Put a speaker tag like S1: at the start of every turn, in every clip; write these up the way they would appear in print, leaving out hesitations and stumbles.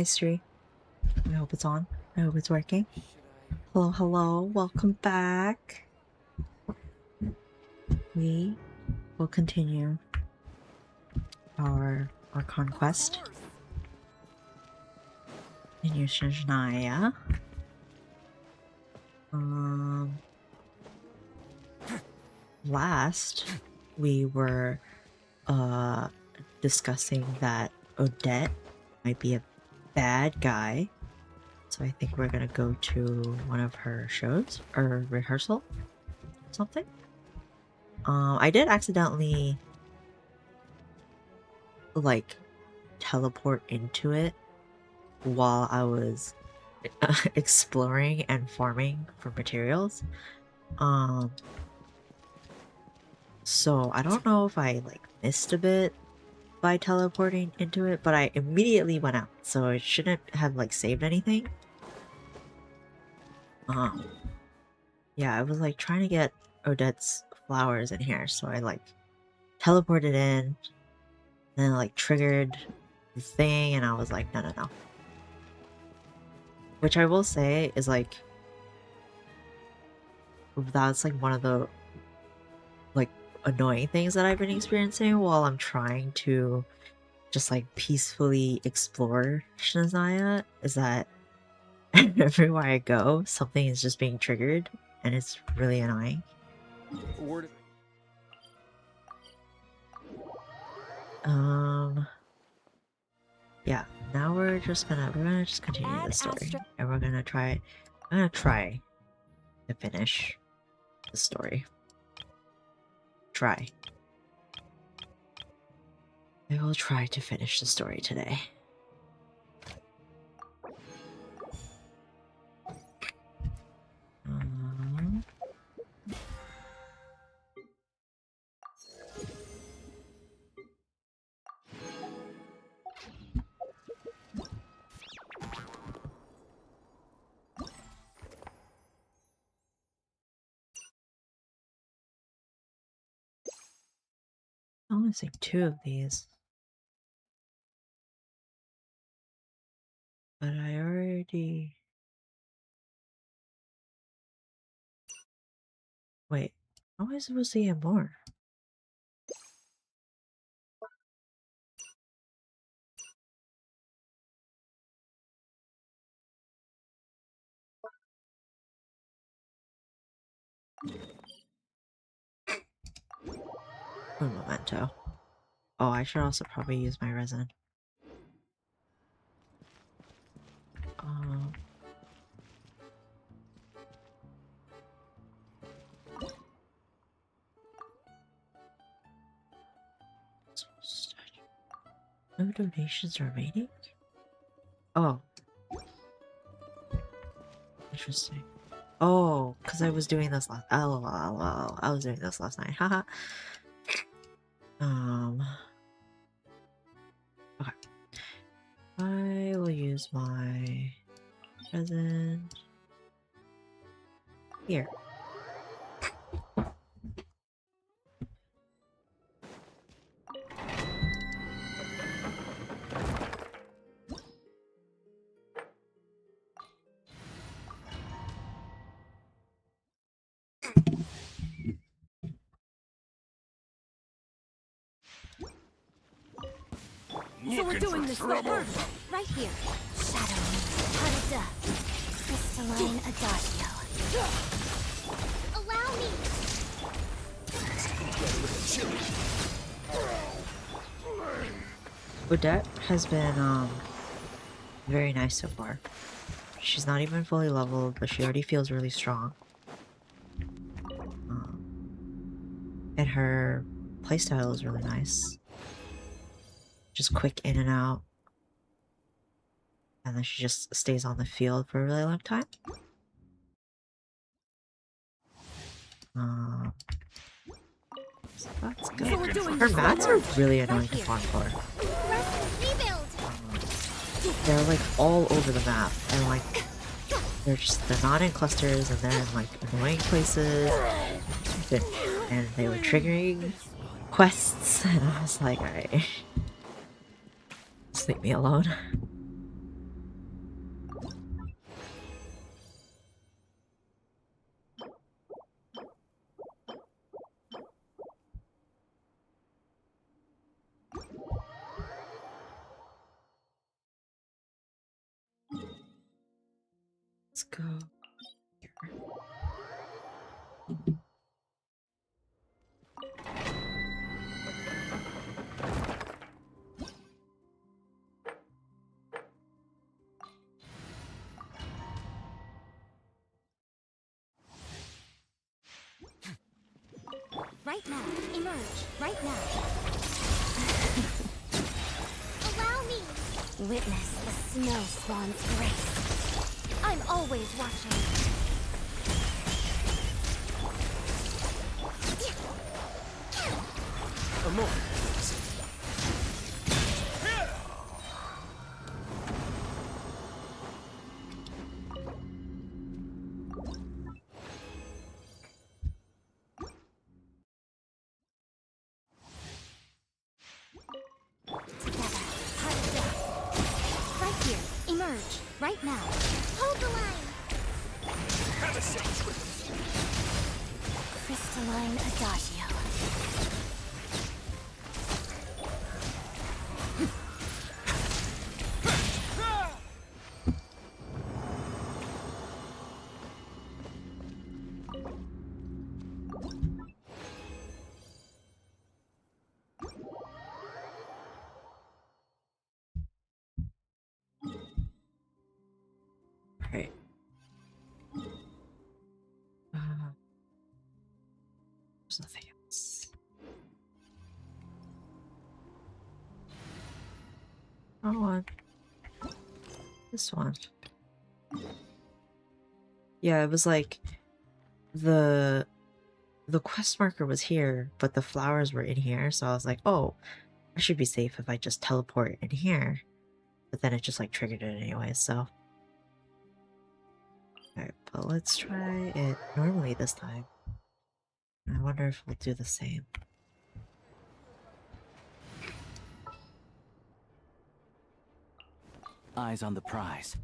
S1: Hi, Sri. I hope it's on. I hope it's working. Hello, hello. Welcome back. We will continue our conquest in Yushinaya. Last we were discussing that Odette might be a bad guy. So I think we're gonna go to one of her shows or rehearsal, something. I did accidentally like teleport into it while I was exploring and farming for materials. So I don't know if I like missed a bit by teleporting into it, but I immediately went out, so it shouldn't have like saved anything. Yeah, I was like trying to get Odette's flowers in here, so I like teleported in, then like triggered the thing, and I was like, no, no, no. Which I will say is like, that's like one of the like annoying things that I've been experiencing while I'm trying to just like peacefully explore Shinazaya, is that everywhere I go, something is just being triggered, and it's really annoying. Yeah, now we're gonna just continue the story, and I'm gonna try to finish the story. I will try to finish the story today. I want to say 2 of these. But I already... Wait, how am I supposed to get more? Un momento. Oh, I should also probably use my resin. No donations remaining? Oh. Interesting. Oh, because I was doing this last... Oh, I was doing this last night. Haha. Okay. I will use my resin here.
S2: So we're doing this right here. Shadow, Harada, crystalline adagio. Allow me.
S1: Odette has been very nice so far. She's not even fully leveled, but she already feels really strong. And her playstyle is really nice. Just quick in and out. And then she just stays on the field for a really long time. So that's good. Her mats are really annoying to farm for. They're like all over the map, and like they're not in clusters, and they're in like annoying places. And they were triggering quests, and I was like, alright. Just leave me alone. Let's go here.
S2: Right now. Emerge. Right now. Allow me. Witness the snow swan's grace. I'm always watching.
S3: Amor.
S2: Together. Heart of death. Right here. Emerge. Right now. Hold the line. Crystalline Adagio.
S1: Right. There's nothing else. Oh, one. This one. Yeah, it was like the quest marker was here, but the flowers were in here, so I was like, oh, I should be safe if I just teleport in here. But then it just like triggered it anyway, so. Alright, but let's try it normally this time. I wonder if we'll do the same.
S3: Eyes on the prize.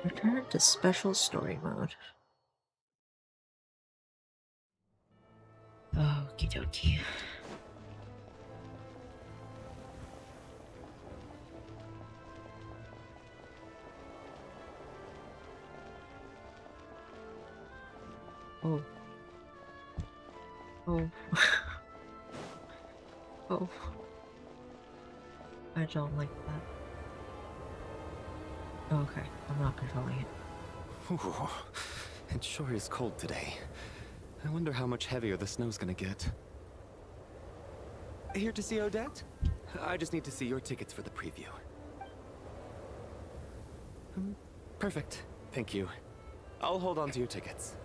S1: Return to special story mode. Okie dokie. Oh. Oh. Oh. I don't like that. Oh, okay, I'm not controlling it.
S4: Ooh, it sure is cold today. I wonder how much heavier the snow's gonna get. Here to see Odette? I just need to see your tickets for the preview. Perfect. Thank you. I'll hold on to your tickets.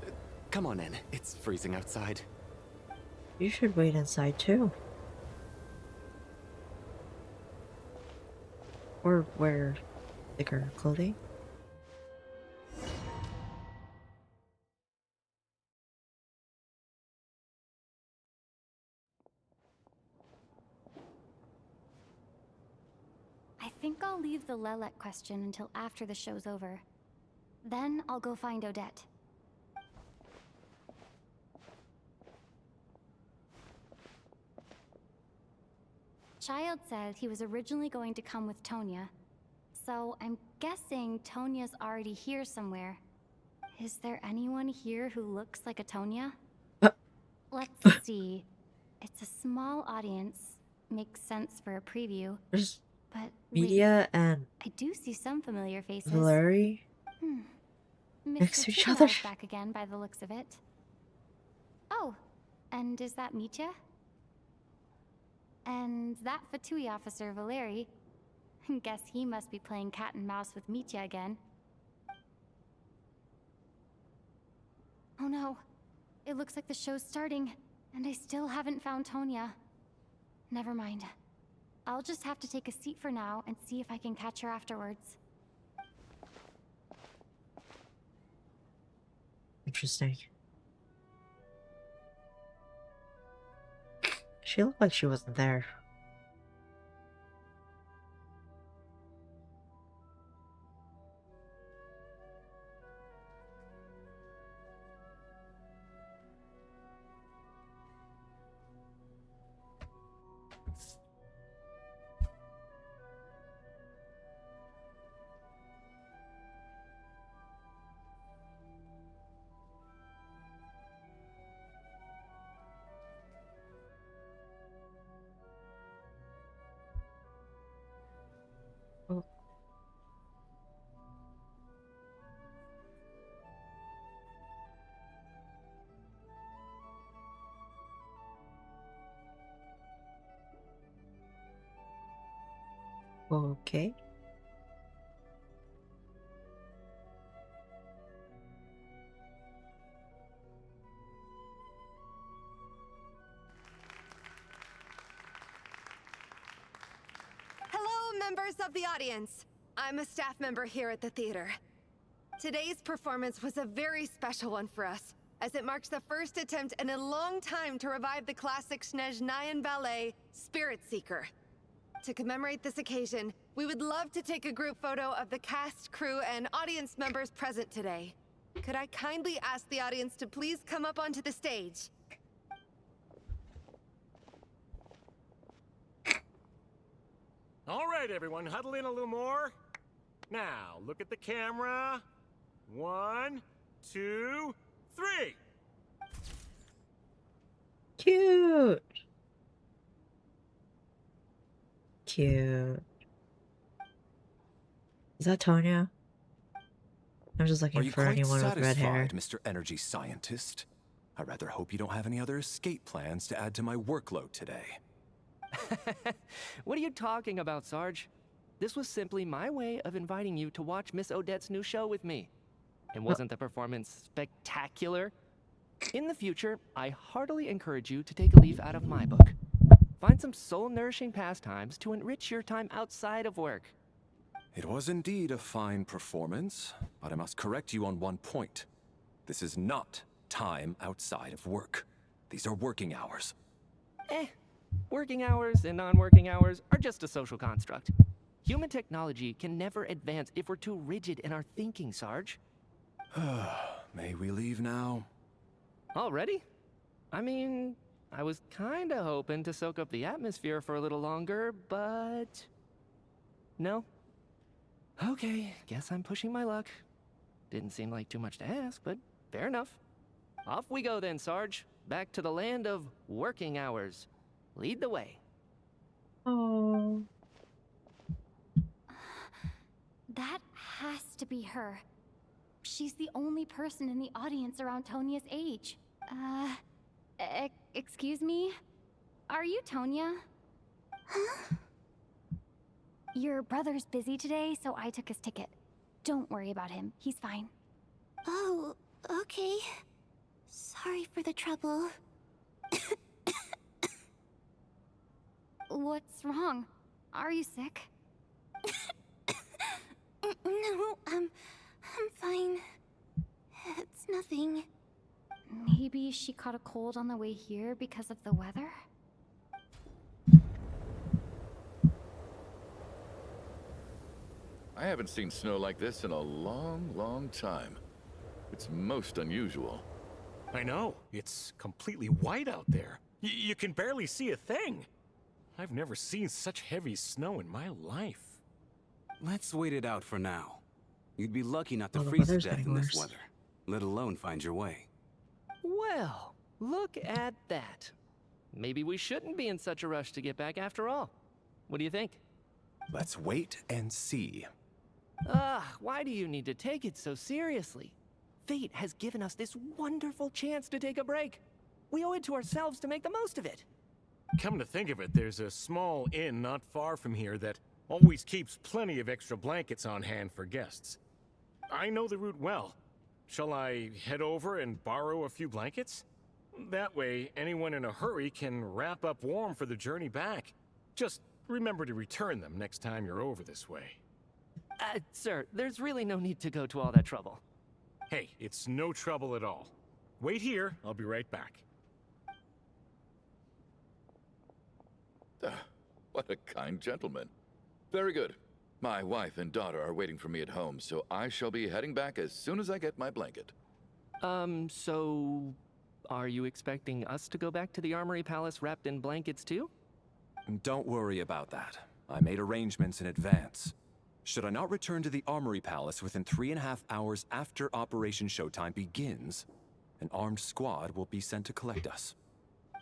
S4: Come on in. It's freezing outside.
S1: You should wait inside too. Or wear thicker clothing.
S2: I think I'll leave the Lelek question until after the show's over. Then I'll go find Odette. Child said he was originally going to come with Tonya. So I'm guessing Tonya's already here somewhere. Is there anyone here who looks like a Tonya? Let's see. It's a small audience. Makes sense for a preview.
S1: There's
S2: But
S1: Media
S2: wait,
S1: and
S2: I do see some familiar faces.
S1: Valerie next
S2: Mr.
S1: to each
S2: Trudeau's
S1: other.
S2: back again by the looks of it. Oh, and is that Mitya? And that Fatui officer, Valeri. Guess he must be playing cat and mouse with Mitya again. Oh no. It looks like the show's starting, and I still haven't found Tonya. Never mind. I'll just have to take a seat for now and see if I can catch her afterwards.
S1: Interesting. She looked like she wasn't there. Oh. Okay.
S3: Hello, members of the audience. I'm a staff member here at the theater. Today's performance was a very special one for us, as it marks the first attempt in a long time to revive the classic Snezhnayan ballet, Spirit Seeker. To commemorate this occasion, we would love to take a group photo of the cast, crew, and audience members present today. Could I kindly ask the audience to please come up onto the stage?
S5: All right, everyone, huddle in a little more. Now, look at the camera. 1, 2, 3.
S1: Cute. Cute. Is that Tonya? I'm just
S4: Are
S1: looking
S4: you
S1: for
S4: quite
S1: anyone with red hair.
S4: satisfied, Mr. Energy Scientist? I rather hope you don't have any other escape plans to add to my workload today.
S6: What are you talking about, Sarge? This was simply my way of inviting you to watch Miss Odette's new show with me. And wasn't the performance spectacular? In the future, I heartily encourage you to take a leaf out of my book. Find some soul-nourishing pastimes to enrich your time outside of work.
S4: It was indeed a fine performance, but I must correct you on one point. This is not time outside of work. These are working hours.
S6: Working hours and non-working hours are just a social construct. Human technology can never advance if we're too rigid in our thinking, Sarge.
S4: May we leave now?
S6: Already? I mean, I was kinda hoping to soak up the atmosphere for a little longer, but... No? Okay, guess I'm pushing my luck. Didn't seem like too much to ask, but fair enough. Off we go then, Sarge. Back to the land of working hours. Lead the way.
S1: Oh.
S2: That has to be her. She's the only person in the audience around Tonia's age. Excuse me? Are you Tonya? Huh? Your brother's busy today, so I took his ticket. Don't worry about him. He's fine.
S7: Oh, okay. Sorry for the trouble.
S2: What's wrong? Are you sick?
S7: No, I'm fine. It's nothing.
S2: Maybe she caught a cold on the way here because of the weather?
S8: I haven't seen snow like this in a long, long time. It's most unusual.
S5: I know. It's completely white out there. You can barely see a thing. I've never seen such heavy snow in my life.
S9: Let's wait it out for now. You'd be lucky not to
S1: Well, the
S9: freeze to
S1: weather's
S9: death
S1: getting
S9: in this
S1: worse.
S9: weather, let alone find your way.
S6: Well, look at that. Maybe we shouldn't be in such a rush to get back after all. What do you think?
S4: Let's wait and see.
S6: Why do you need to take it so seriously? Fate has given us this wonderful chance to take a break. We owe it to ourselves to make the most of it.
S5: Come to think of it, there's a small inn not far from here that always keeps plenty of extra blankets on hand for guests. I know the route well. Shall I head over and borrow a few blankets? That way, anyone in a hurry can wrap up warm for the journey back. Just remember to return them next time you're over this way.
S6: Sir, there's really no need to go to all that trouble.
S5: Hey, it's no trouble at all. Wait here, I'll be right back.
S8: What a kind gentleman. Very good. My wife and daughter are waiting for me at home, so I shall be heading back as soon as I get my blanket.
S6: So... Are you expecting us to go back to the Armory Palace wrapped in blankets too?
S4: Don't worry about that. I made arrangements in advance. Should I not return to the Armory Palace within 3.5 hours after Operation Showtime begins, an armed squad will be sent to collect us.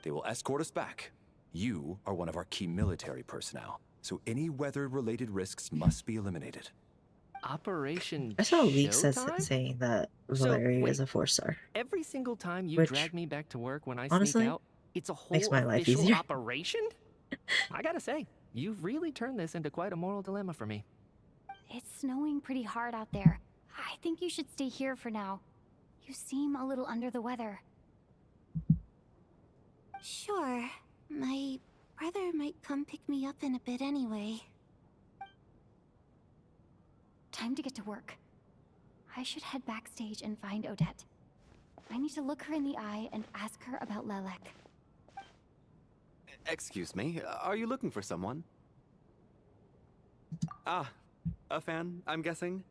S4: They will escort us back. You are one of our key military personnel, so any weather-related risks must be eliminated.
S6: Operation
S1: I saw leaks
S6: Showtime?
S1: saying that
S6: So,
S1: Valerie
S6: wait.
S1: is a 4-star.
S6: Every single time you
S1: Which,
S6: drag me back to work when I
S1: honestly,
S6: sneak out, it's a whole
S1: makes my life
S6: official
S1: easier.
S6: operation? I gotta say, you've really turned this into quite a moral dilemma for me.
S2: It's snowing pretty hard out there. I think you should stay here for now. You seem a little under the weather.
S7: Sure. My brother might come pick me up in a bit anyway.
S2: Time to get to work. I should head backstage and find Odette. I need to look her in the eye and ask her about Lelek.
S9: Excuse me, are you looking for someone? Ah, a fan, I'm guessing?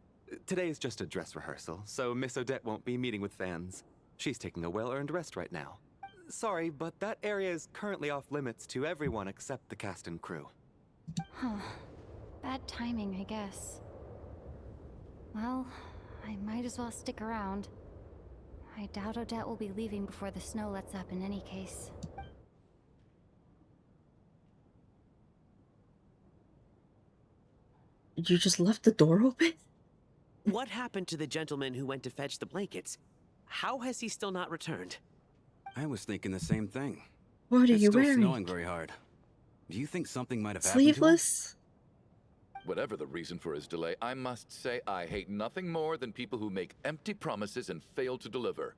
S9: Today is just a dress rehearsal, so Miss Odette won't be meeting with fans. She's taking a well-earned rest right now. Sorry, but that area is currently off limits to everyone except the cast and crew.
S2: Huh. Bad timing, I guess. Well, I might as well stick around. I doubt Odette will be leaving before the snow lets up in any case.
S1: You just left the door open?
S10: What happened to the gentleman who went to fetch the blankets? How has he still not returned?
S9: I was thinking the same thing.
S1: What are
S9: It's
S1: you
S9: still
S1: wearing?
S9: snowing very hard. Do you think something might have happened to him?
S1: Sleeveless?
S8: Whatever the reason for his delay, I must say I hate nothing more than people who make empty promises and fail to deliver.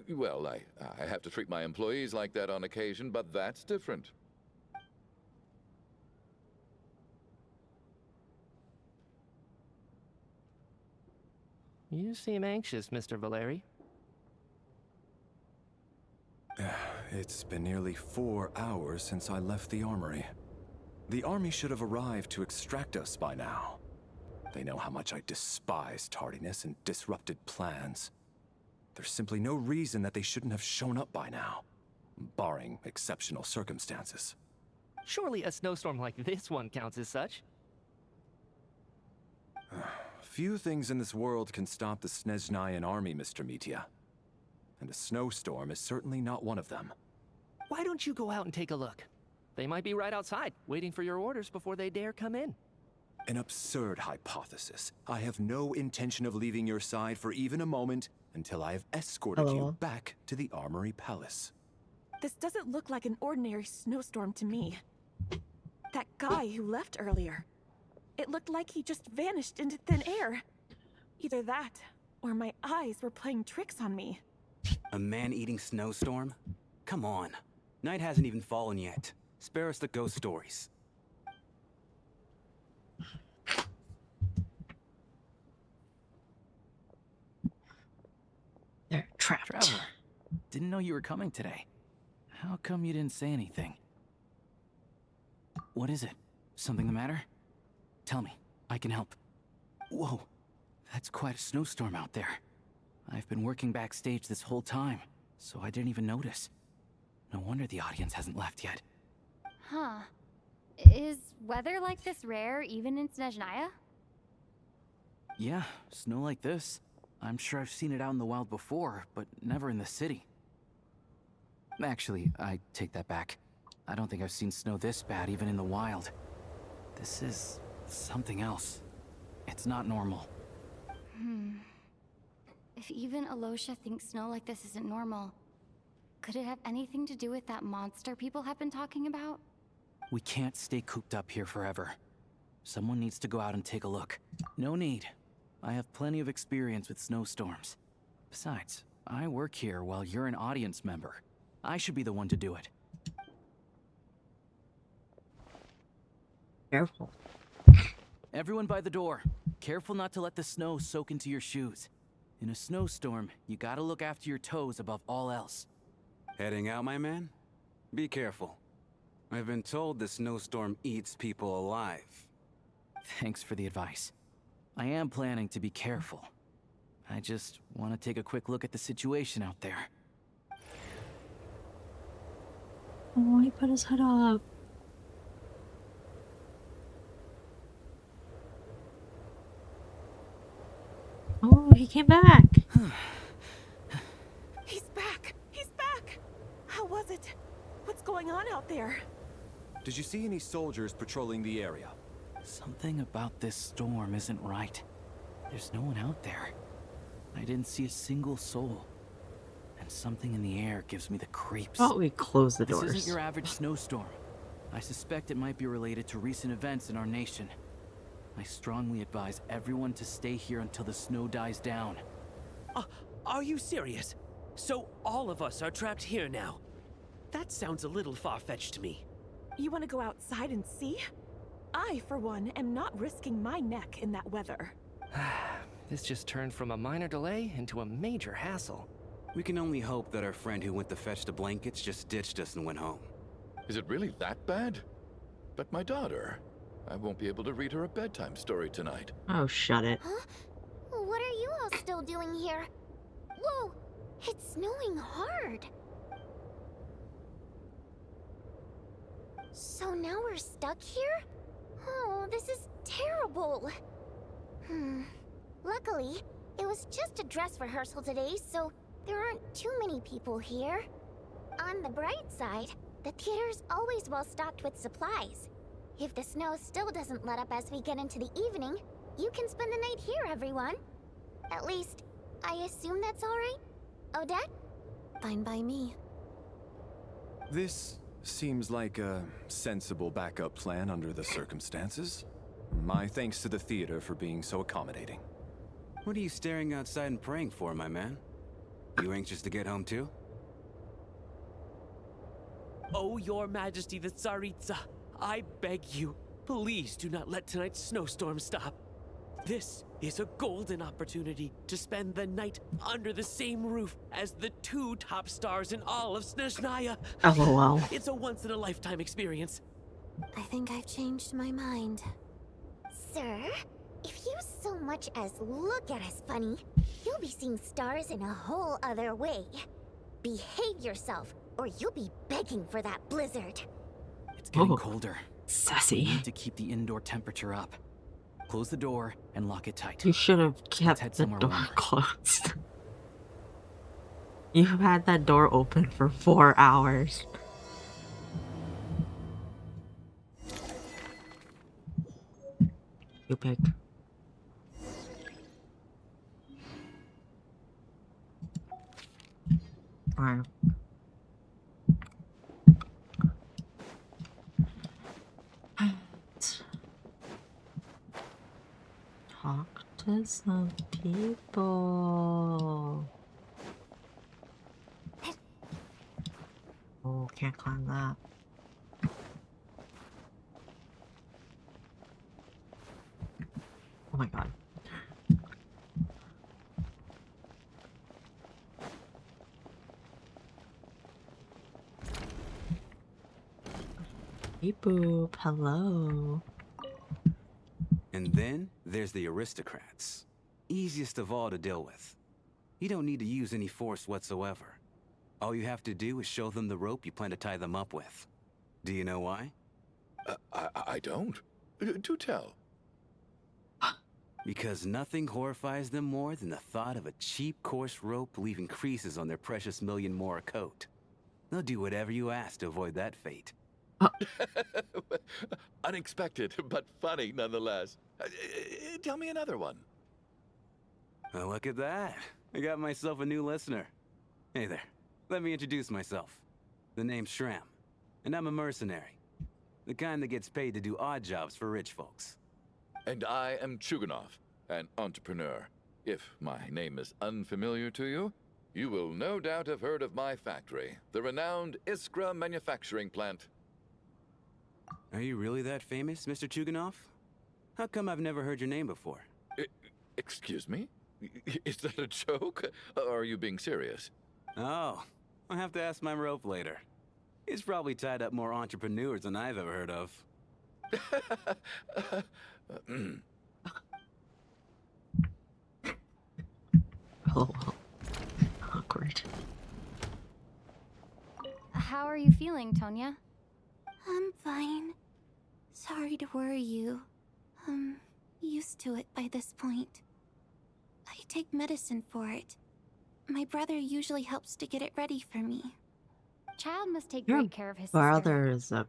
S8: Well, I have to treat my employees like that on occasion, but that's different.
S6: You seem anxious, Mr. Valeri.
S4: It's been nearly 4 hours since I left the armory. The army should have arrived to extract us by now. They know how much I despise tardiness and disrupted plans. There's simply no reason that they shouldn't have shown up by now, barring exceptional circumstances.
S6: Surely a snowstorm like this one counts as such.
S4: Few things in this world can stop the Snezhnayan army, Mr. Mitya. And a snowstorm is certainly not one of them.
S6: Why don't you go out and take a look? They might be right outside, waiting for your orders before they dare come in.
S4: An absurd hypothesis. I have no intention of leaving your side for even a moment until I have escorted you back to the Armory Palace.
S11: This doesn't look like an ordinary snowstorm to me. That guy who left earlier. It looked like he just vanished into thin air. Either that, or my eyes were playing tricks on me.
S9: A man-eating snowstorm? Come on. Night hasn't even fallen yet. Spare us the ghost stories.
S1: They're trapped.
S12: Traveler, didn't know you were coming today. How come you didn't say anything? What is it? Something the matter? Tell me, I can help. Whoa, that's quite a snowstorm out there. I've been working backstage this whole time, so I didn't even notice. No wonder the audience hasn't left yet.
S2: Huh. Is weather like this rare even in Snezhnaya?
S12: Yeah, snow like this. I'm sure I've seen it out in the wild before, but never in the city. Actually, I take that back. I don't think I've seen snow this bad even in the wild. This is something else. It's not normal.
S2: If even Alosha thinks snow like this isn't normal, could it have anything to do with that monster people have been talking about?
S12: We can't stay cooped up here forever. Someone needs to go out and take a look. No need. I have plenty of experience with snowstorms. Besides, I work here while you're an audience member. I should be the one to do it.
S1: Careful.
S12: Everyone by the door. Careful not to let the snow soak into your shoes. In a snowstorm, you gotta look after your toes above all else.
S9: Heading out, my man? Be careful. I've been told the snowstorm eats people alive.
S12: Thanks for the advice. I am planning to be careful. I just want to take a quick look at the situation out there.
S1: Oh, he put his head up. Oh, he came back.
S11: He's back! He's back! How was it? What's going on out there?
S4: Did you see any soldiers patrolling the area?
S12: Something about this storm isn't right. There's no one out there. I didn't see a single soul. And something in the air gives me the creeps.
S1: Oh, we closed the
S12: This
S1: doors.
S12: isn't your average snowstorm. I suspect it might be related to recent events in our nation. I strongly advise everyone to stay here until the snow dies down.
S10: Are you serious? So all of us are trapped here now? That sounds a little far-fetched to me.
S11: You want to go outside and see? I, for one, am not risking my neck in that weather.
S6: This just turned from a minor delay into a major hassle.
S9: We can only hope that our friend who went to fetch the blankets just ditched us and went home.
S8: Is it really that bad? But my daughter, I won't be able to read her a bedtime story tonight.
S1: Oh, shut it.
S7: Huh? What are you all still doing here? Whoa! It's snowing hard. So now we're stuck here? Oh, this is terrible. Luckily, it was just a dress rehearsal today, so there aren't too many people here. On the bright side, the theater's always well stocked with supplies. If the snow still doesn't let up as we get into the evening, you can spend the night here, everyone. At least, I assume that's all right? Odette? Fine by me.
S4: This seems like a sensible backup plan under the circumstances. My thanks to the theater for being so accommodating.
S9: What are you staring outside and praying for, my man? You anxious to get home too?
S10: Oh, Your Majesty the Tsaritsa, I beg you, please do not let tonight's snowstorm stop. This is a golden opportunity to spend the night under the same roof as the two top stars in all of Snezhnaya.
S1: LOL.
S10: It's a once-in-a-lifetime experience.
S7: I think I've changed my mind. Sir, if you so much as look at us funny, you'll be seeing stars in a whole other way. Behave yourself, or you'll be begging for that blizzard.
S12: It's getting
S1: Oh,
S12: colder.
S1: Sassy.
S12: We need to keep the indoor temperature up. Close the door and lock it tight.
S1: You should have
S12: head
S1: kept the
S12: somewhere
S1: door
S12: warmer.
S1: closed. You have had that door open for 4 hours. You pick. Alright. Talk to some people. Oh, can't climb that. Oh my god. Beep boop, hello.
S9: And then there's the aristocrats. Easiest of all to deal with. You don't need to use any force whatsoever. All you have to do is show them the rope you plan to tie them up with. Do you know why?
S8: I don't. Do tell.
S9: Because nothing horrifies them more than the thought of a cheap, coarse rope leaving creases on their precious $1,000,000 more coat. They'll do whatever you ask to avoid that fate.
S8: Unexpected, but funny nonetheless. Tell me another one.
S9: Well, look at that. I got myself a new listener. Hey there. Let me introduce myself. The name's Shram, and I'm a mercenary. The kind that gets paid to do odd jobs for rich folks.
S8: And I am Chuganov, an entrepreneur. If my name is unfamiliar to you, you will no doubt have heard of my factory, the renowned Iskra manufacturing plant.
S9: Are you really that famous, Mr. Chuganov? How come I've never heard your name before?
S8: Excuse me? Is that a joke? Or are you being serious?
S9: Oh, I'll have to ask my rope later.
S12: He's probably tied up more entrepreneurs than I've ever heard of.
S1: Oh, awkward.
S2: How are you feeling, Tonya?
S7: I'm fine. Sorry to worry you. I'm used to it by this point. I take medicine for it. My brother usually helps to get it ready for me.
S2: Child must take
S1: Your
S2: great care of his sister.
S1: brother is a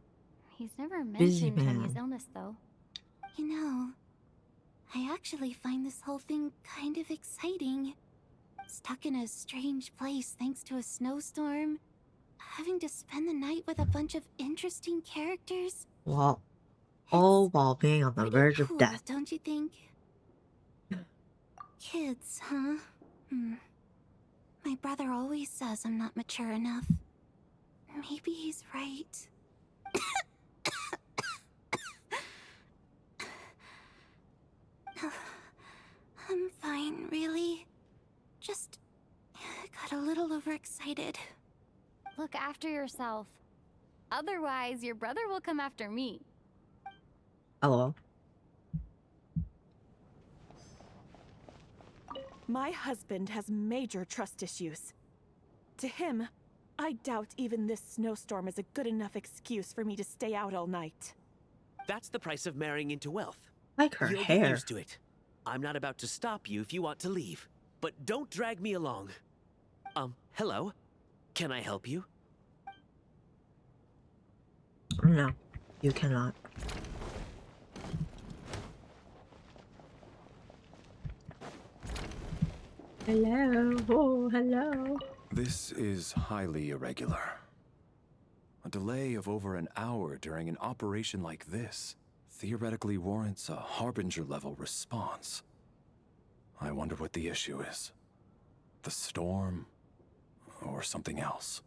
S2: He's never
S1: busy
S2: mentioned Tonya's
S1: man.
S2: illness, though.
S7: You know, I actually find this whole thing kind of exciting. Stuck in a strange place thanks to a snowstorm. Having to spend the night with a bunch of interesting characters.
S1: Well, all while being on the
S7: Pretty
S1: verge of
S7: cool,
S1: death.
S7: don't you think? Kids, huh? My brother always says I'm not mature enough. Maybe he's right. I'm fine, really. Just got a little overexcited.
S2: Look after yourself. Otherwise, your brother will come after me.
S1: Hello.
S11: My husband has major trust issues. To him, I doubt even this snowstorm is a good enough excuse for me to stay out all night.
S10: That's the price of marrying into wealth.
S1: Like her
S10: You'll get
S1: hair.
S10: used to it. I'm not about to stop you if you want to leave, but don't drag me along. Hello? Can I help you?
S1: No, you cannot. Hello. Oh, hello.
S4: This is highly irregular. A delay of over an hour during an operation like this theoretically warrants a Harbinger-level response. I wonder what the issue is. The storm, or something else.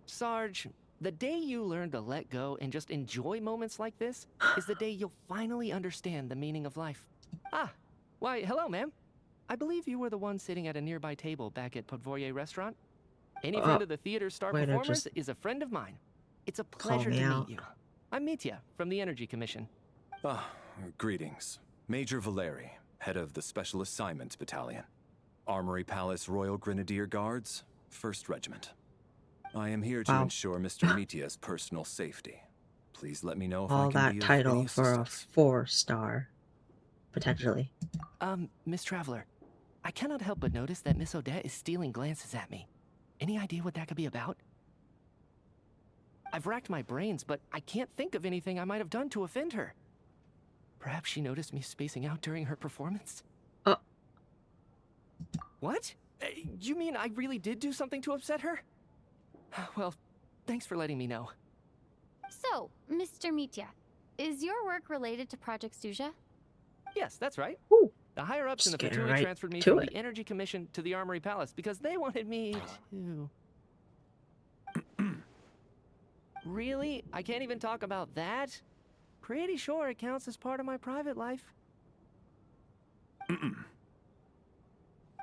S6: Sarge, the day you learn to let go and just enjoy moments like this is the day you'll finally understand the meaning of life. Why, hello, ma'am. I believe you were the one sitting at a nearby table back at Podvorye Restaurant. Any friend of the theater's star
S1: wait, I
S6: performers
S1: just-
S6: is a friend of mine. It's a
S1: Call
S6: pleasure
S1: me
S6: to
S1: out.
S6: meet you. I'm Mitya from the Energy Commission.
S4: Greetings. Major Valeri, head of the Special Assignments Battalion. Armory Palace Royal Grenadier Guards, 1st Regiment. I am here to
S1: Wow.
S4: ensure Mr. Mitya's personal safety. Please let me know if I
S1: All
S4: can
S1: that
S4: be of
S1: title
S4: any
S1: for a
S4: assistance.
S1: 4-star. Potentially.
S6: Miss Traveler, I cannot help but notice that Miss Odette is stealing glances at me. Any idea what that could be about? I've racked my brains, but I can't think of anything I might have done to offend her. Perhaps she noticed me spacing out during her performance? What? You mean I really did do something to upset her? Well, thanks for letting me know.
S2: So, Mr. Mitya, is your work related to Project Stuja?
S6: Yes, that's right.
S1: Ooh.
S6: The higher-ups in the
S1: Just getting
S6: Fatui
S1: right
S6: transferred me
S1: to
S6: from
S1: it.
S6: the Energy Commission to the Armory Palace because they wanted me to... Really? I can't even talk about that? Pretty sure it counts as part of my private life.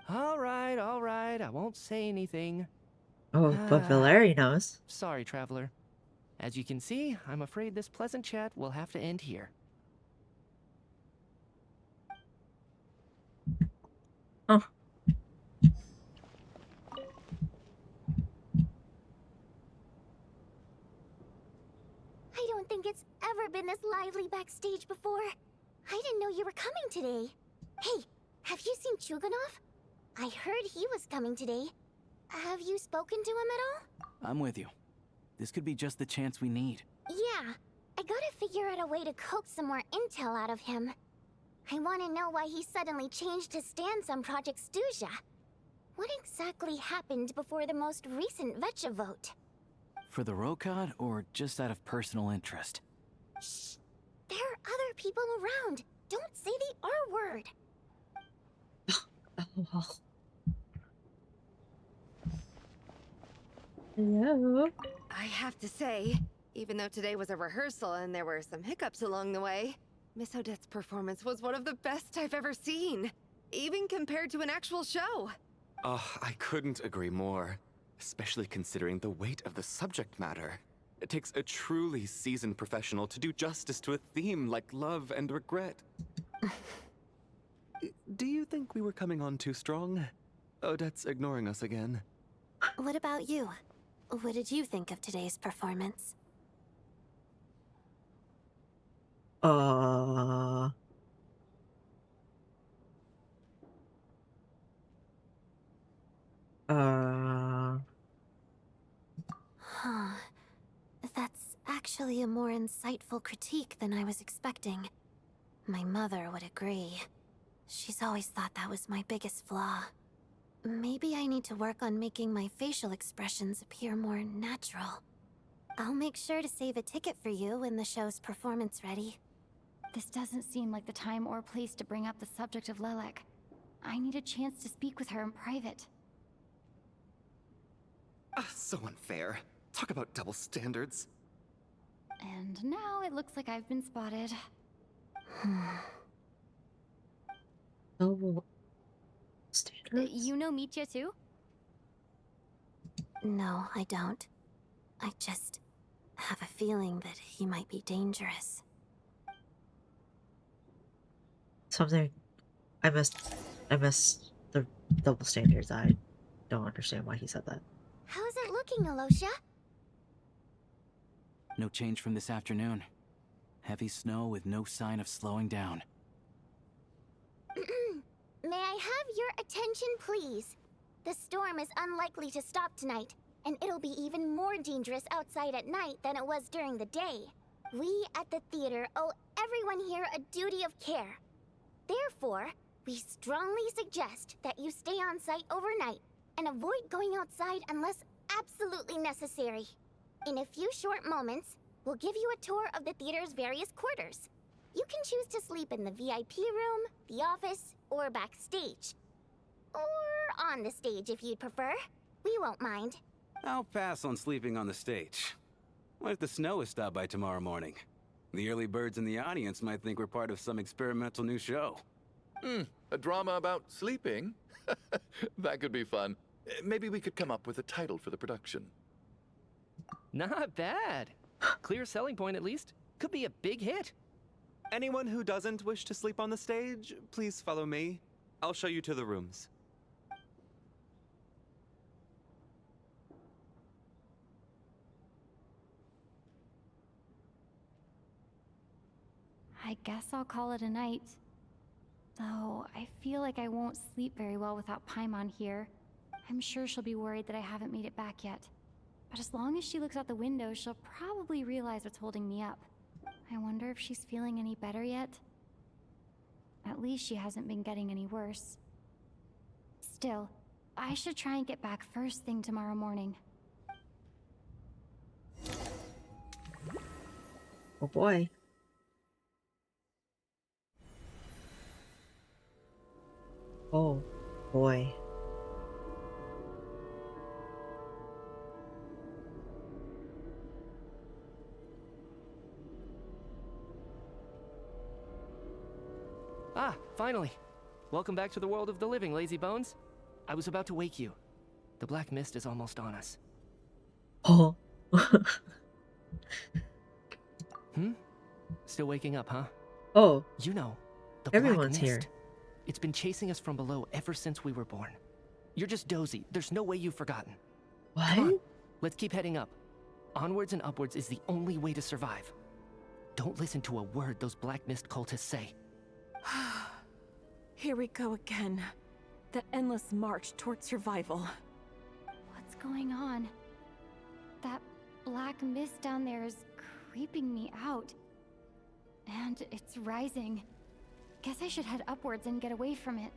S6: All right, I won't say anything.
S1: Oh, but Valeri knows.
S6: Sorry, Traveler. As you can see, I'm afraid this pleasant chat will have to end here.
S1: Oh.
S7: I don't think it's ever been this lively backstage before. I didn't know you were coming today. Hey, have you seen Chuganov? I heard he was coming today. Have you spoken to him at all?
S12: I'm with you. This could be just the chance we need.
S7: Yeah, I gotta figure out a way to coax some more intel out of him. I want to know why he suddenly changed his stance on Project Stuja. What exactly happened before the most recent Vecha vote?
S12: For the Rokad, or just out of personal interest?
S7: Shh! There are other people around. Don't say the R word.
S1: LOL. Hello.
S3: I have to say, even though today was a rehearsal and there were some hiccups along the way, Miss Odette's performance was one of the best I've ever seen, even compared to an actual show.
S9: I couldn't agree more. especially considering the weight of the subject matter. It takes a truly seasoned professional to do justice to a theme like love and regret. Do you think we were coming on too strong? Odette's ignoring us again.
S13: What about you? What did you think of today's performance? Huh. That's actually a more insightful critique than I was expecting. My mother would agree. She's always thought that was my biggest flaw. Maybe I need to work on making my facial expressions appear more natural. I'll make sure to save a ticket for you when the show's performance ready.
S2: This doesn't seem like the time or place to bring up the subject of Lelek. I need a chance to speak with her in private.
S9: So unfair. Talk about double standards.
S2: And now it looks like I've been spotted.
S1: Double standards?
S2: You know Mitya too?
S13: No, I don't. I just have a feeling that he might be dangerous.
S1: Something I missed the double standards. I don't understand why he said that.
S7: How's it looking, Alosha?
S12: No change from this afternoon. Heavy snow with no sign of slowing down.
S7: May I have your attention, please? The storm is unlikely to stop tonight, and it'll be even more dangerous outside at night than it was during the day. We at the theater owe everyone here a duty of care. Therefore, we strongly suggest that you stay on site overnight and avoid going outside unless absolutely necessary. In a few short moments, we'll give you a tour of the theater's various quarters. You can choose to sleep in the VIP room, the office, or backstage. Or on the stage if you'd prefer. We won't mind.
S12: I'll pass on sleeping on the stage. What if the snow is stopped by tomorrow morning? The early birds in the audience might think we're part of some experimental new show.
S8: A drama about sleeping? That could be fun. Maybe we could come up with a title for the production.
S6: Not bad. Clear selling point at least. Could be a big hit.
S9: Anyone who doesn't wish to sleep on the stage, please follow me. I'll show you to the rooms.
S2: I guess I'll call it a night. Though, I feel like I won't sleep very well without Paimon here. I'm sure she'll be worried that I haven't made it back yet. But as long as she looks out the window, she'll probably realize what's holding me up. I wonder if she's feeling any better yet? At least she hasn't been getting any worse. Still, I should try and get back first thing tomorrow morning.
S1: Oh boy. Oh boy.
S6: Ah, finally. Welcome back to the world of the living, Lazy Bones. I was about to wake you. The black mist is almost on us.
S1: Oh.
S6: Still waking up, huh?
S1: Oh.
S6: You know, the
S1: Everyone's
S6: black
S1: here.
S6: mist. It's been chasing us from below ever since we were born. You're just dozy. There's no way you've forgotten.
S1: What?
S6: Come on, let's keep heading up. Onwards and upwards is the only way to survive. Don't listen to a word those black mist cultists say.
S11: Here we go again. The endless march toward survival.
S2: What's going on? That black mist down there is creeping me out. And it's rising. Guess I should head upwards and get away from it.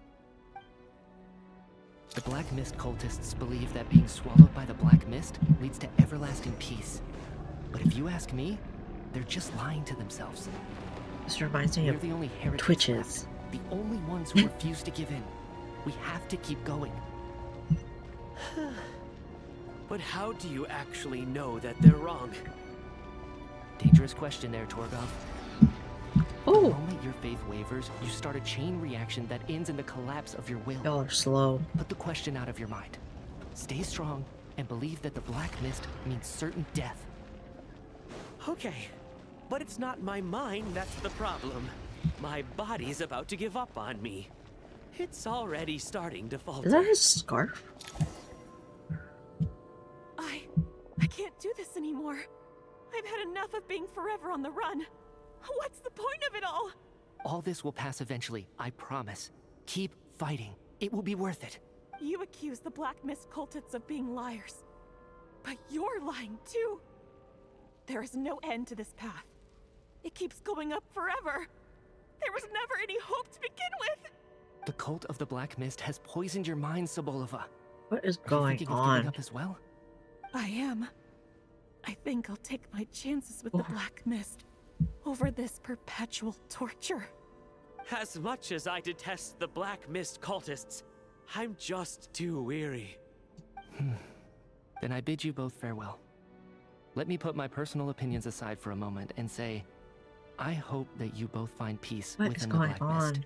S6: The black mist cultists believe that being swallowed by the black mist leads to everlasting peace. But if you ask me, they're just lying to themselves.
S1: This reminds me
S6: We're
S1: of
S6: the only heretics
S1: Twitches.
S6: left, the only ones who refuse to give in. We have to keep going.
S10: But how do you actually know that they're wrong?
S6: Dangerous question there, Torgov. The
S1: Oh,
S6: moment your faith wavers, you start a chain reaction that ends in the collapse of your will.
S1: y'all are slow.
S6: Put the question out of your mind. Stay strong, and believe that the black mist means certain death.
S10: Okay, but it's not my mind that's the problem. My body's about to give up on me. It's already starting to falter.
S1: Is that his scarf?
S11: I can't do this anymore. I've had enough of being forever on the run. What's the point of it all?
S6: All this will pass eventually, I promise. Keep fighting. It will be worth it.
S11: You accuse the Black Mist cultists of being liars. But you're lying too. There is no end to this path. It keeps going up forever. There was never any hope to begin with.
S6: The cult of the Black Mist has poisoned your mind, Sobolova.
S1: What is
S6: Are you
S1: going
S6: thinking of
S1: on?
S6: giving up as well?
S11: I am. I think I'll take my chances with the Black Mist over this perpetual torture.
S10: As much as I detest the Black Mist cultists, I'm just too weary.
S6: Then I bid you both farewell. Let me put my personal opinions aside for a moment and say, I hope that you both find peace
S1: What is
S6: within the
S1: going
S6: Black Mist.
S1: on?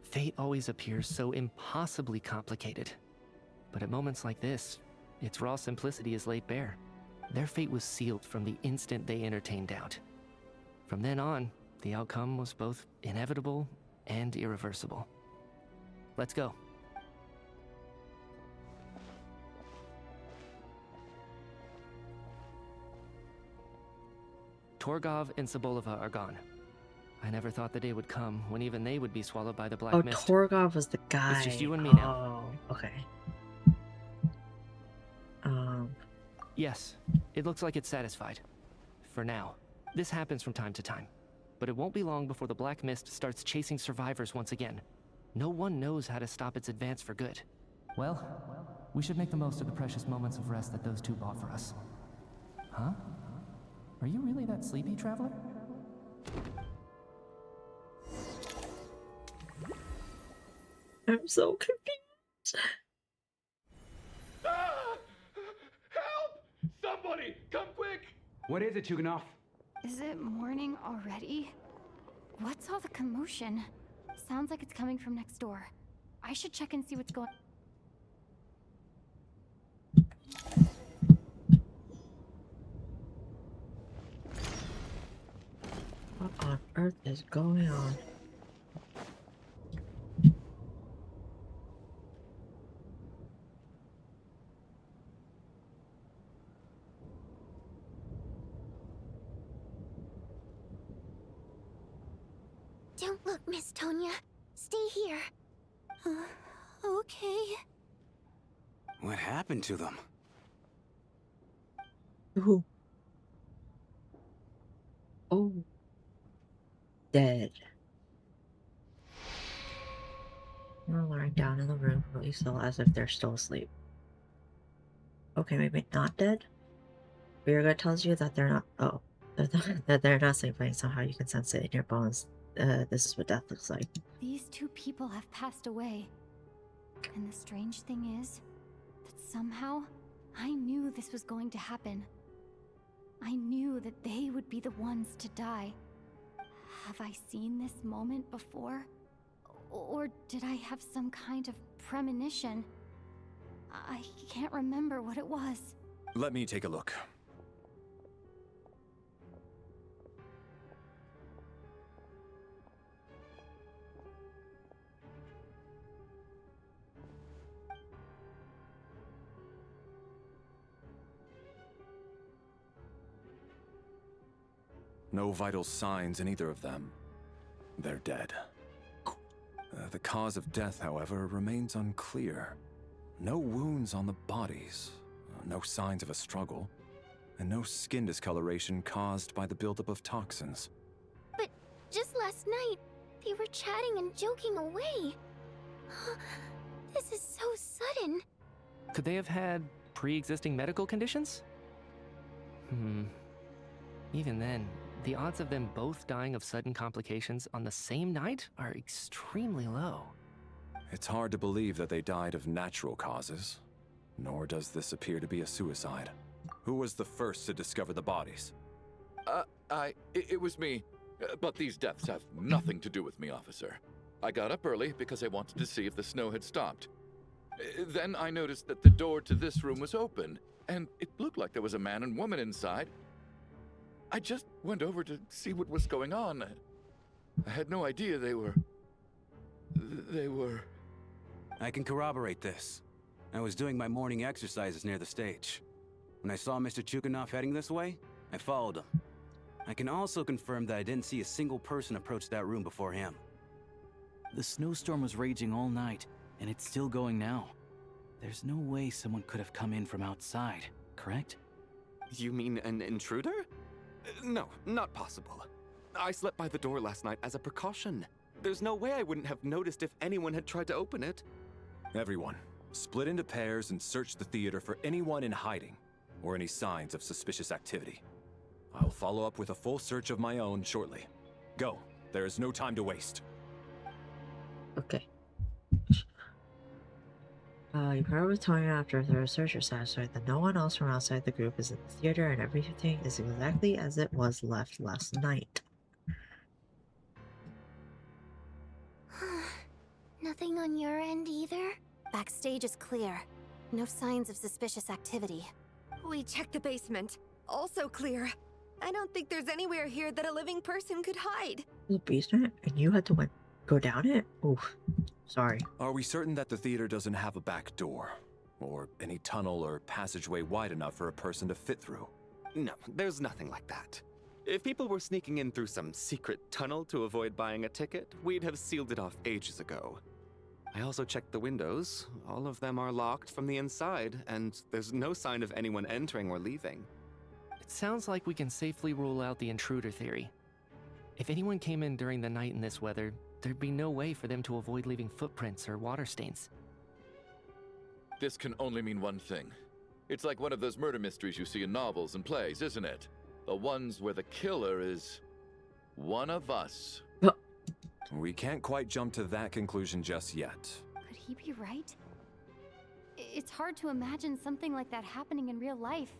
S6: Fate always appears so impossibly complicated. But at moments like this, its raw simplicity is laid bare. Their fate was sealed from the instant they entertained doubt. From then on, the outcome was both inevitable and irreversible. Let's go. Torgov and Sobolova are gone. I never thought the day would come when even they would be swallowed by the Black
S1: Oh,
S6: Mist.
S1: Torgov was the guy.
S6: It's just you and me now.
S1: Oh, okay.
S6: Yes, it looks like it's satisfied. For now. This happens from time to time. But it won't be long before the Black Mist starts chasing survivors once again. No one knows how to stop its advance for good. Well, we should make the most of the precious moments of rest that those two bought for us. Huh? Are you really that sleepy, traveler?
S1: I'm so confused.
S14: Help! Somebody, come quick!
S15: What is it, Chuganov?
S2: Is it morning already? What's all the commotion? Sounds like it's coming from next door. I should check and see what's going on.
S1: What on earth is going on?
S7: Don't look, Miss Tonya. Stay here. Okay.
S15: What happened to them?
S1: Who? Oh. Dead. They're lying down in the room, really still as if they're still asleep. Okay, maybe not dead? Virga tells you that they're not. Oh. That they're not sleeping, somehow you can sense it in your bones. This is what death looks like.
S2: These two people have passed away. And the strange thing is that somehow I knew this was going to happen. I knew that they would be the ones to die. Have I seen this moment before? Or did I have some kind of premonition? I can't remember what it was.
S4: Let me take a look. No vital signs in either of them. They're dead. The cause of death, however, remains unclear. No wounds on the bodies, no signs of a struggle, and no skin discoloration caused by the buildup of toxins.
S7: But just last night, they were chatting and joking away. This is so sudden.
S6: Could they have had pre-existing medical conditions? Even then, the odds of them both dying of sudden complications on the same night are extremely low.
S4: It's hard to believe that they died of natural causes, nor does this appear to be a suicide. Who was the first to discover the bodies?
S8: It was me. But these deaths have nothing to do with me, officer. I got up early because I wanted to see if the snow had stopped. Then I noticed that the door to this room was open, and it looked like there was a man and woman inside. I just went over to see what was going on. I had no idea they were...
S15: I can corroborate this. I was doing my morning exercises near the stage. When I saw Mr. Chuganov heading this way, I followed him. I can also confirm that I didn't see a single person approach that room before him.
S12: The snowstorm was raging all night, and it's still going now. There's no way someone could have come in from outside, correct?
S9: You mean an intruder? No, not possible. I slept by the door last night as a precaution. There's no way I wouldn't have noticed if anyone had tried to open it.
S4: Everyone, split into pairs and search the theater for anyone in hiding or any signs of suspicious activity. I'll follow up with a full search of my own shortly. Go. There is no time to waste.
S1: Okay. You partnered with Tonya after a thorough search are satisfied that no one else from outside the group is in the theater and everything is exactly as it was left last night.
S13: Nothing on your end either? Backstage is clear. No signs of suspicious activity.
S3: We checked the basement. Also clear. I don't think there's anywhere here that a living person could hide.
S1: The basement? And you had to go down it? Oof. Sorry.
S4: Are we certain that the theater doesn't have a back door? Or any tunnel or passageway wide enough for a person to fit through?
S9: No, there's nothing like that. If people were sneaking in through some secret tunnel to avoid buying a ticket, we'd have sealed it off ages ago. I also checked the windows. All of them are locked from the inside, and there's no sign of anyone entering or leaving.
S6: It sounds like we can safely rule out the intruder theory. If anyone came in during the night in this weather, there'd be no way for them to avoid leaving footprints or water stains.
S8: This can only mean one thing. It's like one of those murder mysteries you see in novels and plays, isn't it? The ones where the killer is one of us.
S4: We can't quite jump to that conclusion just yet.
S2: Could he be right? It's hard to imagine something like that happening in real life.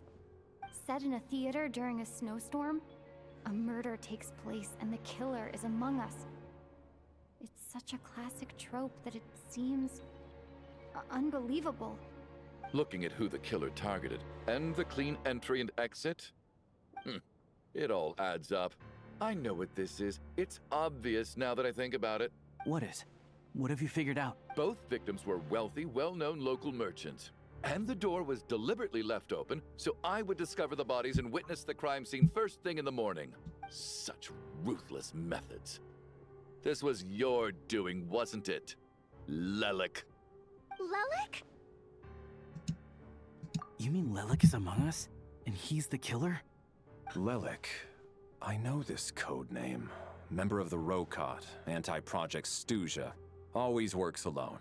S2: Set in a theater during a snowstorm, a murder takes place and the killer is among us. It's such a classic trope that it seems unbelievable.
S8: Looking at who the killer targeted and the clean entry and exit, it all adds up. I know what this is. It's obvious now that I think about it.
S12: What is? What have you figured out?
S8: Both victims were wealthy, well-known local merchants. And the door was deliberately left open so I would discover the bodies and witness the crime scene first thing in the morning. Such ruthless methods. This was your doing, wasn't it, Lelik?
S13: Lelik?
S12: You mean Lelik is among us? And he's the killer?
S4: Lelik. I know this code name. Member of the Rokot, anti-Project Stuja. Always works alone.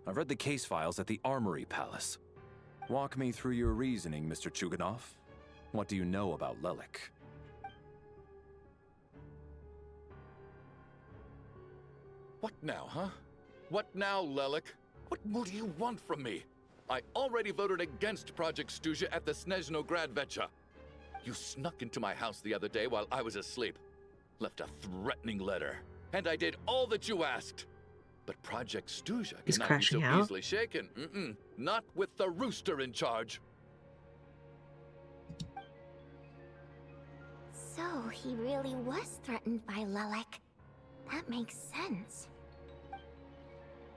S4: I've read the case files at the Armory Palace. Walk me through your reasoning, Mr. Chuganov. What do you know about Lelik?
S8: What now, huh? What now, Lelik? What more do you want from me? I already voted against Project Stuja at the Snezhno Gradvecha. You snuck into my house the other day while I was asleep. Left a threatening letter. And I did all that you asked. But Project Stuja cannot be so easily shaken. Not with the rooster in charge.
S13: So, he really was threatened by Lelik. That makes sense.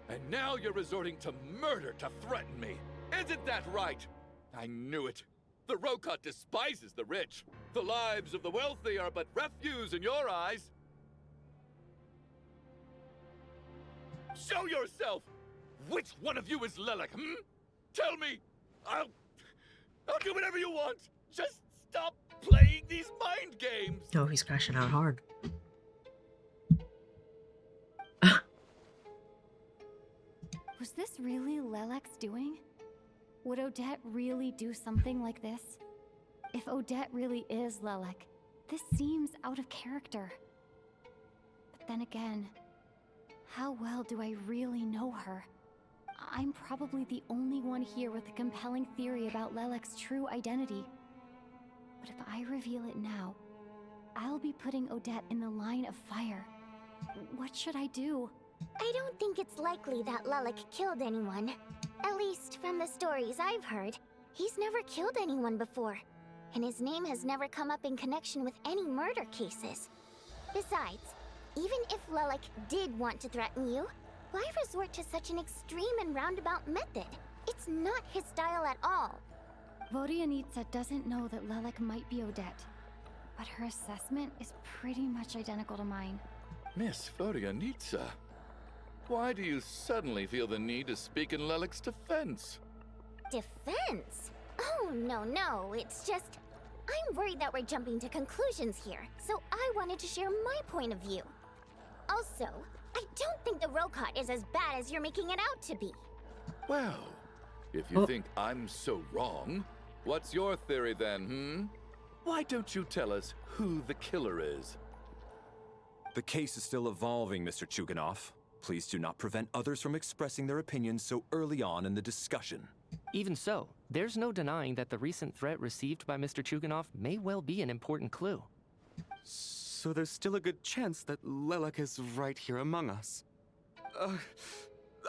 S8: And now you're resorting to murder to threaten me. Isn't that right? I knew it. The Rokot despises the rich. The lives of the wealthy are but refuse in your eyes. Show yourself! Which one of you is Lelik, Tell me! I'll do whatever you want! Just stop playing these mind games!
S1: No, he's crashing out hard.
S2: Was this really Lelek's doing? Would Odette really do something like this? If Odette really is Lelik, this seems out of character. But then again, how well do I really know her? I'm probably the only one here with a compelling theory about Lelek's true identity. But if I reveal it now, I'll be putting Odette in the line of fire. What should I do?
S13: I don't think it's likely that Lelik killed anyone.
S7: At least from the stories I've heard, he's never killed anyone before, and his name has never come up in connection with any murder cases. Besides, even if Lelek did want to threaten you, why resort to such an extreme and roundabout method? It's not his style at all.
S2: Vodyanitsa doesn't know that Lelek might be Odette, but her assessment is pretty much identical to mine.
S8: Miss Vodyanitsa, why do you suddenly feel the need to speak in Lelek's defense?
S7: Defense? Oh, no, it's just... I'm worried that we're jumping to conclusions here, so I wanted to share my point of view. Also, I don't think the Rokot is as bad as you're making it out to be.
S8: Well, if you think I'm so wrong, what's your theory then, Why don't you tell us who the killer is?
S4: The case is still evolving, Mr. Chuganov. Please do not prevent others from expressing their opinions so early on in the discussion.
S6: Even so, there's no denying that the recent threat received by Mr. Chuganov may well be an important clue.
S9: So there's still a good chance that Lelek is right here among us.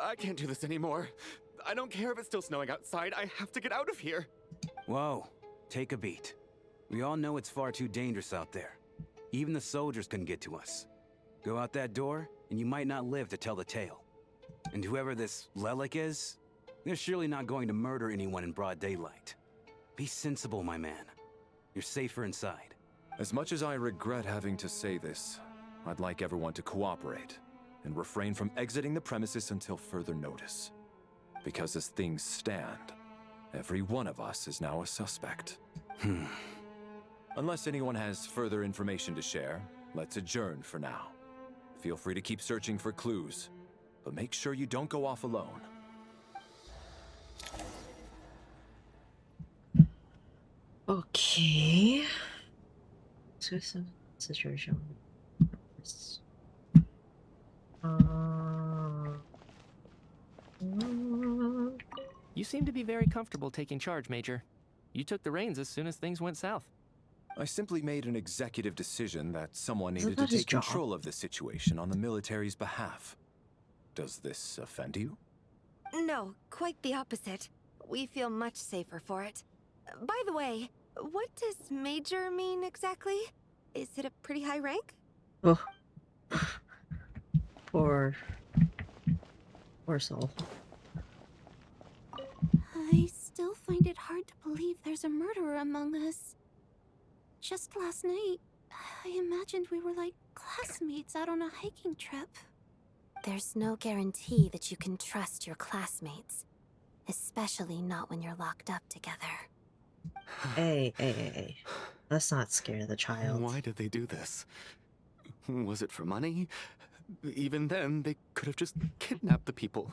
S9: I can't do this anymore. I don't care if it's still snowing outside. I have to get out of here.
S15: Whoa, take a beat. We all know it's far too dangerous out there. Even the soldiers couldn't get to us. Go out that door, and you might not live to tell the tale. And whoever this Lelek is, they're surely not going to murder anyone in broad daylight. Be sensible, my man. You're safer inside.
S4: As much as I regret having to say this, I'd like everyone to cooperate and refrain from exiting the premises until further notice. Because as things stand, every one of us is now a suspect. Unless anyone has further information to share, let's adjourn for now. Feel free to keep searching for clues, but make sure you don't go off alone.
S1: Okay. So some situation.
S6: You seem to be very comfortable taking charge, Major. You took the reins as soon as things went south.
S4: I simply made an executive decision that someone
S1: Isn't
S4: needed to
S1: that his
S4: take
S1: job?
S4: control of the situation on the military's behalf. Does this offend you?
S3: No, quite the opposite. We feel much safer for it. By the way, what does Major mean exactly? Is it a pretty high rank?
S1: Oh. Poor soul.
S13: I still find it hard to believe there's a murderer among us. Just last night, I imagined we were like classmates out on a hiking trip. There's no guarantee that you can trust your classmates, especially not when you're locked up together.
S1: Hey. Let's not scare the child.
S9: Why did they do this? Was it for money? Even then, they could have just kidnapped the people.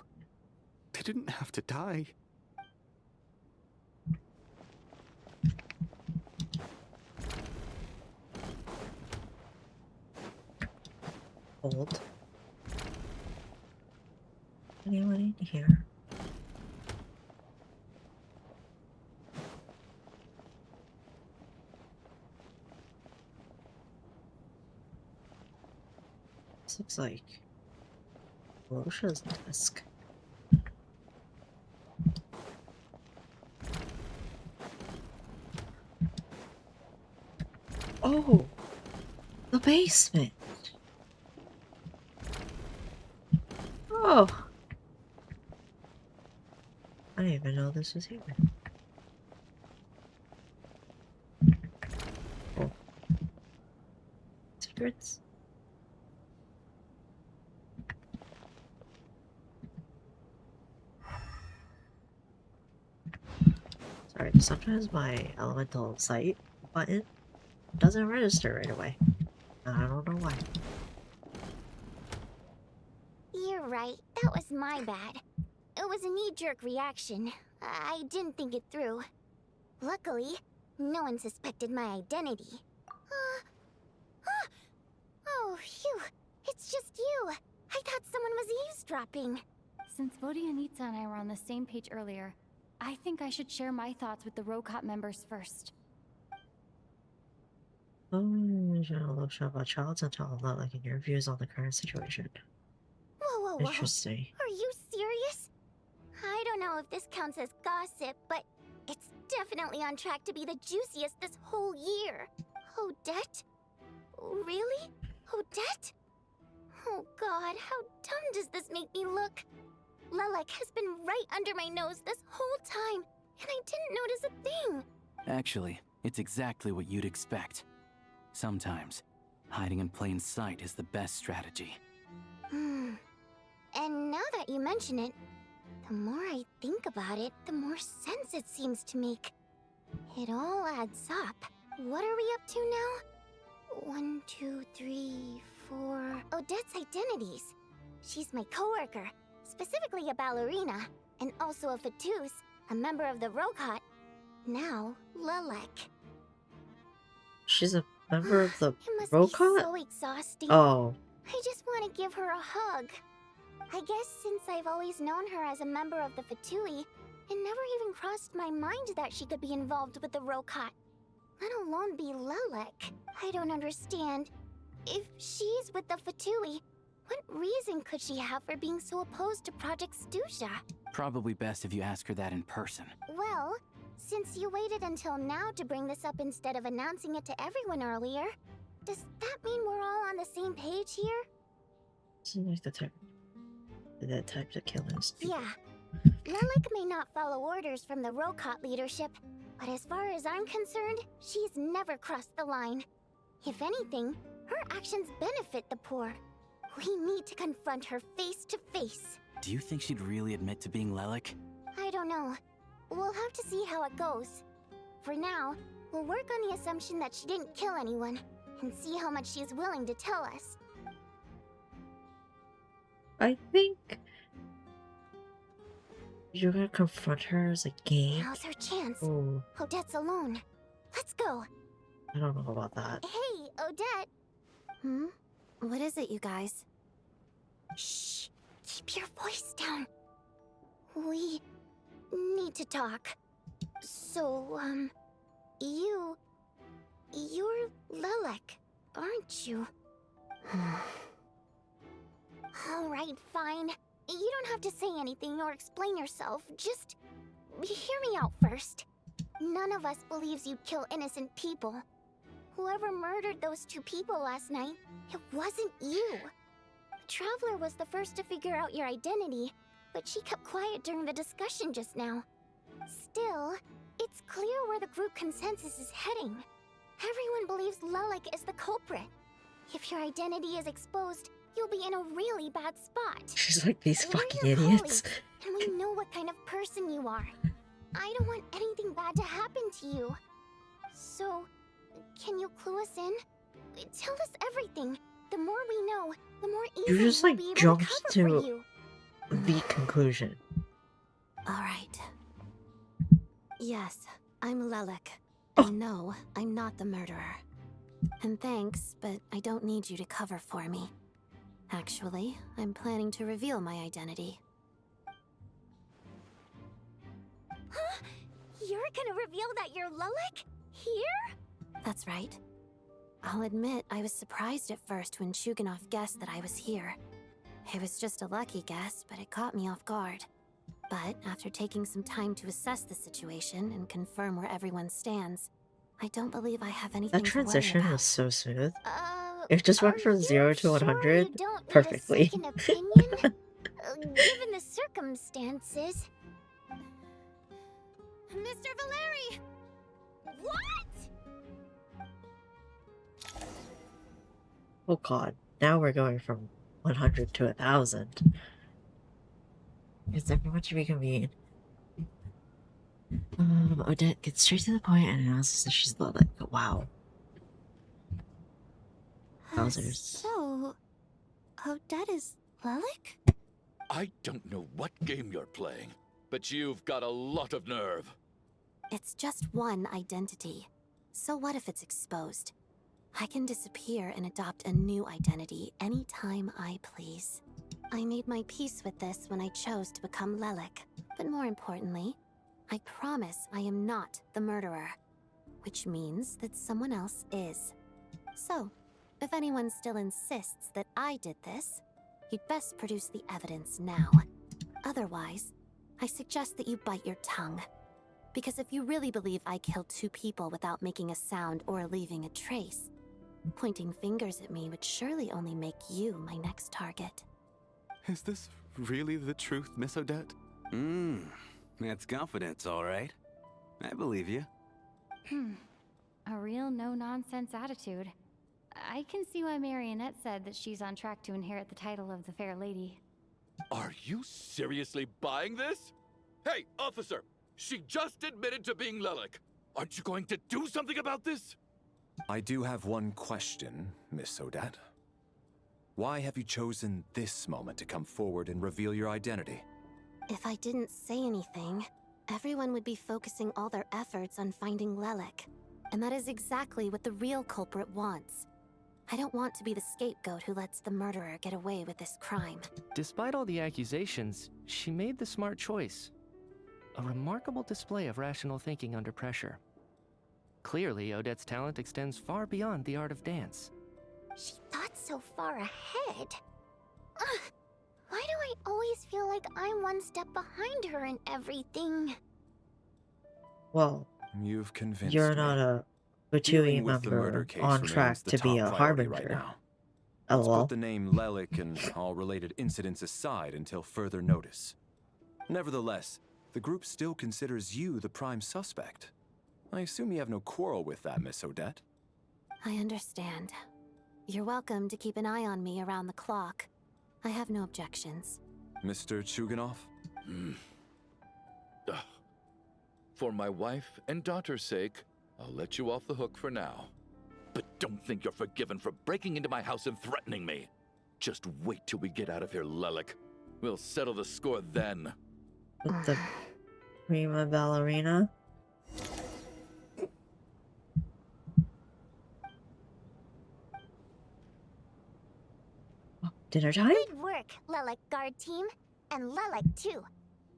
S9: They didn't have to die.
S1: Hold. Anyone in here? This looks like Rosha's desk. Oh, the basement. Oh, I didn't even know this was here. Oh, secrets. Sorry, sometimes my elemental sight button doesn't register right away. I don't know why.
S7: You're right, that was my bad. It was a knee-jerk reaction. I didn't think it through. Luckily, no one suspected my identity. Oh, phew. It's just you. I thought someone was eavesdropping.
S2: Since Vodyanitsa and I were on the same page earlier, I think I should share my thoughts with the Rokot members first.
S1: General Love about Childs and tell a lot like in your views on the current situation.
S7: Whoa.
S1: Interesting.
S7: Are you serious? I don't know if this counts as gossip, but it's definitely on track to be the juiciest this whole year. Odette? Really? Odette? Oh god, how dumb does this make me look? Lelek has been right under my nose this whole time, and I didn't notice a thing.
S12: Actually, it's exactly what you'd expect. Sometimes, hiding in plain sight is the best strategy.
S7: And now that you mention it, the more I think about it, the more sense it seems to make. It all adds up. What are we up to now? 1, 2, 3, 4... Odette's identities. She's my coworker, specifically a ballerina, and also a Fatous, a member of the Rokot. Now, Lelek.
S1: She's a member of the
S7: It must
S1: Rokot?
S7: be so exhausting.
S1: Oh.
S7: I just want to give her a hug. I guess since I've always known her as a member of the Fatui, it never even crossed my mind that she could be involved with the Rokot, let alone be Lelek. I don't understand. If she's with the Fatui, what reason could she have for being so opposed to Project Stusha?
S12: Probably best if you ask her that in person.
S7: Well, since you waited until now to bring this up instead of announcing it to everyone earlier, does that mean we're all on the same page here?
S1: Seems like the type of killers.
S7: Yeah. Lelek may not follow orders from the Rokot leadership, but as far as I'm concerned, she's never crossed the line. If anything, her actions benefit the poor. We need to confront her face to face.
S12: Do you think she'd really admit to being Lelek?
S7: I don't know. We'll have to see how it goes. For now, we'll work on the assumption that she didn't kill anyone, and see how much she's willing to tell us.
S1: I think you're gonna confront her as a game.
S7: Now's her chance.
S1: Ooh,
S7: Odette's alone. Let's go.
S1: I don't know about that.
S7: Hey, Odette.
S13: What is it, you guys?
S7: Shh. Keep your voice down. We need to talk. So, you're Lelek, aren't you? Alright, fine. You don't have to say anything or explain yourself. Just hear me out first. None of us believes you'd kill innocent people. Whoever murdered those 2 people last night, it wasn't you. The Traveler was the first to figure out your identity, but she kept quiet during the discussion just now. Still, it's clear where the group consensus is heading. Everyone believes Lelek is the culprit. If your identity is exposed, you'll be in a really bad spot.
S1: She's like, these
S7: We're
S1: fucking
S7: your
S1: idiots.
S7: colleagues, and we know what kind of person you are. I don't want anything bad to happen to you. So, can you clue us in? Tell us everything. The more we know, the more
S1: You
S7: easily
S1: just
S7: we'll
S1: like
S7: be able to
S1: jumped
S7: cover for
S1: to
S7: you.
S1: the conclusion.
S13: Alright. Yes, I'm Lelek. And no, I'm not the murderer. And thanks, but I don't need you to cover for me. Actually, I'm planning to reveal my identity.
S7: Huh? You're gonna reveal that you're Lelek? Here?
S13: That's right. I'll admit I was surprised at first when Chuganov guessed that I was here. It was just a lucky guess, but it caught me off guard. But after taking some time to assess the situation and confirm where everyone stands, I don't believe I have anything
S1: That
S13: to worry
S1: transition
S13: about.
S1: was so smooth. It just went from 0 to 100
S7: You don't need
S1: perfectly.
S7: a second opinion? Given the circumstances. Mr. Valeri! What?
S1: Oh god, now we're going from 100 to 1,000. It's everyone to reconvene. Odette gets straight to the point and announces that she's Lelek. Wow. Wowzers.
S13: So, Odette is Lelek?
S8: I don't know what game you're playing, but you've got a lot of nerve.
S13: It's just one identity. So what if it's exposed? I can disappear and adopt a new identity anytime I please. I made my peace with this when I chose to become Lelek. But more importantly, I promise I am not the murderer. Which means that someone else is. So, if anyone still insists that I did this, you'd best produce the evidence now. Otherwise, I suggest that you bite your tongue. Because if you really believe I killed 2 people without making a sound or leaving a trace, pointing fingers at me would surely only make you my next target.
S9: Is this really the truth, Miss Odette?
S15: That's confidence, all right. I believe you.
S2: A real no-nonsense attitude. I can see why Marionette said that she's on track to inherit the title of the Fair Lady.
S8: Are you seriously buying this? Hey, officer! She just admitted to being Lelik. Aren't you going to do something about this?
S4: I do have one question, Miss Odette. Why have you chosen this moment to come forward and reveal your identity?
S13: If I didn't say anything, everyone would be focusing all their efforts on finding Lelik. And that is exactly what the real culprit wants. I don't want to be the scapegoat who lets the murderer get away with this crime.
S6: Despite all the accusations, she made the smart choice. A remarkable display of rational thinking under pressure. Clearly, Odette's talent extends far beyond the art of dance.
S7: She thought so far ahead. Ugh, why do I always feel like I'm one step behind her in everything?
S1: Well,
S4: You've convinced
S1: you're
S4: me.
S1: not a Batui
S4: Dealing with the murder
S1: member
S4: case
S1: on
S4: remains
S1: track
S4: the
S1: to be
S4: top
S1: a
S4: priority
S1: harbinger.
S4: right now. Let's
S1: LOL.
S4: put the name Lelik and all related incidents aside until further notice. Nevertheless, the group still considers you the prime suspect. I assume you have no quarrel with that, Miss Odette?
S13: I understand. You're welcome to keep an eye on me around the clock. I have no objections.
S4: Mr. Chuganov?
S8: Ugh. For my wife and daughter's sake, I'll let you off the hook for now. But don't think you're forgiven for breaking into my house and threatening me. Just wait till we get out of here, Lelik. We'll settle the score then.
S1: With the prima ballerina. Dinner time?
S7: Good work, Lelik guard team. And Lelik too.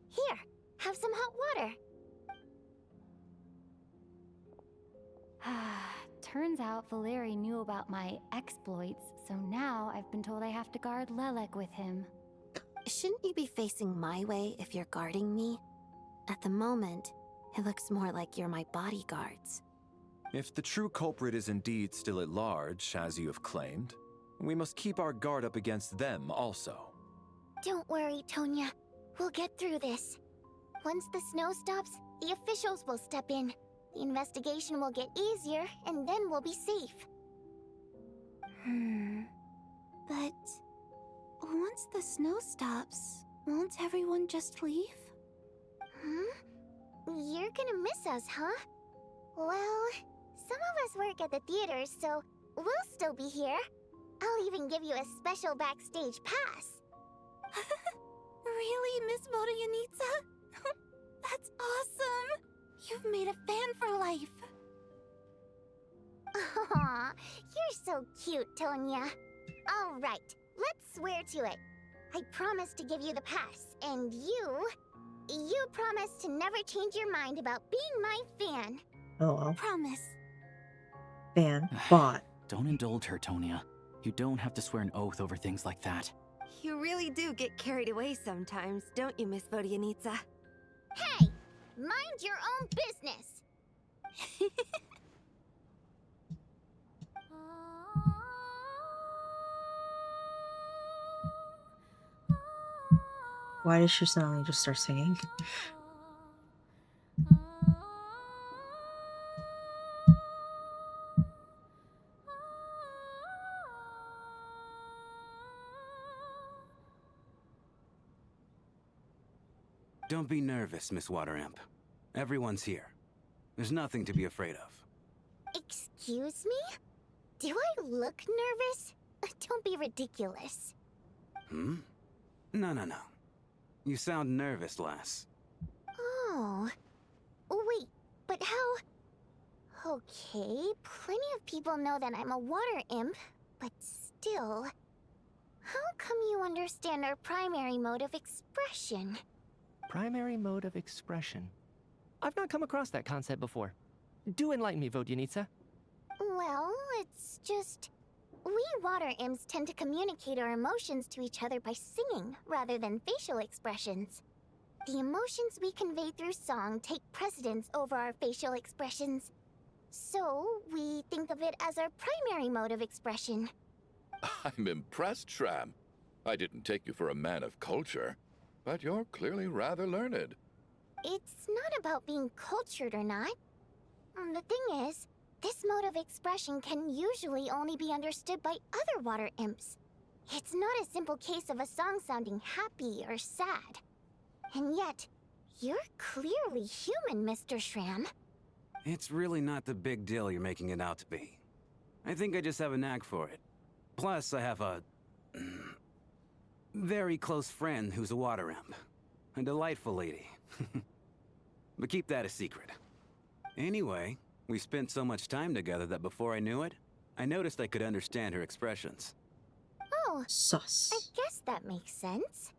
S7: Here, have some hot water.
S2: Turns out Valeri knew about my exploits, so now I've been told I have to guard Lelik with him.
S13: Shouldn't you be facing my way if you're guarding me? At the moment, it looks more like you're my bodyguards.
S4: If the true culprit is indeed still at large, as you have claimed, we must keep our guard up against them also.
S7: Don't worry, Tonya. We'll get through this. Once the snow stops, the officials will step in. The investigation will get easier, and then we'll be safe.
S13: But once the snow stops, won't everyone just leave?
S7: You're gonna miss us, huh? Well, some of us work at the theater, so we'll still be here. I'll even give you a special backstage pass.
S13: Really, Miss Vodyanitsa? That's awesome! You've made a fan for life.
S7: Aw, you're so cute, Tonya. All right, let's swear to it. I promise to give you the pass, and you promise to never change your mind about being my fan.
S1: Oh well.
S7: Promise.
S1: Fan bought.
S12: Don't indulge her, Tonya. You don't have to swear an oath over things like that.
S3: You really do get carried away sometimes, don't you, Miss Vodyanitsa?
S7: Hey, mind your own business.
S1: Why did she suddenly just start singing?
S15: Don't be nervous, Miss Wateramp. Everyone's here. There's nothing to be afraid of.
S7: Excuse me? Do I look nervous? Don't be ridiculous.
S15: No, no, no. You sound nervous, lass.
S7: Oh. Wait, but how... Okay, plenty of people know that I'm a water imp, but still... How come you understand our primary mode of expression?
S6: Primary mode of expression. I've not come across that concept before. Do enlighten me, Vodyanitsa.
S7: Well, it's just... We water imps tend to communicate our emotions to each other by singing, rather than facial expressions. the emotions we convey through song take precedence over our facial expressions. So, we think of it as our primary mode of expression.
S8: I'm impressed, Shram. I didn't take you for a man of culture, but you're clearly rather learned.
S7: It's not about being cultured or not. The thing is, this mode of expression can usually only be understood by other water imps. It's not a simple case of a song sounding happy or sad. And yet, you're clearly human, Mr. Shram.
S15: It's really not the big deal you're making it out to be. I think I just have a knack for it. Plus, I have a very close friend who's a water imp. A delightful lady. But keep that a secret. Anyway, we spent so much time together that before I knew it, I noticed I could understand her expressions.
S7: Oh,
S1: Sus.
S7: I guess that makes sense.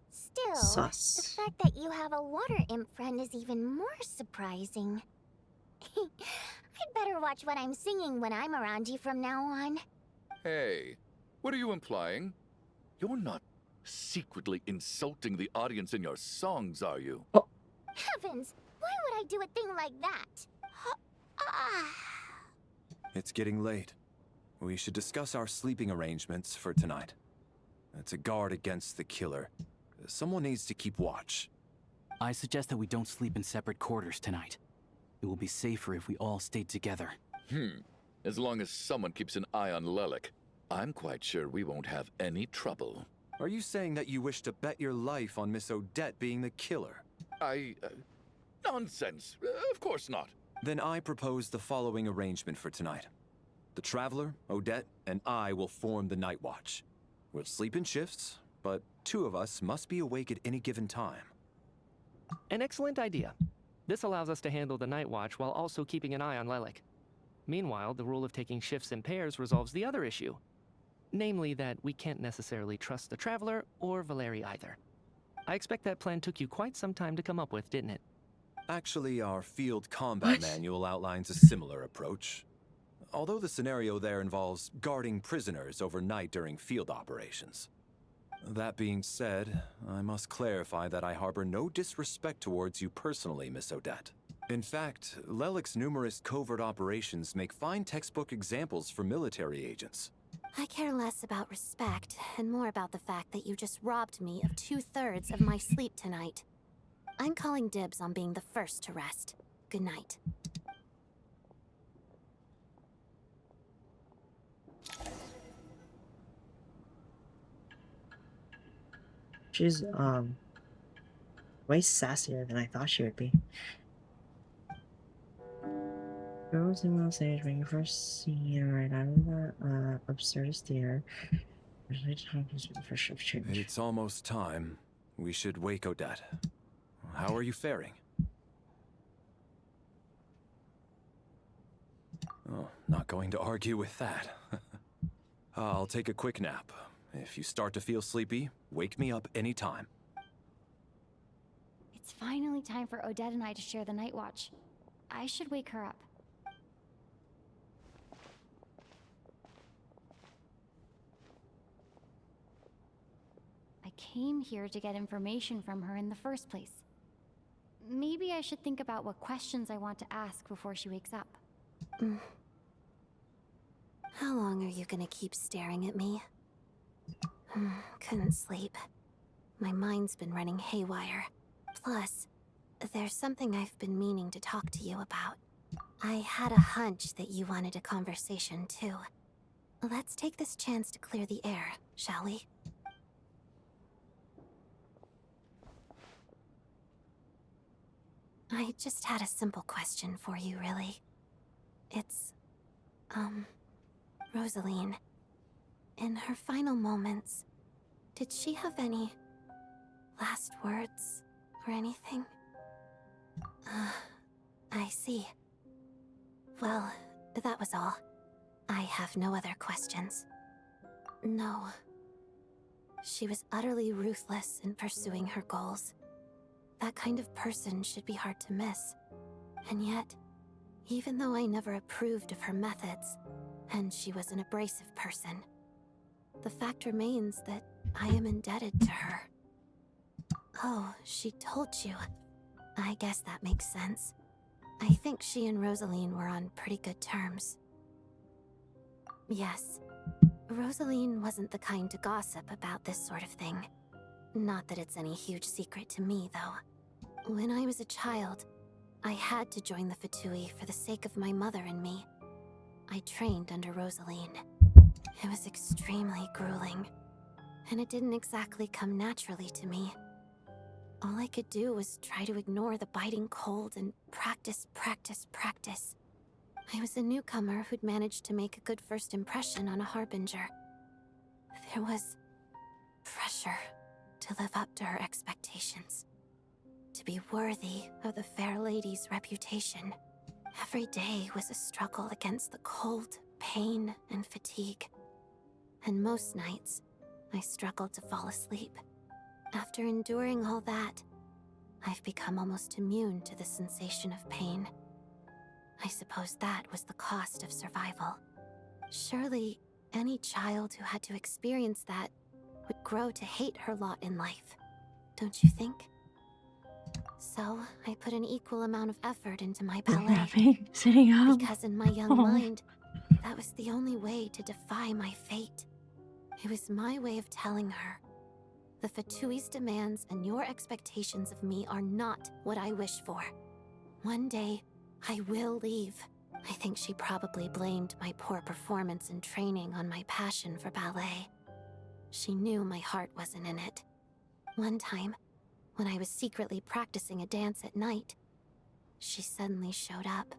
S7: Still,
S1: Sus.
S7: the fact that you have a water imp friend is even more surprising. I'd better watch what I'm singing when I'm around you from now on.
S8: Hey, what are you implying? You're not secretly insulting the audience in your songs, are you?
S7: Heavens, why would I do a thing like that?
S4: It's getting late. We should discuss our sleeping arrangements for tonight. To guard against the killer, someone needs to keep watch.
S12: I suggest that we don't sleep in separate quarters tonight. It will be safer if we all stayed together.
S8: As long as someone keeps an eye on Lelik, I'm quite sure we won't have any trouble.
S4: Are you saying that you wish to bet your life on Miss Odette being the killer?
S8: Nonsense. Of course not.
S4: Then I propose the following arrangement for tonight. The Traveler, Odette, and I will form the Night Watch. We'll sleep in shifts, but 2 of us must be awake at any given time.
S6: An excellent idea. This allows us to handle the Night Watch while also keeping an eye on Lelik. Meanwhile, the rule of taking shifts in pairs resolves the other issue. Namely that we can't necessarily trust the Traveler or Valeri either. I expect that plan took you quite some time to come up with, didn't it?
S4: Actually, our field combat manual outlines a similar approach. Although the scenario there involves guarding prisoners overnight during field operations. That being said, I must clarify that I harbor no disrespect towards you personally, Miss Odette. In fact, Lelik's numerous covert operations make fine textbook examples for military agents.
S13: I care less about respect and more about the fact that you just robbed me of 2/3 of my sleep tonight. I'm calling dibs on being the first to rest. Good night.
S1: She's way sassier than I thought she would be. Where was the stage when you first see her right out of the absurdist theater?
S4: It's almost time. We should wake Odette. How are you faring? Oh, not going to argue with that. I'll take a quick nap. If you start to feel sleepy, wake me up anytime.
S2: It's finally time for Odette and I to share the Night Watch. I should wake her up. I came here to get information from her in the first place. Maybe I should think about what questions I want to ask before she wakes up.
S13: How long are you gonna keep staring at me? Couldn't sleep. My mind's been running haywire. Plus, there's something I've been meaning to talk to you about. I had a hunch that you wanted a conversation too. Let's take this chance to clear the air, shall we? I just had a simple question for you, really. It's, Rosaline. In her final moments, did she have any last words or anything? I see. Well, that was all. I have no other questions. No. She was utterly ruthless in pursuing her goals. That kind of person should be hard to miss. And yet, even though I never approved of her methods, and she was an abrasive person, the fact remains that I am indebted to her. Oh, she told you. I guess that makes sense. I think she and Rosaline were on pretty good terms. Yes. Rosaline wasn't the kind to gossip about this sort of thing. Not that it's any huge secret to me, though. When I was a child, I had to join the Fatui for the sake of my mother and me. I trained under Rosaline. It was extremely grueling, and it didn't exactly come naturally to me. All I could do was try to ignore the biting cold and practice, practice, practice. I was a newcomer who'd managed to make a good first impression on a harbinger. There was pressure to live up to her expectations, to be worthy of the fair lady's reputation. Every day was a struggle against the cold, pain, and fatigue. And most nights, I struggled to fall asleep. After enduring all that, I've become almost immune to the sensation of pain. I suppose that was the cost of survival. Surely, any child who had to experience that would grow to hate her lot in life, don't you think? So, I put an equal amount of effort into my ballet.
S1: Sitting up.
S13: Because in my young
S1: Oh.
S13: mind, that was the only way to defy my fate. It was my way of telling her, the Fatui's demands and your expectations of me are not what I wish for. One day, I will leave. I think she probably blamed my poor performance in training on my passion for ballet. She knew my heart wasn't in it. One time, when I was secretly practicing a dance at night, she suddenly showed up.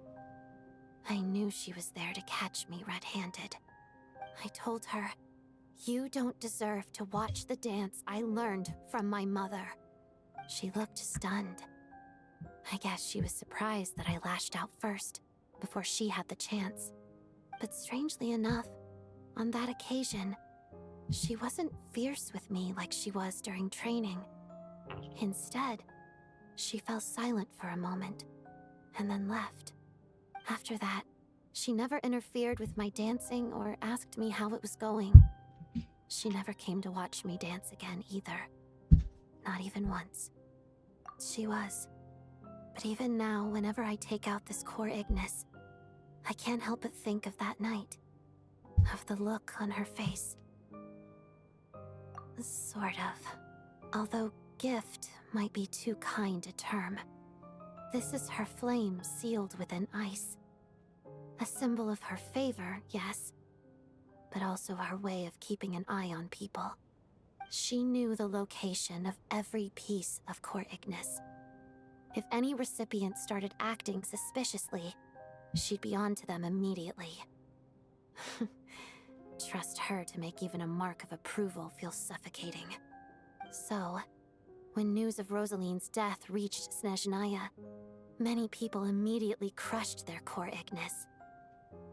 S13: I knew she was there to catch me red-handed. I told her, "You don't deserve to watch the dance I learned from my mother." She looked stunned. I guess she was surprised that I lashed out first, before she had the chance. But strangely enough, on that occasion, she wasn't fierce with me like she was during training. Instead, she fell silent for a moment, and then left. After that, she never interfered with my dancing or asked me how it was going. She never came to watch me dance again either. Not even once. She was. But even now, whenever I take out this core Ignis, I can't help but think of that night. Of the look on her face. Sort of. Although gift might be too kind a term. This is her flame sealed within ice. A symbol of her favor, yes, but also her way of keeping an eye on people. She knew the location of every piece of Core Ignis. If any recipient started acting suspiciously, she'd be on to them immediately. Trust her to make even a mark of approval feel suffocating. So, when news of Rosaline's death reached Snezhnaya, many people immediately crushed their Core Ignis.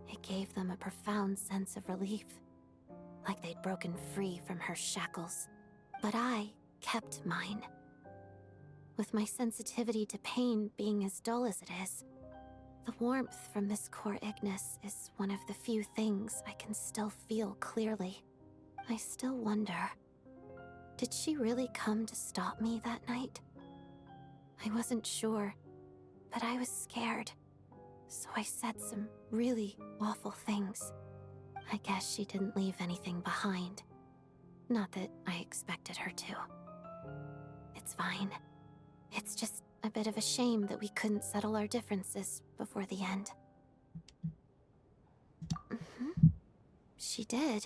S13: It gave them a profound sense of relief, like they'd broken free from her shackles. But I kept mine. With my sensitivity to pain being as dull as it is, the warmth from this Core Ignis is one of the few things I can still feel clearly. I still wonder, did she really come to stop me that night? I wasn't sure, but I was scared. So I said some really awful things. I guess she didn't leave anything behind. Not that I expected her to. It's fine. It's just a bit of a shame that we couldn't settle our differences before the end. She did.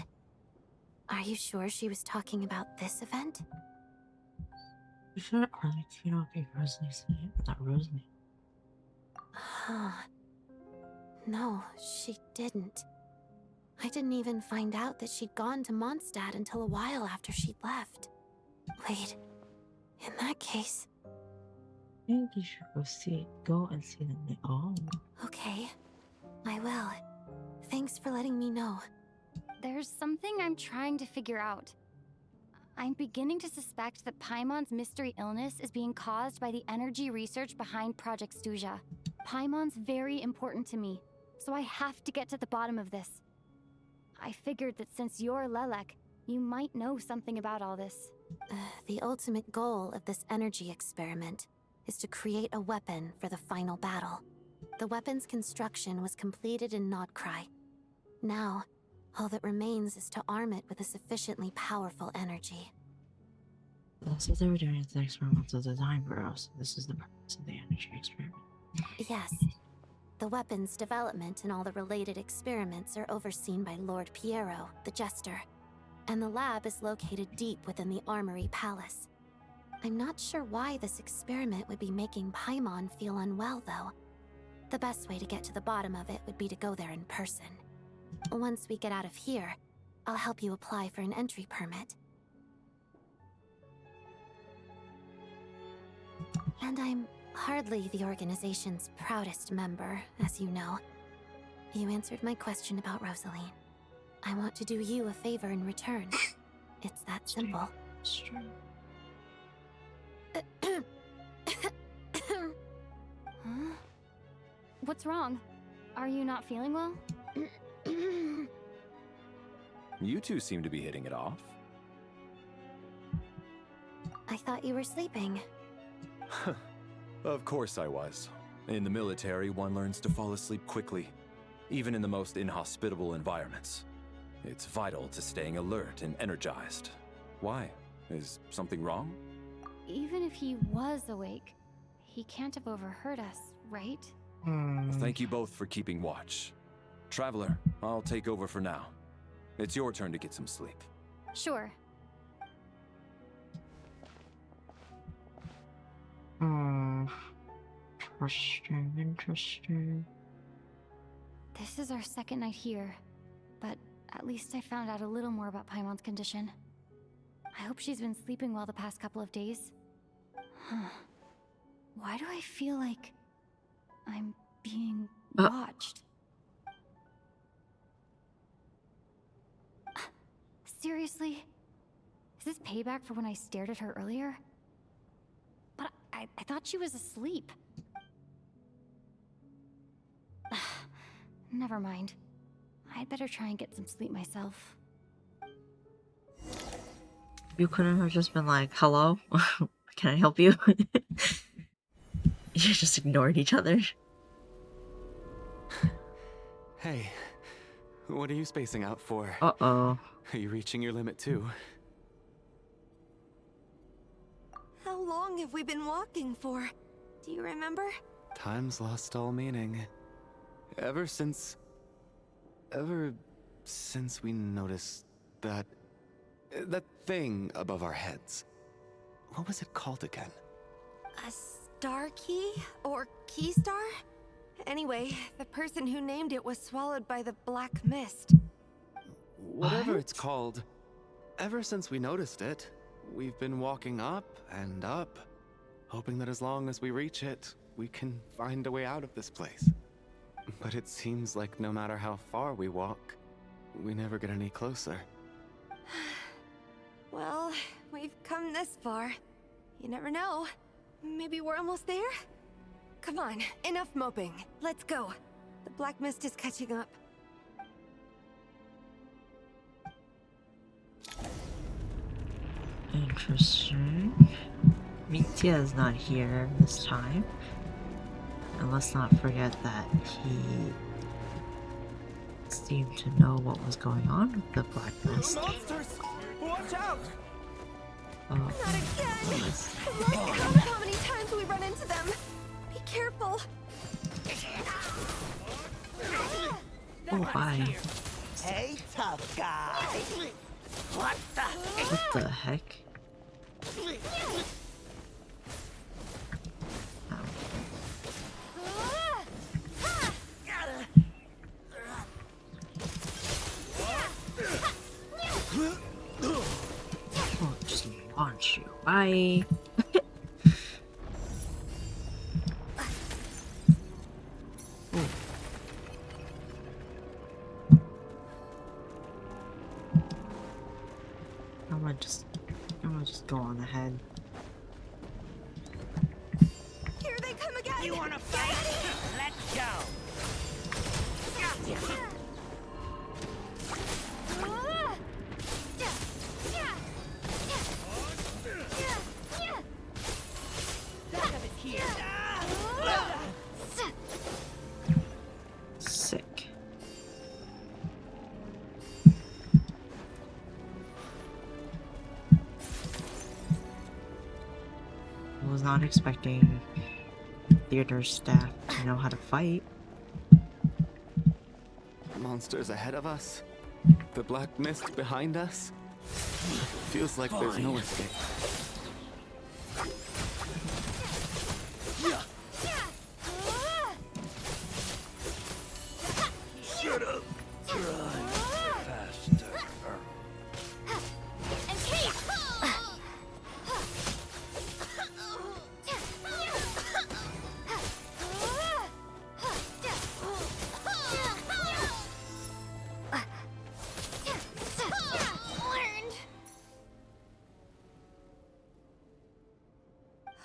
S13: Are you sure she was talking about this event?
S1: You sure Arlecchino gave Rosaline's name? Not Rosaline.
S13: Huh. No, she didn't. I didn't even find out that she'd gone to Mondstadt until a while after she'd left. Wait, in that case...
S1: I think you should go and see them all.
S13: Okay, I will. Thanks for letting me know.
S2: There's something I'm trying to figure out. I'm beginning to suspect that Paimon's mystery illness is being caused by the energy research behind Project Stuja. Paimon's very important to me, so I have to get to the bottom of this. I figured that since you're Lelek, you might know something about all this.
S13: The ultimate goal of this energy experiment is to create a weapon for the final battle. The weapon's construction was completed in Nodcry. Now, all that remains is to arm it with a sufficiently powerful energy.
S1: That's what they were doing at the experimental design bureau, so this is the purpose of the energy experiment.
S13: Yes. The weapon's development and all the related experiments are overseen by Lord Piero, the Jester. And the lab is located deep within the Armory Palace. I'm not sure why this experiment would be making Paimon feel unwell, though. The best way to get to the bottom of it would be to go there in person. Once we get out of here, I'll help you apply for an entry permit. And I'm hardly the organization's proudest member, as you know. You answered my question about Rosaline. I want to do you a favor in return. It's that simple.
S2: Huh? What's wrong? Are you not feeling well?
S4: You two seem to be hitting it off.
S13: I thought you were sleeping.
S4: Of course I was. In the military, one learns to fall asleep quickly, even in the most inhospitable environments. It's vital to staying alert and energized. Why? Is something wrong?
S2: Even if he was awake, he can't have overheard us, right?
S4: Thank you both for keeping watch. Traveler, I'll take over for now. It's your turn to get some sleep.
S2: Sure.
S1: Interesting.
S2: This is our second night here, but at least I found out a little more about Paimon's condition. I hope she's been sleeping well the past couple of days. Why do I feel like I'm being watched? Seriously? Is this payback for when I stared at her earlier? But I thought she was asleep. Never mind. I'd better try and get some sleep myself.
S1: You couldn't have just been like, hello? Can I help you? You just ignored each other.
S9: Hey, what are you spacing out for?
S1: Uh-oh.
S9: Are you reaching your limit too?
S3: How long have we been walking for? Do you remember?
S9: Time's lost all meaning. Ever since we noticed that thing above our heads. What was it called again?
S3: A star key? Or key star? Anyway, the person who named it was swallowed by the black mist.
S9: Whatever it's called, ever since we noticed it, we've been walking up and up, hoping that as long as we reach it, we can find a way out of this place. But it seems like no matter how far we walk, we never get any closer.
S3: Well, we've come this far. You never know. Maybe we're almost there? Come on, enough moping. Let's go. The black mist is catching up.
S1: Interesting. Mitya is not here this time. And let's not forget that he seemed to know what was going on with the black mist.
S14: Monsters! Watch out!
S1: Oh,
S3: Not again!
S1: yes.
S3: I've lost count of how many times we run into them. Be careful.
S1: Oh, bye.
S16: Hey, tough guy. What
S1: the heck? Oh, just launch you. Bye. I'm gonna just go on ahead.
S3: Here they come again!
S16: You wanna fight? Let's go!
S1: not expecting theater staff to know how to fight.
S9: Monsters ahead of us. The black mist behind us. Feels like there's no escape.
S16: Shut up! Run faster.
S7: And Kate! Learned.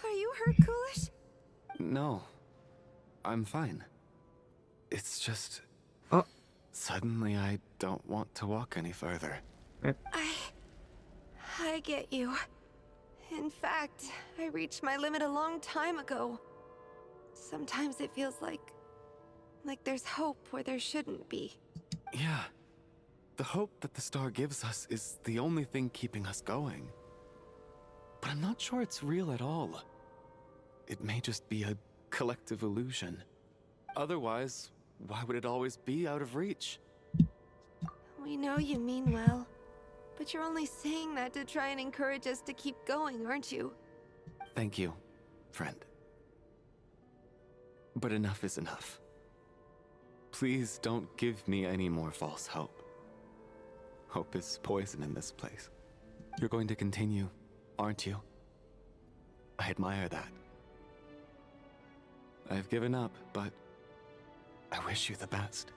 S3: Are you hurt, Coolish?
S9: No. I'm fine. It's just...
S1: Oh.
S9: Suddenly I don't want to walk any further.
S3: I get you. In fact, I reached my limit a long time ago. Sometimes it feels like there's hope where there shouldn't be.
S9: Yeah. The hope that the star gives us is the only thing keeping us going. But I'm not sure it's real at all. It may just be a collective illusion. Otherwise, why would it always be out of reach?
S3: We know you mean well, but you're only saying that to try and encourage us to keep going, aren't you?
S9: Thank you, friend. But enough is enough. Please don't give me any more false hope. Hope is poison in this place. You're going to continue, aren't you? I admire that. I've given up, but I wish you the best.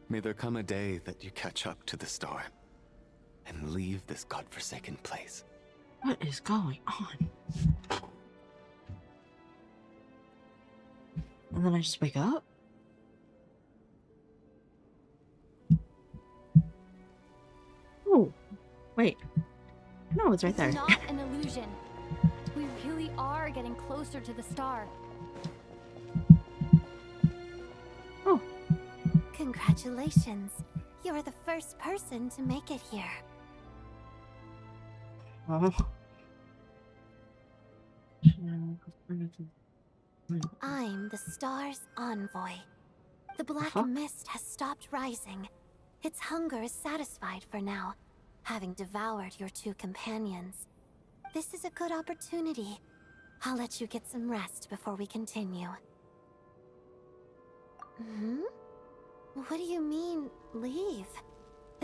S9: May there come a day that you catch up to the star and leave this godforsaken place.
S1: What is going on? And then I just wake up? Oh, wait. No, it's right there.
S2: It's not an illusion. We really are getting closer to the star.
S1: Oh.
S13: Congratulations. You're the first person to make it here.
S1: Oh.
S13: I'm the star's envoy. The black mist has stopped rising. Its hunger is satisfied for now, having devoured your two companions. This is a good opportunity. I'll let you get some rest before we continue. What do you mean, leave?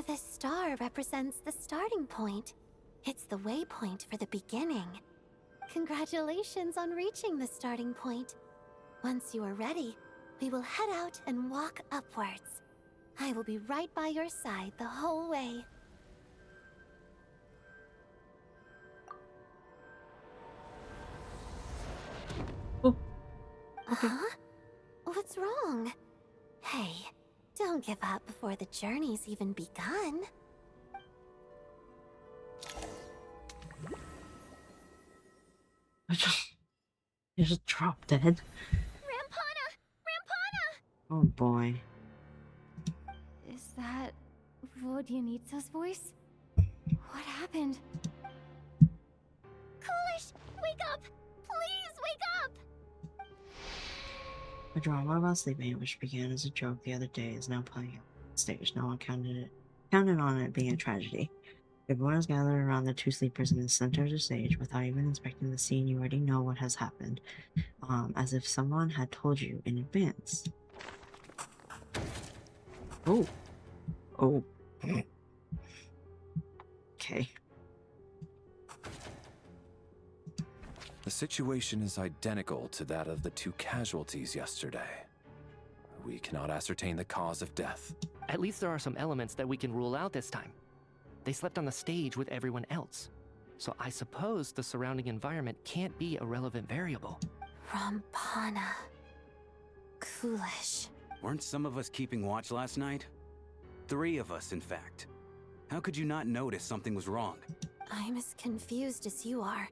S13: The star represents the starting point. It's the waypoint for the beginning. Congratulations on reaching the starting point. Once you are ready, we will head out and walk upwards. I will be right by your side the whole way. Huh? What's wrong? Hey, don't give up before the journey's even begun.
S1: You just dropped dead.
S7: Rampana! Rampana!
S1: Oh boy.
S2: Is that Vodyanitsa's voice? What happened?
S7: Coolish, wake up! Please wake up!
S1: The drama about sleeping, which began as a joke the other day, is now playing on stage. No one counted on it being a tragedy. Everyone is gathered around the two sleepers in the center of the stage without even inspecting the scene. You already know what has happened, as if someone had told you in advance. Oh. Oh. Okay.
S4: The situation is identical to that of the two casualties yesterday. We cannot ascertain the cause of death.
S6: At least there are some elements that we can rule out this time. They slept on the stage with everyone else. So I suppose the surrounding environment can't be a relevant variable.
S13: Rampana. Coolish.
S15: Weren't some of us keeping watch last night? 3 of us, in fact. How could you not notice something was wrong?
S13: I'm as confused as you are.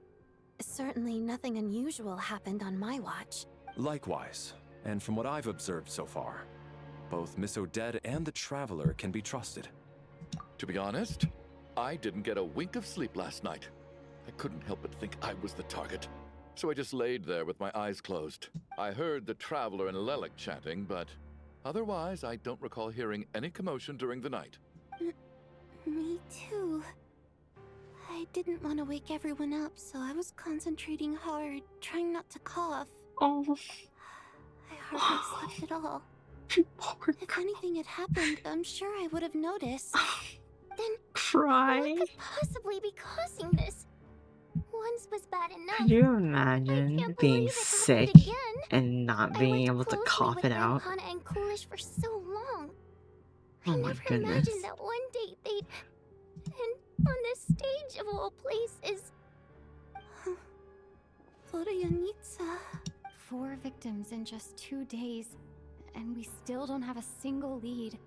S13: Certainly nothing unusual happened on my watch.
S4: Likewise, and from what I've observed so far, both Miss Odette and the Traveler can be trusted.
S8: To be honest, I didn't get a wink of sleep last night. I couldn't help but think I was the target. So I just laid there with my eyes closed. I heard the Traveler and Lelik chatting, but otherwise I don't recall hearing any commotion during the night.
S13: Me too. I didn't want to wake everyone up, so I was concentrating hard, trying not to cough.
S1: Oh.
S13: I hardly slept at all. If anything had happened, I'm sure I would have noticed. Then
S1: Cry.
S13: what could possibly be causing this? Once was bad enough.
S1: Could you imagine being sick and not being able to cough it out?
S13: Hana and Coolish for so long.
S1: Oh
S13: I
S1: my
S13: never
S1: goodness.
S13: imagined that one day they'd... And on this stage of all places... Voryanitsa...
S2: 4 victims in just 2 days, and we still don't have a single lead.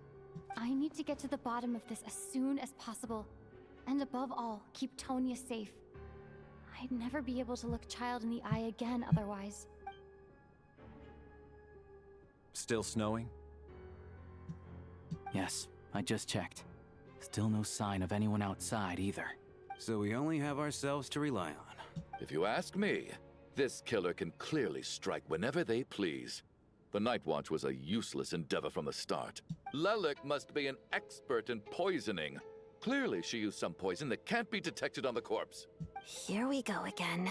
S2: I need to get to the bottom of this as soon as possible. And above all, keep Tonya safe. I'd never be able to look Child in the eye again otherwise.
S4: Still snowing?
S12: Yes, I just checked. Still no sign of anyone outside either.
S15: So we only have ourselves to rely on.
S8: If you ask me, this killer can clearly strike whenever they please. The Night Watch was a useless endeavor from the start. Lelik must be an expert in poisoning. Clearly she used some poison that can't be detected on the corpse.
S13: Here we go again.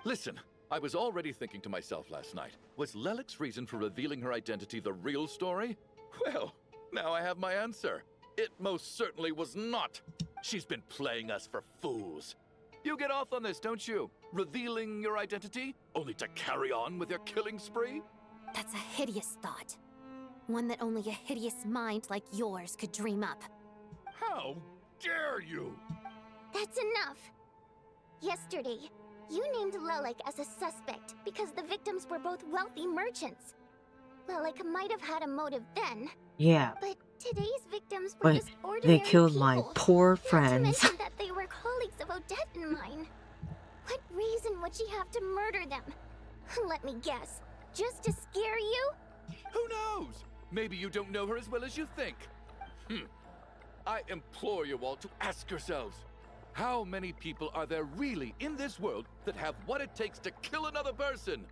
S8: Listen, I was already thinking to myself last night, was Lelik's reason for revealing her identity the real story? Well, now I have my answer. It most certainly was not. She's been playing us for fools. You get off on this, don't you? Revealing your identity, only to carry on with your killing spree?
S13: That's a hideous thought. One that only a hideous mind like yours could dream up.
S8: How dare you?
S7: That's enough. Yesterday, you named Lelik as a suspect because the victims were both wealthy merchants. Lelik might have had a motive then.
S1: Yeah.
S7: But today's victims were
S1: But
S7: just ordinary
S1: they killed
S7: people.
S1: my poor
S7: Not to
S1: friends.
S7: mention that they were colleagues of Odette and mine. What reason would she have to murder them? Let me guess. Just to scare you?
S8: Who knows? Maybe you don't know her as well as you think. I implore you all to ask yourselves, how many people are there really in this world that have what it takes to kill another person?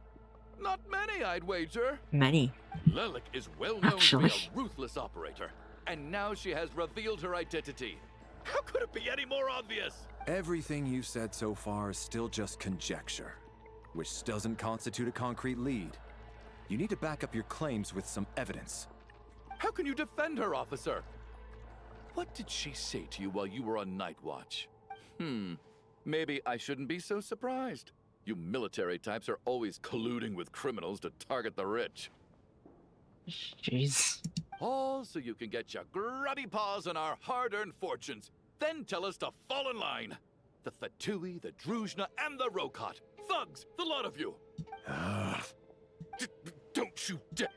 S8: Not many, I'd wager.
S1: Many.
S8: Lelik is well known to be a ruthless operator, and now she has revealed her identity. How could it be any more obvious?
S4: Everything you've said so far is still just conjecture, which doesn't constitute a concrete lead. You need to back up your claims with some evidence.
S8: How can you defend her, officer? What did she say to you while you were on Night Watch? Maybe I shouldn't be so surprised. You military types are always colluding with criminals to target the rich.
S1: Jeez.
S8: All so you can get your grubby paws on our hard-earned fortunes, then tell us to fall in line. The Fatui, the Druzhna, and the Rokot. Thugs, the lot of you. Don't you dare.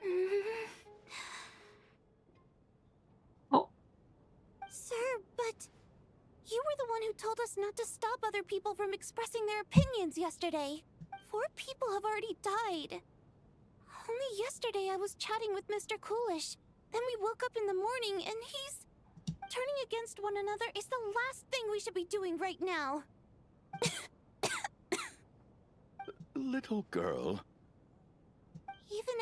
S13: Sir, but you were the one who told us not to stop other people from expressing their opinions yesterday. 4 people have already died. Only yesterday I was chatting with Mr. Coolish. Then we woke up in the morning and he's... Turning against one another is the last thing we should be doing right now.
S8: Little girl.
S13: Even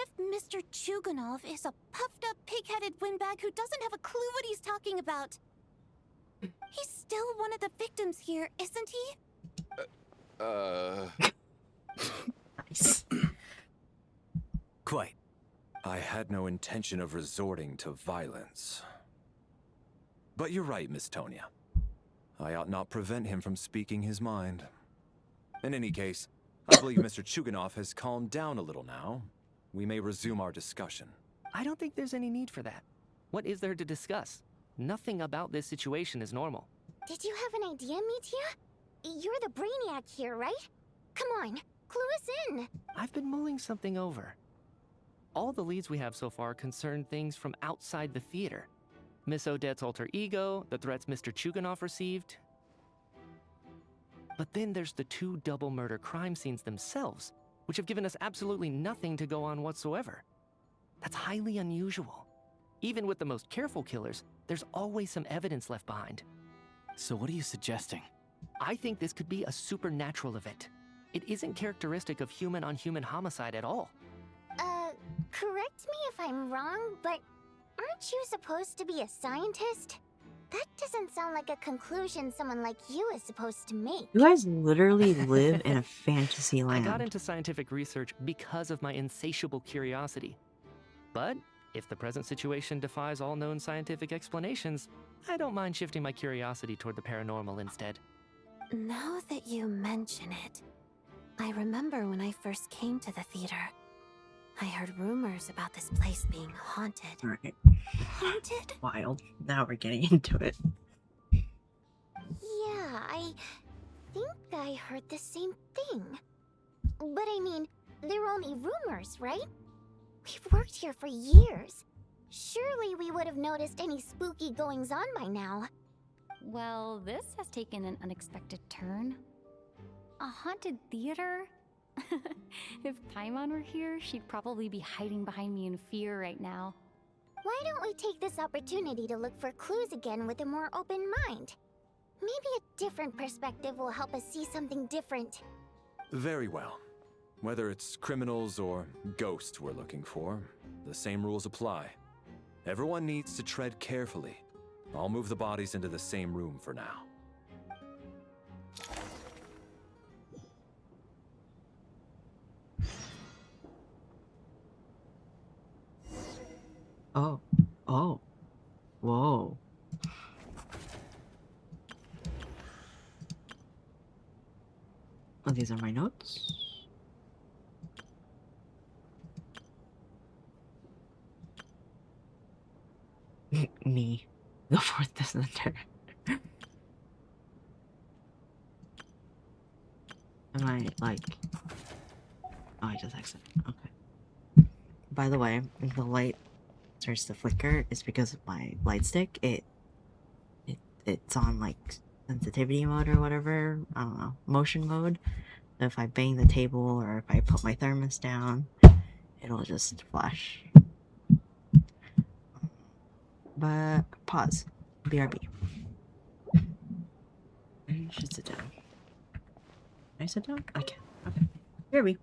S13: if Mr. Chuganov is a puffed-up, pig-headed windbag who doesn't have a clue what he's talking about, he's still one of the victims here, isn't he?
S1: Nice.
S15: Quite.
S4: I had no intention of resorting to violence. But you're right, Miss Tonya. I ought not prevent him from speaking his mind. In any case, I believe Mr. Chuganov has calmed down a little now. We may resume our discussion.
S6: I don't think there's any need for that. What is there to discuss? Nothing about this situation is normal.
S7: Did you have an idea, Mitya? You're the brainiac here, right? Come on, clue us in.
S6: I've been mulling something over. All the leads we have so far concern things from outside the theater. Miss Odette's alter ego, the threats Mr. Chuganov received. But then there's the 2 double murder crime scenes themselves, which have given us absolutely nothing to go on whatsoever. That's highly unusual. Even with the most careful killers, there's always some evidence left behind.
S12: So what are you suggesting?
S6: I think this could be a supernatural event. It isn't characteristic of human-on-human homicide at all.
S7: Correct me if I'm wrong, but aren't you supposed to be a scientist? That doesn't sound like a conclusion someone like you is supposed to make.
S1: You guys literally live in a fantasy
S6: I
S1: land.
S6: got into scientific research because of my insatiable curiosity. But if the present situation defies all known scientific explanations, I don't mind shifting my curiosity toward the paranormal instead.
S13: Now that you mention it, I remember when I first came to the theater. I heard rumors about this place being haunted.
S1: Alright.
S13: Haunted?
S1: Wild. Now we're getting into it.
S7: Yeah, I think I heard the same thing. But I mean, they're only rumors, right? We've worked here for years. Surely we would have noticed any spooky goings-on by now.
S2: Well, this has taken an unexpected turn. A haunted theater? If Paimon were here, she'd probably be hiding behind me in fear right now.
S7: Why don't we take this opportunity to look for clues again with a more open mind? Maybe a different perspective will help us see something different.
S4: Very well. Whether it's criminals or ghosts we're looking for, the same rules apply. Everyone needs to tread carefully. I'll move the bodies into the same room for now.
S1: Oh. Oh. Whoa. Oh, these are my notes. Me. The fourth dissenter. Am I like... Oh, I just exited. Okay. By the way, if the light starts to flicker, it's because of my light stick. It's on like sensitivity mode or whatever. I don't know. Motion mode. So if I bang the table or if I put my thermos down, it'll just flash. But pause. BRB. I should sit down. Can I sit down? I can. Okay. BRB.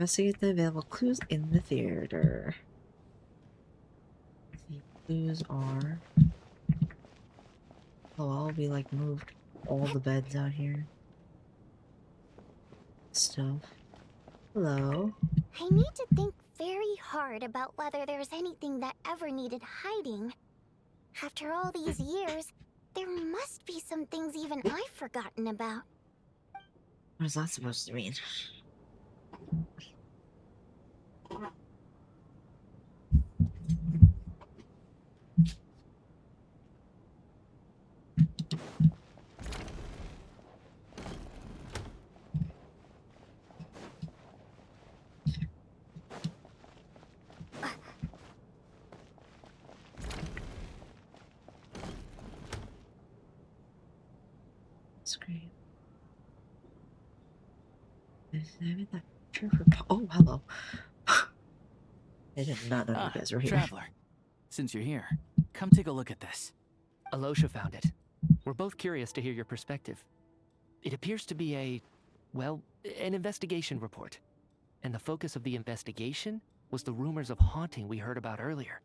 S1: Investigate the available clues in the theater. The clues are... Oh, well, we like moved all the beds out here. Stuff. Hello.
S7: I need to think very hard about whether there's anything that ever needed hiding. After all these years, there must be some things even I've forgotten about.
S1: What is that supposed to mean? Scream. Is that true for... Oh, hello. I did not know you guys were here.
S12: Traveler, since you're here, come take a look at this.
S6: Alosha found it. We're both curious to hear your perspective. It appears to be a, well, an investigation report. And the focus of the investigation was the rumors of haunting we heard about earlier.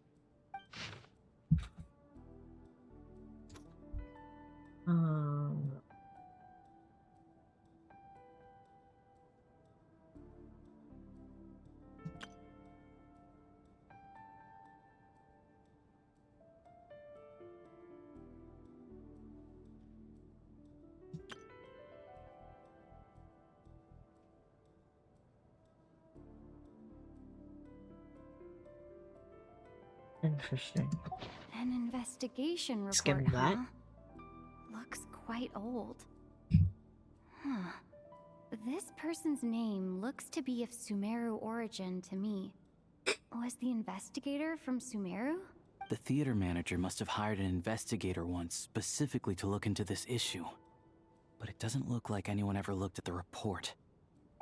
S1: Interesting.
S2: An investigation report,
S1: Skim that.
S2: huh? Looks quite old. Huh. This person's name looks to be of Sumeru origin to me. Was the investigator from Sumeru?
S12: The theater manager must have hired an investigator once specifically to look into this issue. But it doesn't look like anyone ever looked at the report.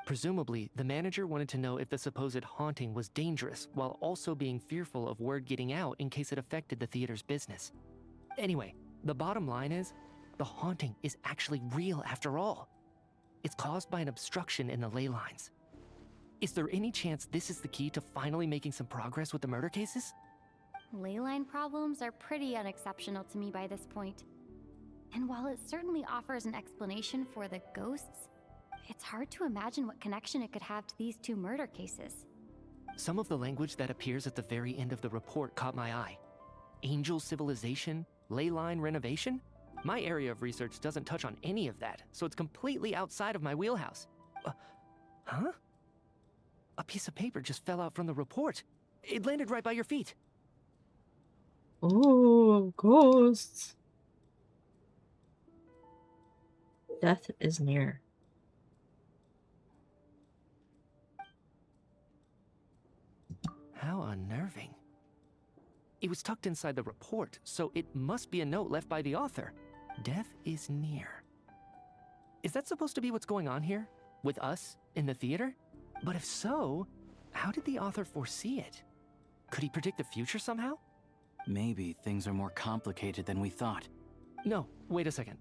S6: Presumably, the manager wanted to know if the supposed haunting was dangerous, while also being fearful of word getting out in case it affected the theater's business. Anyway, the bottom line is, the haunting is actually real after all. It's caused by an obstruction in the ley lines. Is there any chance this is the key to finally making some progress with the murder cases?
S2: Leyline problems are pretty unexceptional to me by this point. And while it certainly offers an explanation for the ghosts, it's hard to imagine what connection it could have to these two murder cases.
S6: Some of the language that appears at the very end of the report caught my eye. Angel civilization, ley line renovation? My area of research doesn't touch on any of that, so it's completely outside of my wheelhouse. Huh? A piece of paper just fell out from the report. It landed right by your feet.
S1: Oh, ghosts. Death is near.
S6: How unnerving. It was tucked inside the report, so it must be a note left by the author. Death is near. Is that supposed to be what's going on here? With us, in the theater? But if so, how did the author foresee it? Could he predict the future somehow?
S12: Maybe things are more complicated than we thought.
S6: No, wait a second.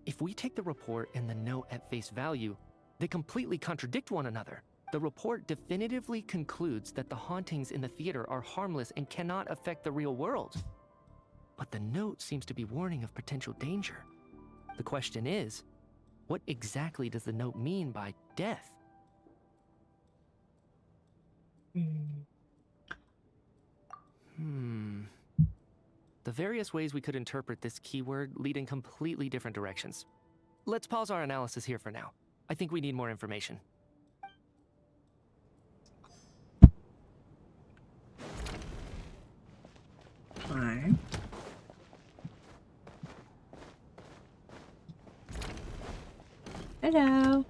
S6: If we take the report and the note at face value, they completely contradict one another. The report definitively concludes that the hauntings in the theater are harmless and cannot affect the real world. But the note seems to be warning of potential danger. The question is, what exactly does the note mean by death? The various ways we could interpret this keyword lead in completely different directions. Let's pause our analysis here for now. I think we need more information.
S1: Alright. Hello.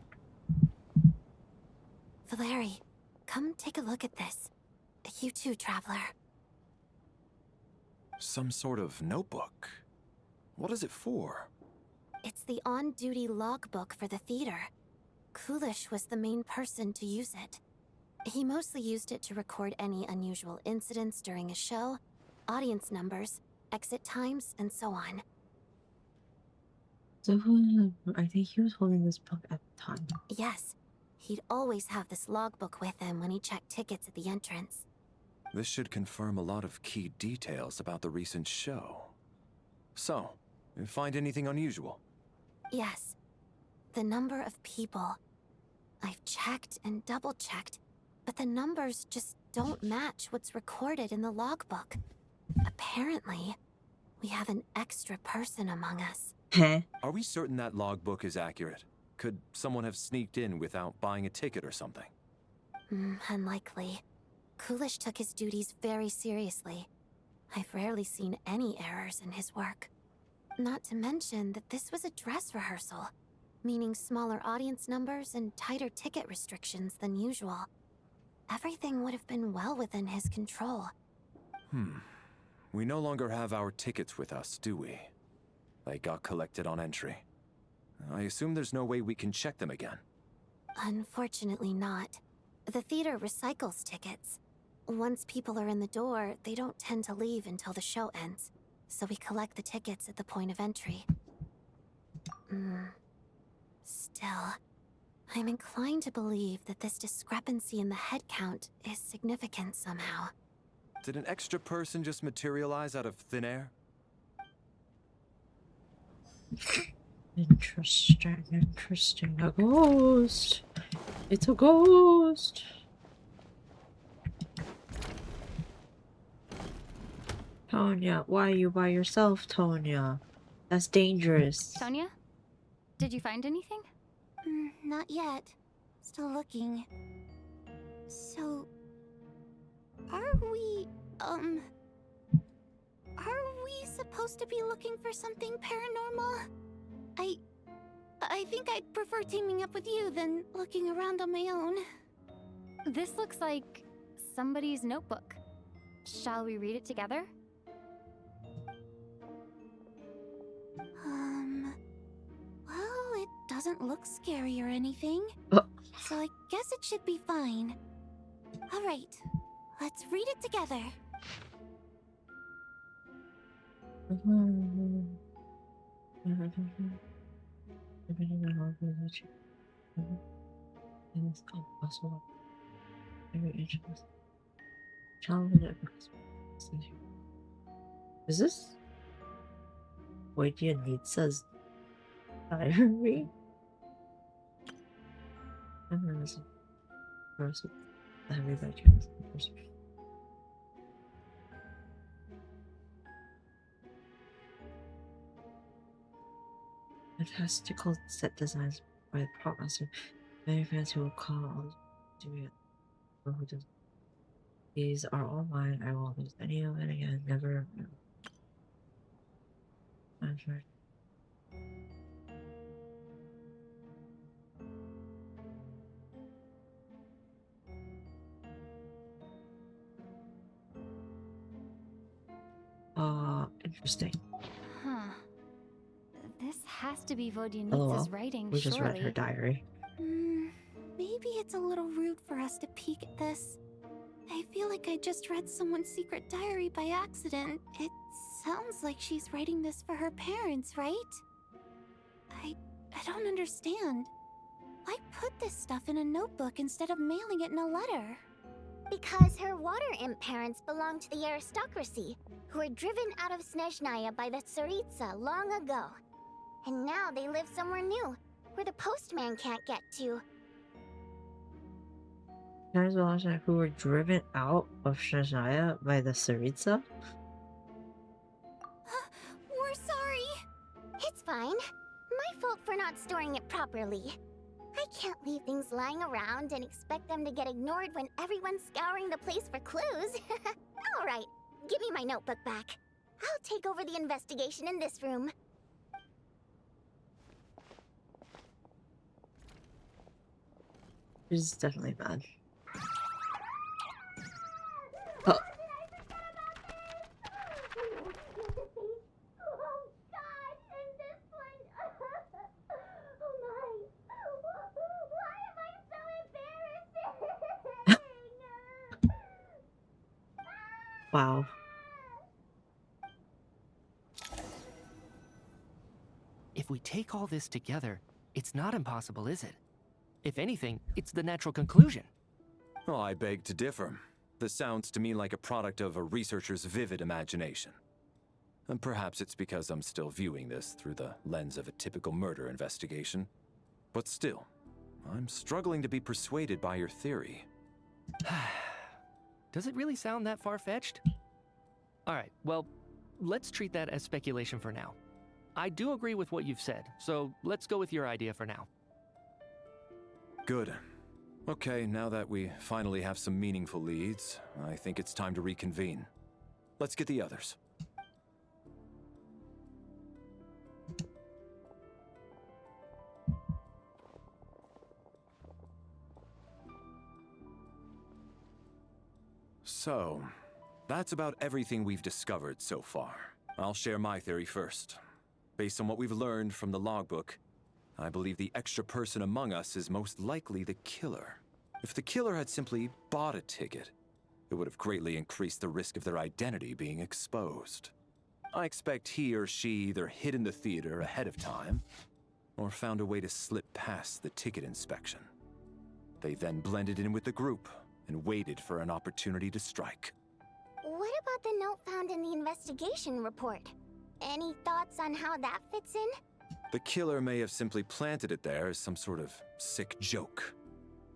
S7: Valeri, come take a look at this. You too, Traveler.
S4: Some sort of notebook. What is it for?
S7: It's the on-duty logbook for the theater. Kulish was the main person to use it. He mostly used it to record any unusual incidents during a show, audience numbers, exit times, and so on.
S1: So I think he was holding this book at the time.
S7: Yes,
S13: He'd always have this logbook with him when he checked tickets at the entrance.
S4: This should confirm a lot of key details about the recent show. So, you find anything unusual?
S13: Yes. The number of people. I've checked and double-checked, but the numbers just don't match what's recorded in the logbook. Apparently, we have an extra person among us.
S4: Are we certain that logbook is accurate? Could someone have sneaked in without buying a ticket or something?
S13: Unlikely. Coolish took his duties very seriously. I've rarely seen any errors in his work. Not to mention that this was a dress rehearsal, meaning smaller audience numbers and tighter ticket restrictions than usual. Everything would have been well within his control.
S4: We no longer have our tickets with us, do we? They got collected on entry. I assume there's no way we can check them again.
S13: Unfortunately not. The theater recycles tickets. Once people are in the door, they don't tend to leave until the show ends, so we collect the tickets at the point of entry. Still, I'm inclined to believe that this discrepancy in the head count is significant somehow.
S4: Did an extra person just materialize out of thin air?
S1: Interesting, interesting. A ghost. It's a ghost. Tonya, why are you by yourself, Tonya? That's dangerous.
S2: Tonya? Did you find anything?
S7: Not yet. Still looking. So... Are we supposed to be looking for something paranormal? I think I'd prefer teaming up with you than looking around on my own.
S2: This looks like somebody's notebook. Shall we read it together?
S7: Well, it doesn't look scary or anything. So I guess it should be fine. Alright, let's read it together.
S1: Is this Vojdyanitsa's diary? Fantastical set designs by the prop master. Many fans who will call to me. These are all mine. I won't lose any of it again. Never. I'm sorry. Interesting.
S2: Huh. This has to be Vojdyanitsa's
S1: LOL.
S2: writing,
S1: We just read her
S2: surely.
S1: diary.
S7: Maybe it's a little rude for us to peek at this. I feel like I just read someone's secret diary by accident. It sounds like she's writing this for her parents, right? I don't understand. Why put this stuff in a notebook instead of mailing it in a letter?
S13: Because her water imp parents belonged to the aristocracy, who were driven out of Snezhnaya by the Tsaritsa long ago. And now they live somewhere new, where the postman can't get to.
S1: Parents belonged to who were driven out of Snezhnaya by the Tsaritsa?
S7: We're sorry.
S13: It's fine. My fault for not storing it properly. I can't leave things lying around and expect them to get ignored when everyone's scouring the place for clues. Alright, give me my notebook back. I'll take over the investigation in this room.
S1: She's definitely mad. Oh. Wow.
S6: If we take all this together, it's not impossible, is it? If anything, it's the natural conclusion.
S4: Well, I beg to differ. This sounds to me like a product of a researcher's vivid imagination. And perhaps it's because I'm still viewing this through the lens of a typical murder investigation. But still, I'm struggling to be persuaded by your theory.
S6: Does it really sound that far-fetched? Alright, well, let's treat that as speculation for now. I do agree with what you've said, so let's go with your idea for now.
S4: Good. Okay, now that we finally have some meaningful leads, I think it's time to reconvene. Let's get the others. So, that's about everything we've discovered so far. I'll share my theory first. Based on what we've learned from the logbook, I believe the extra person among us is most likely the killer. If the killer had simply bought a ticket, it would have greatly increased the risk of their identity being exposed. I expect he or she either hid in the theater ahead of time, or found a way to slip past the ticket inspection. They then blended in with the group and waited for an opportunity to strike.
S7: What about the note found in the investigation report? Any thoughts on how that fits in?
S4: The killer may have simply planted it there as some sort of sick joke.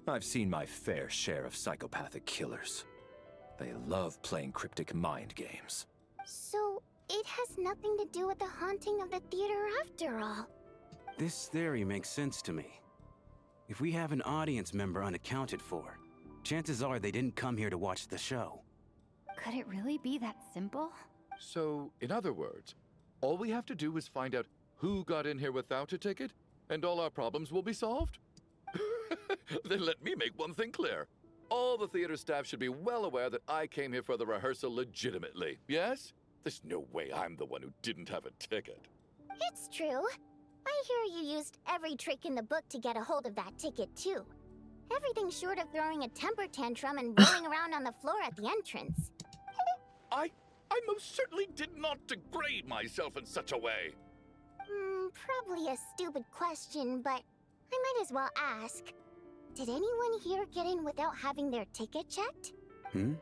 S4: I've seen my fair share of psychopathic killers. They love playing cryptic mind games.
S7: So, it has nothing to do with the haunting of the theater after all.
S15: This theory makes sense to me. If we have an audience member unaccounted for, chances are they didn't come here to watch the show.
S2: Could it really be that simple?
S8: So, in other words, all we have to do is find out who got in here without a ticket, and all our problems will be solved? Then let me make one thing clear. All the theater staff should be well aware that I came here for the rehearsal legitimately, yes? There's no way I'm the one who didn't have a ticket.
S7: It's true. I hear you used every trick in the book to get a hold of that ticket, too. Everything short of throwing a temper tantrum and rolling around on the floor at the entrance.
S8: I most certainly did not degrade myself in such a way.
S7: Probably a stupid question, but I might as well ask. Did anyone here get in without having their ticket checked? Guess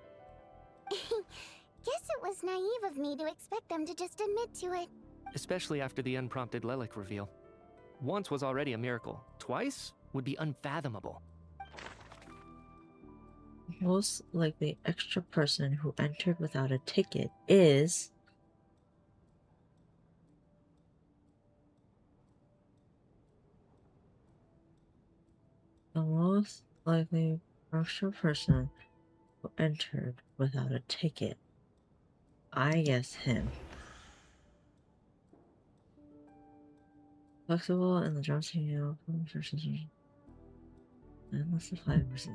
S7: it was naive of me to expect them to just admit to it.
S6: Especially after the unprompted Lelik reveal. Once was already a miracle. Twice would be unfathomable.
S1: Most likely extra person who entered without a ticket is... The most likely extra person who entered without a ticket. I guess him. Flexible in the drum signal. And what's the 5%?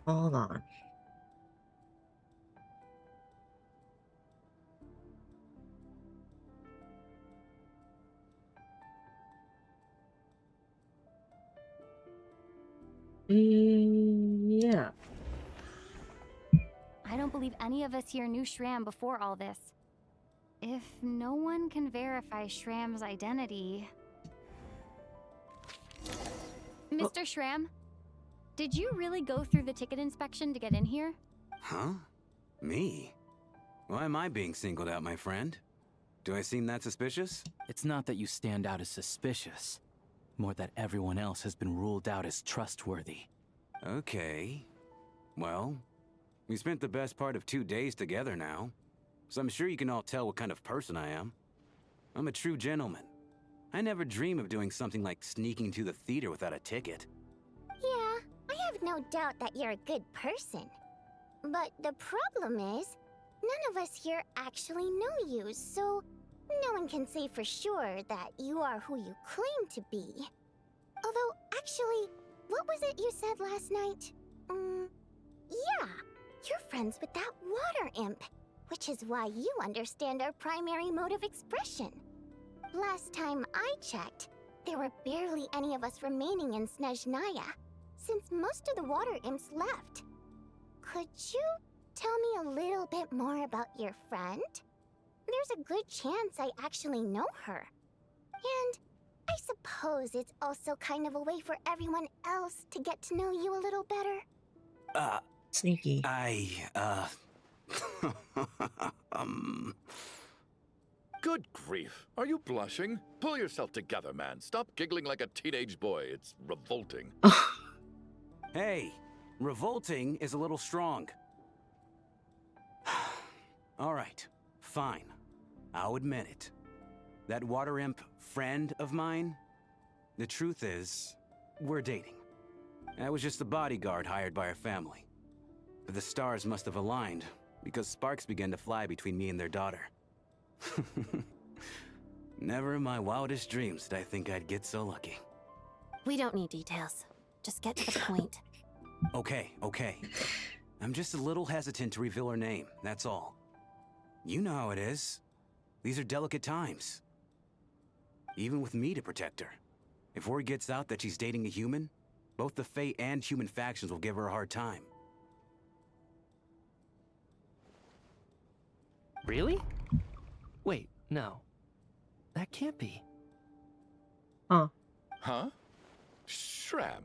S1: Hold on. Yeah.
S2: I don't believe any of us here knew Shram before all this. If no one can verify Shram's identity... Mr. Shram, did you really go through the ticket inspection to get in here?
S15: Huh? Me? Why am I being singled out, my friend? Do I seem that suspicious?
S12: It's not that you stand out as suspicious. More that everyone else has been ruled out as trustworthy.
S15: Okay. Well, we spent the best part of 2 days together now, so I'm sure you can all tell what kind of person I am. I'm a true gentleman. I never dream of doing something like sneaking to the theater without a ticket.
S7: Yeah, I have no doubt that you're a good person. But the problem is, none of us here actually know you, so no one can say for sure that you are who you claim to be. Although, actually, what was it you said last night? Yeah, you're friends with that water imp, which is why you understand our primary mode of expression. Last time I checked, there were barely any of us remaining in Snezhnaya, since most of the water imps left. Could you tell me a little bit more about your friend? There's a good chance I actually know her. And I suppose it's also kind of a way for everyone else to get to know you a little better.
S1: Sneaky.
S8: Good grief. Are you blushing? Pull yourself together, man. Stop giggling like a teenage boy. It's revolting.
S15: Hey, revolting is a little strong. All right, fine. I'll admit it. That water imp friend of mine, the truth is, we're dating. I was just the bodyguard hired by our family. But the stars must have aligned, because sparks began to fly between me and their daughter. Never in my wildest dreams did I think I'd get so lucky.
S13: We don't need details. Just get to the point.
S15: Okay. I'm just a little hesitant to reveal her name, that's all. You know how it is. These are delicate times. Even with me to protect her. If word gets out that she's dating a human, both the Fae and human factions will give her a hard time.
S6: Really? Wait, no. That can't be.
S8: Huh? Shram,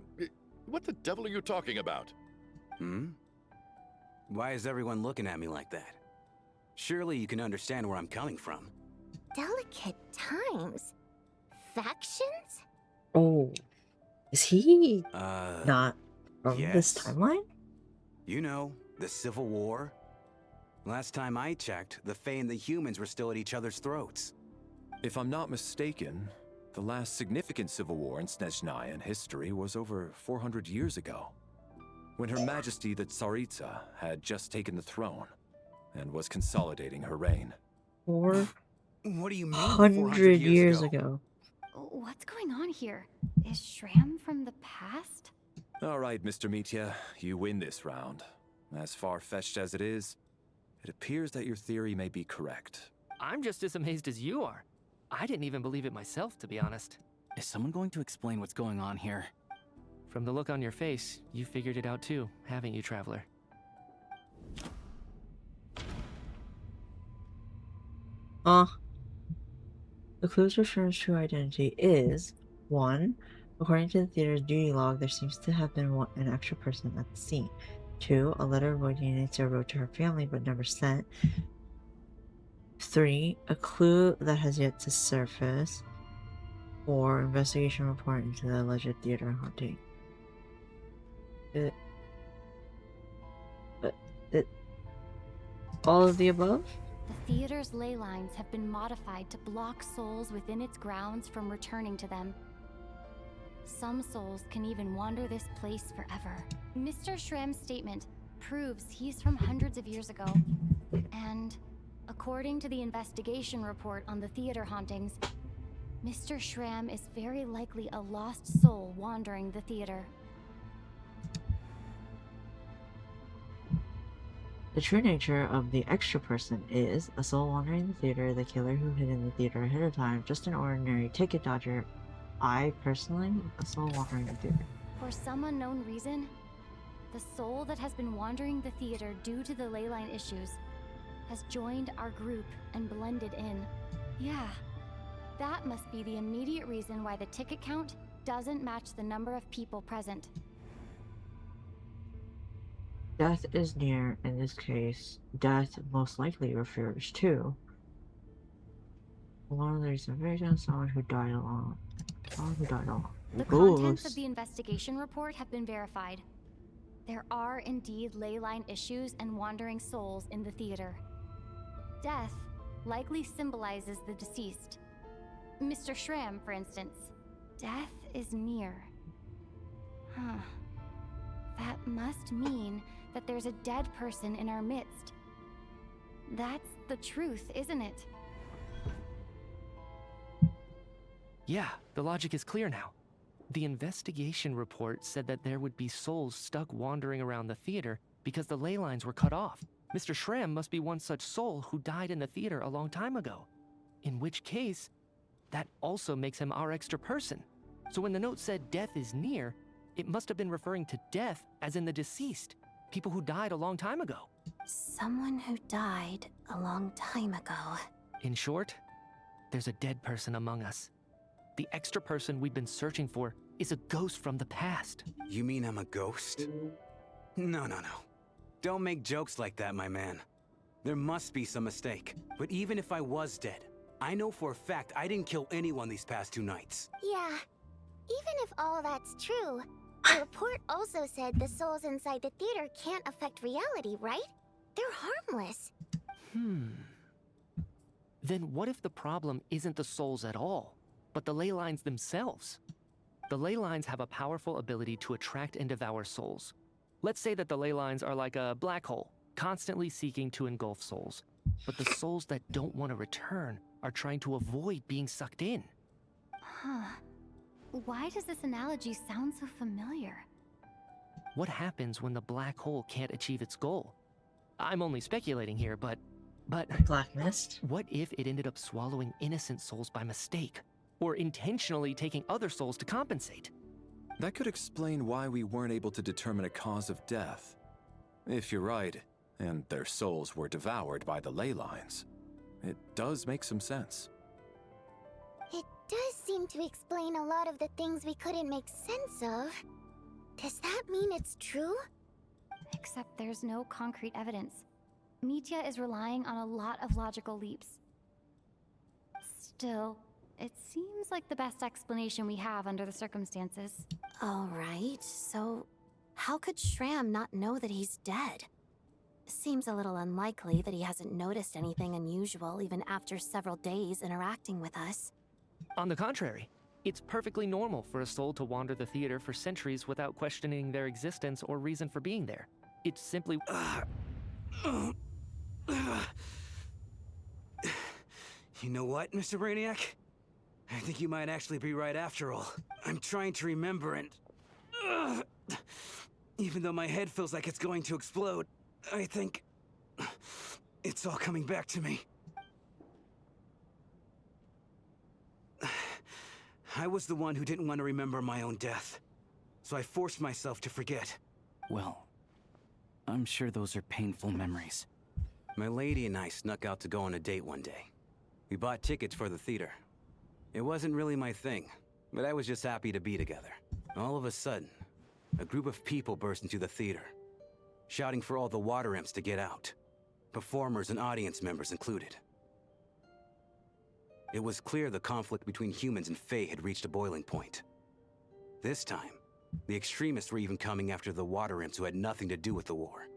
S8: what the devil are you talking about?
S15: Why is everyone looking at me like that? Surely you can understand where I'm coming from.
S7: Delicate times? Factions?
S1: Oh. Is he
S15: Uh,
S1: not from this
S15: yes.
S1: timeline?
S15: You know, the Civil War? Last time I checked, the Fae and the humans were still at each other's throats.
S4: If I'm not mistaken, the last significant civil war in Snezhnayan history was over 400 years ago, when Her Majesty the Tsaritsa had just taken the throne and was consolidating her reign.
S1: What
S15: do you mean
S1: 400 years ago?
S2: What's going on here? Is Shram from the past?
S4: All right, Mr. Mitya, you win this round. As far-fetched as it is, it appears that your theory may be correct.
S6: I'm just as amazed as you are. I didn't even believe it myself, to be honest.
S12: Is someone going to explain what's going on here?
S6: From the look on your face, you figured it out too, haven't you, Traveler?
S1: The clues to Shram's true identity is 1. According to the theater's duty log, there seems to have been an extra person at the scene. 2. A letter Voynitsia wrote to her family but never sent. 3. A clue that has yet to surface. 4. Investigation report into the alleged theater haunting. All of the above?
S2: The theater's ley lines have been modified to block souls within its grounds from returning to them. Some souls can even wander this place forever. Mr. Shram's statement proves he's from hundreds of years ago. And according to the investigation report on the theater hauntings, Mr. Shram is very likely a lost soul wandering the theater.
S1: The true nature of the extra person is a soul wandering the theater, the killer who hid in the theater ahead of time, just an ordinary ticket dodger. I, personally, a soul wandering the theater.
S2: For some unknown reason, the soul that has been wandering the theater due to the leyline issues has joined our group and blended in. Yeah, that must be the immediate reason why the ticket count doesn't match the number of people present.
S1: Death is near in this case. Death most likely refers to one of the recent victims, someone who died alone.
S2: The contents of the investigation report have been verified. There are indeed leyline issues and wandering souls in the theater. Death likely symbolizes the deceased. Mr. Shram, for instance. Death is near. Huh. That must mean that there's a dead person in our midst. That's the truth, isn't it?
S6: Yeah, the logic is clear now. The investigation report said that there would be souls stuck wandering around the theater because the ley lines were cut off. Mr. Shram must be one such soul who died in the theater a long time ago. In which case, that also makes him our extra person. So when the note said death is near, it must have been referring to death as in the deceased. People who died a long time ago.
S13: Someone who died a long time ago.
S6: In short, there's a dead person among us. The extra person we've been searching for is a ghost from the past.
S15: You mean I'm a ghost? No. Don't make jokes like that, my man. There must be some mistake. But even if I was dead, I know for a fact I didn't kill anyone these past 2 nights.
S7: Yeah. Even if all that's true, the report also said the souls inside the theater can't affect reality, right? They're harmless.
S6: Then what if the problem isn't the souls at all, but the ley lines themselves? The ley lines have a powerful ability to attract and devour souls. Let's say that the ley lines are like a black hole, constantly seeking to engulf souls. But the souls that don't want to return are trying to avoid being sucked in.
S2: Huh. Why does this analogy sound so familiar?
S6: What happens when the black hole can't achieve its goal? I'm only speculating here, but...
S1: Black mist?
S6: What if it ended up swallowing innocent souls by mistake? Or intentionally taking other souls to compensate?
S4: That could explain why we weren't able to determine a cause of death. If you're right, and their souls were devoured by the ley lines, it does make some sense.
S7: It does seem to explain a lot of the things we couldn't make sense of. Does that mean it's true?
S2: Except there's no concrete evidence. Mitya is relying on a lot of logical leaps. Still, it seems like the best explanation we have under the circumstances.
S13: Alright, so how could Shram not know that he's dead? Seems a little unlikely that he hasn't noticed anything unusual even after several days interacting with us.
S6: On the contrary, it's perfectly normal for a soul to wander the theater for centuries without questioning their existence or reason for being there. It's simply...
S15: You know what, Mr. Brainiac? I think you might actually be right after all. I'm trying to remember and... Even though my head feels like it's going to explode, I think... It's all coming back to me. I was the one who didn't want to remember my own death. So I forced myself to forget.
S12: Well, I'm sure those are painful memories.
S15: My lady and I snuck out to go on a date one day. We bought tickets for the theater. It wasn't really my thing, but I was just happy to be together. All of a sudden, a group of people burst into the theater, shouting for all the water imps to get out. Performers and audience members included. It was clear the conflict between humans and Fae had reached a boiling point. This time, the extremists were even coming after the water imps who had nothing to do with the war.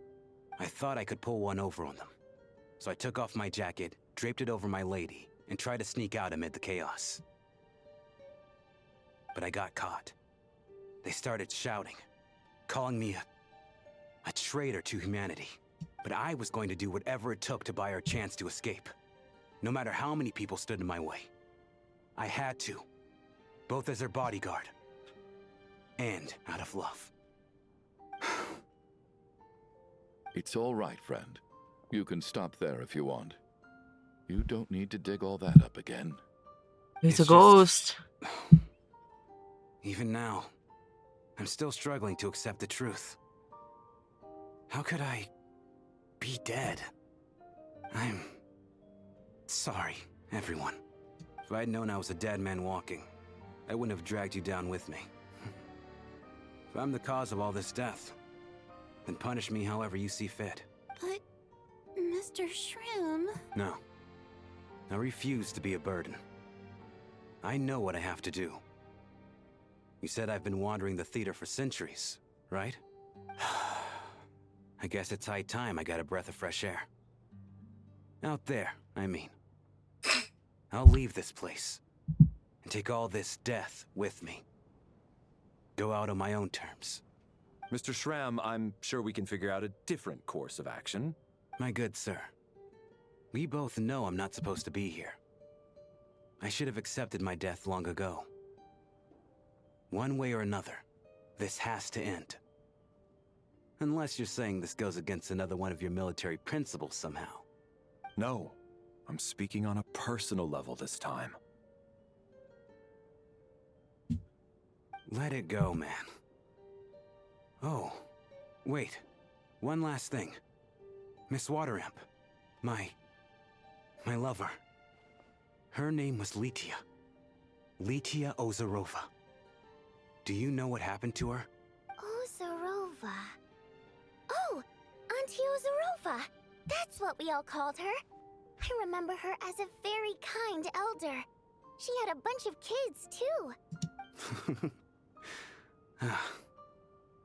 S15: I thought I could pull one over on them. So I took off my jacket, draped it over my lady, and tried to sneak out amid the chaos. But I got caught. They started shouting, calling me a traitor to humanity. But I was going to do whatever it took to buy our chance to escape. No matter how many people stood in my way. I had to. Both as their bodyguard. And out of love.
S8: It's all right, friend. You can stop there if you want. You don't need to dig all that up again.
S1: He's a ghost.
S15: Even now, I'm still struggling to accept the truth. How could I be dead? I'm sorry, everyone. If I'd known I was a dead man walking, I wouldn't have dragged you down with me. If I'm the cause of all this death, then punish me however you see fit.
S13: But, Mr. Shrim...
S15: No. I refuse to be a burden. I know what I have to do. You said I've been wandering the theater for centuries, right? I guess it's high time I got a breath of fresh air. Out there, I mean. I'll leave this place and take all this death with me. Go out on my own terms.
S4: Mr. Shram, I'm sure we can figure out a different course of action.
S15: My good sir, we both know I'm not supposed to be here. I should have accepted my death long ago. One way or another, this has to end. Unless you're saying this goes against another one of your military principles somehow.
S4: No, I'm speaking on a personal level this time.
S15: Let it go, man. Oh, wait. One last thing. Miss Water Imp. My lover. Her name was Letia. Litia Ozarova. Do you know what happened to her?
S7: Ozarova. Oh, Auntie Ozarova. That's what we all called her. I remember her as a very kind elder. She had a bunch of kids, too.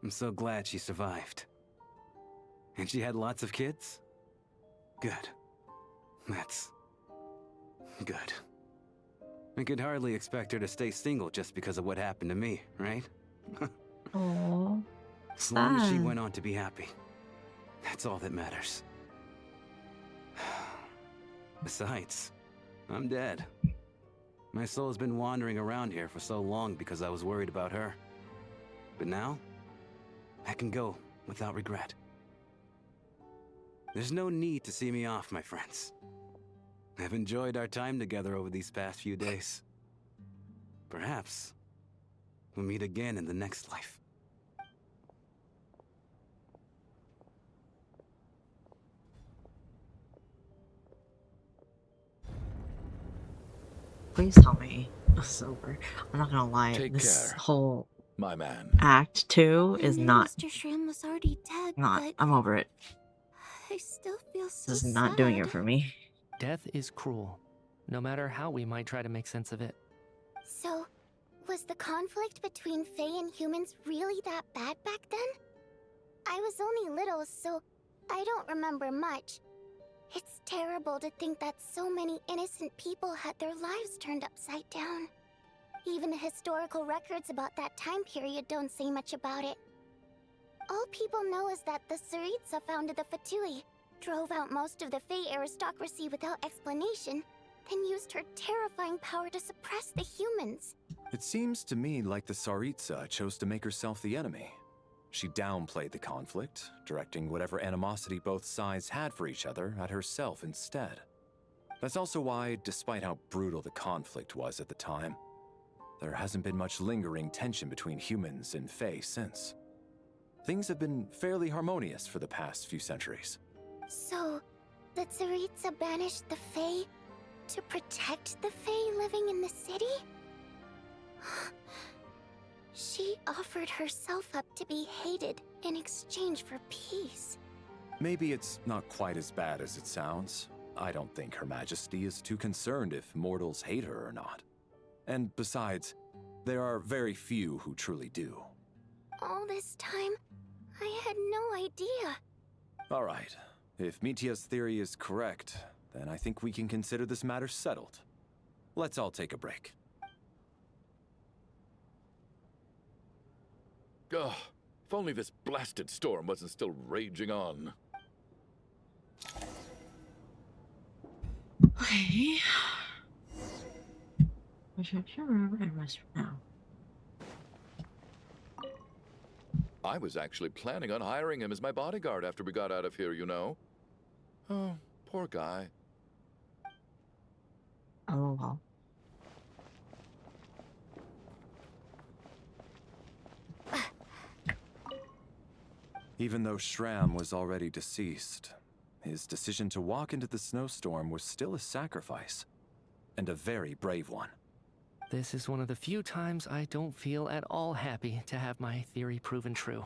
S15: I'm so glad she survived. And she had lots of kids? Good. That's... good. I could hardly expect her to stay single just because of what happened to me, right?
S1: Oh,
S15: As long as she
S1: sad.
S15: went on to be happy. That's all that matters. Besides, I'm dead. My soul's been wandering around here for so long because I was worried about her. But now, I can go without regret. There's no need to see me off, my friends. I've enjoyed our time together over these past few days. Perhaps we'll meet again in the next life.
S1: Please tell me it's over. I'm not gonna lie.
S8: Take
S1: This
S8: care,
S1: whole
S8: my man.
S1: Act 2 is
S7: I knew
S1: not.
S7: Mr. Shram was already dead,
S1: Not.
S7: but
S1: I'm over it.
S7: I still feel so
S1: This is not doing
S7: sad.
S1: it for me.
S6: Death is cruel, no matter how we might try to make sense of it.
S7: So, was the conflict between Fae and humans really that bad back then? I was only little, so I don't remember much. It's terrible to think that so many innocent people had their lives turned upside down. Even the historical records about that time period don't say much about it. All people know is that the Tsaritsa founded the Fatui, drove out most of the Fae aristocracy without explanation, then used her terrifying power to suppress the humans.
S4: It seems to me like the Tsaritsa chose to make herself the enemy. She downplayed the conflict, directing whatever animosity both sides had for each other at herself instead. That's also why, despite how brutal the conflict was at the time, there hasn't been much lingering tension between humans and Fae since. Things have been fairly harmonious for the past few centuries.
S7: So, the Tsaritsa banished the Fae to protect the Fae living in the city? She offered herself up to be hated in exchange for peace.
S4: Maybe it's not quite as bad as it sounds. I don't think Her Majesty is too concerned if mortals hate her or not. And besides, there are very few who truly do.
S7: All this time, I had no idea.
S4: All right, if Mitia's theory is correct, then I think we can consider this matter settled. Let's all take a break.
S8: Ugh, if only this blasted storm wasn't still raging on.
S1: Okay. Return to your room and rest for now.
S8: I was actually planning on hiring him as my bodyguard after we got out of here, you know. Oh, poor guy.
S1: Oh well.
S4: Even though Shram was already deceased, his decision to walk into the snowstorm was still a sacrifice, and a very brave one.
S6: This is one of the few times I don't feel at all happy to have my theory proven true.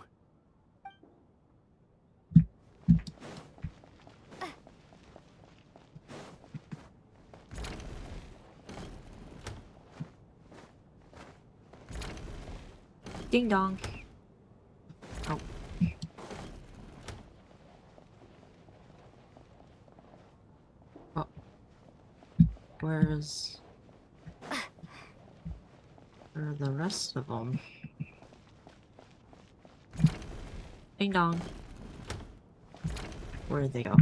S1: Ding dong. Oh. Oh. Where's... Where are the rest of them? Ding dong. Where did they go?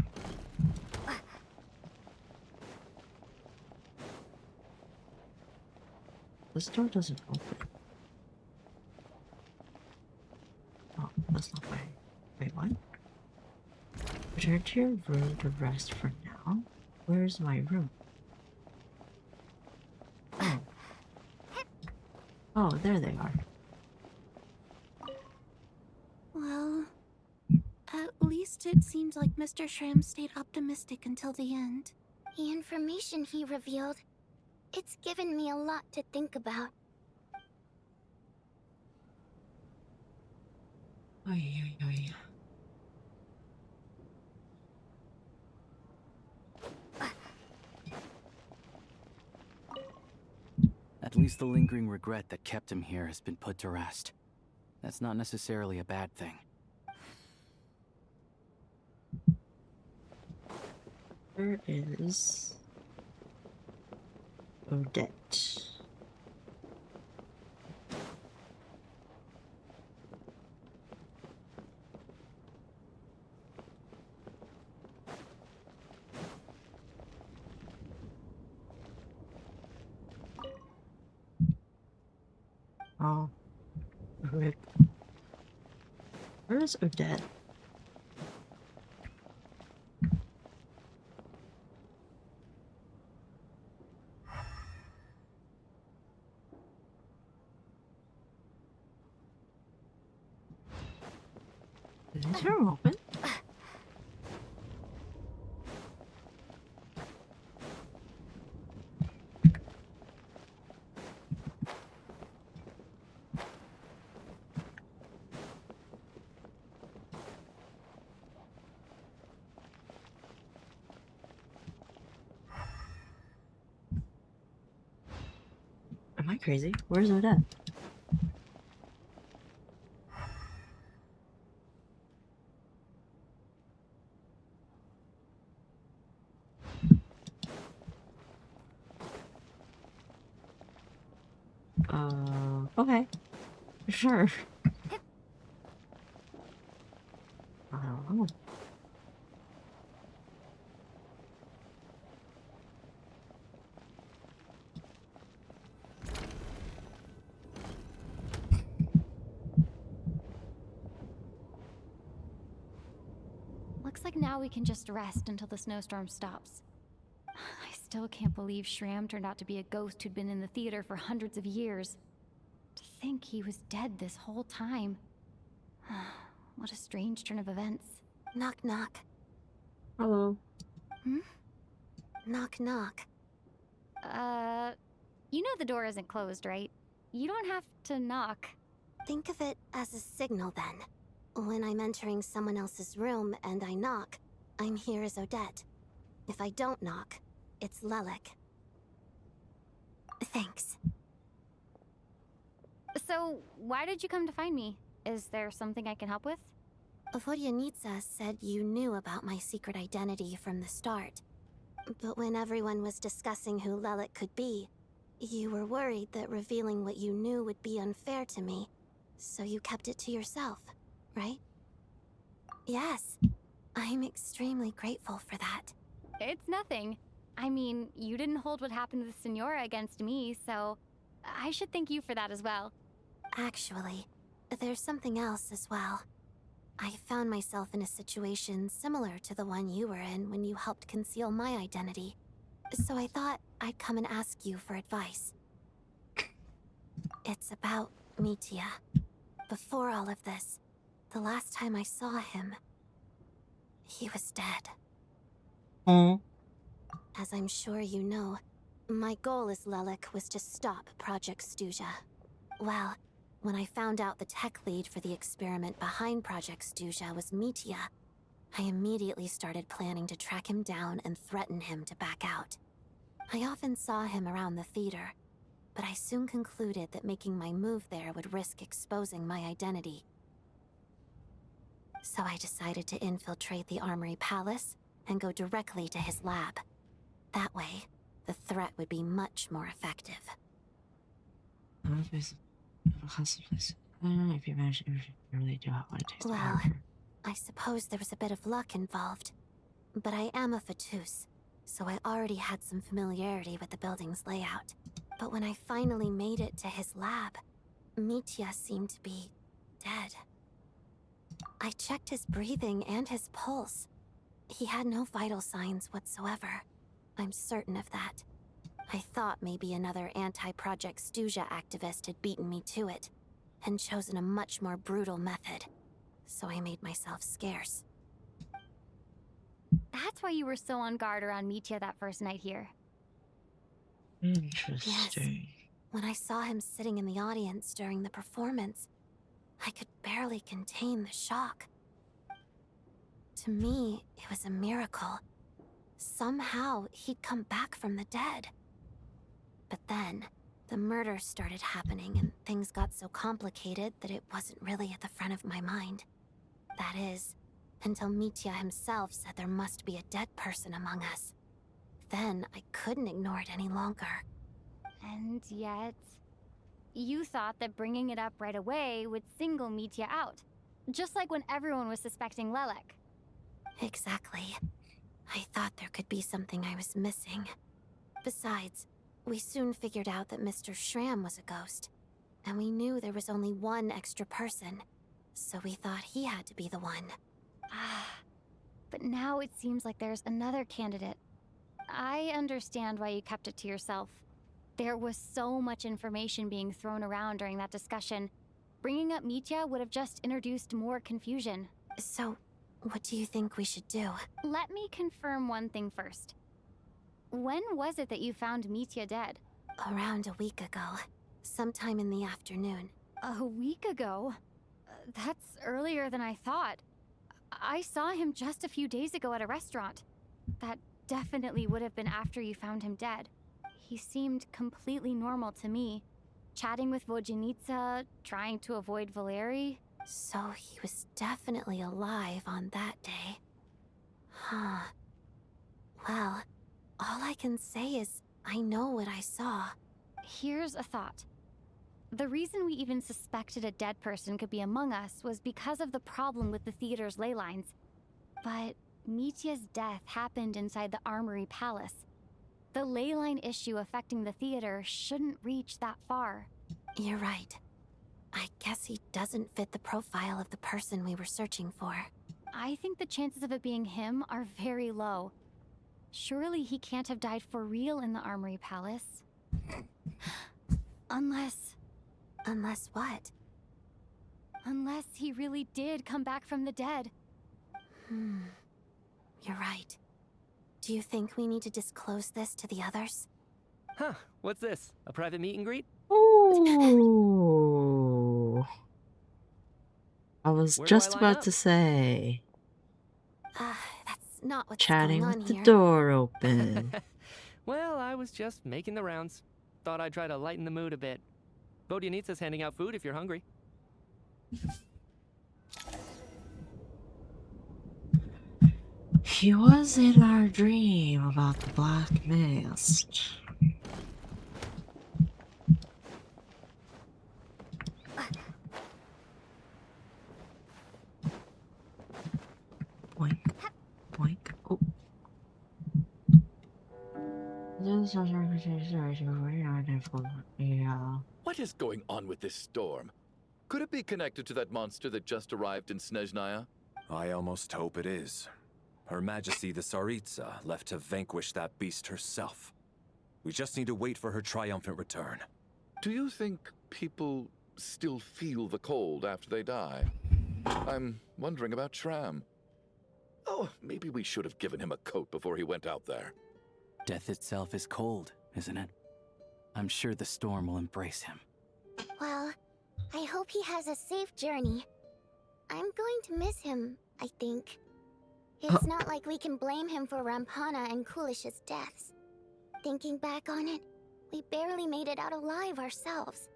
S1: This door doesn't open. Oh, that's not right. Wait, what? Return to your room to rest for now. Where's my room? Oh. Oh, there they are.
S7: Well, at least it seems like Mr. Shram stayed optimistic until the end. The information he revealed It's given me a lot to think about.
S1: Oy, oy, oy.
S12: At least the lingering regret that kept him here has been put to rest. That's not necessarily a bad thing.
S1: Where is Odette? Oh, rip. Where is Odette? Is this room open? Am I crazy? Where's Odette? Okay. Sure. I don't know.
S2: Looks like now we can just rest until the snowstorm stops. I still can't believe Shram turned out to be a ghost who'd been in the theater for hundreds of years. To think he was dead this whole time. What a strange turn of events.
S7: Knock knock.
S1: Hello.
S2: Hmm?
S7: Knock knock.
S2: You know the door isn't closed, right? You don't have to knock.
S7: Think of it as a signal then. When I'm entering someone else's room and I knock, I'm here as Odette. If I don't knock, it's Lelik. Thanks.
S2: So, why did you come to find me? Is there something I can help with?
S7: Vodyanitsa said you knew about my secret identity from the start. But when everyone was discussing who Lelik could be, you were worried that revealing what you knew would be unfair to me. So you kept it to yourself, right? Yes. I'm extremely grateful for that.
S2: It's nothing. I mean, you didn't hold what happened with Senora against me, so I should thank you for that as well.
S7: Actually, there's something else as well. I found myself in a situation similar to the one you were in when you helped conceal my identity. So I thought I'd come and ask you for advice. It's about Mitya. Before all of this, the last time I saw him, he was dead. As I'm sure you know, my goal as Lelik was to stop Project Stuja. Well, when I found out the tech lead for the experiment behind Project Stuja was Mitya, I immediately started planning to track him down and threaten him to back out. I often saw him around the theater, but I soon concluded that making my move there would risk exposing my identity. So I decided to infiltrate the Armory Palace and go directly to his lab. That way, the threat would be much more effective.
S1: I don't know if you managed to really do what it takes.
S7: Well, I suppose there was a bit of luck involved. But I am a Fatus, so I already had some familiarity with the building's layout. But when I finally made it to his lab, Mitya seemed to be dead. I checked his breathing and his pulse. He had no vital signs whatsoever. I'm certain of that. I thought maybe another anti-Project Stuja activist had beaten me to it, and chosen a much more brutal method. So I made myself scarce.
S2: That's why you were so on guard around Mitya that first night here.
S1: Interesting.
S13: When I saw him sitting in the audience during the performance, I could barely contain the shock. To me, it was a miracle. Somehow, he'd come back from the dead. But then, the murders started happening and things got so complicated that it wasn't really at the front of my mind. That is, until Mitya himself said there must be a dead person among us. Then, I couldn't ignore it any longer.
S2: And yet, you thought that bringing it up right away would single Mitya out. Just like when everyone was suspecting Lelek.
S13: Exactly. I thought there could be something I was missing. Besides, we soon figured out that Mr. Schramm was a ghost. And we knew there was only one extra person. So we thought he had to be the one.
S2: But now it seems like there's another candidate. I understand why you kept it to yourself. There was so much information being thrown around during that discussion. Bringing up Mitya would have just introduced more confusion.
S13: So, what do you think we should do?
S2: Let me confirm one thing first. When was it that you found Mitya dead?
S13: Around a week ago. Sometime in the afternoon.
S2: A week ago? That's earlier than I thought. I saw him just a few days ago at a restaurant. That definitely would have been after you found him dead. He seemed completely normal to me. Chatting with Vodyanitsa, trying to avoid Valeri.
S13: So he was definitely alive on that day. Huh. Well, all I can say is I know what I saw.
S2: Here's a thought. The reason we even suspected a dead person could be among us was because of the problem with the theater's ley lines. But Mitya's death happened inside the Armory Palace. The ley line issue affecting the theater shouldn't reach that far.
S13: You're right. I guess he doesn't fit the profile of the person we were searching for.
S2: I think the chances of it being him are very low. Surely he can't have died for real in the Armory Palace. Unless...
S13: Unless what?
S2: Unless he really did come back from the dead.
S13: You're right. Do you think we need to disclose this to the others?
S6: Huh, what's this? A private meet and greet?
S1: Ooh. I was
S6: Where do I
S1: just
S6: line
S1: about
S6: up?
S1: to say.
S13: That's not what's
S1: Chatting
S13: going on
S1: with the
S13: here.
S1: door open.
S6: Well, I was just making the rounds. Thought I'd try to lighten the mood a bit. Vodyanitsa's handing out food if you're hungry.
S1: He was in our dream about the Black Mist. Boink. Boink. Oh. Yeah.
S8: What is going on with this storm? Could it be connected to that monster that just arrived in Snezhnaya?
S4: I almost hope it is. Her Majesty the Tsaritsa left to vanquish that beast herself. We just need to wait for her triumphant return.
S8: Do you think people still feel the cold after they die? I'm wondering about Schramm. Oh, maybe we should have given him a coat before he went out there.
S12: Death itself is cold, isn't it? I'm sure the storm will embrace him.
S7: Well, I hope he has a safe journey. I'm going to miss him, I think. It's not like we can blame him for Rampana and Kulish's deaths. Thinking back on it, we barely made it out alive ourselves.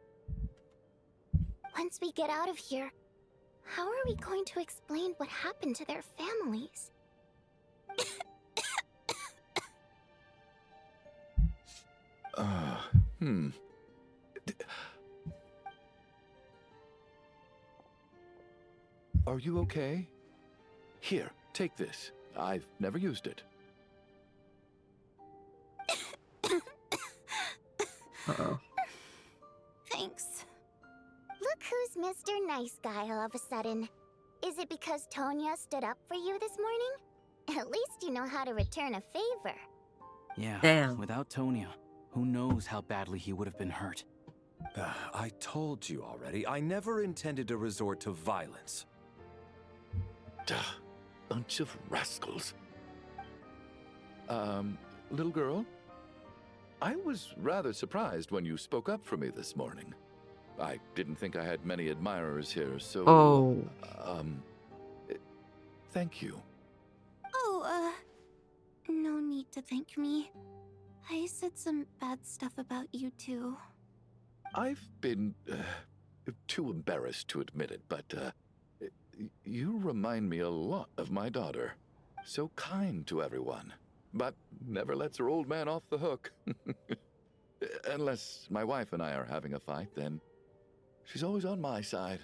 S7: Once we get out of here, how are we going to explain what happened to their families?
S8: Are you okay? Here, take this. I've never used it.
S1: Uh-oh.
S7: Thanks. Look who's Mr. Nice Guy all of a sudden. Is it because Tonya stood up for you this morning? At least you know how to return a favor.
S12: Yeah,
S1: Damn.
S12: without Tonya, who knows how badly he would have been hurt.
S4: I told you already, I never intended to resort to violence.
S8: Bunch of rascals. Little girl? I was rather surprised when you spoke up for me this morning. I didn't think I had many admirers here, so...
S1: Oh.
S8: Thank you.
S13: Oh, no need to thank me. I said some bad stuff about you too.
S8: I've been too embarrassed to admit it, but you remind me a lot of my daughter. So kind to everyone, but never lets her old man off the hook. Unless my wife and I are having a fight, then she's always on my side.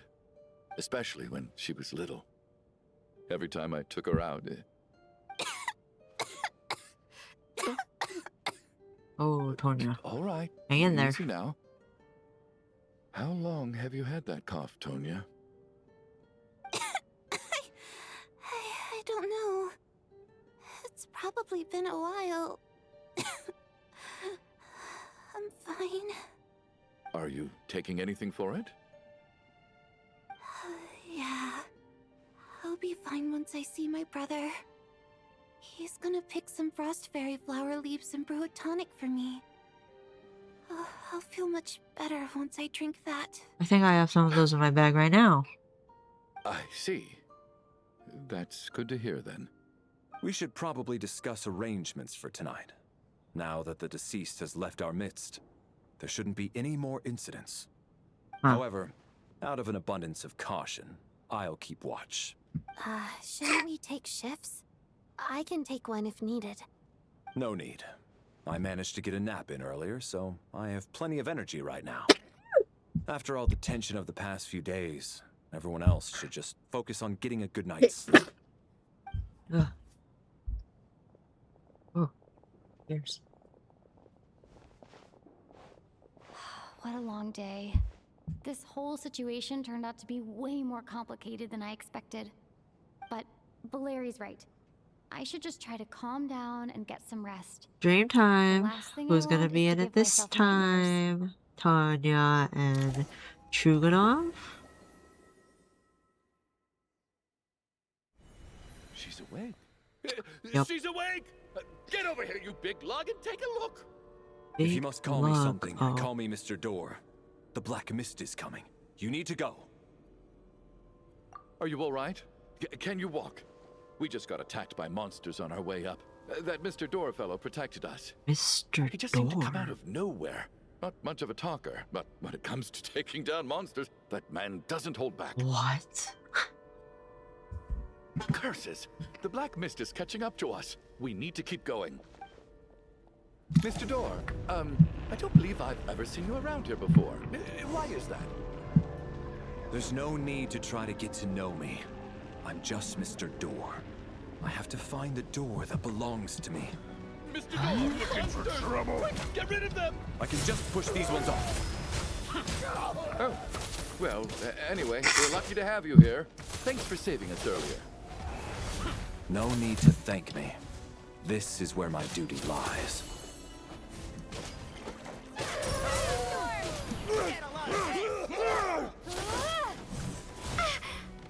S8: Especially when she was little. Every time I took her out...
S1: Oh, Tonya.
S8: All right.
S1: Hang in there.
S8: Easy now. How long have you had that cough, Tonya?
S13: I don't know. It's probably been a while. I'm fine.
S8: Are you taking anything for it?
S13: Yeah. I'll be fine once I see my brother. He's gonna pick some frost fairy flower leaves and brew a tonic for me. I'll feel much better once I drink that.
S1: I think I have some of those in my bag right now.
S8: I see. That's good to hear, then.
S4: We should probably discuss arrangements for tonight. Now that the deceased has left our midst, there shouldn't be any more incidents. However, out of an abundance of caution, I'll keep watch.
S13: Shouldn't we take shifts? I can take one if needed.
S4: No need. I managed to get a nap in earlier, so I have plenty of energy right now. After all the tension of the past few days, everyone else should just focus on getting a good night's sleep.
S1: Oh, here's.
S2: What a long day. This whole situation turned out to be way more complicated than I expected. But Valeri's right. I should just try to calm down and get some rest.
S1: Dream time.
S2: last thing I
S1: Who's gonna
S2: want
S1: be
S2: is
S1: in
S2: to
S1: it
S2: give
S1: this
S2: myself nightmares.
S1: time? Tanya and Chuganov?
S8: She's awake.
S1: Yep.
S8: She's awake! Get over here, you big lug, and take a look!
S4: If you must call me
S1: lug,
S4: something,
S1: oh.
S4: call me Mr. Door. The Black Mist is coming. You need to go.
S8: Are you all right? Can you walk? We just got attacked by monsters on our way up. That Mr. Door fellow protected us.
S1: Mr.
S8: He just seemed to come out of nowhere. Not much of a talker, but when it comes to taking down monsters, that man doesn't hold back.
S1: What?
S8: Curses! The Black Mist is catching up to us. We need to keep going. Mr. Door, I don't believe I've ever seen you around here before. Why is that?
S4: There's no need to try to get to know me. I'm just Mr. Door. I have to find the door that belongs to me.
S8: Mr. Door, looking for trouble! Quick, get rid of them!
S4: I can just push these ones off.
S8: Oh, well, anyway, we're lucky to have you here. Thanks for saving us earlier.
S4: No need to thank me. This is where my duty lies.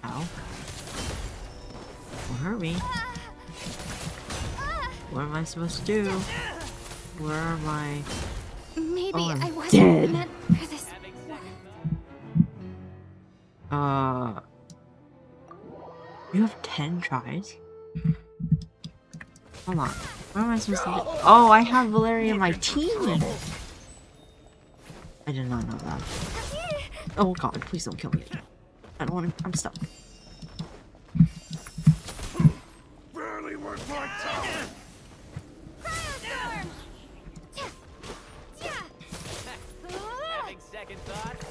S1: Ow. Don't hurt me. What am I supposed to do? Where am I?
S13: Maybe
S1: Oh, I'm
S13: I wasn't
S1: dead.
S13: meant for this.
S1: You have 10 tries? Hold on. What am I supposed to do? Oh, I have Valeria in my team! I did not know that. Oh god, please don't kill me again. I don't want to. I'm stuck.
S16: Barely worth my time.
S10: Having second thoughts?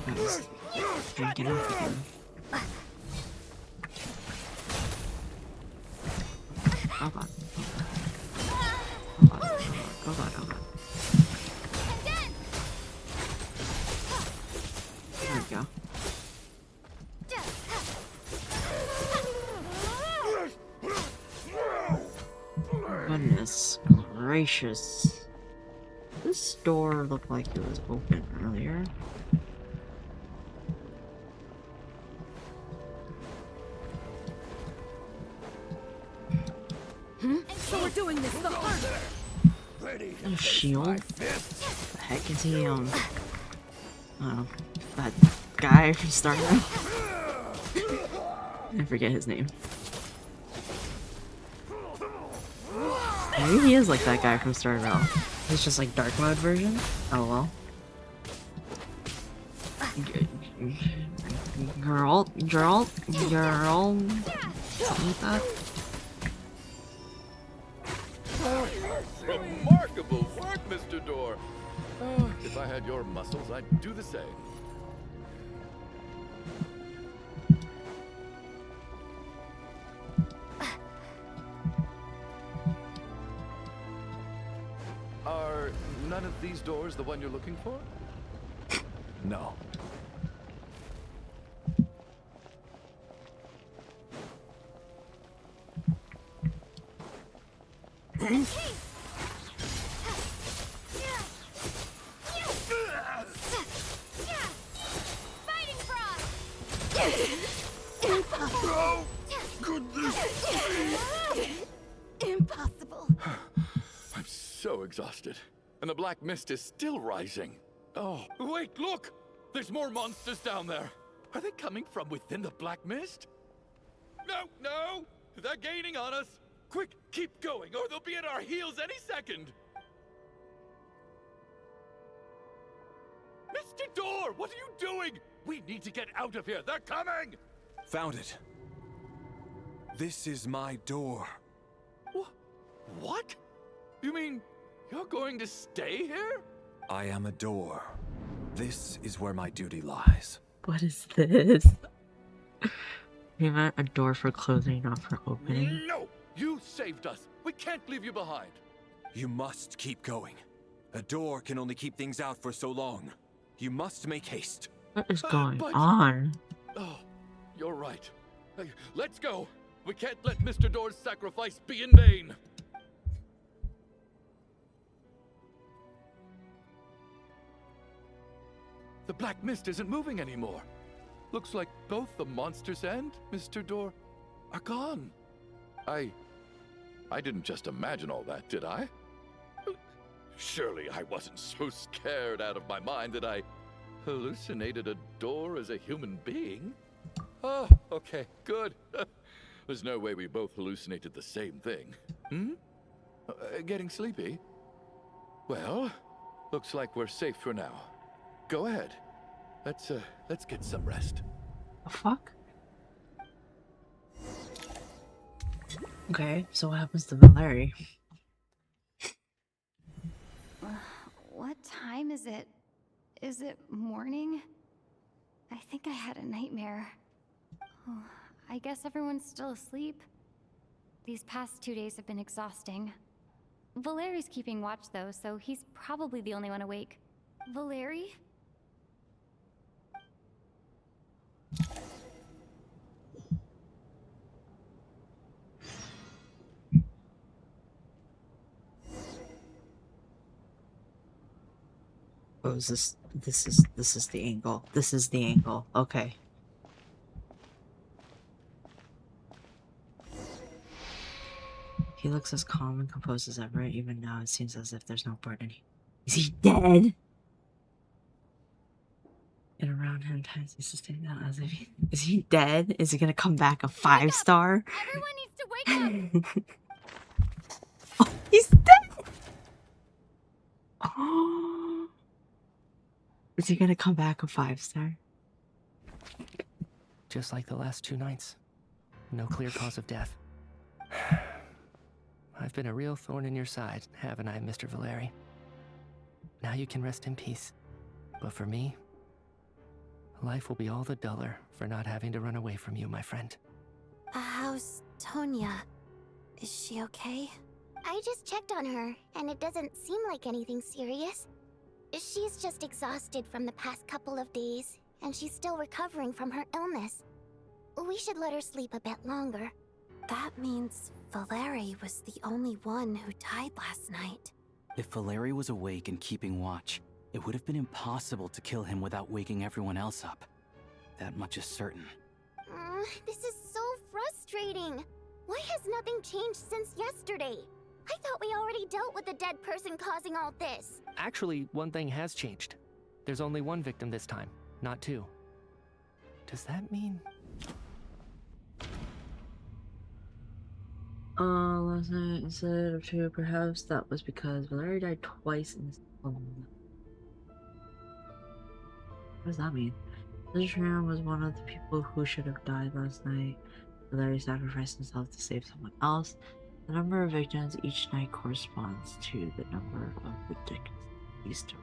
S1: Guys, drinking up again. Oh god. Oh god. Oh god. Oh god. There we go. Goodness gracious. This door looked like it was open earlier.
S11: So we're doing this the hard way.
S16: ready to
S1: A
S16: face
S1: shield?
S16: my fists?
S1: The heck is he, oh, that guy from Starville? I forget his name. Maybe he is like that guy from Starville. He's just like dark mode version? Oh well. Girl. Something like that.
S8: Remarkable work, Mr. Door. Oh, if I had your muscles, I'd do the same. Are none of these doors the one you're looking for?
S4: No.
S16: Oh, goodness me!
S7: Impossible.
S8: I'm so exhausted. And the black mist is still rising. Oh, wait, look! There's more monsters down there. Are they coming from within the black mist? No! They're gaining on us. Quick, keep going, or they'll be at our heels any second. Mr. Door, what are you doing? We need to get out of here. They're coming!
S4: Found it. This is my door.
S8: What? You mean you're going to stay here?
S4: I am a door. This is where my duty lies.
S1: What is this? You meant a door for closing, not for opening?
S8: No! You saved us. We can't leave you behind.
S4: You must keep going. A door can only keep things out for so long. You must make haste.
S1: What is going
S8: but-
S1: on?
S8: Oh, you're right. Hey, let's go. We can't let Mr. Door's sacrifice be in vain. The black mist isn't moving anymore. Looks like both the monsters and Mr. Door are gone. I didn't just imagine all that, did I? Surely I wasn't so scared out of my mind that I hallucinated a door as a human being? Oh, okay, good. There's no way we both hallucinated the same thing. Getting sleepy? Well, looks like we're safe for now. Go ahead. Let's get some rest.
S1: The fuck? Okay, so what happens to Valeri?
S2: What time is it? Is it morning? I think I had a nightmare. Oh, I guess everyone's still asleep. These past 2 days have been exhausting. Valeri's keeping watch though, so he's probably the only one awake. Valeri?
S1: Oh, is this is the angle. This is the angle. Okay. He looks as calm and composed as ever, even now it seems as if there's no burden. Is he dead? And around him times he sustained that as if he is he dead? Is he gonna come back a 5-star?
S2: Everyone needs to wake up!
S1: Oh, he's dead! Oh. Is he gonna come back a 5-star?
S6: Just like the last 2 nights. No clear cause of death. I've been a real thorn in your side, haven't I, Mr. Valeri? Now you can rest in peace. But for me, life will be all the duller for not having to run away from you, my friend.
S7: How's Tonya? Is she okay? I just checked on her, and it doesn't seem like anything serious. She's just exhausted from the past couple of days, and she's still recovering from her illness. We should let her sleep a bit longer. That means Valeri was the only one who died last night.
S12: If Valeri was awake and keeping watch, it would have been impossible to kill him without waking everyone else up. That much is certain.
S7: This is so frustrating. Why has nothing changed since yesterday? I thought we already dealt with the dead person causing all this.
S6: Actually, one thing has changed. There's only one victim this time, not two. Does that mean...
S1: Last night instead of two, perhaps that was because Valeria died twice in this. What does that mean? Mr. Schramm was one of the people who should have died last night. Valeria sacrificed himself to save someone else. The number of victims each night corresponds to the number of the deceased.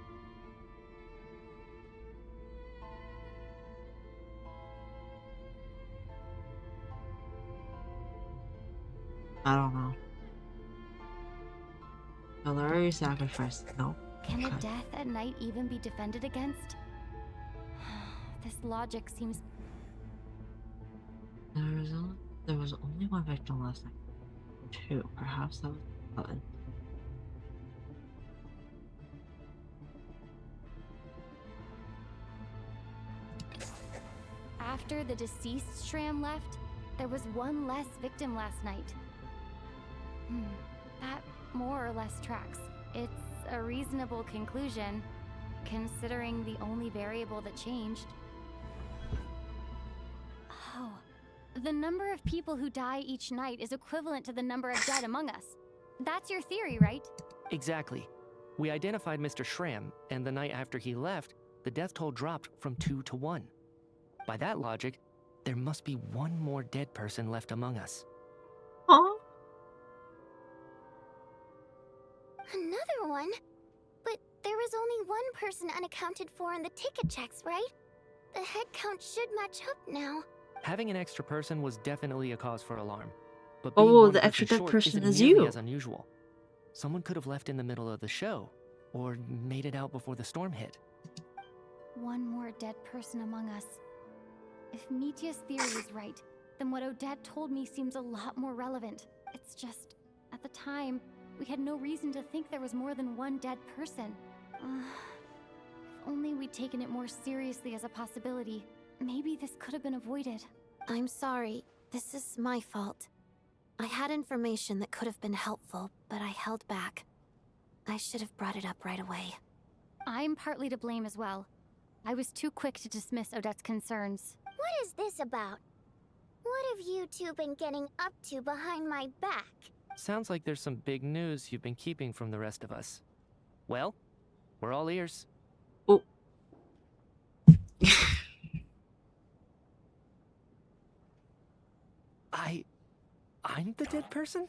S1: I don't know. Valeria sacrificed. No.
S2: Can a death at night even be defended against? This logic seems...
S1: There was only one victim last night. Two. Perhaps that was the button.
S2: After the deceased Schramm left, there was one less victim last night. That more or less tracks. It's a reasonable conclusion, considering the only variable that changed. Oh, the number of people who die each night is equivalent to the number of dead among us. That's your theory, right?
S6: Exactly. We identified Mr. Schramm, and the night after he left, the death toll dropped from 2 to 1. By that logic, there must be one more dead person left among us.
S1: Huh?
S7: Another one? But there was only one person unaccounted for in the ticket checks, right? The head count should match up now.
S6: Having an extra person was definitely a cause for alarm. But
S1: Oh,
S6: being one
S1: the extra dead
S6: short
S1: person
S6: isn't
S1: is
S6: nearly
S1: you.
S6: as unusual. Someone could have left in the middle of the show, or made it out before the storm hit.
S2: One more dead person among us. If Mitya's theory is right, then what Odette told me seems a lot more relevant. It's just, at the time, we had no reason to think there was more than one dead person. If only we'd taken it more seriously as a possibility, maybe this could have been avoided.
S13: I'm sorry. This is my fault. I had information that could have been helpful, but I held back. I should have brought it up right away.
S2: I'm partly to blame as well. I was too quick to dismiss Odette's concerns.
S7: What is this about? What have you two been getting up to behind my back?
S6: Sounds like there's some big news you've been keeping from the rest of us. Well, we're all ears.
S1: Oh.
S6: I'm the dead person?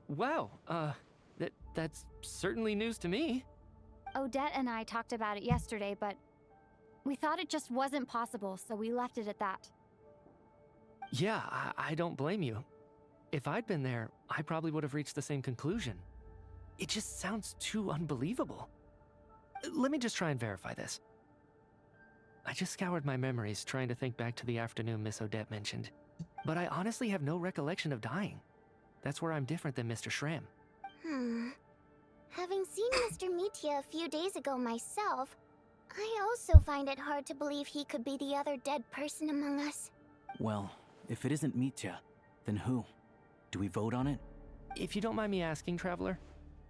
S6: Wow. That's certainly news to me.
S2: Odette and I talked about it yesterday, but we thought it just wasn't possible, so we left it at that.
S6: Yeah, I don't blame you. If I'd been there, I probably would have reached the same conclusion. It just sounds too unbelievable. Let me just try and verify this. I just scoured my memories trying to think back to the afternoon Miss Odette mentioned, but I honestly have no recollection of dying. That's where I'm different than Mr. Schramm.
S7: Having seen Mr. Mitya a few days ago myself, I also find it hard to believe he could be the other dead person among us.
S12: Well, if it isn't Mitya, then who? Do we vote on it?
S6: If you don't mind me asking, Traveler,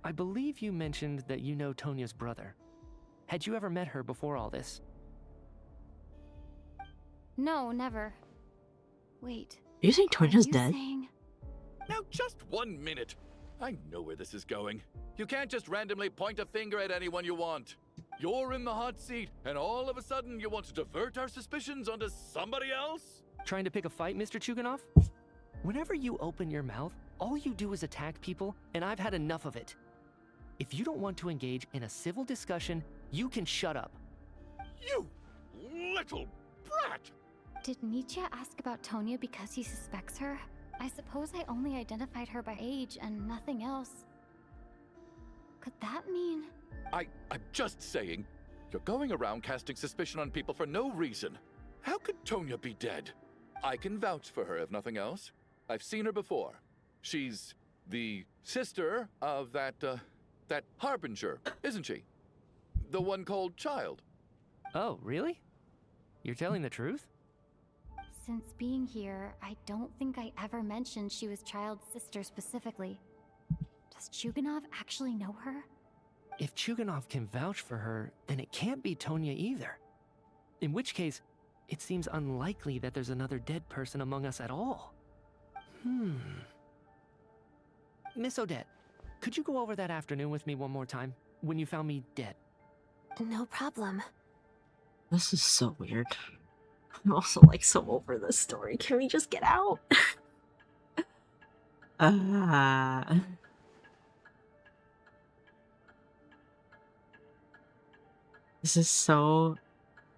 S6: I believe you mentioned that you know Tonya's brother. Had you ever met her before all this?
S2: No, never. Wait.
S1: You think Tonya's
S2: are you
S1: dead?
S2: saying...
S8: Now, just 1 minute. I know where this is going. You can't just randomly point a finger at anyone you want. You're in the hot seat, and all of a sudden you want to divert our suspicions onto somebody else?
S6: Trying to pick a fight, Mr. Chuganov? Whenever you open your mouth, all you do is attack people, and I've had enough of it. If you don't want to engage in a civil discussion, you can shut up.
S8: You little brat!
S2: Did Mitya ask about Tonya because he suspects her? I suppose I only identified her by age and nothing else. Could that mean...
S8: I'm just saying, you're going around casting suspicion on people for no reason. How could Tonya be dead? I can vouch for her if nothing else. I've seen her before. She's the sister of that Harbinger, isn't she? The one called Child.
S6: Oh, really? You're telling the truth?
S2: Since being here, I don't think I ever mentioned she was Child's sister specifically. Does Chuganov actually know her?
S6: If Chuganov can vouch for her, then it can't be Tonya either. In which case, it seems unlikely that there's another dead person among us at all. Miss Odette, could you go over that afternoon with me one more time, when you found me dead?
S13: No problem.
S1: This is so weird. I'm also like so over this story. Can we just get out? This is so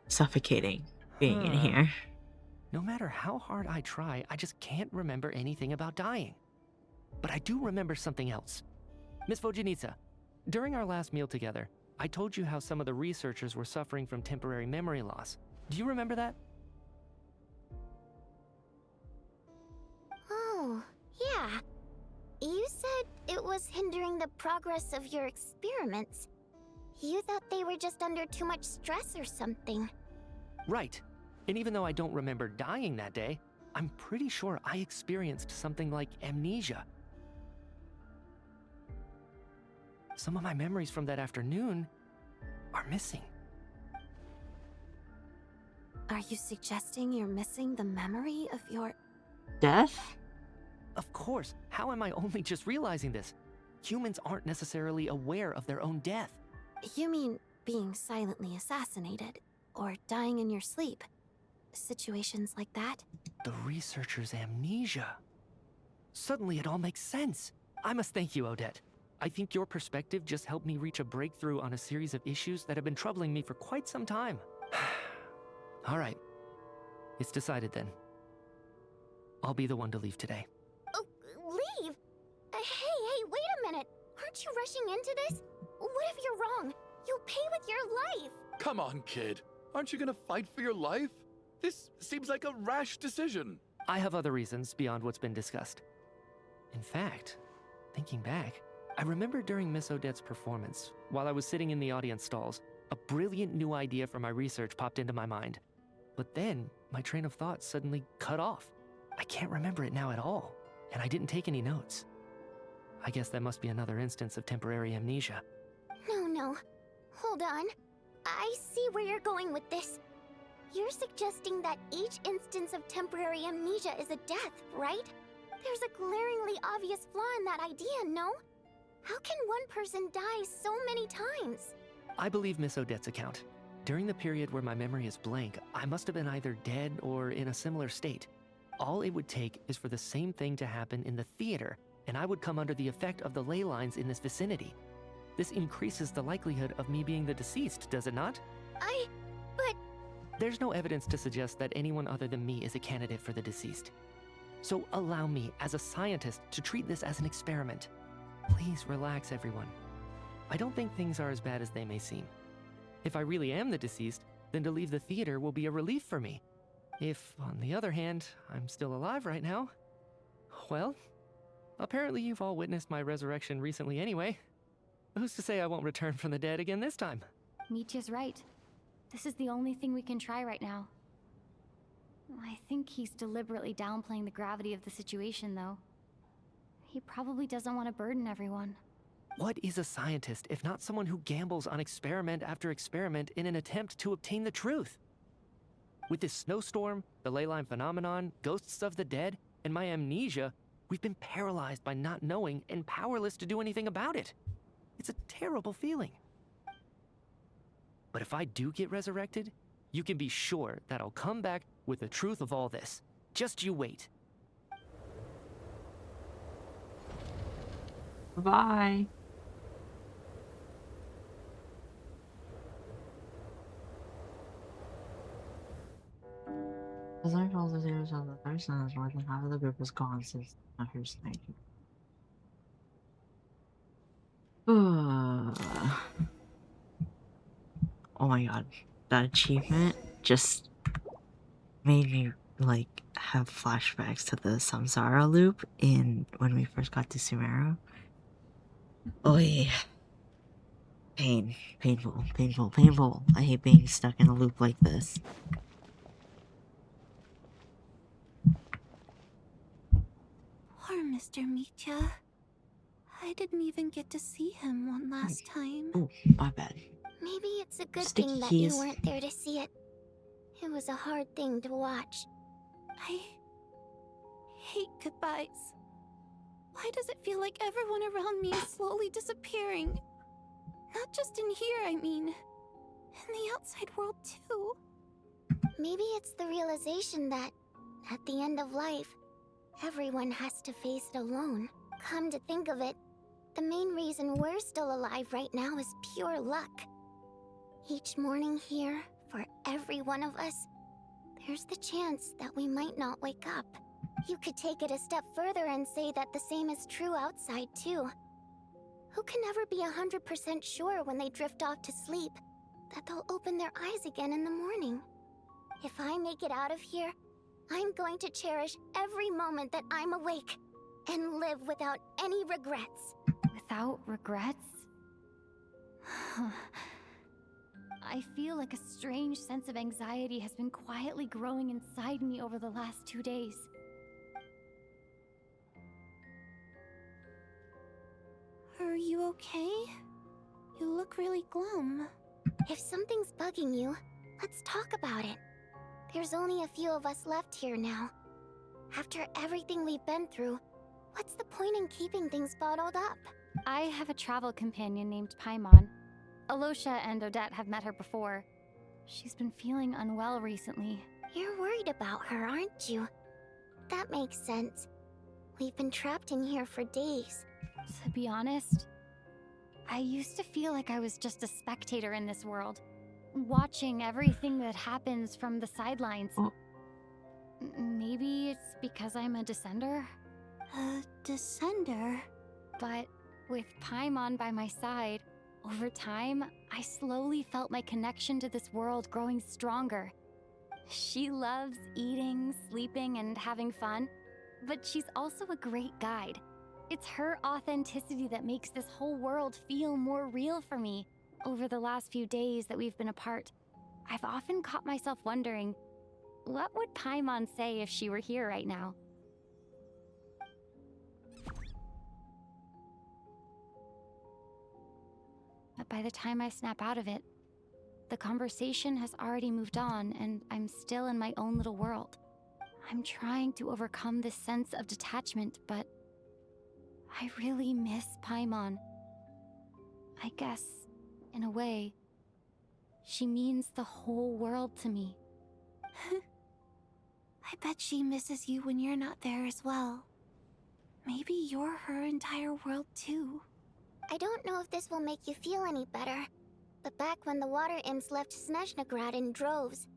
S1: suffocating being in here.
S6: No matter how hard I try, I just can't remember anything about dying. But I do remember something else. Miss Vojanitsa, during our last meal together, I told you how some of the researchers were suffering from temporary memory loss. Do you remember that?
S7: Oh, yeah. You said it was hindering the progress of your experiments. You thought they were just under too much stress or something.
S6: Right. And even though I don't remember dying that day, I'm pretty sure I experienced something like amnesia. Some of my memories from that afternoon are missing.
S13: Are you suggesting you're missing the memory of your...
S1: death?
S6: Of course. How am I only just realizing this? Humans aren't necessarily aware of their own death.
S13: You mean being silently assassinated, or dying in your sleep? Situations like that?
S6: The researcher's amnesia. Suddenly it all makes sense. I must thank you, Odette. I think your perspective just helped me reach a breakthrough on a series of issues that have been troubling me for quite some time. All right. It's decided then. I'll be the one to leave today.
S7: Oh, leave? Hey, wait a minute. Aren't you rushing into this? What if you're wrong? You'll pay with your life.
S8: Come on, kid. Aren't you gonna fight for your life? This seems like a rash decision.
S6: I have other reasons beyond what's been discussed. In fact, thinking back, I remember during Miss Odette's performance, while I was sitting in the audience stalls, a brilliant new idea for my research popped into my mind. But then, my train of thought suddenly cut off. I can't remember it now at all, and I didn't take any notes. I guess that must be another instance of temporary amnesia.
S7: No. Hold on. I see where you're going with this. You're suggesting that each instance of temporary amnesia is a death, right? There's a glaringly obvious flaw in that idea, no? How can one person die so many times?
S6: I believe Miss Odette's account. During the period where my memory is blank, I must have been either dead or in a similar state. All it would take is for the same thing to happen in the theater, and I would come under the effect of the ley lines in this vicinity. This increases the likelihood of me being the deceased, does it not?
S7: But...
S6: There's no evidence to suggest that anyone other than me is a candidate for the deceased. So allow me, as a scientist, to treat this as an experiment. Please relax, everyone. I don't think things are as bad as they may seem. If I really am the deceased, then to leave the theater will be a relief for me. If, on the other hand, I'm still alive right now, well, apparently you've all witnessed my resurrection recently anyway. Who's to say I won't return from the dead again this time?
S2: Mitya's right. This is the only thing we can try right now. I think he's deliberately downplaying the gravity of the situation, though. He probably doesn't want to burden everyone.
S6: What is a scientist if not someone who gambles on experiment after experiment in an attempt to obtain the truth? With this snowstorm, the ley line phenomenon, ghosts of the dead, and my amnesia, we've been paralyzed by not knowing and powerless to do anything about it. It's a terrible feeling. But if I do get resurrected, you can be sure that I'll come back with the truth of all this. Just you wait.
S1: Bye. As I recall, the series of the third son is more than half of the group is gone since the first night. Oh my god, that achievement just made me like have flashbacks to the Samsara loop in when we first got to Sumeru. Oh yeah. Painful. I hate being stuck in a loop like this.
S13: Poor Mr. Mitya. I didn't even get to see him one last time.
S1: Oh, my bad.
S7: Maybe it's a good
S1: Sticky
S7: thing that
S1: keys.
S7: you weren't there to see it. It was a hard thing to watch.
S13: I hate goodbyes. Why does it feel like everyone around me is slowly disappearing? Not just in here, I mean. In the outside world, too.
S7: Maybe it's the realization that, at the end of life, everyone has to face it alone. Come to think of it, the main reason we're still alive right now is pure luck. Each morning here, for every one of us, there's the chance that we might not wake up. You could take it a step further and say that the same is true outside, too. Who can never be 100% sure when they drift off to sleep that they'll open their eyes again in the morning? If I make it out of here, I'm going to cherish every moment that I'm awake and live without any regrets.
S2: Without regrets? I feel like a strange sense of anxiety has been quietly growing inside me over the last 2 days.
S13: Are you okay? You look really glum.
S7: If something's bugging you, let's talk about it. There's only a few of us left here now. After everything we've been through, what's the point in keeping things bottled up?
S2: I have a travel companion named Paimon. Alosha and Odette have met her before. She's been feeling unwell recently.
S7: You're worried about her, aren't you? That makes sense. We've been trapped in here for days.
S2: To be honest, I used to feel like I was just a spectator in this world, watching everything that happens from the sidelines. Maybe it's because I'm a descender?
S13: A descender?
S2: But with Paimon by my side, over time, I slowly felt my connection to this world growing stronger. She loves eating, sleeping, and having fun, but she's also a great guide. It's her authenticity that makes this whole world feel more real for me. Over the last few days that we've been apart, I've often caught myself wondering, what would Paimon say if she were here right now? But by the time I snap out of it, the conversation has already moved on and I'm still in my own little world. I'm trying to overcome this sense of detachment, but I really miss Paimon. I guess, in a way, she means the whole world to me.
S13: I bet she misses you when you're not there as well. Maybe you're her entire world too.
S7: I don't know if this will make you feel any better, but back when the water imps left Snezhnegrad in droves,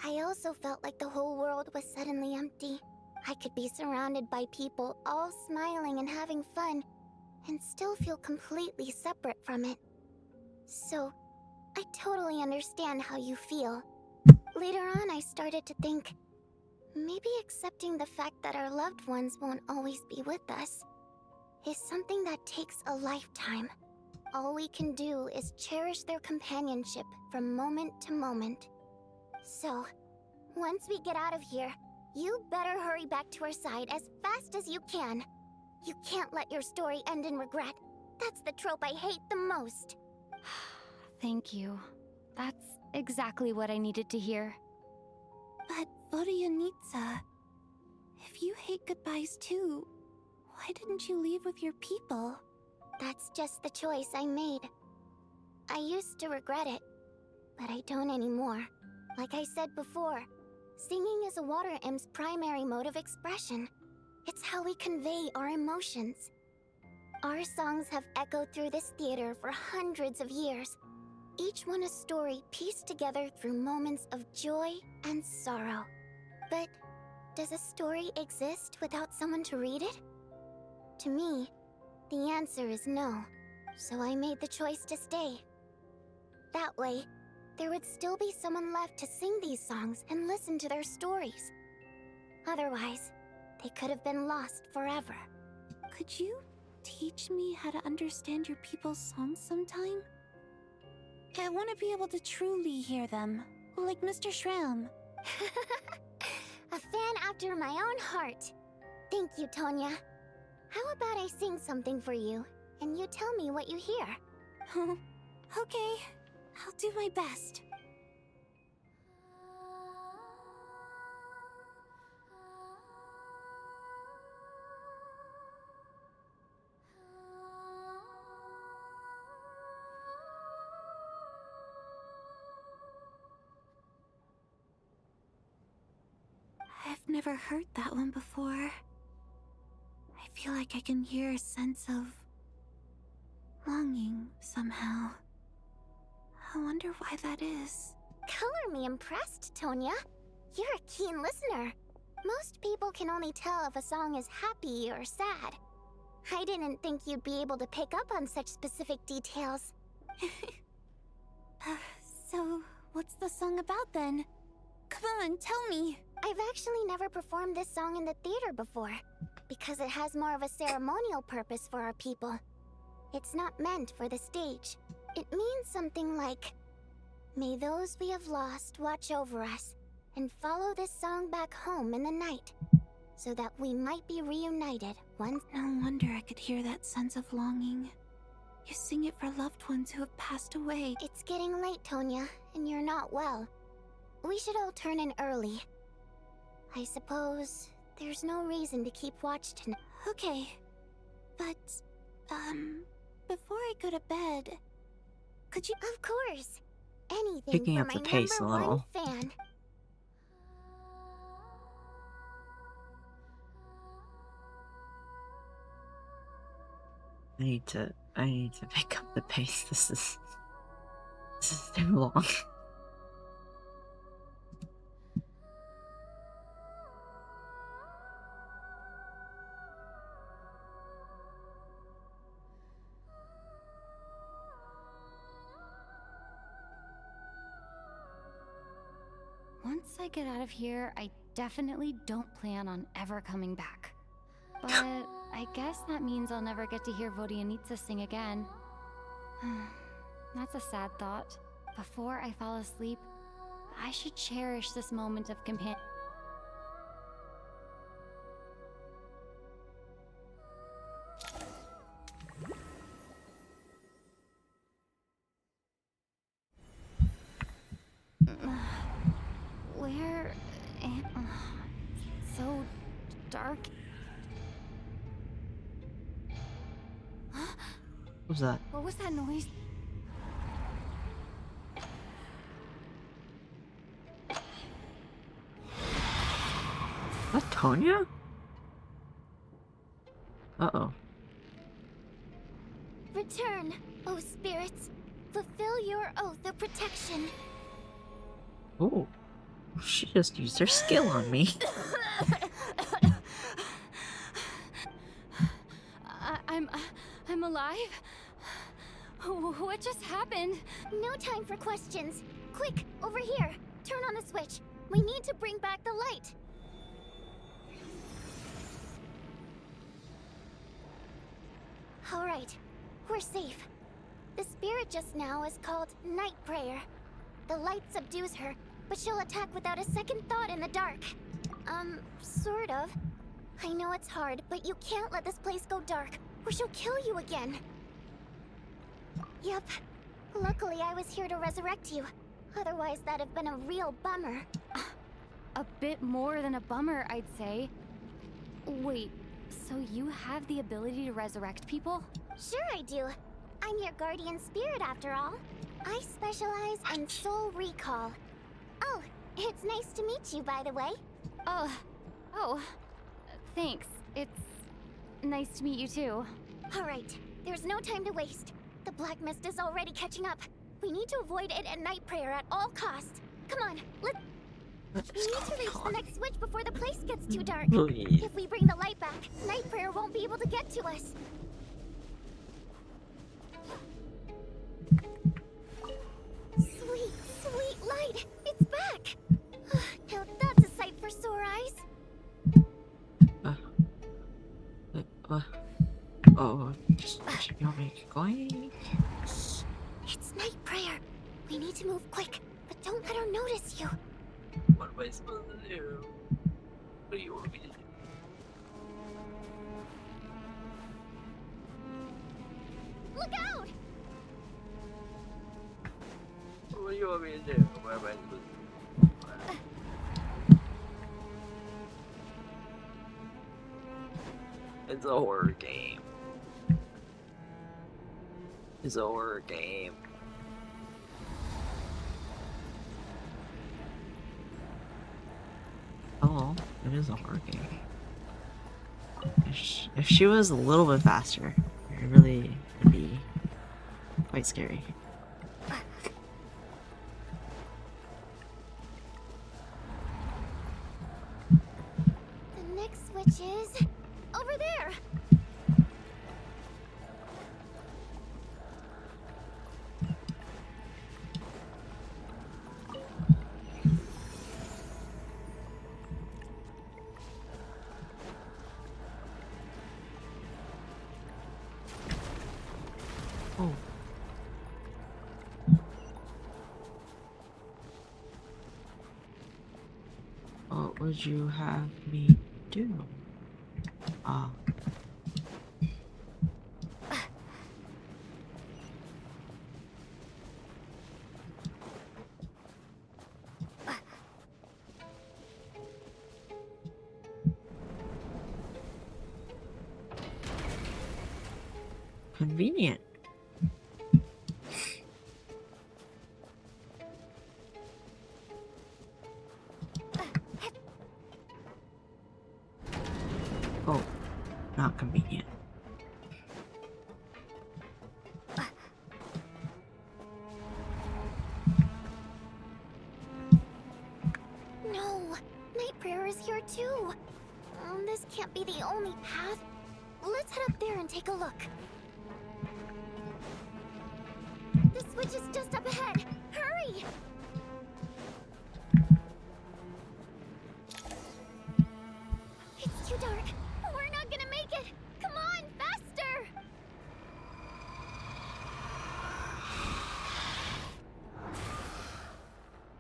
S7: I also felt like the whole world was suddenly empty. I could be surrounded by people all smiling and having fun, and still feel completely separate from it. So, I totally understand how you feel. Later on, I started to think, maybe accepting the fact that our loved ones won't always be with us is something that takes a lifetime. All we can do is cherish their companionship from moment to moment. So, once we get out of here, you better hurry back to our side as fast as you can. You can't let your story end in regret. That's the trope I hate the most.
S2: Thank you. That's exactly what I needed to hear.
S13: But Vodyanitsa, if you hate goodbyes too, why didn't you leave with your people?
S7: That's just the choice I made. I used to regret it, but I don't anymore. Like I said before, singing is a water imp's primary mode of expression. It's how we convey our emotions. Our songs have echoed through this theater for hundreds of years, each one a story pieced together through moments of joy and sorrow. But does a story exist without someone to read it? To me, the answer is no, so I made the choice to stay. That way, there would still be someone left to sing these songs and listen to their stories. Otherwise, they could have been lost forever.
S13: Could you teach me how to understand your people's songs sometime? I want to be able to truly hear them, like Mr. Shram.
S7: A fan after my own heart. Thank you, Tonya. How about I sing something for you? and you tell me what you hear. Okay, I'll do my best. I've never heard that one before. I feel like I can hear a sense of longing somehow. I wonder why that is. Color me impressed, Tonya. You're a keen listener. Most people can only tell if a song is happy or sad. I didn't think you'd be able to pick up on such specific details. So, what's the song about then? Come on, tell me. I've actually never performed this song in the theater before, because it has more of a ceremonial purpose for our people. It's not meant for the stage. It means something like, "May those we have lost watch over us, and follow this song back home in the night, so that we might be reunited once." No wonder I could hear that sense of longing. You sing it for loved ones who have passed away. It's getting late, Tonya, and you're not well. We should all turn in early. I suppose there's no reason to keep watch tonight. Okay, but, before I go to bed, could you— Of course! Anything
S1: Picking
S7: for
S1: up
S7: my
S1: the pace a
S7: number
S1: little.
S7: one fan.
S1: I need to pick up the pace. This is too long.
S2: Once I get out of here, I definitely don't plan on ever coming back. But I guess that means I'll never get to hear Vodyanitsa sing again. That's a sad thought. Before I fall asleep, I should cherish this moment of companion. Where am I? So dark.
S1: What was that?
S2: What was that noise?
S1: Is that Tonya? Uh-oh.
S7: Return, O spirits. Fulfill your oath of protection.
S1: Oh. She just used her skill on me.
S2: I'm alive? What just happened?
S7: No time for questions. Quick, over here. Turn on the switch. We need to bring back the light. All right, we're safe. The spirit just now is called Night Prayer. The light subdues her, but she'll attack without a second thought in the dark. Sort of. I know it's hard, but you can't let this place go dark, or she'll kill you again. Yep. Luckily, I was here to resurrect you. Otherwise, that'd have been a real bummer.
S2: A bit more than a bummer, I'd say. Wait, so you have the ability to resurrect people?
S7: Sure I do. I'm your guardian spirit after all. I specialize in soul recall. Oh, it's nice to meet you, by the way.
S2: Oh, thanks. It's nice to meet you too.
S7: All right, there's no time to waste. The black mist is already catching up. We need to avoid it at Night Prayer at all costs. Come on, we need to reach the next switch before the place gets too dark.
S1: Please.
S7: If we bring the light back, Night Prayer won't be able to get to us. Sweet, sweet light! It's back! Now that's a sight for sore eyes.
S1: Oh, you want me to keep going?
S7: Shh! It's Night Prayer. We need to move quick, but don't let her notice you.
S1: What am I supposed to do? What do you want me to do?
S7: Look out!
S1: What do you want me to do? Where am I supposed to... It's a horror game. It's a horror game. Oh, it is a horror game. If she was a little bit faster, it really would be quite scary.
S7: The next switch is over there.
S1: Oh. What would you have me do? Ah. Convenient. Oh, not convenient.
S7: No, Night Prayer is here too. This can't be the only path. Let's head up there and take a look. The switch is just up ahead. Hurry! It's too dark. We're not gonna make it. Come on, faster!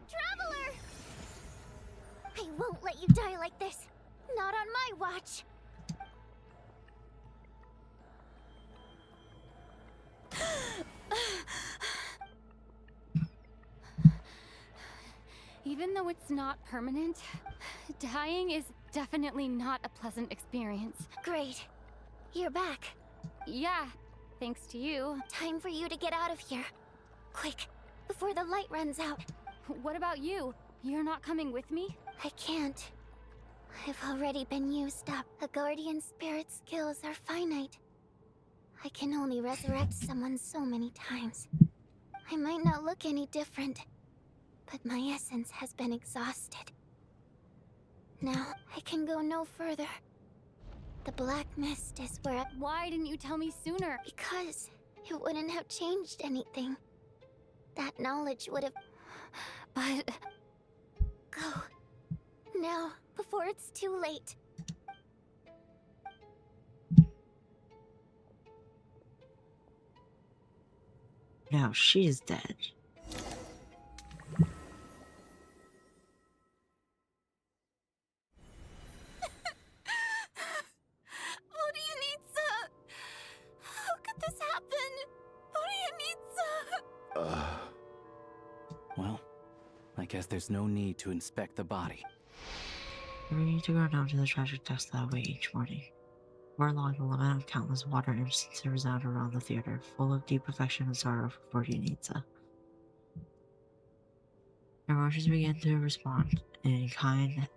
S7: Traveler! I won't let you die like this. Not on my watch.
S2: Even though it's not permanent, dying is definitely not a pleasant experience.
S7: Great. You're back.
S2: Yeah, thanks to you.
S7: Time for you to get out of here. Quick, before the light runs out.
S2: What about you? You're not coming with me?
S7: I can't. I've already been used up. A guardian spirit's skills are finite. I can only resurrect someone so many times. I might not look any different, but my essence has been exhausted. Now, I can go no further. The Black Mist is where
S2: Why didn't you tell me sooner?
S7: Because it wouldn't have changed anything. That knowledge would have...
S2: But...
S7: Go. Now, before it's too late.
S1: Now she's dead.
S7: Odianitsa! How could this happen? Odianitsa!
S12: Well, I guess there's no need to inspect the body.
S1: We need to go down to the tragic deaths that await each morning. More along the lament of countless water instances resound around the theater, full of deep affection and sorrow for Odianitsa. Her emotions begin to respond in kind,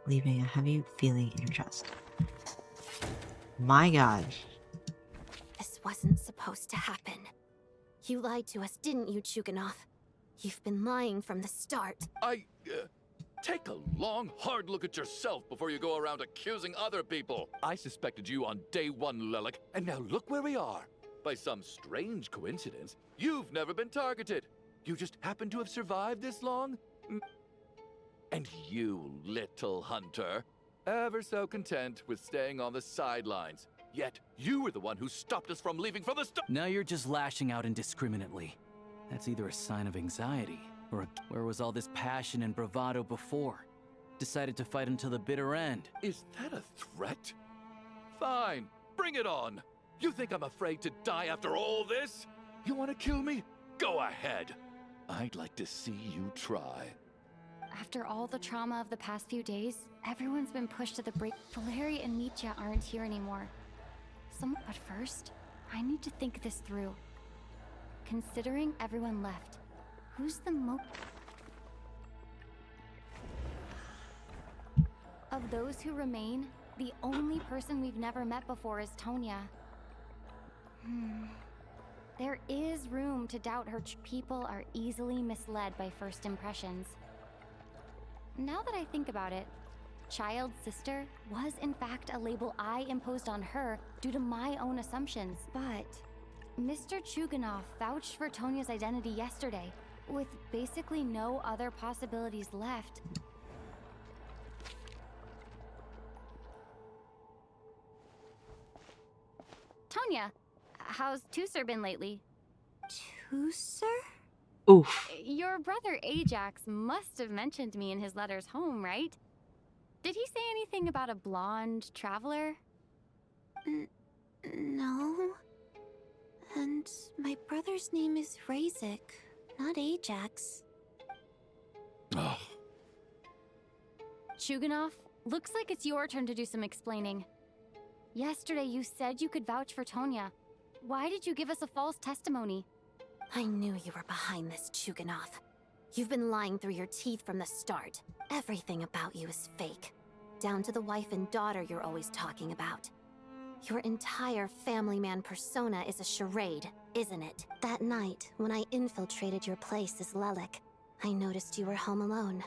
S1: leaving a heavy feeling in your chest. My god.
S13: This wasn't supposed to happen. You lied to us, didn't you, Chuganov? You've been lying from the start.
S8: Take a long, hard look at yourself before you go around accusing other people. I suspected you on day one, Lelik, and now look where we are. By some strange coincidence, you've never been targeted. You just happen to have survived this long? And you, little hunter, ever so content with staying on the sidelines. Yet, you were the one who stopped us from leaving from the start.
S12: Now you're just lashing out indiscriminately. That's either a sign of anxiety, or where was all this passion and bravado before? Decided to fight until the bitter end.
S8: Is that a threat? Fine, bring it on. You think I'm afraid to die after all this? You want to kill me? Go ahead. I'd like to see you try.
S2: After all the trauma of the past few days, everyone's been pushed to the brink. Valeri and Mitya aren't here anymore. But first, I need to think this through. Considering everyone left, who's the Of those who remain, the only person we've never met before is Tonya. There is room to doubt her. People are easily misled by first impressions. Now that I think about it, Child's sister was in fact a label I imposed on her due to my own assumptions. But Mr. Chuganov vouched for Tonya's identity yesterday, with basically no other possibilities left. Tonya, how's Tusser been lately?
S13: Tusser?
S1: Oof.
S2: Your brother Ajax must have mentioned me in his letters home, right? Did he say anything about a blonde traveler?
S13: No. And my brother's name is Razik, not Ajax.
S8: Oh.
S2: Chuganov, looks like it's your turn to do some explaining. Yesterday you said you could vouch for Tonya. Why did you give us a false testimony?
S13: I knew you were behind this, Chuganov. You've been lying through your teeth from the start. Everything about you is fake. Down to the wife and daughter you're always talking about. Your entire family man persona is a charade, isn't it? That night, when I infiltrated your place as Lelik, I noticed you were home alone.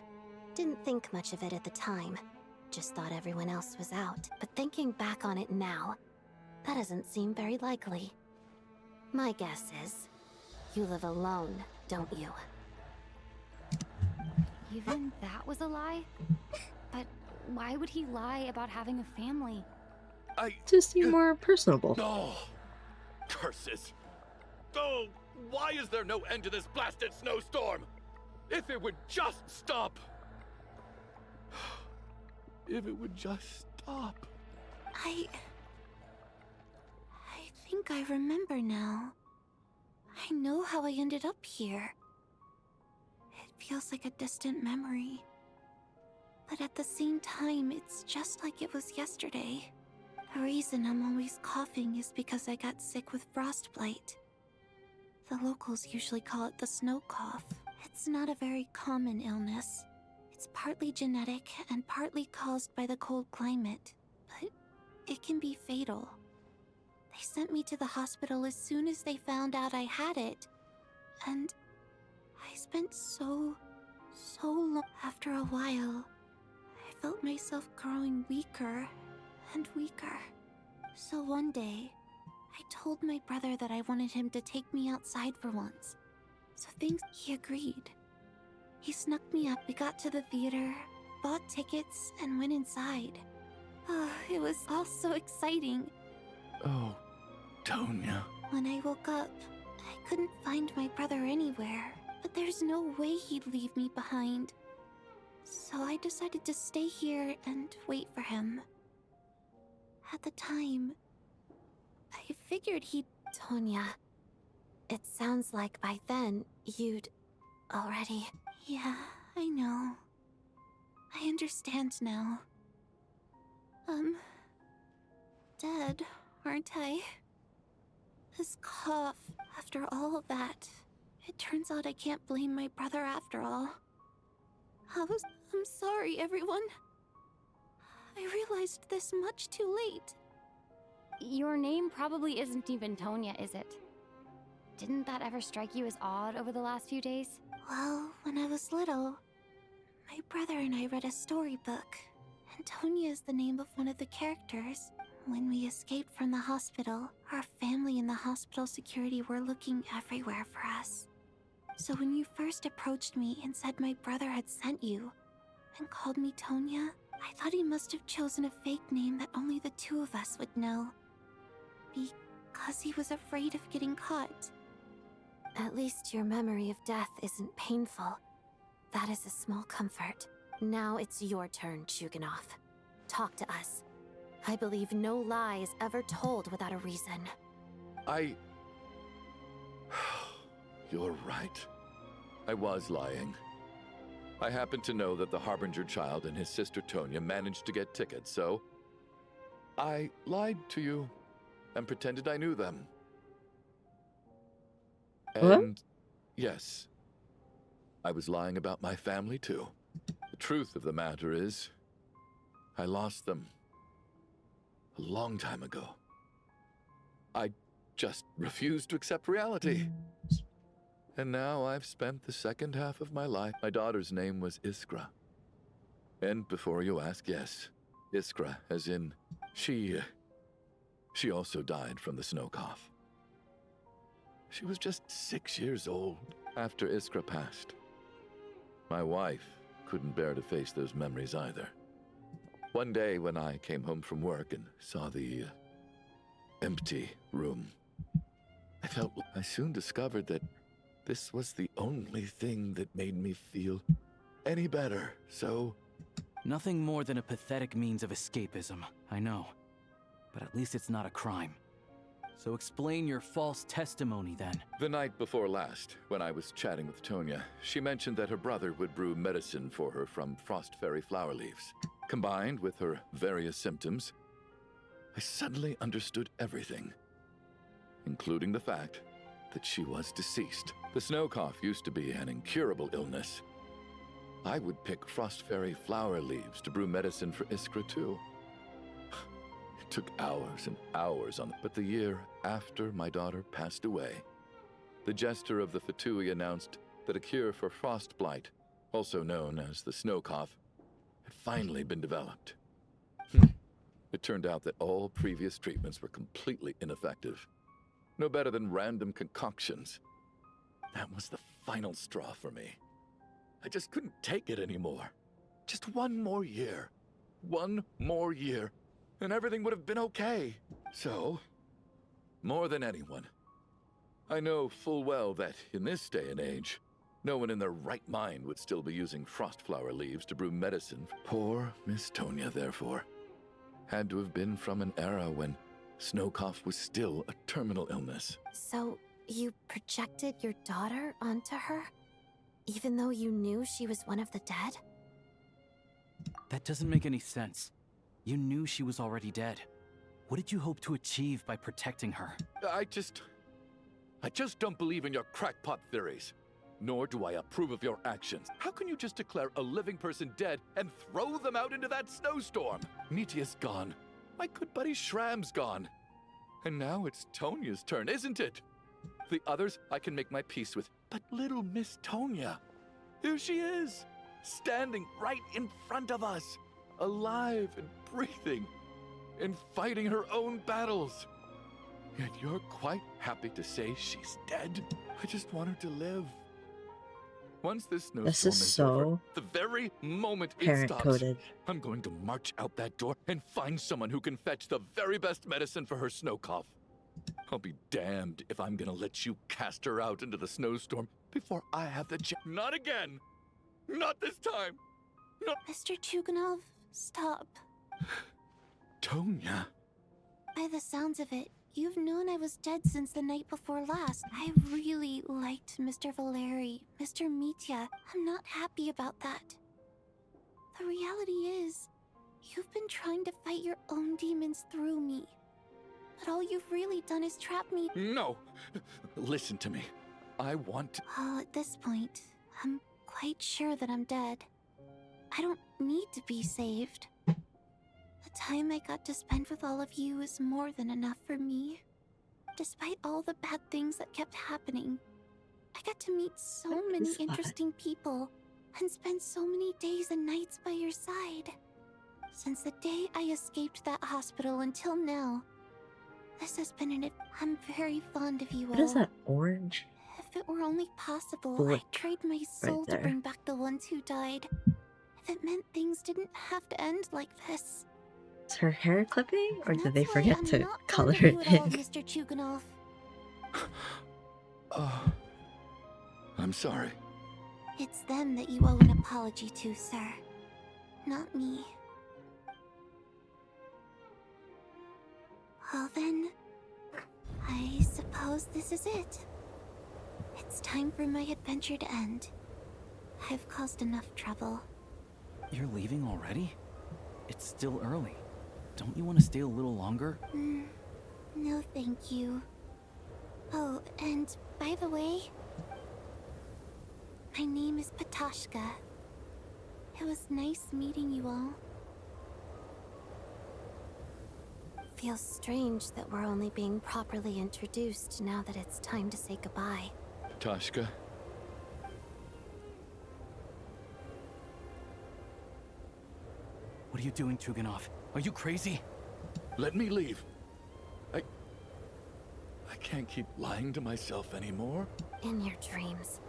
S13: Didn't think much of it at the time. Just thought everyone else was out. But thinking back on it now, that doesn't seem very likely. My guess is, you live alone, don't you?
S2: Even that was a lie? But why would he lie about having a family?
S1: To seem more personable.
S8: No! Curses! Oh, why is there no end to this blasted snowstorm? If it would just stop! If it would just stop.
S13: I think I remember now. I know how I ended up here. It feels like a distant memory. But at the same time, it's just like it was yesterday. The reason I'm always coughing is because I got sick with frostbite. The locals usually call it the snow cough. It's not a very common illness. It's partly genetic and partly caused by the cold climate, but it can be fatal. They sent me to the hospital as soon as they found out I had it. And I spent so long. After a while, I felt myself growing weaker and weaker. So one day, I told my brother that I wanted him to take me outside for once. So he agreed. He snuck me up, we got to the theater, bought tickets, and went inside. Oh, it was all so exciting.
S8: Oh, Tonya.
S13: When I woke up, I couldn't find my brother anywhere, but there's no way he'd leave me behind. So I decided to stay here and wait for him. At the time, I figured he'd...
S7: Tonya, it sounds like by then you'd already...
S13: Yeah, I know. I understand now. Dead, aren't I? This cough, after all of that, it turns out I can't blame my brother after all. I'm sorry, everyone. I realized this much too late.
S2: Your name probably isn't even Tonya, is it? Didn't that ever strike you as odd over the last few days?
S13: Well, when I was little, my brother and I read a storybook, and Tonya is the name of one of the characters. When we escaped from the hospital, our family and the hospital security were looking everywhere for us. So when you first approached me and said my brother had sent you, and called me Tonya, I thought he must have chosen a fake name that only the two of us would know. Because he was afraid of getting caught.
S7: At least your memory of death isn't painful. That is a small comfort. Now it's your turn, Chuganov. Talk to us. I believe no lie is ever told without a reason.
S8: You're right. I was lying. I happen to know that the Harbinger child and his sister Tonya managed to get tickets, so I lied to you and pretended I knew them. And yes, I was lying about my family too. The truth of the matter is, I lost them a long time ago. I just refused to accept reality. And now I've spent the second half of my life. My daughter's name was Iskra. And before you ask, yes, Iskra, as in she also died from the snow cough. She was just 6 years old after Iskra passed. My wife couldn't bear to face those memories either. One day when I came home from work and saw the empty room, I soon discovered that this was the only thing that made me feel any better, so...
S12: Nothing more than a pathetic means of escapism, I know. But at least it's not a crime. So explain your false testimony, then.
S8: The night before last, when I was chatting with Tonya, she mentioned that her brother would brew medicine for her from frost fairy flower leaves. Combined with her various symptoms, I suddenly understood everything, including the fact that she was deceased. The snow cough used to be an incurable illness. I would pick frost fairy flower leaves to brew medicine for Iskra too. It took hours and hours but the year after my daughter passed away, the Jester of the Fatui announced that a cure for frost blight, also known as the snow cough, had finally been developed. It turned out that all previous treatments were completely ineffective. No better than random concoctions. That was the final straw for me. I just couldn't take it anymore. Just one more year. One more year, and everything would have been okay. So, more than anyone, I know full well that in this day and age, no one in their right mind would still be using frost flower leaves to brew medicine. Poor Miss Tonya, therefore, had to have been from an era when snow cough was still a terminal illness.
S13: So, you projected your daughter onto her? Even though you knew she was one of the dead?
S12: That doesn't make any sense. You knew she was already dead. What did you hope to achieve by protecting her?
S8: I just don't believe in your crackpot theories. Nor do I approve of your actions. How can you just declare a living person dead and throw them out into that snowstorm? Nitia's gone. My good buddy Shram's gone. And now it's Tonya's turn, isn't it? The others I can make my peace with, but little Miss Tonya, here she is, standing right in front of us, alive and breathing, and fighting her own battles. Yet you're quite happy to say she's dead? I just want her to live. Once this snowstorm is over, the very moment it stops,
S1: parent-coded.
S8: I'm going to march out that door and find someone who can fetch the very best medicine for her snow cough. I'll be damned if I'm gonna let you cast her out into the snowstorm before I have the chance. Not again! Not this time! No.
S13: Mr. Chuganov, stop.
S8: Tonya.
S13: By the sounds of it, you've known I was dead since the night before last. I really liked Mr. Valeri, Mr. Mitya. I'm not happy about that. The reality is, you've been trying to fight your own demons through me. But all you've really done is trap me.
S8: No! Listen to me. I want to...
S13: Well, at this point, I'm quite sure that I'm dead. I don't need to be saved. The time I got to spend with all of you is more than enough for me. Despite all the bad things that kept happening, I got to meet so many interesting people and spend so many days and nights by your side. Since the day I escaped that hospital until now, this has been I'm very fond of you all.
S1: What is that orange?
S13: If it were only possible,
S1: Bullet
S13: I'd trade my soul to
S1: there.
S13: bring back the ones who died. If it meant things didn't have to end like this.
S1: Is her hair clipping, or did they
S13: That's why
S1: forget
S13: I'm
S1: to
S13: not
S1: color
S13: fond of
S1: it
S13: you at all,
S1: in?
S13: Mr. Chuganov.
S8: I'm sorry.
S13: It's them that you owe an apology to, sir. Not me. Well then, I I suppose this is it. It's time for my adventure to end. I've caused enough trouble.
S12: You're leaving already? It's still early. Don't you want to stay a little longer?
S13: No, thank you. Oh, and by the way, my name is Patoshka. It was nice meeting you all. Feels strange that we're only being properly introduced now that it's time to say goodbye.
S8: Tashka?
S12: What are you doing, Chuganov? Are you crazy?
S8: Let me leave. I can't keep lying to myself anymore.
S13: In your dreams.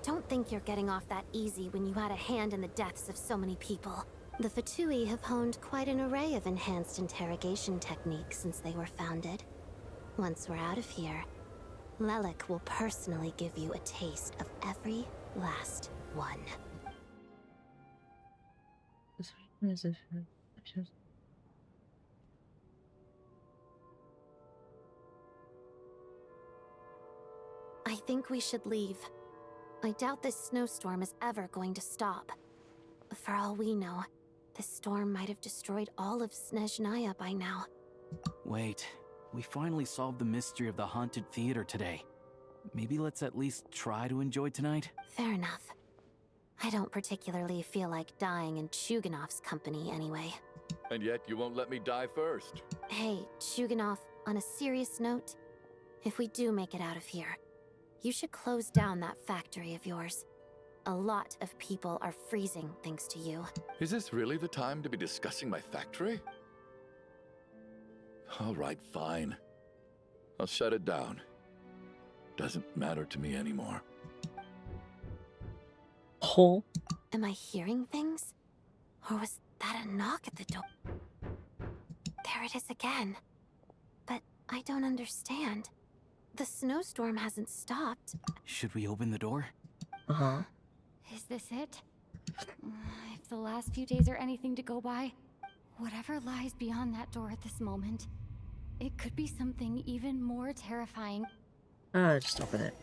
S13: Don't think you're getting off that easy when you had a hand in the deaths of so many people. The Fatui have honed quite an array of enhanced interrogation techniques since they were founded. Once we're out of here, Lelik will personally give you a taste of every last one. I think we should leave. I doubt this snowstorm is ever going to stop. For all we know, this storm might have destroyed all of Snezhnaya by now.
S12: Wait, we finally solved the mystery of the haunted theater today. Maybe let's at least try to enjoy tonight?
S13: Fair enough. I don't particularly feel like dying in Chuganov's company anyway.
S8: And yet you won't let me die first.
S13: Hey, Chuganov, on a serious note, if we do make it out of here, you should close down that factory of yours. A lot of people are freezing thanks to you.
S8: Is this really the time to be discussing my factory? All right, fine. I'll shut it down. Doesn't matter to me anymore.
S1: Oh.
S13: Am I hearing things? Or was that a knock at the door? There it is again. But I don't understand. The snowstorm hasn't stopped.
S12: Should we open the door?
S1: Uh-huh.
S2: Is this it? If the last few days are anything to go by, whatever lies beyond that door at this moment, it could be something even more terrifying.
S1: Just open it.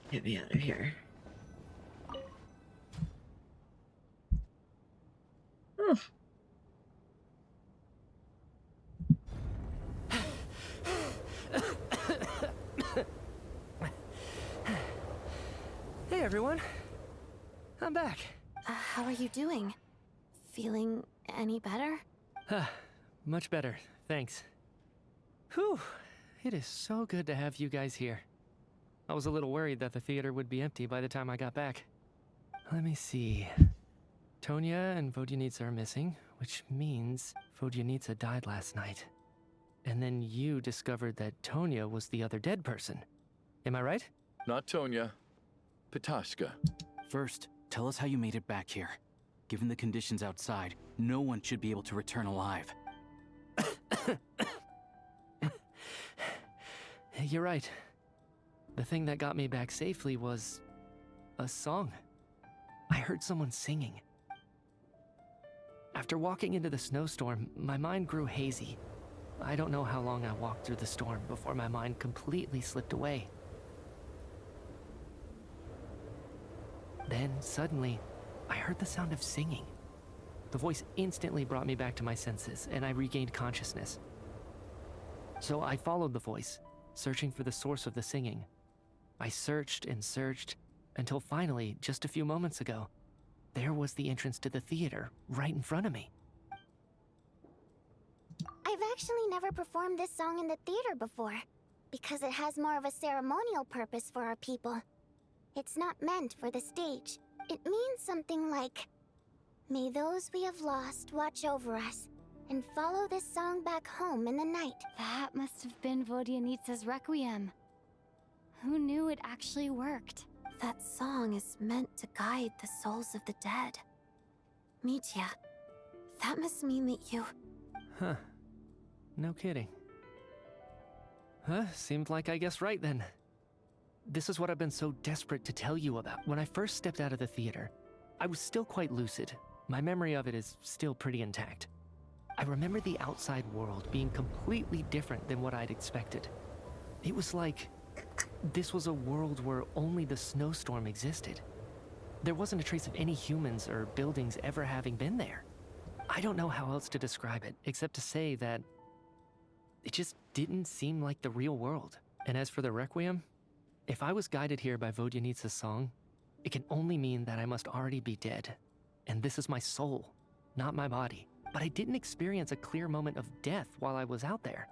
S1: Get me out of here. Oh.
S6: Hey everyone, I'm back.
S13: How are you doing? Feeling any better?
S6: Much better, thanks. Whew, it is so good to have you guys here. I was a little worried that the theater would be empty by the time I got back. Let me see. Tonya and Vodyanitsa are missing, which means Vodyanitsa died last night. And then you discovered that Tonya was the other dead person. Am I right?
S8: Not Tonya. Patoshka.
S12: First, tell us how you made it back here. Given the conditions outside, no one should be able to return alive.
S6: You're right. The thing that got me back safely was a song. I heard someone singing. After walking into the snowstorm, my mind grew hazy. I don't know how long I walked through the storm before my mind completely slipped away. Then, suddenly, I heard the sound of singing. The voice instantly brought me back to my senses, and I regained consciousness. So I followed the voice, searching for the source of the singing. I searched and searched, until finally, just a few moments ago, there was the entrance to the theater, right in front of me.
S7: I've actually never performed this song in the theater before, because it has more of a ceremonial purpose for our people. It's not meant for the stage. It means something like, "May those we have lost watch over us, and follow this song back home in the night."
S2: That must have been Vodyanitsa's Requiem. Who knew it actually worked?
S13: That song is meant to guide the souls of the dead. Mitya, that must mean that you...
S6: Huh. No kidding. Seemed like I guessed right then. this is what I've been so desperate to tell you about. When I first stepped out of the theater, I was still quite lucid. My memory of it is still pretty intact. I remember the outside world being completely different than what I'd expected. It was like this was a world where only the snowstorm existed. There wasn't a trace of any humans or buildings ever having been there. I don't know how else to describe it, except to say that it just didn't seem like the real world. And as for the Requiem, if I was guided here by Vodyanitsa's song, it can only mean that I must already be dead. And this is my soul, not my body. But I didn't experience a clear moment of death while I was out there.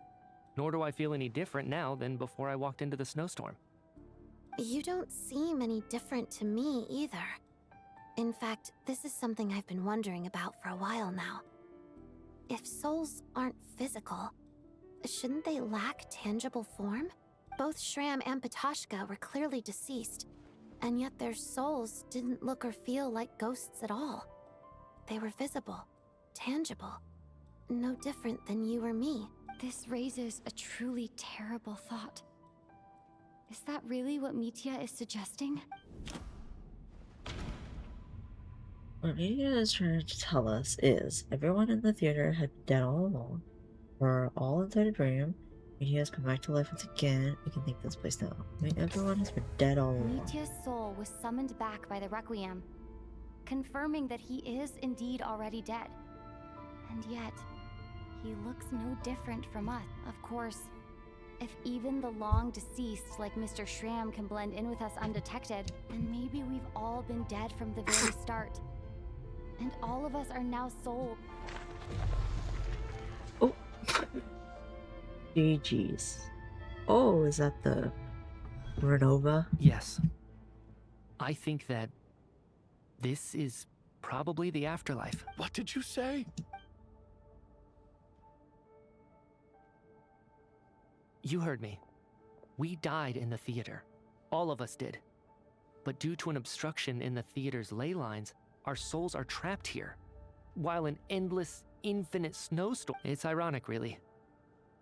S6: Nor do I feel any different now than before I walked into the snowstorm.
S13: You don't seem any different to me either. In fact, this is something I've been wondering about for a while now. If souls aren't physical, shouldn't they lack tangible form? Both Shram and Patoshka were clearly deceased, and yet their souls didn't look or feel like ghosts at all. They were visible, tangible, no different than you or me.
S2: This raises a truly terrible thought. Is that really what Mitya is suggesting?
S1: What Mitya is trying to tell us is everyone in the theater had been dead all along. We're all inside a dream. Mitya has come back to life once again. We can think this place now. I mean, everyone has been dead all along.
S2: Mitya's soul was summoned back by the Requiem, confirming that he is indeed already dead. And yet, he looks no different from us. Of course, if even the long deceased like Mr. Shram can blend in with us undetected, then maybe we've all been dead from the very start. And all of us are now soul.
S1: Oh. GG's. Oh, is that the Renova?
S6: Yes. I think that this is probably the afterlife.
S8: What did you say?
S6: You heard me. We died in the theater. All of us did. But due to an obstruction in the theater's ley lines, our souls are trapped here. While an endless, infinite snowstorm. It's ironic, really.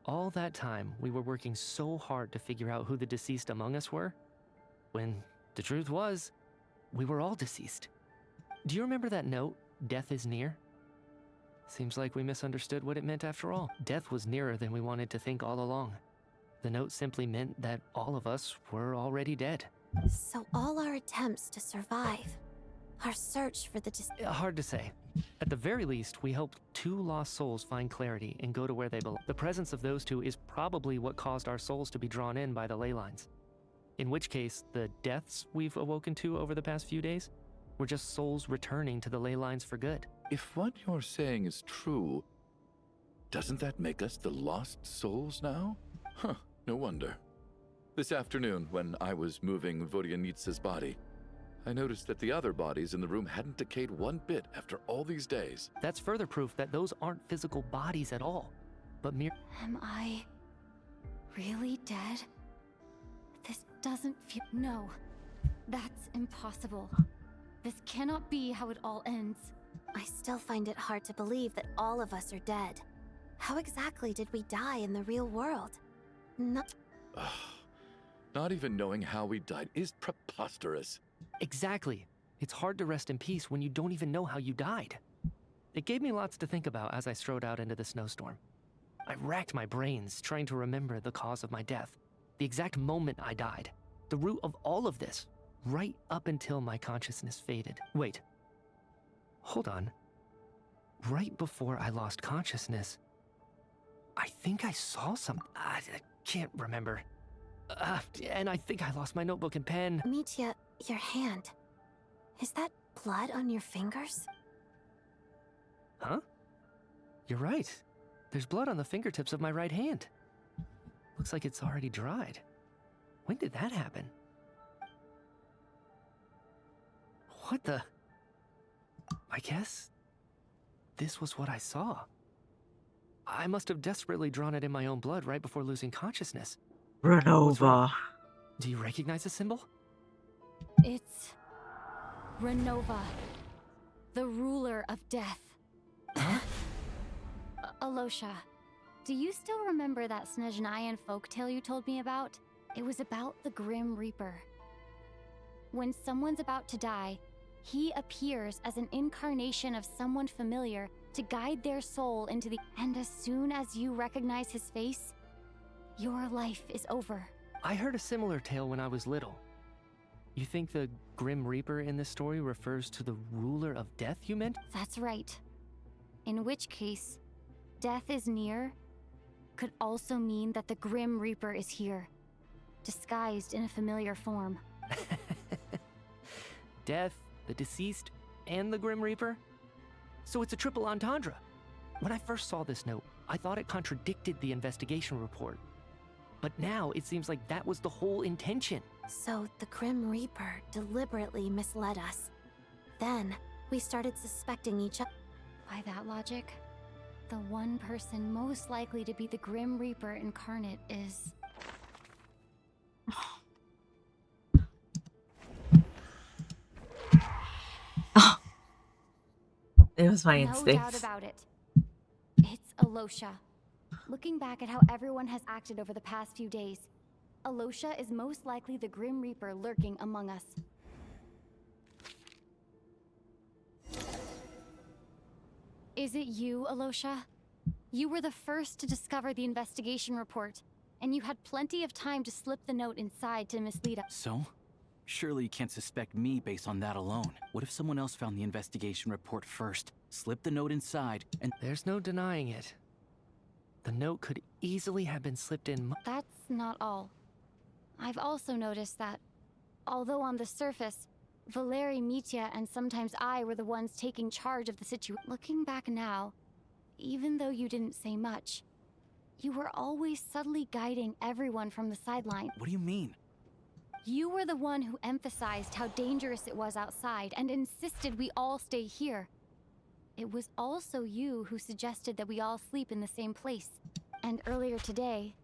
S6: All that time, we were working so hard to figure out who the deceased among us were, when the truth was, we were all deceased. Do you remember that note, "Death is near"? Seems like we misunderstood what it meant after all. Death was nearer than we wanted to think all along. The note simply meant that all of us were already dead.
S13: So all our attempts to survive, our search for the
S6: Hard to say. At the very least, we helped two lost souls find clarity and go to where they belong. The presence of those two is probably what caused our souls to be drawn in by the ley lines. In which case, the deaths we've awoken to over the past few days were just souls returning to the ley lines for good.
S8: If what you're saying is true, doesn't that make us the lost souls now? Huh, no wonder. This afternoon, when I was moving Vodyanitsa's body, I noticed that the other bodies in the room hadn't decayed one bit after all these days.
S6: That's further proof that those aren't physical bodies at all, but mere...
S2: Am I really dead? This doesn't feel... No, that's impossible. This cannot be how it all ends.
S13: I still find it hard to believe that all of us are dead. How exactly did we die in the real world?
S8: Not even knowing how we died is preposterous.
S6: Exactly. It's hard to rest in peace when you don't even know how you died. It gave me lots to think about as I strode out into the snowstorm. I racked my brains trying to remember the cause of my death, the exact moment I died, the root of all of this, right up until my consciousness faded. Wait. Hold on. Right before I lost consciousness, I think I saw something. I can't remember. And I think I lost my notebook and pen.
S13: Mitya, your hand. Is that blood on your fingers?
S6: Huh? You're right. There's blood on the fingertips of my right hand. Looks like it's already dried. When did that happen? What the... I guess... this was what I saw. I must have desperately drawn it in my own blood right before losing consciousness.
S1: Renova.
S6: Do you recognize the symbol?
S2: It's... Renova. The ruler of death.
S6: Huh?
S2: Alosha, do you still remember that Snezhnayan folktale you told me about? It was about the Grim Reaper. When someone's about to die, he appears as an incarnation of someone familiar to guide their soul into the... And as soon as you recognize his face, your life is over.
S6: I heard a similar tale when I was little. You think the Grim Reaper in this story refers to the ruler of death, you meant?
S2: That's right. In which case, death is near could also mean that the Grim Reaper is here, disguised in a familiar form.
S6: Death, the deceased, and the Grim Reaper? So it's a triple entendre. When I first saw this note, I thought it contradicted the investigation report. But now it seems like that was the whole intention.
S13: So the Grim Reaper deliberately misled us. Then we started suspecting each other.
S2: By that logic, the one person most likely to be the Grim Reaper incarnate is...
S1: It was my
S2: No
S1: instinct.
S2: doubt about it. It's Alosha. Looking back at how everyone has acted over the past few days, Alosha is most likely the Grim Reaper lurking among us. Is it you, Alosha? You were the first to discover the investigation report, and you had plenty of time to slip the note inside to mislead us.
S12: So? Surely you can't suspect me based on that alone. What if someone else found the investigation report first, slipped the note inside, and...
S6: There's no denying it. The note could easily have been slipped in.
S2: That's not all. I've also noticed that, although on the surface, Valeri, Mitya, and sometimes I were the ones taking charge of the situation. Looking back now, even though you didn't say much, you were always subtly guiding everyone from the sideline.
S12: What do you mean?
S2: You were the one who emphasized how dangerous it was outside and insisted we all stay here. It was also you who suggested that we all sleep in the same place. And earlier today,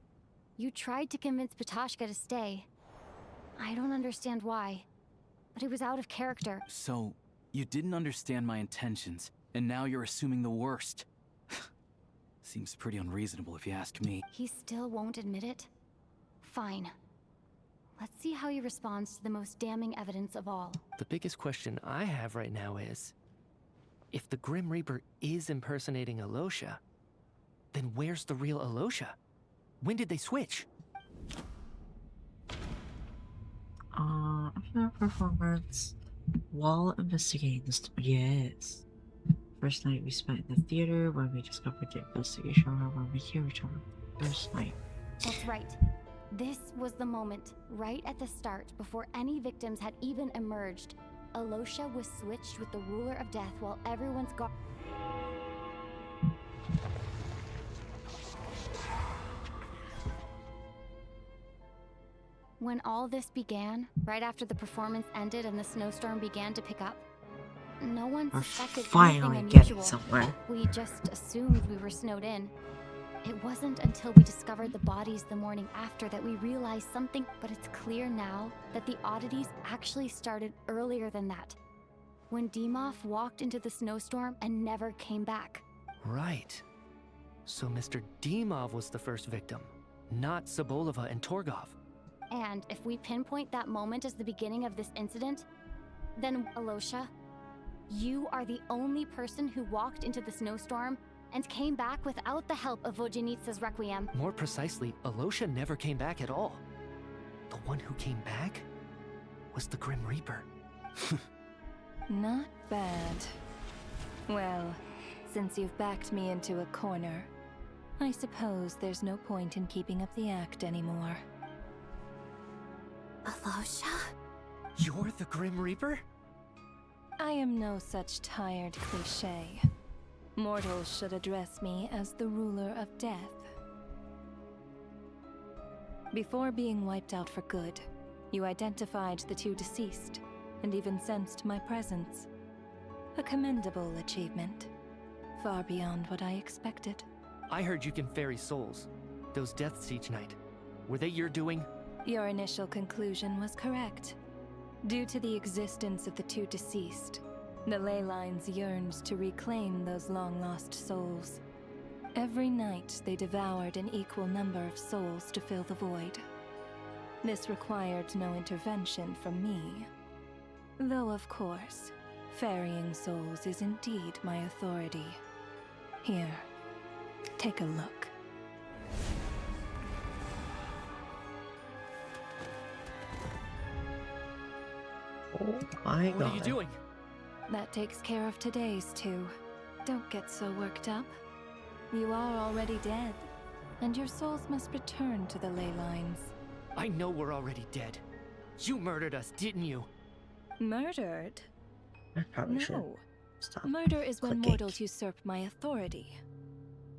S2: you tried to convince Patoshka to stay. I don't understand why, but it was out of character.
S12: So, you didn't understand my intentions, and now you're assuming the worst. Seems pretty unreasonable if you ask me.
S2: He still won't admit it? Fine. Let's see how he responds to the most damning evidence of all.
S6: The biggest question I have right now is, if the Grim Reaper is impersonating Alosha, then where's the real Alosha? When did they switch?
S1: After performance, while investigating this, yes. First night we spent in the theater when we discovered the investigation when we here returned. First night.
S2: That's right. This was the moment, right at the start, before any victims had even emerged. Alosha was switched with the ruler of death while everyone's guard. When all this began, right after the performance ended and the snowstorm began to pick up, no one
S1: We're
S2: suspected
S1: finally
S2: anything
S1: getting
S2: unusual.
S1: somewhere.
S2: We just assumed we were snowed in. It wasn't until we discovered the bodies the morning after that we realized something, but it's clear now that the oddities actually started earlier than that. When Dimov walked into the snowstorm and never came back.
S6: Right. So Mr. Dimov was the first victim, not Sobolova and Torgov.
S2: And if we pinpoint that moment as the beginning of this incident, then Alosha, you are the only person who walked into the snowstorm and came back without the help of Vojanitsa's Requiem.
S6: More precisely, Alosha never came back at all. The one who came back was the Grim Reaper.
S17: Not bad. Well, since you've backed me into a corner, I suppose there's no point in keeping up the act anymore.
S13: Alosha?
S6: You're the Grim Reaper?
S17: I am no such tired cliché. Mortals should address me as the ruler of death. Before being wiped out for good, you identified the two deceased, and even sensed my presence. A commendable achievement, far beyond what I expected.
S6: I heard you can ferry souls. Those deaths each night. Were they your doing?
S17: Your initial conclusion was correct. Due to the existence of the two deceased, the ley lines yearned to reclaim those long-lost souls. Every night they devoured an equal number of souls to fill the void. This required no intervention from me. Though, of course, ferrying souls is indeed my authority. Here, take a look.
S1: Oh my god.
S6: What are you doing?
S17: That takes care of today's two. Don't get so worked up. You are already dead, and your souls must return to the ley lines.
S6: I know we're already dead. You murdered us, didn't you?
S17: Murdered?
S1: I probably should
S17: No.
S1: stop.
S17: Murder is when
S1: clicking.
S17: mortals usurp my authority.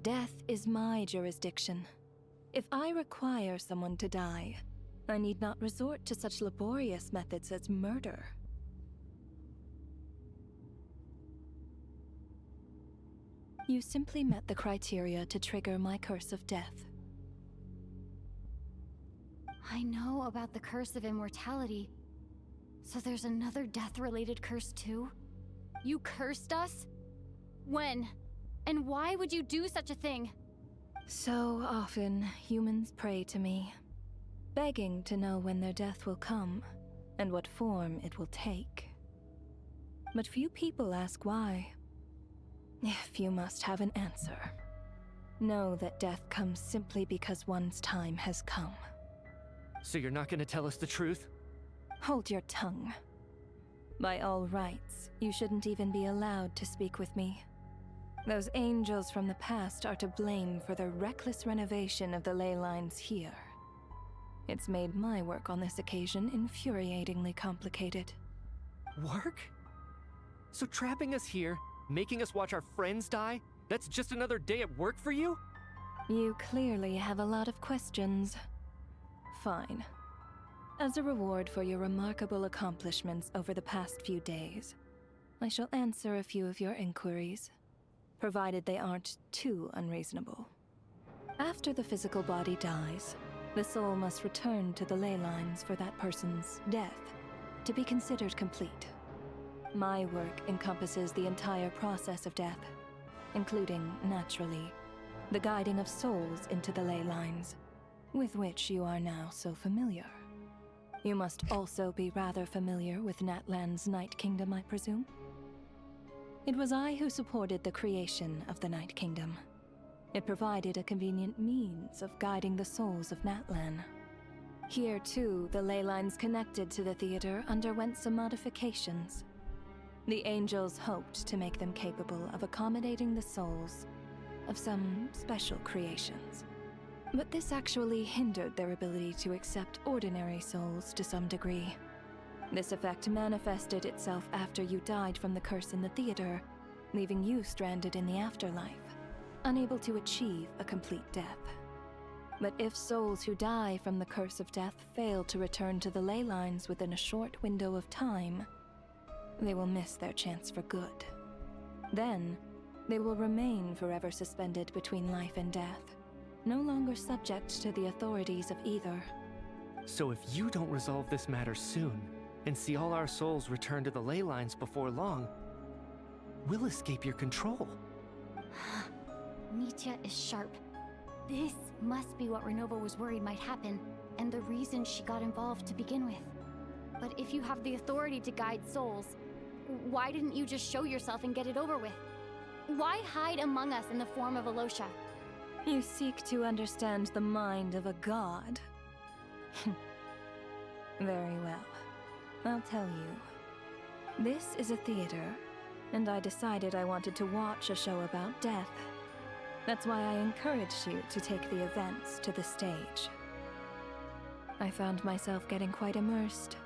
S17: Death is my jurisdiction. If I require someone to die, I need not resort to such laborious methods as murder. You simply met the criteria to trigger my curse of death.
S2: I know about the curse of immortality. So there's another death-related curse too? You cursed us? When? And why would you do such a thing?
S17: So often, humans pray to me, begging to know when their death will come and what form it will take. But few people ask why. If you must have an answer, know that death comes simply because one's time has come.
S6: So you're not gonna tell us the truth?
S17: Hold your tongue. By all rights, you shouldn't even be allowed to speak with me. Those angels from the past are to blame for the reckless renovation of the ley lines here. It's made my work on this occasion infuriatingly complicated.
S6: Work? So trapping us here, making us watch our friends die, that's just another day at work for you?
S17: You clearly have a lot of questions. Fine. As a reward for your remarkable accomplishments over the past few days, I shall answer a few of your inquiries, provided they aren't too unreasonable. After the physical body dies, the soul must return to the ley lines for that person's death to be considered complete. My work encompasses the entire process of death, including, naturally, the guiding of souls into the ley lines, with which you are now so familiar. You must also be rather familiar with Natlan's Night Kingdom, I presume? It was I who supported the creation of the Night Kingdom. It provided a convenient means of guiding the souls of Natlan. Here, too, the ley lines connected to the theater underwent some modifications. The angels hoped to make them capable of accommodating the souls of some special creations. But this actually hindered their ability to accept ordinary souls to some degree. This effect manifested itself after you died from the curse in the theater, leaving you stranded in the afterlife, unable to achieve a complete death. But if souls who die from the curse of death fail to return to the ley lines within a short window of time, they will miss their chance for good. Then, they will remain forever suspended between life and death, no longer subject to the authorities of either.
S6: So if you don't resolve this matter soon, and see all our souls return to the ley lines before long, we'll escape your control.
S2: Mitya is sharp. This must be what Renova was worried might happen, and the reason she got involved to begin with. But if you have the authority to guide souls, why didn't you just show yourself and get it over with? Why hide among us in the form of Alosha?
S17: You seek to understand the mind of a god. Very well. I'll tell you. This is a theater, and I decided I wanted to watch a show about death. That's why I encouraged you to take the events to the stage. I found myself getting quite immersed.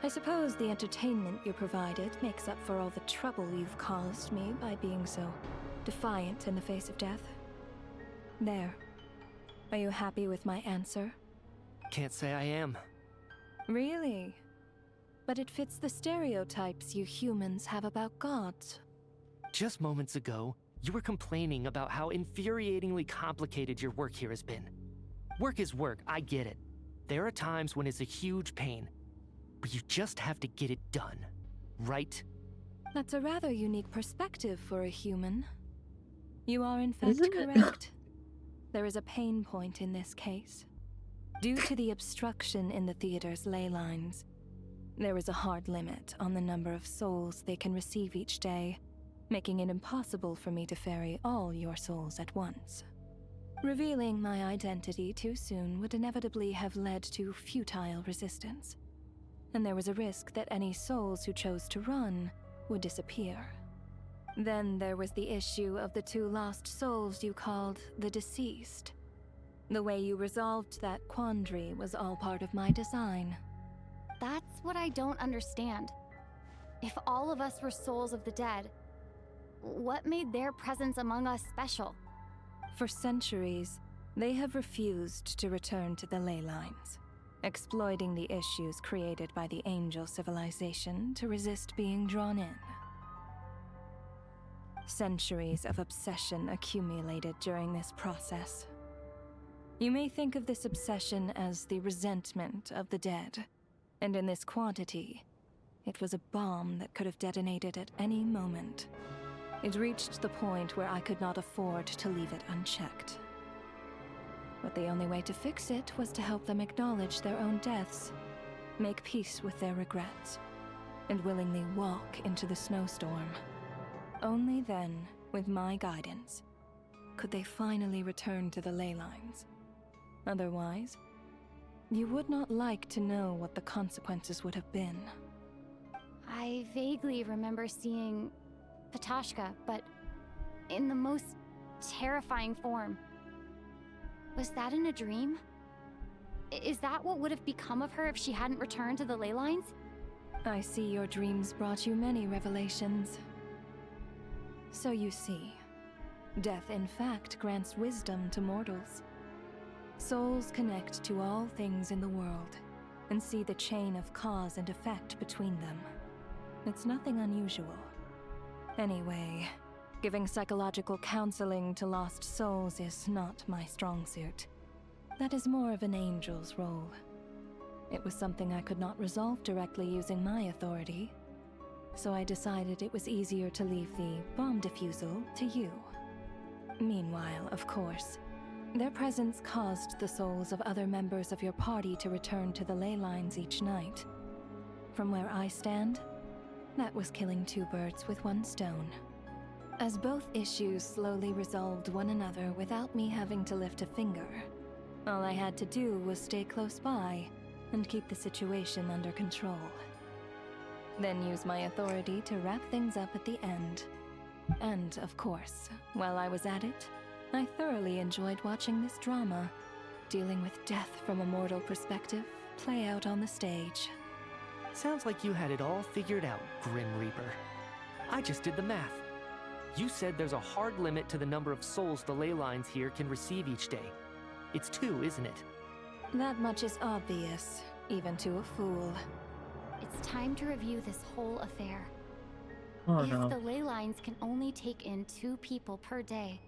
S17: I suppose the entertainment you provided makes up for all the trouble you've caused me by being so defiant in the face of death. There. Are you happy with my answer?
S6: Can't say I am.
S17: Really? But it fits the stereotypes you humans have about gods.
S6: Just moments ago, you were complaining about how infuriatingly complicated your work here has been. Work is work, I get it. There are times when it's a huge pain, but you just have to get it done, right?
S17: That's a rather unique perspective for a human. You are in fact
S1: Isn't it?
S17: correct. There is a pain point in this case. Due to the obstruction in the theater's ley lines, there is a hard limit on the number of souls they can receive each day, making it impossible for me to ferry all your souls at once. Revealing my identity too soon would inevitably have led to futile resistance, and there was a risk that any souls who chose to run would disappear. Then there was the issue of the 2 lost souls you called the deceased. The way you resolved that quandary was all part of my design.
S2: That's what I don't understand. If all of us were souls of the dead, what made their presence among us special?
S17: For centuries, they have refused to return to the ley lines, exploiting the issues created by the angel civilization to resist being drawn in. Centuries of obsession accumulated during this process. You may think of this obsession as the resentment of the dead, and in this quantity, it was a bomb that could have detonated at any moment. It reached the point where I could not afford to leave it unchecked. But the only way to fix it was to help them acknowledge their own deaths, make peace with their regrets, and willingly walk into the snowstorm. Only then, with my guidance, could they finally return to the ley lines. Otherwise, you would not like to know what the consequences would have been.
S2: I vaguely remember seeing Patoshka, but in the most terrifying form. Was that in a dream? Is that what would have become of her if she hadn't returned to the ley lines?
S17: I see your dreams brought you many revelations. So you see, death in fact grants wisdom to mortals. Souls connect to all things in the world and see the chain of cause and effect between them. It's nothing unusual. Anyway, giving psychological counseling to lost souls is not my strong suit. That is more of an angel's role. It was something I could not resolve directly using my authority, so I decided it was easier to leave the bomb defusal to you. Meanwhile, of course, their presence caused the souls of other members of your party to return to the ley lines each night. From where I stand, that was killing 2 birds with 1 stone. As both issues slowly resolved one another without me having to lift a finger, all I had to do was stay close by and keep the situation under control. Then use my authority to wrap things up at the end. And, of course, while I was at it, I thoroughly enjoyed watching this drama, dealing with death from a mortal perspective, play out on the stage.
S6: Sounds like you had it all figured out, Grim Reaper. I just did the math. You said there's a hard limit to the number of souls the ley lines here can receive each day. It's 2, isn't it?
S17: That much is obvious, even to a fool.
S2: It's time to review this whole affair.
S1: Oh
S2: if
S1: no.
S2: the ley lines can only take in 2 people per day,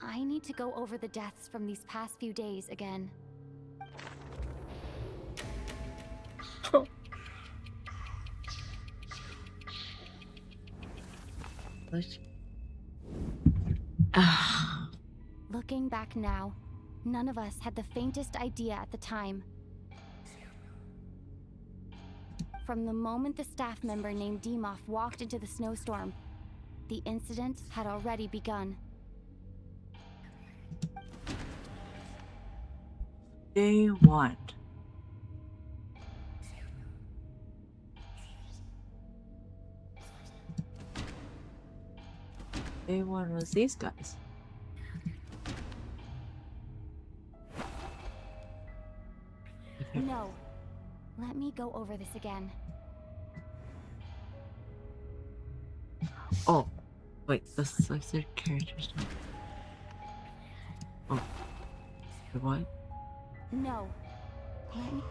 S2: I need to go over the deaths from these past few days again. Looking back now, none of us had the faintest idea at the time. From the moment the staff member named Dimov walked into the snowstorm, the incident had already begun.
S1: Day 1. Day 1 was these guys.
S2: No. Let me go over this again.
S1: Oh, wait, that's like their characters. Oh, wait, what?
S2: No. Let me...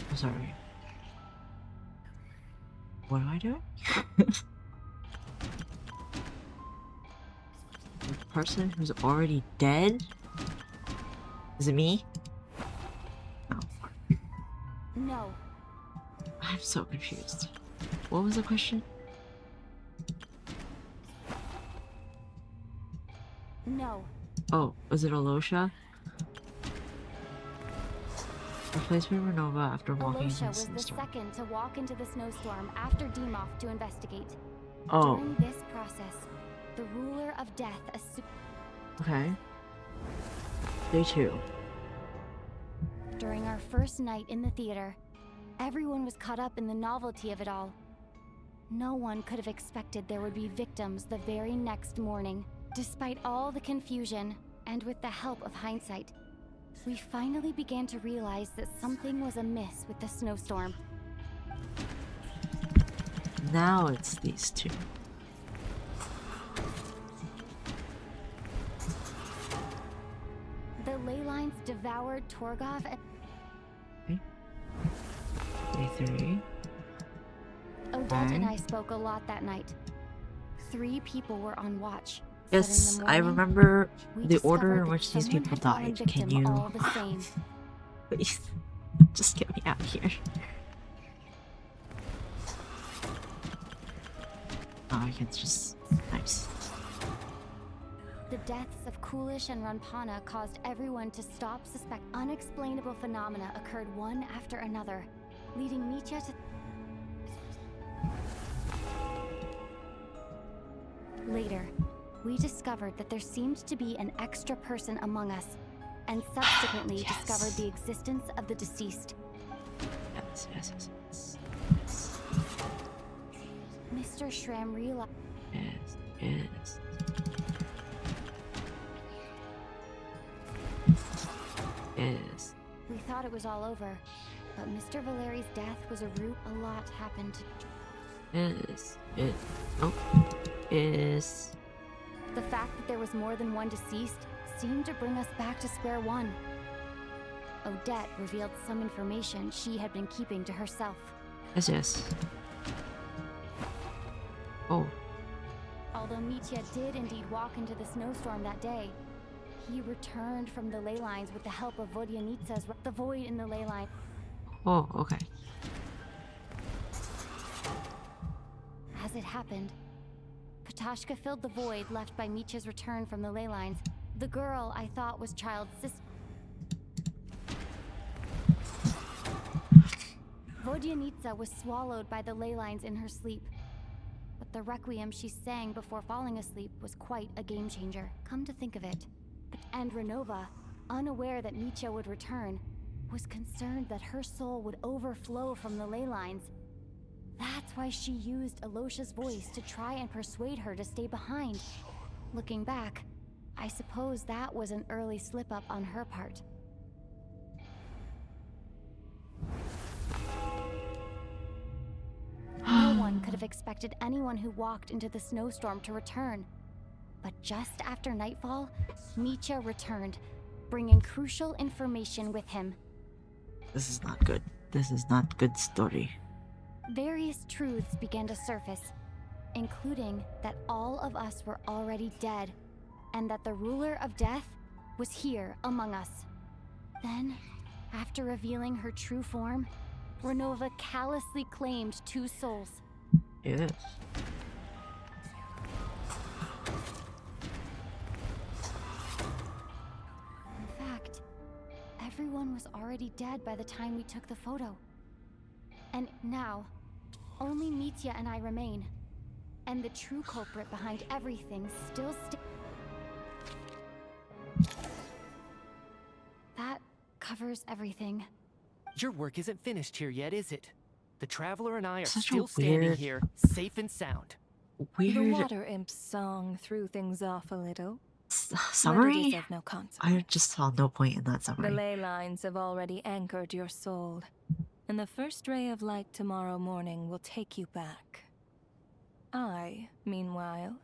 S1: I'm sorry. What am I doing? The person who's already dead? Is it me? No.
S2: No.
S1: I'm so confused. What was the question?
S2: No.
S1: Oh, was it Alosha? Replacement Renova after walking into
S2: Alosha was
S1: the
S2: the
S1: snowstorm.
S2: second to walk into the snowstorm after Demoff to investigate.
S1: Oh.
S2: During this process, the ruler of death assumed.
S1: Okay. Day 2.
S2: During our first night in the theater, everyone was caught up in the novelty of it all. No one could have expected there would be victims the very next morning. Despite all the confusion, and with the help of hindsight, we finally began to realize that something was amiss with the snowstorm.
S1: Now it's these two.
S2: The ley lines devoured Torgov and
S1: Day 3.
S2: Odette and I spoke a lot that night. 3 people were on watch. but in the
S1: Yes, I
S2: morning,
S1: remember
S2: we
S1: the order
S2: discovered
S1: in
S2: that
S1: which these
S2: someone
S1: people
S2: had fallen
S1: died.
S2: victim
S1: Can you
S2: all the same.
S1: please just get me out of here? Oh, I can just nice.
S2: The deaths of Coolish and Ranpana caused everyone to stop suspect. Unexplainable phenomena occurred one after another, leading Mitya to... Later, we discovered that there seemed to be an extra person among us, and subsequently discovered the existence of the deceased.
S1: Yes, yes, yes, yes.
S2: Mr. Schramm realized...
S1: Yes, yes. Yes.
S2: We thought it was all over, but Mr. Valeri's death was a root a lot happened.
S1: Yes. It. Oh. Is.
S2: The fact that there was more than one deceased seemed to bring us back to square one. Odette revealed some information she had been keeping to herself.
S1: Yes, yes. Oh.
S2: Although Mitya did indeed walk into the snowstorm that day, he returned from the ley lines with the help of Vodyanitsa's the void in the ley line.
S1: Oh, okay.
S2: As it happened, Patashka filled the void left by Mitya's return from the ley lines. The girl I thought was Child's sister. Vodyanitsa was swallowed by the ley lines in her sleep. But the requiem she sang before falling asleep was quite a game changer. Come to think of it. And Renova, unaware that Mitya would return, was concerned that her soul would overflow from the ley lines. That's why she used Alosha's voice to try and persuade her to stay behind. Looking back, I suppose that was an early slip-up on her part. No one could have expected anyone who walked into the snowstorm to return. But just after nightfall, Mitya returned, bringing crucial information with him.
S1: This is not good. This is not good story.
S2: Various truths began to surface, including that all of us were already dead, and that the ruler of death was here among us. Then, after revealing her true form, Renova callously claimed 2 souls.
S1: Yes.
S2: In fact, everyone was already dead by the time we took the photo. And now, only Mitya and I remain. And the true culprit behind everything still That covers everything.
S6: Your work isn't finished here yet, is it? The Traveler and I are
S1: Such a
S6: still standing
S1: weird-
S6: here, safe and sound.
S17: The Water Imp's song threw things off a little. But it
S1: Summary?
S17: is of no consequence.
S1: I just saw no point in that
S17: The
S1: summary.
S17: ley lines have already anchored your soul, and the first ray of light tomorrow morning will take you back. I, meanwhile,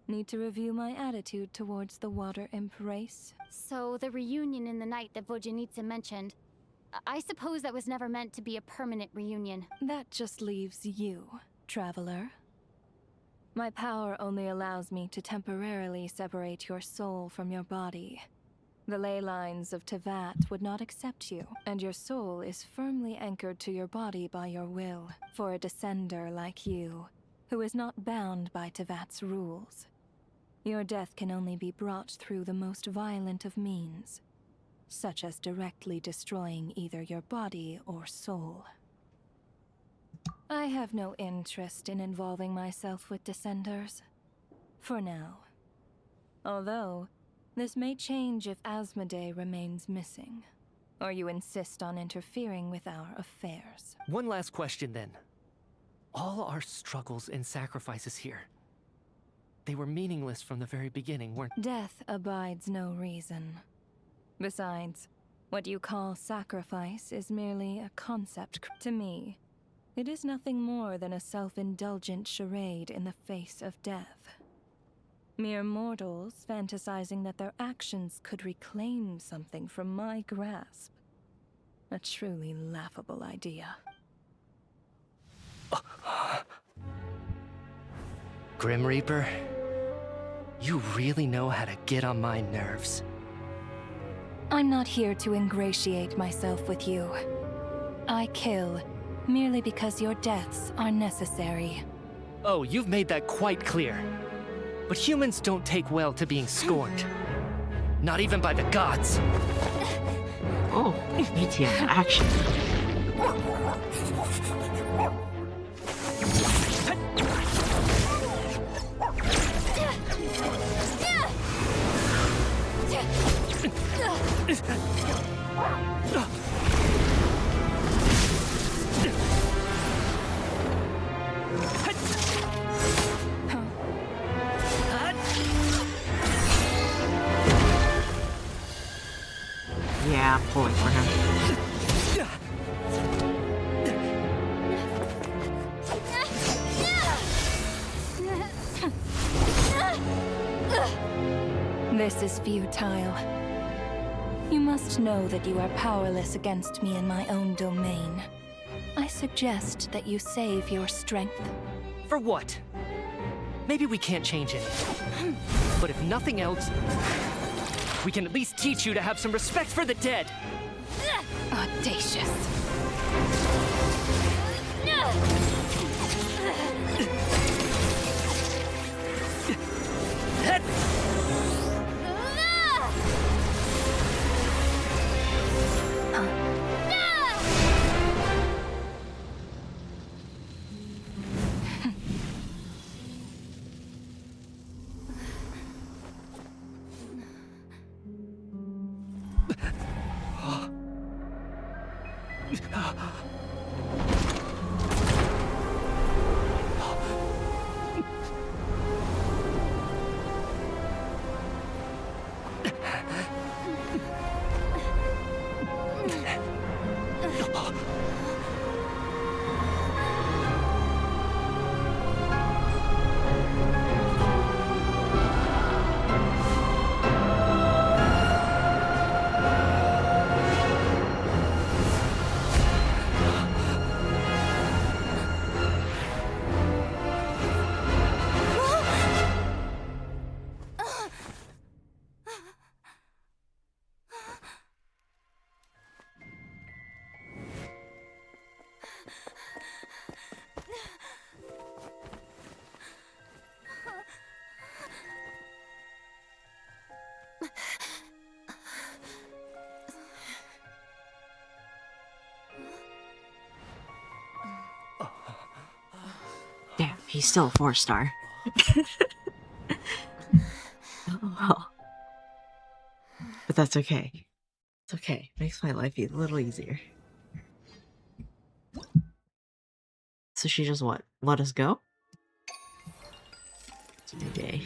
S17: need to review my attitude towards the Water Imp race.
S2: So the reunion in the night that Vodyanitsa mentioned, I suppose that was never meant to be a permanent reunion.
S17: That just leaves you, Traveler. My power only allows me to temporarily separate your soul from your body. The ley lines of Tevat would not accept you, and your soul is firmly anchored to your body by your will, for a descender like you, who is not bound by Tevat's rules. Your death can only be brought through the most violent of means, such as directly destroying either your body or soul. I have no interest in involving myself with Descenders. For now. Although, this may change if Asmodee remains missing, or you insist on interfering with our affairs.
S6: One last question then. All our struggles and sacrifices here, they were meaningless from the very beginning, weren't they?
S17: Death abides no reason. Besides, what you call sacrifice is merely a concept. To me, it is nothing more than a self-indulgent charade in the face of death. Mere mortals fantasizing that their actions could reclaim something from my grasp. A truly laughable idea.
S6: Grim Reaper, you really know how to get on my nerves.
S17: I'm not here to ingratiate myself with you. I kill merely because your deaths are necessary.
S6: Oh, you've made that quite clear. But humans don't take well to being scorned. Not even by the gods.
S1: Oh, BTM action. Yeah, I'm pulling for him.
S17: This is futile. You must know that you are powerless against me in my own domain. I suggest that you save your strength.
S6: For what? Maybe we can't change it. But if nothing else, we can at least teach you to have some respect for the dead.
S17: Audacious.
S1: Damn, he's still a 4-star. Oh well. But that's okay. It's okay. Makes my life a little easier. So she just what? Let us go? It's a new day.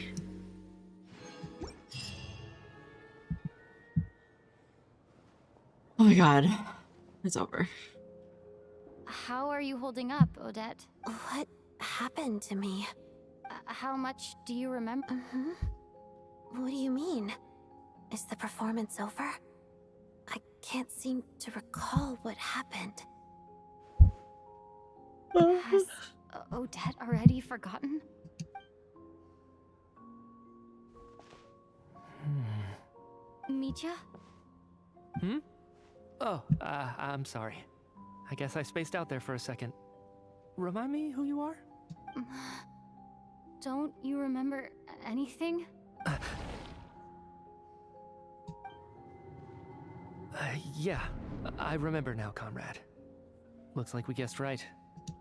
S1: Oh my god. It's over.
S2: How are you holding up, Odette?
S13: What happened to me?
S2: How much do you remember?
S13: What do you mean? Is the performance over? I can't seem to recall what happened.
S2: Has Odette already forgotten? Mitya?
S6: Hmm? Oh, I'm sorry. I guess I spaced out there for a second. Remind me who you are?
S2: Don't you remember anything?
S6: Yeah, I remember now, comrade. Looks like we guessed right.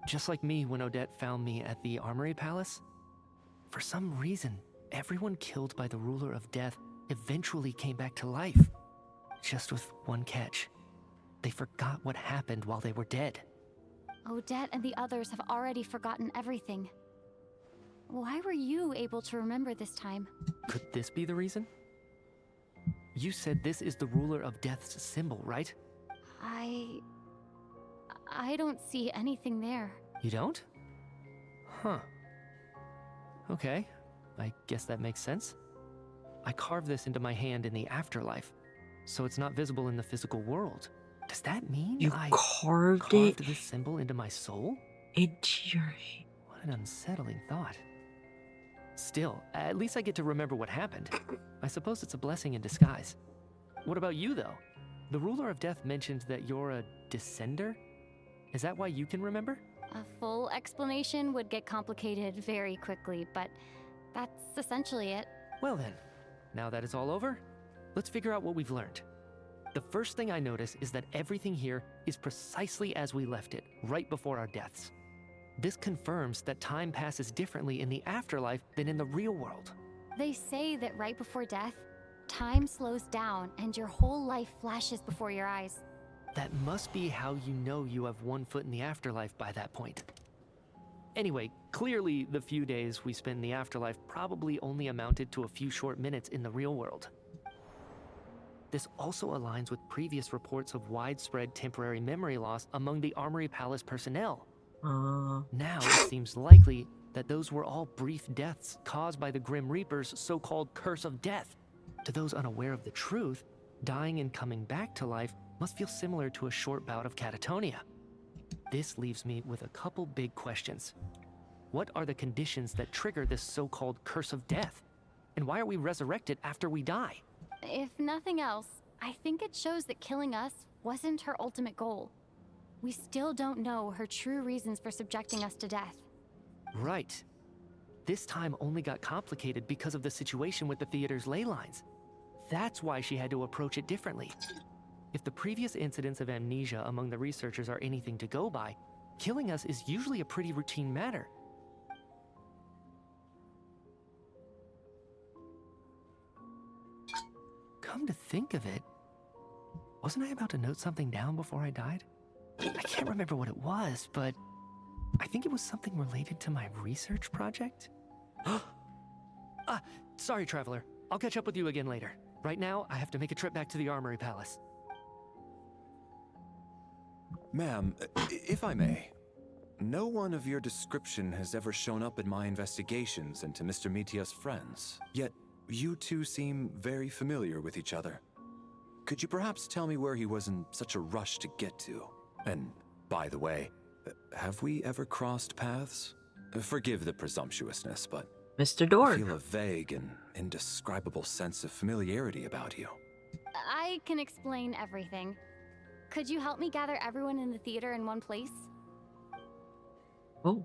S6: Just like me when Odette found me at the Armory Palace. For some reason, everyone killed by the Ruler of Death eventually came back to life. Just with one catch. They forgot what happened while they were dead.
S2: Odette and the others have already forgotten everything. Why were you able to remember this time?
S6: Could this be the reason? You said this is the Ruler of Death's symbol, right?
S2: I don't see anything there.
S6: You don't? Huh. Okay, I guess that makes sense. I carved this into my hand in the afterlife, so it's not visible in the physical world. Does that mean
S1: You
S6: I
S1: carved
S6: this symbol into my soul?
S1: into your...
S6: What an unsettling thought. Still, at least I get to remember what happened. I suppose it's a blessing in disguise. What about you, though? The Ruler of Death mentioned that you're a descender? Is that why you can remember?
S2: A full explanation would get complicated very quickly, but that's essentially it.
S6: Well then, now that it's all over, let's figure out what we've learned. The first thing I notice is that everything here is precisely as we left it, right before our deaths. This confirms that time passes differently in the afterlife than in the real world.
S2: They say that right before death, time slows down and your whole life flashes before your eyes.
S6: That must be how you know you have one foot in the afterlife by that point. Anyway, clearly the few days we spent in the afterlife probably only amounted to a few short minutes in the real world. This also aligns with previous reports of widespread temporary memory loss among the Armory Palace personnel. Now it seems likely that those were all brief deaths caused by the Grim Reaper's so-called curse of death. To those unaware of the truth, dying and coming back to life must feel similar to a short bout of catatonia. This leaves me with a couple big questions. What are the conditions that trigger this so-called curse of death? And why are we resurrected after we die?
S2: If nothing else, I think it shows that killing us wasn't her ultimate goal. We still don't know her true reasons for subjecting us to death.
S6: Right. This time only got complicated because of the situation with the theater's ley lines. That's why she had to approach it differently. If the previous incidents of amnesia among the researchers are anything to go by, killing us is usually a pretty routine matter. Come to think of it, wasn't I about to note something down before I died? I can't remember what it was, but I think it was something related to my research project? Sorry, Traveler. I'll catch up with you again later. Right now, I have to make a trip back to the Armory Palace.
S4: Ma'am, if I may, no one of your description has ever shown up in my investigations into Mr. Mitia's friends. Yet, you two seem very familiar with each other. Could you perhaps tell me where he was in such a rush to get to? And, by the way, have we ever crossed paths? Forgive the presumptuousness, but
S1: Mr. Dorg.
S4: I feel a vague and indescribable sense of familiarity about you.
S2: I can explain everything. Could you help me gather everyone in the theater in one place?
S1: Oh.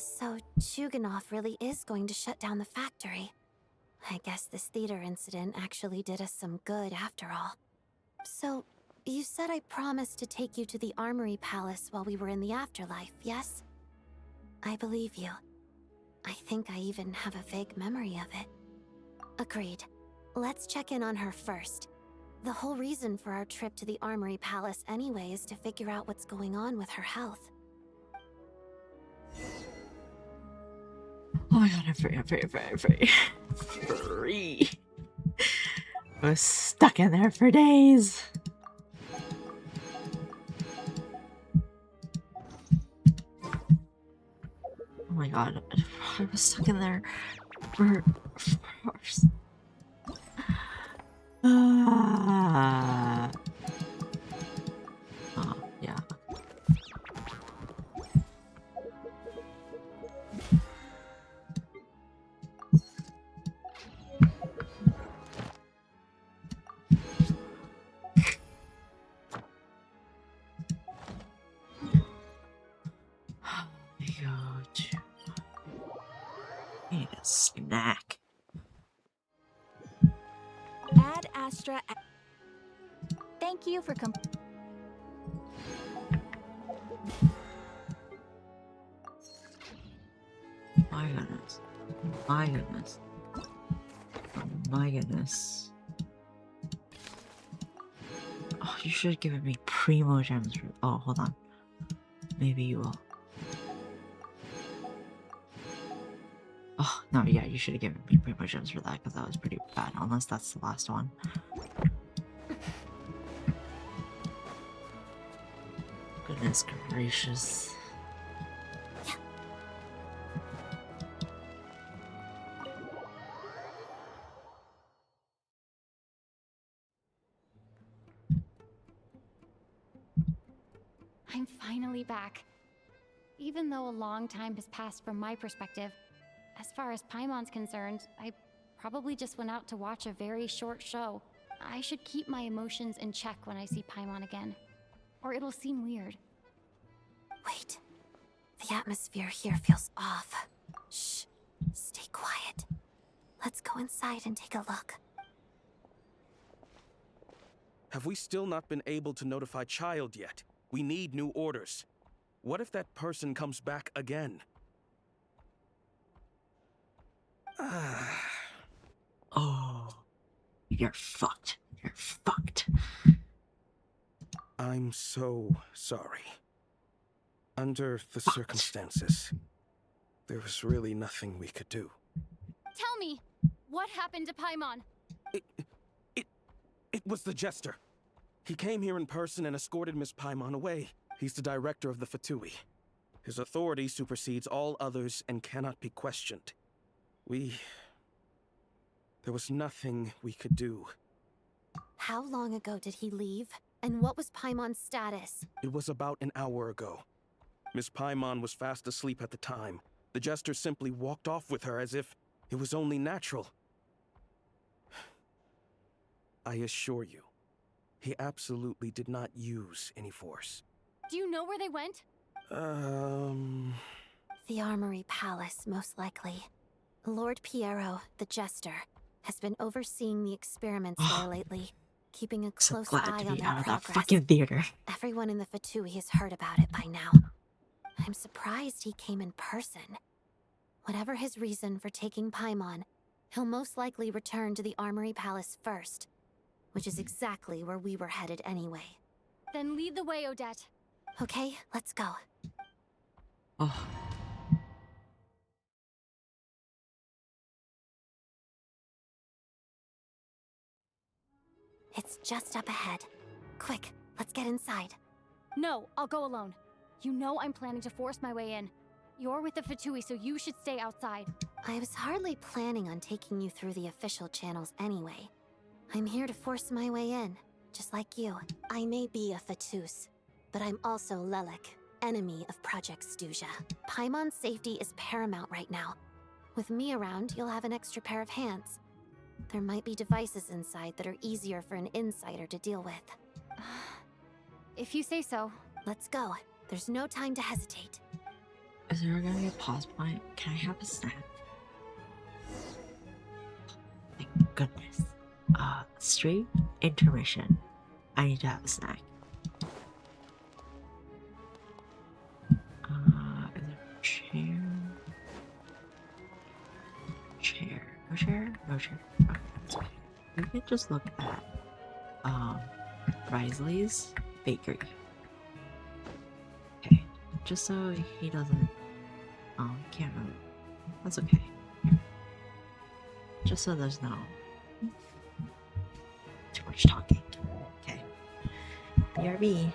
S13: So, Chuganov really is going to shut down the factory. I guess this theater incident actually did us some good after all. So, you said I promised to take you to the Armory Palace while we were in the afterlife, yes? I believe you. I think I even have a vague memory of it. Agreed. Let's check in on her first. The whole reason for our trip to the Armory Palace anyway is to figure out what's going on with her health.
S1: Oh my god, I'm free. I was stuck in there for days. Oh my god, I was stuck in there for hours. Oh, yeah. go to. I need a snack.
S11: Ad Astra.
S2: Thank you for
S1: My goodness. My goodness. My goodness. Oh, you should have given me primo gems for. Oh, hold on. Maybe you will. Oh, no, yeah, you should have given me primo gems for that because that was pretty bad. Unless that's the last one. Goodness gracious.
S2: I'm finally back. Even though a long time has passed from my perspective, as far as Paimon's concerned, I probably just went out to watch a very short show. I should keep my emotions in check when I see Paimon again, or it'll seem weird.
S13: Wait. The atmosphere here feels off. Shh. Stay quiet. Let's go inside and take a look.
S14: Have we still not been able to notify Child yet? We need new orders. What if that person comes back again?
S1: Oh. You're fucked. You're fucked.
S14: I'm so sorry. Under the circumstances, there was really nothing we could do.
S2: Tell me, what happened to Paimon?
S14: It was the Jester. He came here in person and escorted Miss Paimon away. He's the director of the Fatui. His authority supersedes all others and cannot be questioned. There was nothing we could do.
S13: How long ago did he leave? And what was Paimon's status?
S14: It was about an hour ago. Miss Paimon was fast asleep at the time. The Jester simply walked off with her as if it was only natural. I assure you, he absolutely did not use any force.
S2: Do you know where they went?
S13: The Armory Palace, most likely. Lord Piero, the Jester, has been overseeing the experiments there lately, keeping a
S1: So
S13: close
S1: glad
S13: eye
S1: to
S13: on
S1: be
S13: their
S1: out of that
S13: progress.
S1: fucking theater.
S13: Everyone in the Fatui has heard about it by now. I'm surprised he came in person. Whatever his reason for taking Paimon, he'll most likely return to the Armory Palace first, which is exactly where we were headed anyway.
S2: Then lead the way, Odette.
S13: Okay, let's go.
S1: Oh.
S13: It's just up ahead. Quick, let's get inside.
S2: No, I'll go alone. You know I'm planning to force my way in. You're with the Fatui, so you should stay outside.
S13: I was hardly planning on taking you through the official channels anyway. I'm here to force my way in, just like you. I may be a Fatus, but I'm also Lelek, enemy of Project Stuja. Paimon's safety is paramount right now. With me around, you'll have an extra pair of hands. There might be devices inside that are easier for an insider to deal with.
S2: If you say so.
S13: Let's go. There's no time to hesitate.
S1: Is there gonna be a pause point? Can I have a snack? Thank goodness. Straight intermission. I need to have a snack. Is there a chair? Chair. No chair? No chair. Okay, that's okay. We can just look at, Risley's bakery. Okay. Just so he doesn't, can't really. That's okay. Just so there's no too much talking. Okay. BRB.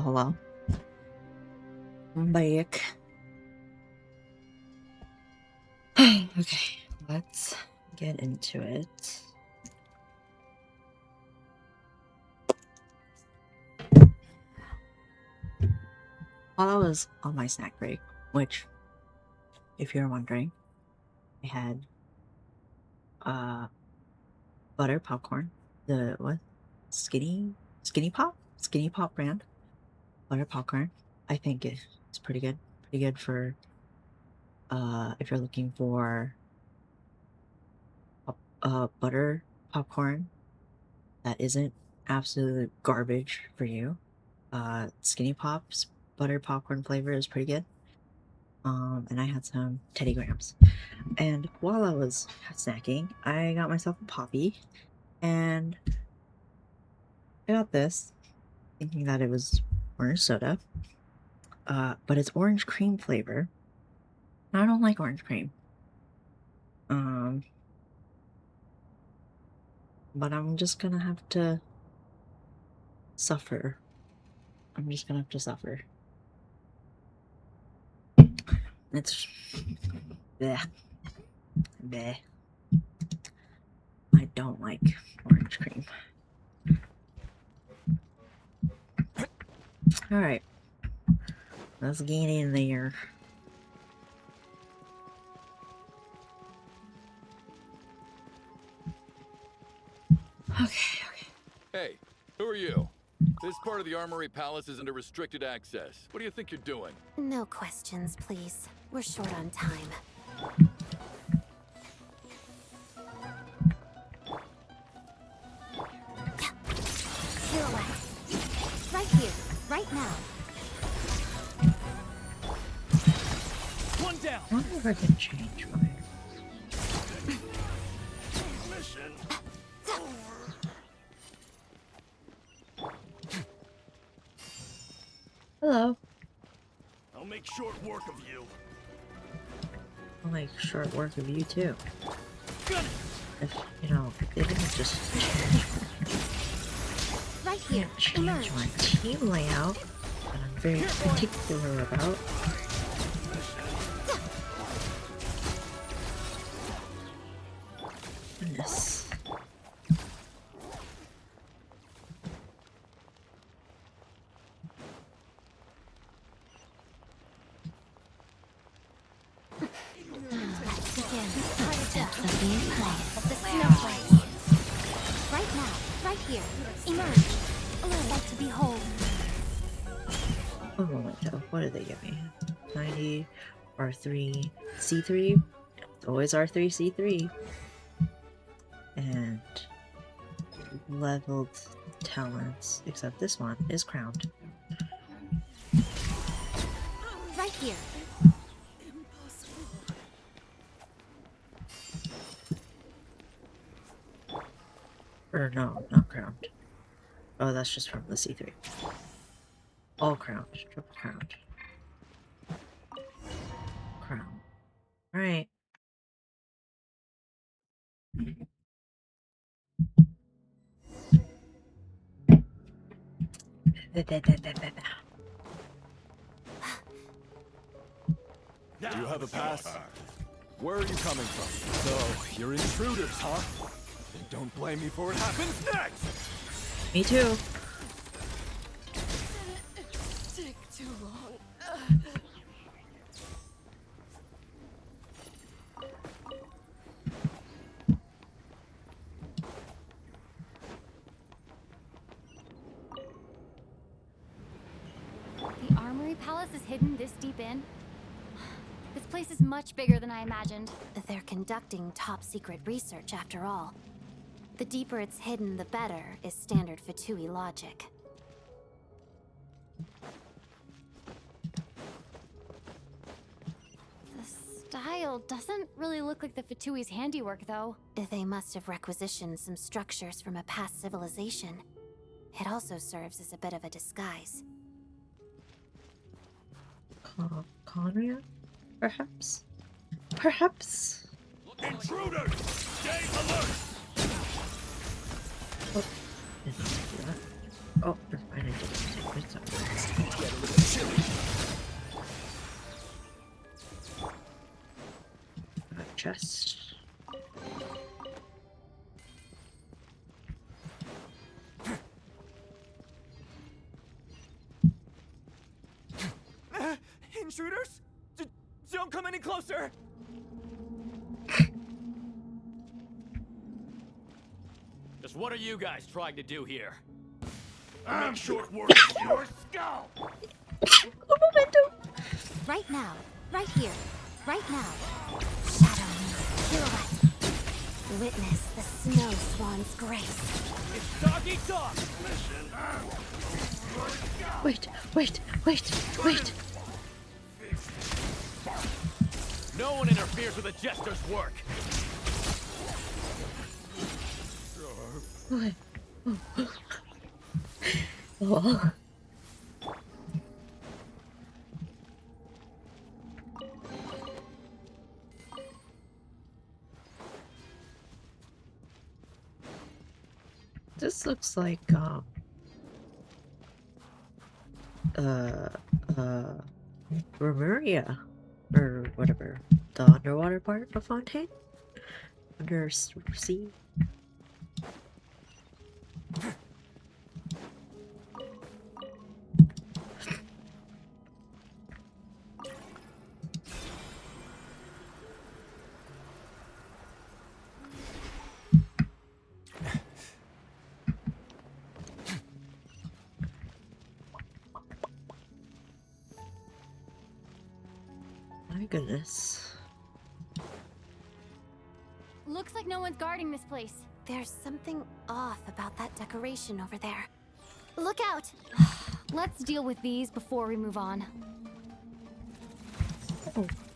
S1: hello. I'm back. Okay, let's get into it. While I was on my snack break, which, if you're wondering, I had butter popcorn, the what? Skinny Pop brand butter popcorn. I think it's pretty good. Pretty good for if you're looking for butter popcorn that isn't absolute garbage for you. Skinny Pop's butter popcorn flavor is pretty good. And I had some Teddy Grahams. And while I was snacking, I got myself a Poppy, and I got this, thinking that it was orange soda, but it's orange cream flavor. I don't like orange cream. But I'm just gonna have to suffer. I'm just gonna have to suffer. It's bleh. Bleh. I don't like orange cream. Alright. Let's get in there. Okay.
S8: Hey, who are you? This part of the Armory Palace is under restricted access. What do you think you're doing?
S13: No questions, please. We're short on time. Silhouette. Right here, right now.
S10: One down.
S1: I wonder if I can change my...
S16: Mission.
S1: Hello.
S16: I'll make short work of you.
S1: I'll make short work of you too. If, you know, they didn't just
S13: Right here.
S1: change my team layout that I'm very particular about. Goodness.
S13: Right now, right here. Emerge. Like to behold.
S1: Oh my god, what did they give me? 90 R3 C3? It's always R3 C3. And leveled talents, except this one is crowned.
S13: Right here.
S1: Or no, not crowned. Oh, that's just from the C3. All crowned, triple crowned. Crown. Alright.
S4: You have a pass? Where are you coming from? So, you're intruders, huh? Then don't blame me for what happens next!
S1: Me too.
S3: Take too long.
S2: The Armory Palace is hidden this deep in? This place is much bigger than I imagined.
S13: They're conducting top secret research after all. The deeper it's hidden, the better, is standard Fatui logic.
S2: The style doesn't really look like the Fatui's handiwork, though.
S13: They must have requisitioned some structures from a past civilization. It also serves as a bit of a disguise.
S1: Conria? Perhaps? Perhaps?
S16: Intruders! Stay alert!
S1: Oh, didn't do that. Oh, I didn't do it. chest.
S6: Intruders? Don't come any closer!
S16: Just what are you guys trying to do here? Make short work of your skull!
S7: Right now. Right here. Right now. Shadow me. Pirouette. Witness the snow swan's grace.
S16: It's dog eat dog!
S1: Wait.
S16: No one interferes with a jester's work!
S1: Okay. Oh. This looks like Remuria or whatever, the underwater part of Fontaine, under sea. My goodness.
S2: Looks like no one's guarding this place.
S7: There's something off about that decoration over there. Look out!
S2: Let's deal with these before we move on.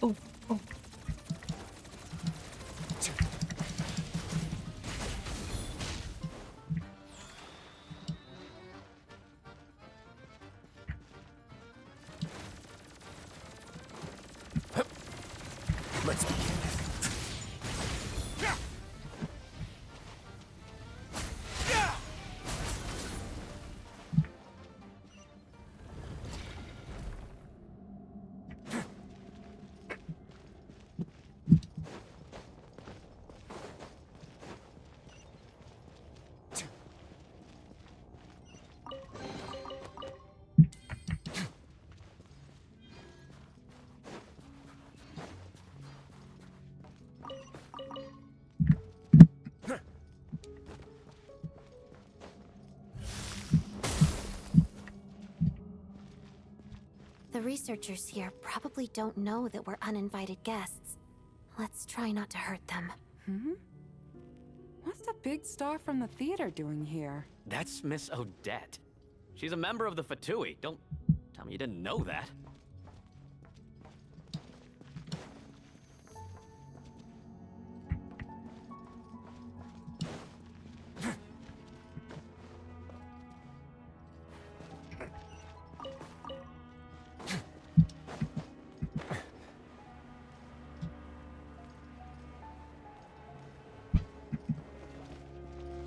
S1: Oh.
S16: Let's begin.
S7: The researchers here probably don't know that we're uninvited guests. Let's try not to hurt them.
S18: What's the big star from the theater doing here?
S19: That's Miss Odette. She's a member of the Fatui. Don't tell me you didn't know that.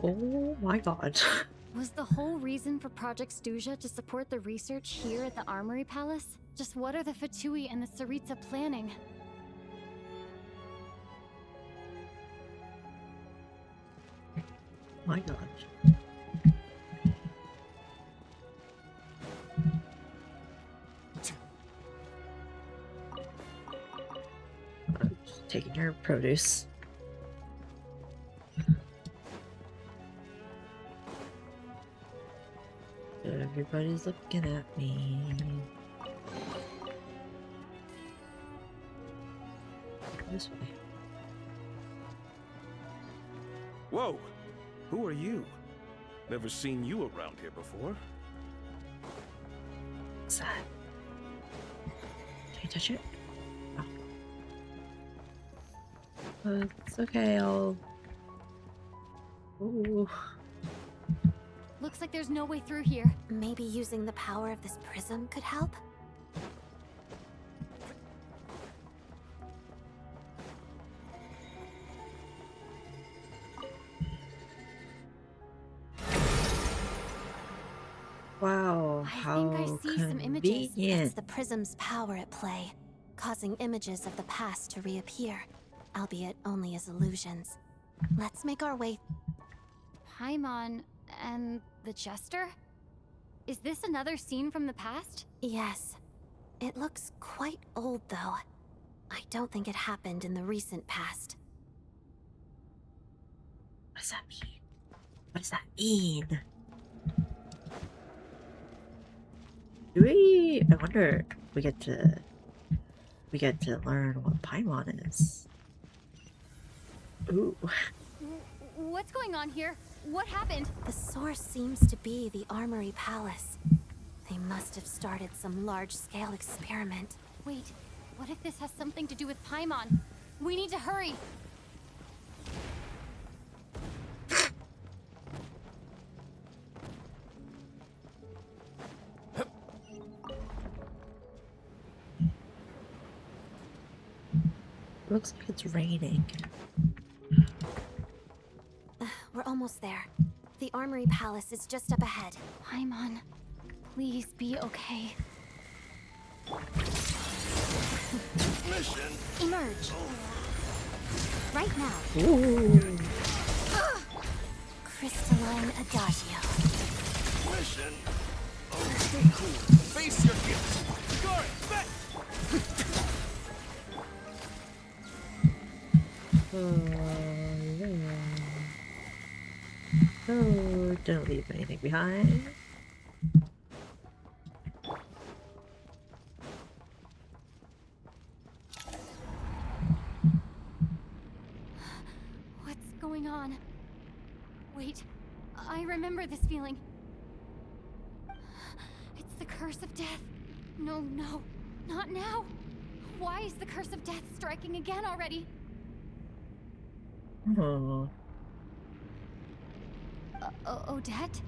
S1: Oh my god.
S2: Was the whole reason for Project Stuja to support the research here at the Armory Palace? Just what are the Fatui and the Tsaritsa planning?
S1: My god. I'm just taking your produce. Everybody's looking at me. This way.
S14: Whoa! Who are you? Never seen you around here before.
S1: What's that? Can you touch it? Oh. It's okay, I'll... Ooh.
S2: Looks like there's no way through here.
S7: Maybe using the power of this prism could help?
S1: Wow, how
S7: I think I see some images. It's
S1: convenient.
S7: the prism's power at play, causing images of the past to reappear.
S13: albeit only as illusions. Let's make our way.
S2: Paimon and the Jester? Is this another scene from the past?
S13: Yes. It looks quite old, though. I don't think it happened in the recent past.
S1: What does that mean? What does that mean? Do we? I wonder. We get to learn what Paimon is. Ooh.
S2: What's going on here? What happened?
S13: The source seems to be the Armory Palace. They must have started some large-scale experiment.
S2: Wait, what if this has something to do with Paimon? We need to hurry!
S1: Looks like it's raining.
S13: We're almost there. The Armory Palace is just up ahead.
S2: Paimon, please be okay.
S5: Mission.
S13: Emerge. Right now.
S1: Ooh.
S13: Crystalline Adagio.
S5: Mission. Oh, stay cool. Face your fears. Guard, back.
S1: Oh, don't leave anything behind.
S2: What's going on? Wait, I remember this feeling. It's the curse of death. No, no, not now. Why is the curse of death striking again already?
S1: Oh.
S2: Odette?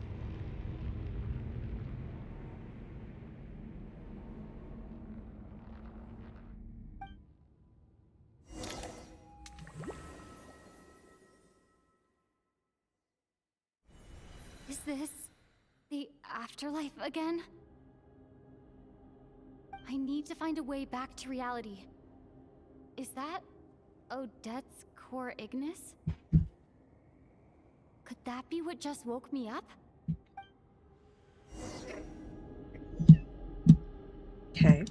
S2: Is this the afterlife again? I need to find a way back to reality. Is that Odette's core Ignis? Could that be what just woke me up?
S1: Okay.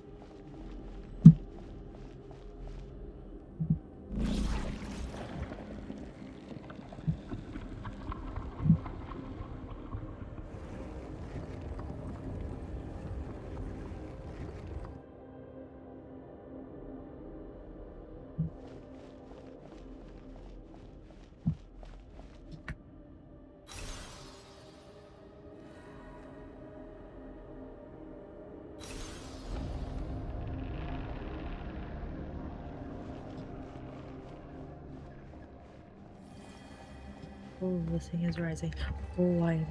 S1: Oh, the thing is rising. Oh, I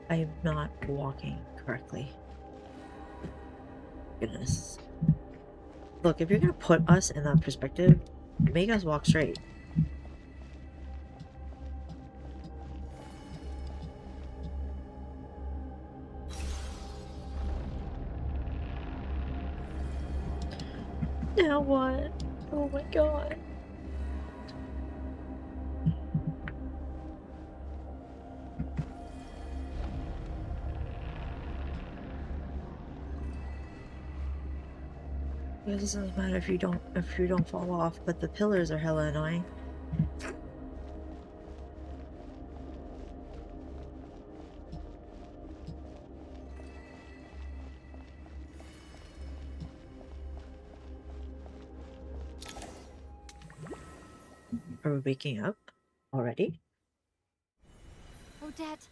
S1: am not walking correctly. Goodness. Look, if you're gonna put us in that perspective, make us walk straight. Now what? Oh my god. It doesn't matter if you don't fall off, but the pillars are hella annoying. Are we waking up already?
S2: Odette!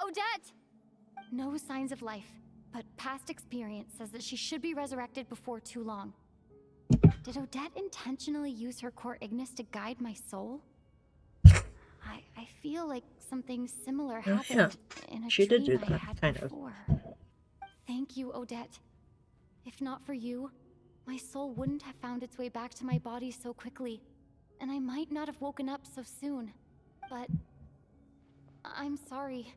S2: Odette! No signs of life, but past experience says that she should be resurrected before too long. Did Odette intentionally use her core Ignis to guide my soul? I feel like something similar happened in a
S1: she did
S2: dream
S1: do
S2: I
S1: that,
S2: had
S1: kind of.
S2: before. Thank you, Odette. If not for you, my soul wouldn't have found its way back to my body so quickly, and I might not have woken up so soon. But I'm sorry.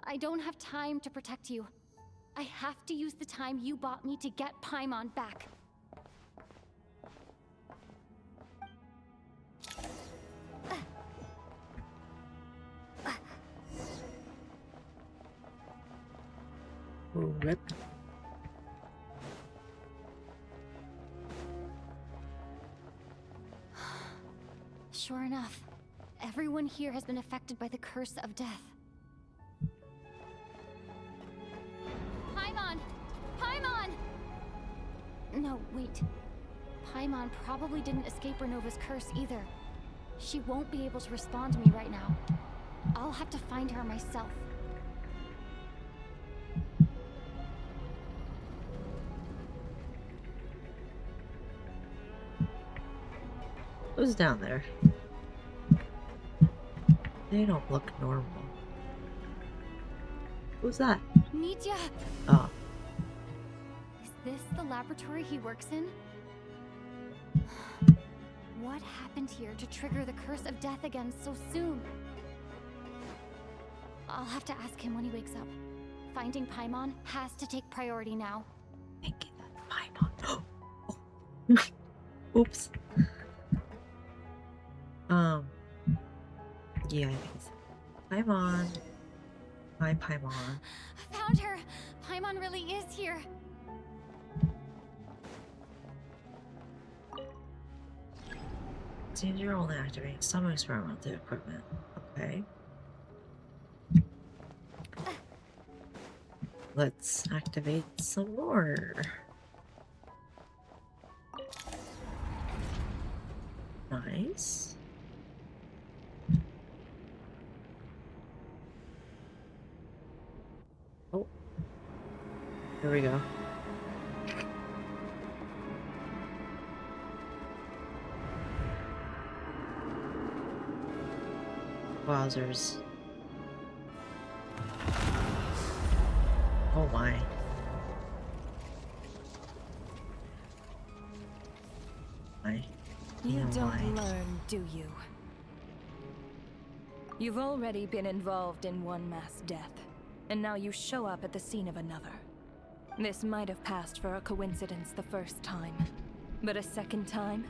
S2: I don't have time to protect you. I have to use the time you bought me to get Paimon back.
S1: Rip.
S2: Sure enough, everyone here has been affected by the curse of death. Paimon! Paimon! No, wait. Paimon probably didn't escape Renova's curse either. She won't be able to respond to me right now. I'll have to find her myself.
S1: Who's down there? They don't look normal. Who's that?
S2: Nitya!
S1: Oh.
S2: Is this the laboratory he works in? What happened here to trigger the curse of death again so soon? I'll have to ask him when he wakes up. Finding Paimon has to take priority now.
S1: Thinking that Paimon. Oops. Yeah, I think it's Paimon. Hi, Paimon.
S2: Found her! Paimon really is here!
S1: Seems you're only activating some experimental equipment. Okay. Let's activate some more. Nice. Oh. Here we go. Wowzers. Oh my.
S17: You don't learn, do you? You've already been involved in one mass death, and now you show up at the scene of another. This might have passed for a coincidence the first time, but a second time?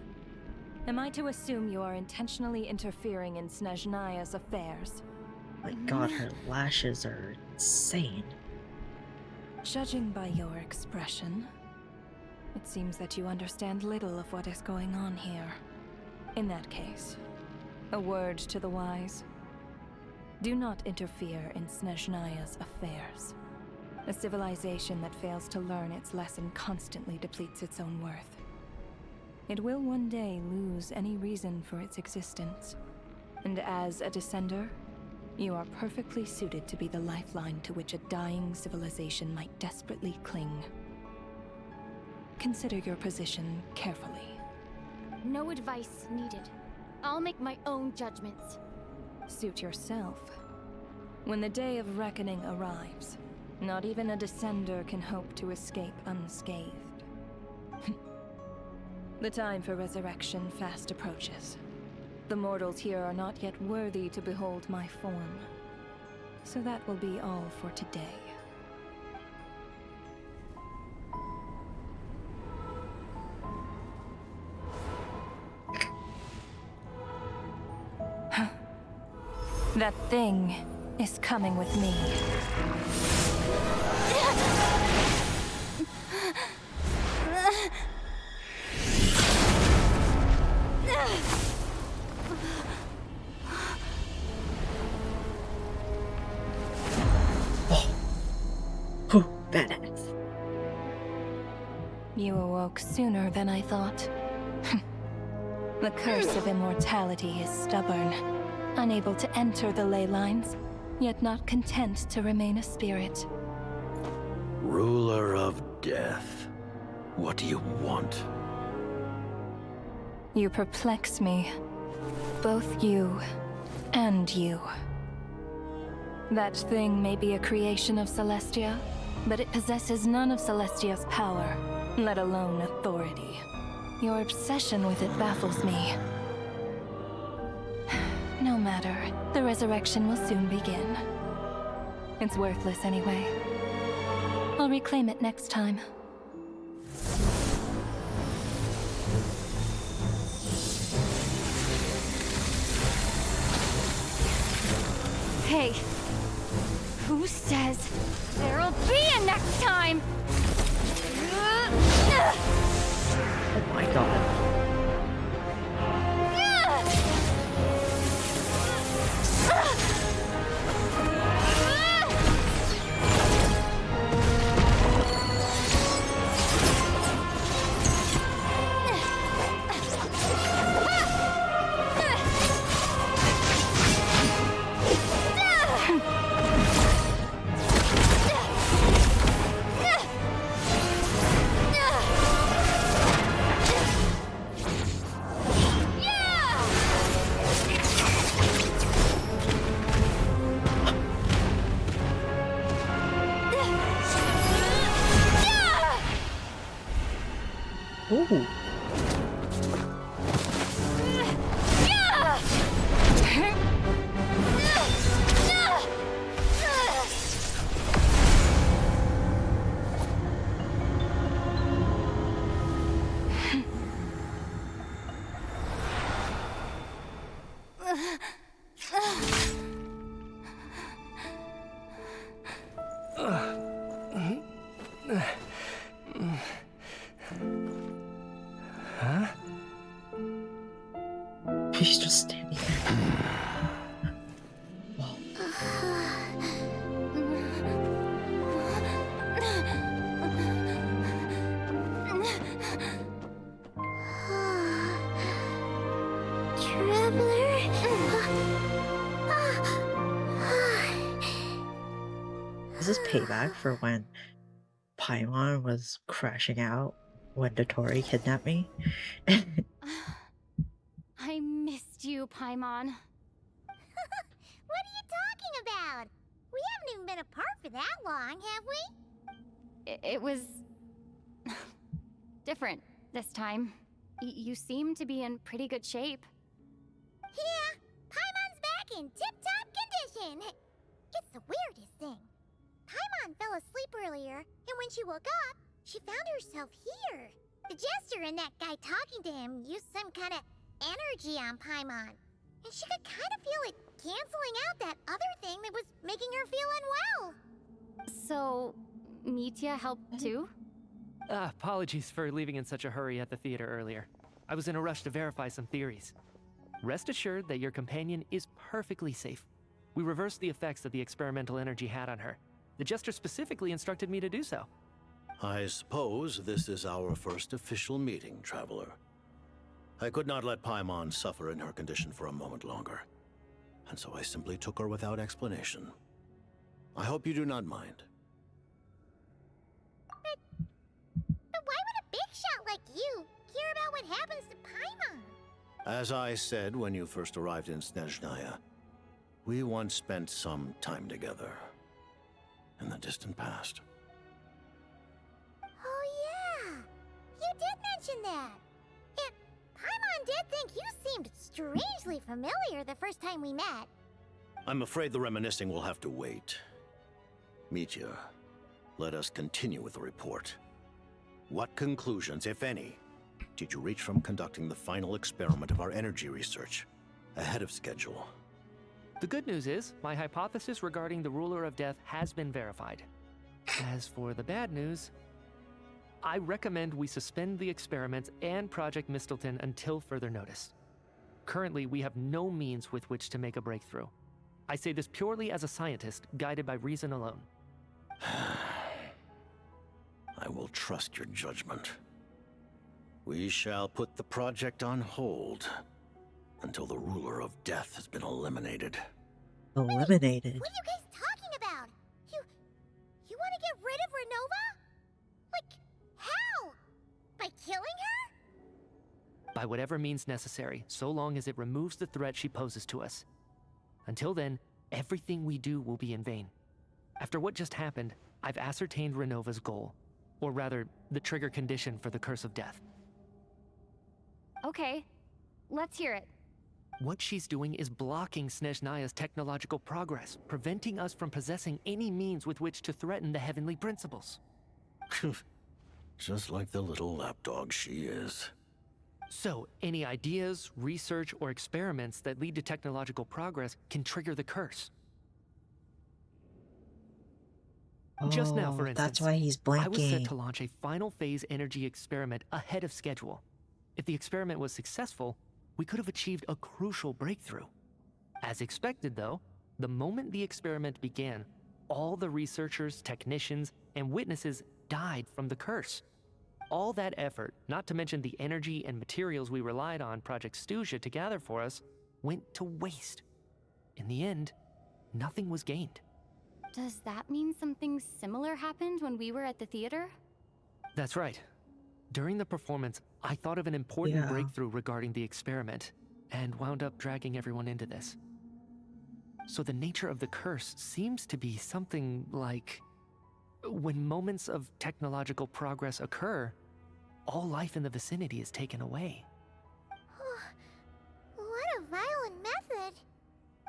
S17: Am I to assume you are intentionally interfering in Snezhnaya's affairs?
S1: My god, her lashes are insane.
S17: Judging by your expression, it seems that you understand little of what is going on here. In that case, a word to the wise. Do not interfere in Snezhnaya's affairs. A civilization that fails to learn its lesson constantly depletes its own worth. It will one day lose any reason for its existence. And as a descender, you are perfectly suited to be the lifeline to which a dying civilization might desperately cling. Consider your position carefully.
S2: No advice needed. I'll make my own judgments.
S17: Suit yourself. When the day of reckoning arrives, not even a descender can hope to escape unscathed. The time for resurrection fast approaches. The mortals here are not yet worthy to behold my form. So that will be all for today. That thing is coming with me.
S1: Oh, badass.
S17: You awoke sooner than I thought. The curse of immortality is stubborn, unable to enter the ley lines, yet not content to remain a spirit.
S20: Ruler of death, what do you want?
S17: You perplex me. Both you and you. That thing may be a creation of Celestia, but it possesses none of Celestia's power, let alone authority. Your obsession with it baffles me. No matter, the resurrection will soon begin. It's worthless anyway. I'll reclaim it next time.
S2: Hey, who Who says there'll be a next time?
S1: Oh my god. Ooh.
S6: Huh?
S1: He's just standing there. Is this payback for when Paimon was crashing out when Dotori kidnapped me?
S2: I missed you, Paimon.
S7: What are you talking about? We haven't even been apart for that long, have we?
S2: It was different this time. You seem to be in pretty good shape.
S7: Yeah, Paimon's back in tip-top condition. It's the weirdest thing. Paimon fell asleep earlier, and when she woke up, she found herself here. The Jester and that guy talking to him used some kind of energy on Paimon, and she could kind of feel it canceling out that other thing that was making her feel unwell.
S2: So, Mitya helped too?
S6: Apologies for leaving in such a hurry at the theater earlier. I was in a rush to verify some theories. Rest assured that your companion is perfectly safe. We reversed the effects that the experimental energy had on her. The Jester specifically instructed me to do so.
S20: I suppose this is our first official meeting, Traveler. I could not let Paimon suffer in her condition for a moment longer, and so I simply took her without explanation. I hope you do not mind.
S7: But why would a big shot like you care about what happens to Paimon?
S20: As I said when you first arrived in Snezhnaya, we once spent some time together in the distant past.
S7: Oh yeah, you did mention that. And Paimon did think you seemed strangely familiar the first time we met.
S20: I'm afraid the reminiscing will have to wait. Mitya, let us continue with the report. What conclusions, if any, did you reach from conducting the final experiment of our energy research ahead of schedule?
S6: The good news is, my hypothesis regarding the Ruler of Death has been verified. As for the bad news, I recommend we suspend the experiments and Project Mistleton until further notice. Currently, we have no means with which to make a breakthrough. I say this purely as a scientist, guided by reason alone.
S20: I will trust your judgment. We shall put the project on hold until the Ruler of Death has been eliminated.
S1: Eliminated?
S7: What are you guys talking about? You want to get rid of Renova? Like, how? By killing her?
S6: By whatever means necessary, so long as it removes the threat she poses to us. Until then, everything we do will be in vain. After what just happened, I've ascertained Renova's goal. Or rather, the trigger condition for the Curse of Death.
S2: Okay, let's hear it.
S6: What she's doing is blocking Snezhnaya's technological progress, preventing us from possessing any means with which to threaten the heavenly principles.
S20: Just like the little lapdog she is.
S6: So, any ideas, research, or experiments that lead to technological progress can trigger the curse. Just now, for
S1: Oh,
S6: instance,
S1: that's why he's
S6: I was set
S1: blinking.
S6: to launch a final phase energy experiment ahead of schedule. If the experiment was successful, we could have achieved a crucial breakthrough. As expected, though, the moment the experiment began, all the researchers, technicians, and witnesses died from the curse. All that effort, not to mention the energy and materials we relied on Project Stuja to gather for us, went to waste. In the end, nothing was gained.
S2: Does that mean something similar happened when we were at the theater?
S6: That's right. During the performance, I thought of an important breakthrough regarding the experiment, and wound up dragging everyone into this. So the nature of the curse seems to be something like, when moments of technological progress occur, all life in the vicinity is taken away.
S7: What a violent method.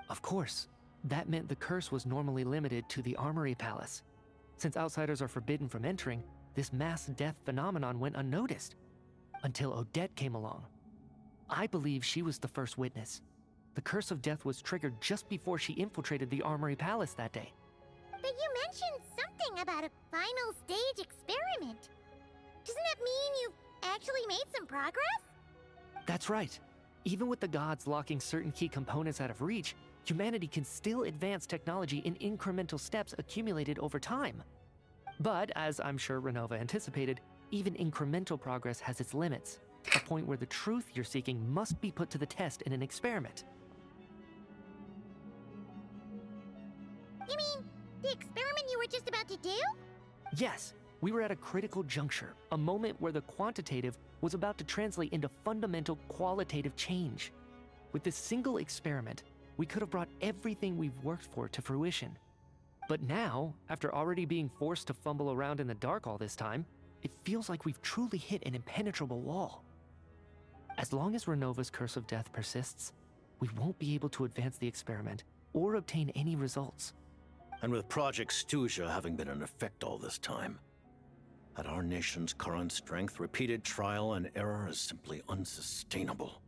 S6: Of course, that meant the curse was normally limited to the Armory Palace. Since outsiders are forbidden from entering, this mass death phenomenon went unnoticed, until Odette came along. I believe she was the first witness. The curse of death was triggered just before she infiltrated the Armory Palace that day.
S7: But you mentioned something about a final stage experiment. Doesn't that mean you've actually made some progress?
S6: That's right. Even with the gods locking certain key components out of reach, humanity can still advance technology in incremental steps accumulated over time. But, as I'm sure Renova anticipated, even incremental progress has its limits, a point where the truth you're seeking must be put to the test in an experiment.
S7: You mean the experiment you were just about to do?
S6: Yes, we were at a critical juncture, a moment where the quantitative was about to translate into fundamental qualitative change. With this single experiment, we could have brought everything we've worked for to fruition. But now, after already being forced to fumble around in the dark all this time, it feels like we've truly hit an impenetrable wall. As long as Renova's curse of death persists, we won't be able to advance the experiment or obtain any results.
S20: And with Project Stuja having been in effect all this time, at our nation's current strength, repeated trial and error is simply unsustainable.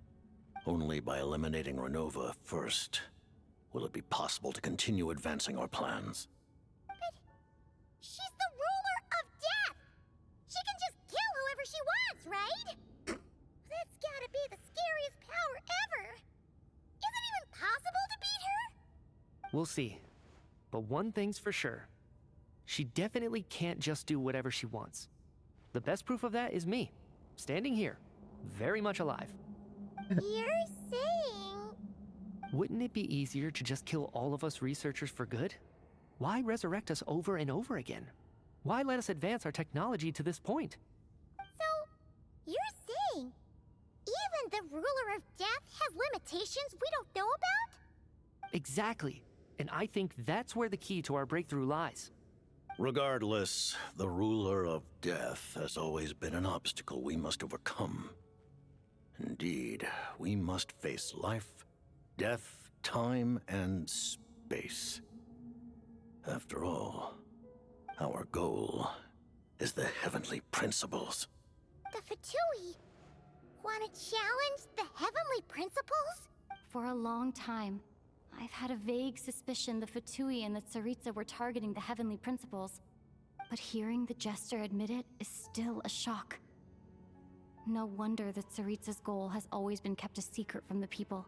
S20: Only by eliminating Renova first will it be possible to continue advancing our plans.
S7: But she's the ruler of death! She can just kill whoever she wants, right? That's gotta be the scariest power ever! Is it even possible to beat her?
S6: We'll see. But one thing's for sure. She definitely can't just do whatever she wants. The best proof of that is me, standing here, very much alive.
S7: You're saying...
S6: Wouldn't it be easier to just kill all of us researchers for good? Why resurrect us over and over again? Why let us advance our technology to this point?
S7: So, you're saying even the ruler of death has limitations we don't know about?
S6: Exactly. And I think that's where the key to our breakthrough lies.
S20: Regardless, the ruler of death has always been an obstacle we must overcome. Indeed, we must face life, death, time, and space. After all, our goal is the heavenly principles.
S7: The Fatui want to challenge the heavenly principles?
S2: For a long time, I've had a vague suspicion the Fatui and the Tsaritsa were targeting the heavenly principles. But hearing the Jester admit it is still a shock. No wonder that Tsaritsa's goal has always been kept a secret from the people.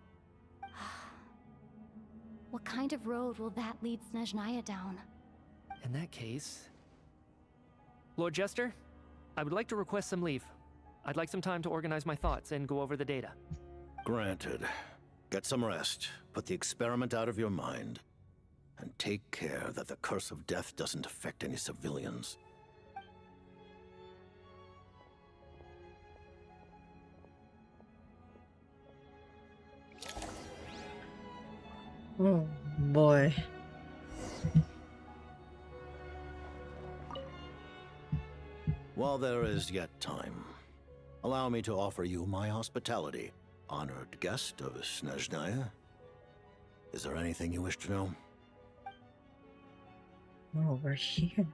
S2: What kind of road will that lead Snezhnaya down?
S6: In that case... Lord Jester, I would like to request some leave. I'd like some time to organize my thoughts and go over the data.
S20: Granted. Get some rest, put the experiment out of your mind, and take care that the curse of death doesn't affect any civilians.
S1: Oh, boy.
S20: While there is yet time, allow me to offer you my hospitality. Honored guest of Snezhnaya. Is there anything you wish to know?
S1: Over here.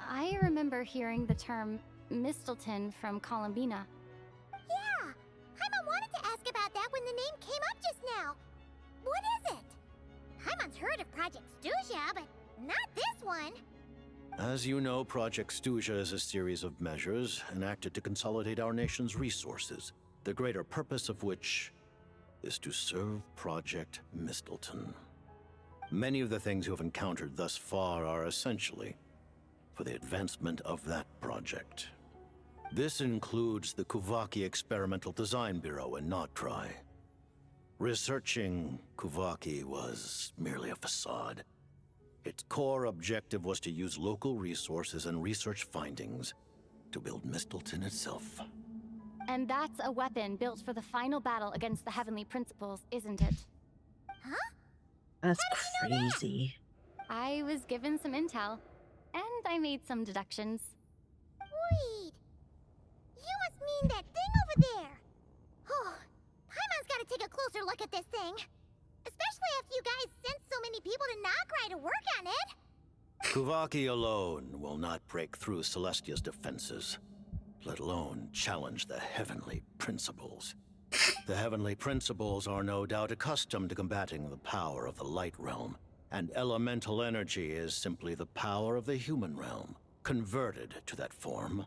S2: I remember hearing the term Mistelton from Columbina.
S7: Yeah! Paimon wanted to ask about that when the name came up just now. What is it? Paimon's heard of Project Stuja, but not this one.
S20: As you know, Project Stuja is a series of measures enacted to consolidate our nation's resources, the greater purpose of which is to serve Project Mistleton. Many of the things you have encountered thus far are essentially for the advancement of that project. This includes the Kuvaki Experimental Design Bureau in Notdry. Researching Kuvaki was merely a facade. Its core objective was to use local resources and research findings to build Mistleton itself.
S2: And that's a weapon built for the final battle against the Heavenly Principles, isn't it?
S7: Huh?
S1: That's crazy.
S2: I was given some intel, and I made some deductions.
S7: Wait. You must mean that thing over there. Oh, Paimon's gotta take a closer look at this thing. Especially after you guys sent so many people to Nokrai to work on it.
S20: Kuvaki alone will not break through Celestia's defenses, let alone challenge the Heavenly Principles. The Heavenly Principles are no doubt accustomed to combating the power of the Light Realm, and elemental energy is simply the power of the human realm, converted to that form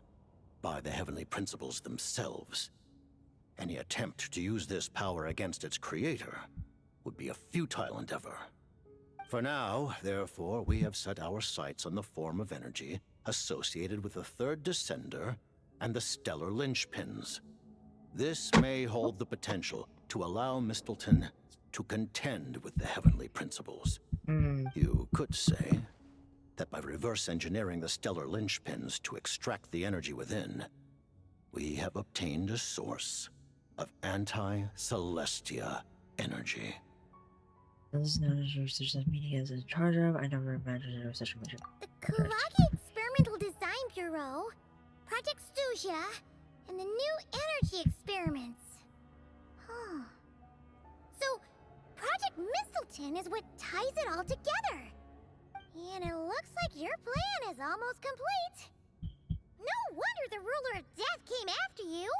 S20: by the Heavenly Principles themselves. Any attempt to use this power against its creator would be a futile endeavor. For now, therefore, we have set our sights on the form of energy associated with the Third Descender and the Stellar Linchpins. This may hold the potential to allow Mistleton to contend with the Heavenly Principles. You could say that by reverse engineering the Stellar Linchpins to extract the energy within, we have obtained a source of anti-Celestia energy.
S1: This is known as research that meeting is in charge of. I never imagined there was such a mission.
S7: The Kuvaki Experimental Design Bureau, Project Stuja, and the new energy experiments. Huh. So, Project Mistleton is what ties it all together. And it looks like your plan is almost complete. No wonder the Ruler of Death came after you.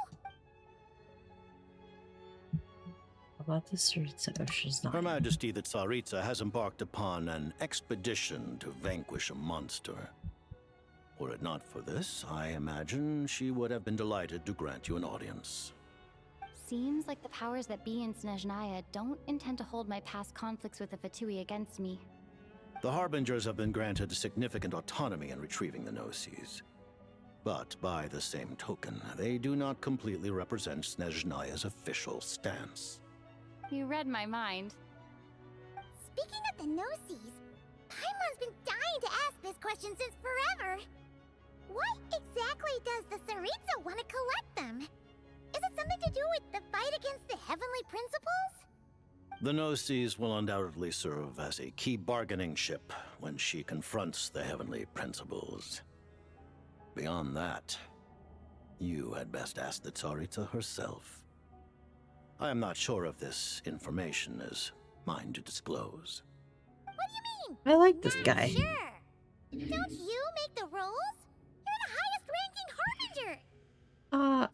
S1: About the Tsaritsa Ocean's
S20: Her Majesty the Tsaritsa has embarked upon an expedition to vanquish a monster. Were it not for this, I imagine she would have been delighted to grant you an audience.
S2: Seems like the powers that be in Snezhnaya don't intend to hold my past conflicts with the Fatui against me.
S20: The Harbingers have been granted significant autonomy in retrieving the Gnosis. But by the same token, they do not completely represent Snezhnaya's official stance.
S2: You read my mind.
S7: Speaking of the Gnosis, Paimon's been dying to ask this question since forever. Why exactly does the Tsaritsa want to collect them? Is it something to do with the fight against the Heavenly Principles?
S20: The Gnosis will undoubtedly serve as a key bargaining chip when she confronts the Heavenly Principles. Beyond that, you had best ask the Tsaritsa herself. I am not sure if this information is mine to disclose.
S7: What do you mean?
S1: I like this guy.
S7: Sure. Don't you make the rules? You're the highest ranking Harbinger.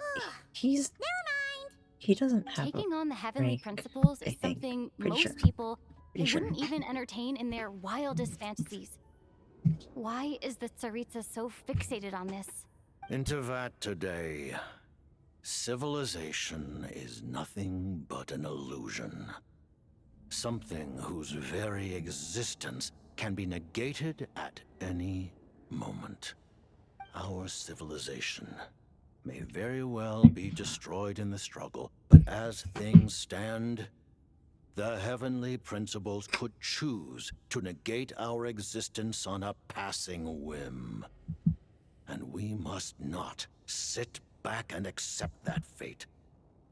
S1: He's...
S7: Never mind.
S1: He doesn't have
S2: Taking on the Heavenly
S1: rank,
S2: Principles
S1: I
S2: is
S1: think.
S2: something
S1: Pretty
S2: most
S1: sure.
S2: people
S1: Pretty sure.
S2: wouldn't even entertain in their wildest fantasies. Why is the Tsaritsa so fixated on this?
S20: In Teyvat today, civilization is nothing but an illusion. Something whose very existence can be negated at any moment. Our civilization may very well be destroyed in the struggle, but as things stand, the Heavenly Principles could choose to negate our existence on a passing whim. And we must not sit back and accept that fate.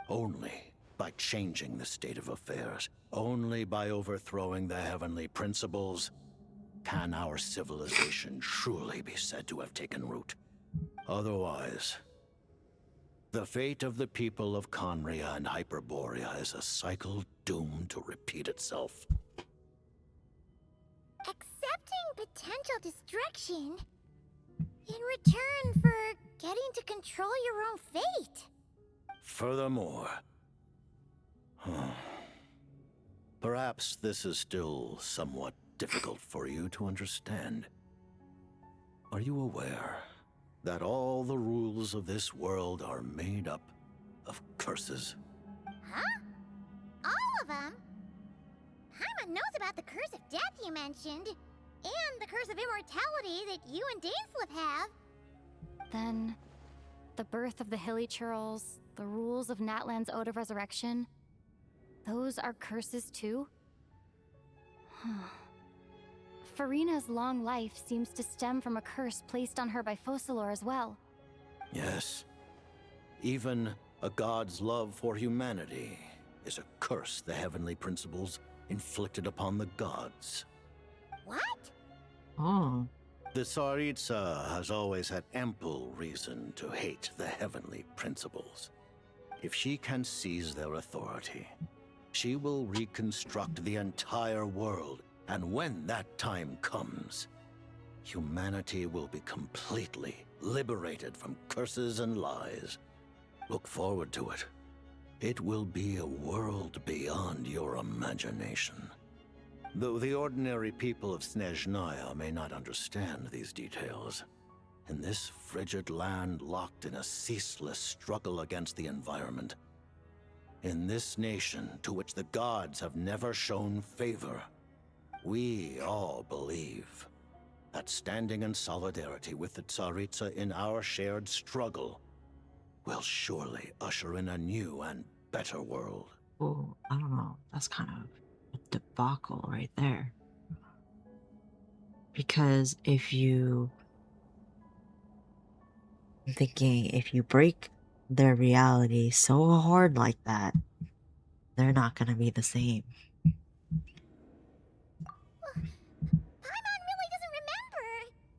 S20: Only by changing the state of affairs, only by overthrowing the Heavenly Principles, can our civilization truly be said to have taken root. Otherwise, the fate of the people of Conria and Hyperborea is a cycle doomed to repeat itself.
S7: Accepting potential destruction in return for getting to control your own fate.
S20: Furthermore, perhaps this is still somewhat difficult for you to understand. Are you aware that all the rules of this world are made up of curses?
S7: Huh? All of them? Paimon knows about the curse of death you mentioned, and the curse of immortality that you and Dainsleif have.
S2: Then, the birth of the Hilly Churls, the rules of Natlan's Ode of Resurrection, those are curses too? Farina's long life seems to stem from a curse placed on her by Focalor as well.
S20: Yes. Even a god's love for humanity is a curse the heavenly principles inflicted upon the gods.
S7: What?
S1: Oh.
S20: The Tsaritsa has always had ample reason to hate the heavenly principles. If she can seize their authority, she will reconstruct the entire world, and when that time comes, humanity will be completely liberated from curses and lies. Look forward to it. It will be a world beyond your imagination. Though the ordinary people of Snezhnaya may not understand these details, in this frigid land locked in a ceaseless struggle against the environment, in this nation to which the gods have never shown favor, we all believe that standing in solidarity with the Tsaritsa in our shared struggle will surely usher in a new and better world.
S1: Oh, I don't know. That's kind of a debacle right there. Because I'm thinking if you break their reality so hard like that, they're not gonna be the same.
S7: Paimon really doesn't remember.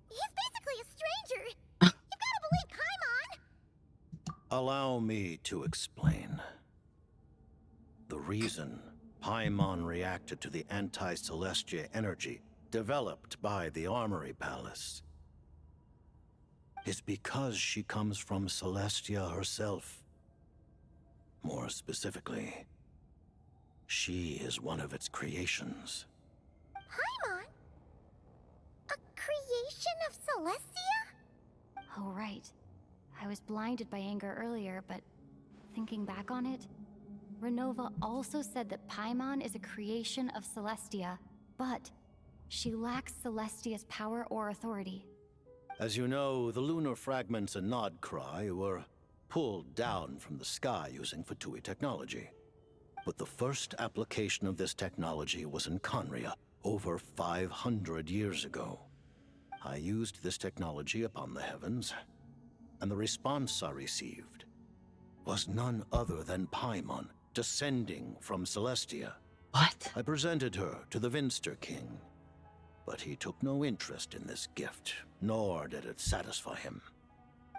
S7: He's basically a stranger. You've got to believe Paimon.
S20: Allow me to explain. The reason Paimon reacted to the anti-Celestia energy developed by the Armory Palace is because she comes from Celestia herself. More specifically, she is one of its creations.
S7: Paimon? A creation of Celestia?
S2: Oh, right. I was blinded by anger earlier, but thinking back on it, Renova also said that Paimon is a creation of Celestia, but she lacks Celestia's power or authority.
S20: As you know, the lunar fragments in Nodcry were pulled down from the sky using Fatui technology. But the first application of this technology was in Khaenri'ah over 500 years ago. I used this technology upon the heavens, and the response I received was none other than Paimon descending from Celestia.
S1: What?
S20: I presented her to the Vinster King, but he took no interest in this gift, nor did it satisfy him.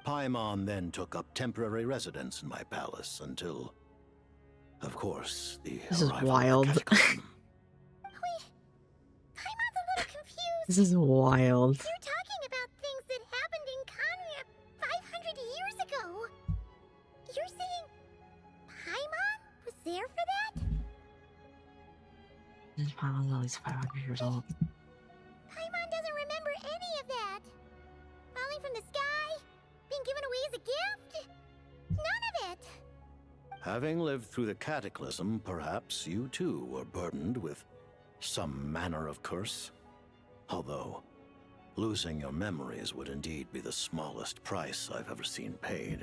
S20: Paimon then took up temporary residence in my palace until, of course, the
S1: This is
S20: arrival of the
S1: wild.
S20: Cataclysm.
S7: Paimon's a little confused.
S1: This is wild.
S7: You're talking about things that happened in Khaenri'ah 500 years ago. You're saying Paimon was there for that?
S1: This Paimon's at least 500 years old.
S7: Paimon doesn't remember any of that. Falling from the sky? Being given away as a gift? None of it.
S20: Having lived through the Cataclysm, perhaps you too were burdened with some manner of curse. Although, losing your memories would indeed be the smallest price I've ever seen paid.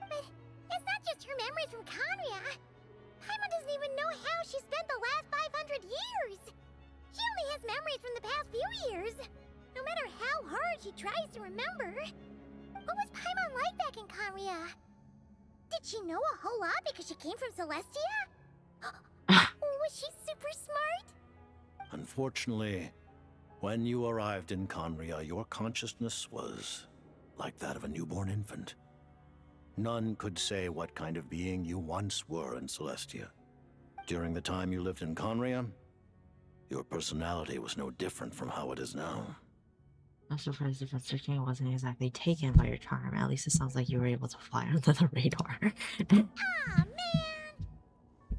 S7: But it's not just her memories from Khaenri'ah. Paimon doesn't even know how she spent the last 500 years. She only has memories from the past few years. No matter how hard she tries to remember. What was Paimon like back in Khaenri'ah? Did she know a whole lot because she came from Celestia? Was she super smart?
S20: Unfortunately, when you arrived in Khaenri'ah, your consciousness was like that of a newborn infant. None could say what kind of being you once were in Celestia. During the time you lived in Khaenri'ah, your personality was no different from how it is now.
S1: I'm surprised the Vinster King wasn't exactly taken by your charm. At least it sounds like you were able to fly under the radar.
S7: Aw, man!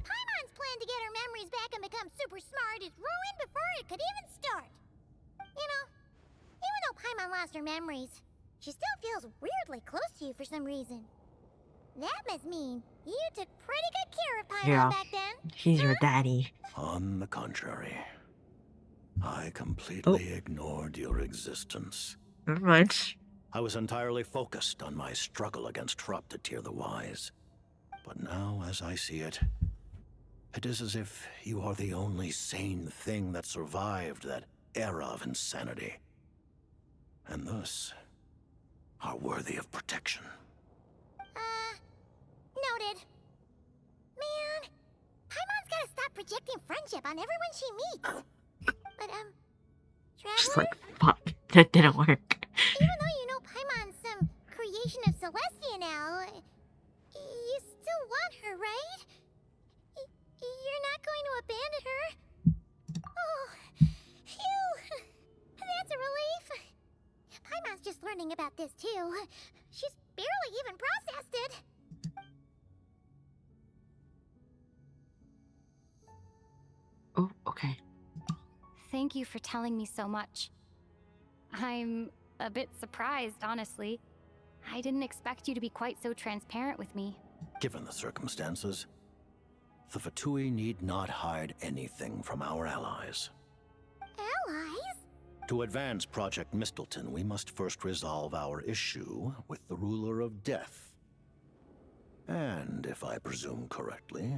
S7: Paimon's plan to get her memories back and become super smart is ruined before it could even start. You know, even though Paimon Paimon lost her memories, she still feels weirdly close to you for some reason. That must mean you took pretty good care of Paimon
S1: Yeah,
S7: back then.
S1: he's your daddy.
S20: On the contrary, I completely ignored your existence.
S1: Never mind.
S20: I was entirely focused on my struggle against Throptatyr the Wise. But now, as I see it, it is as if you are the only sane thing that survived that era of insanity. And thus, are worthy of protection.
S7: Noted. Man, Paimon's gotta stop projecting friendship on everyone she meets. But,
S1: Just
S7: Traveler,
S1: like, fuck, that didn't work.
S7: even though you know Paimon's some creation of Celestia now, you still want her, right? You're not going to abandon her? Oh, phew. That's a relief. Paimon's just learning about this, too. She's barely even processed it.
S1: Oh, okay.
S2: Thank you for telling me so much. I'm a bit surprised, honestly. I didn't expect you to be quite so transparent with me.
S20: Given the circumstances, the Fatui need not hide anything from our allies.
S7: Allies?
S20: To advance Project Mistleton, we must first resolve our issue with the Ruler of Death. And if I presume correctly,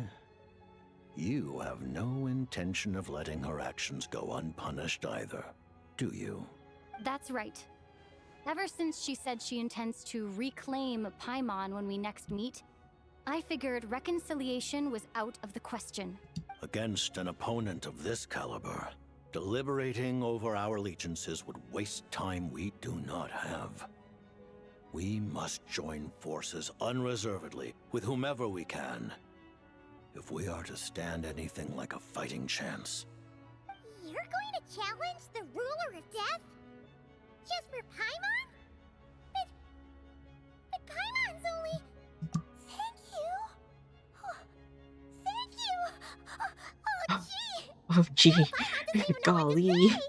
S20: you have no intention of letting her actions go unpunished either, do you?
S2: That's right. Ever since she said she intends to reclaim Paimon when we next meet, I figured reconciliation was out of the question.
S20: Against an opponent of this caliber, deliberating over our allegiances would waste time we do not have. We must join forces unreservedly with whomever we can, if we are to stand anything like a fighting chance.
S7: You're going to challenge the Ruler of Death? Just for Paimon? But Paimon's only... Thank you. Oh, thank you. Oh, gee.
S1: Oh, gee. Golly.
S7: Anyway,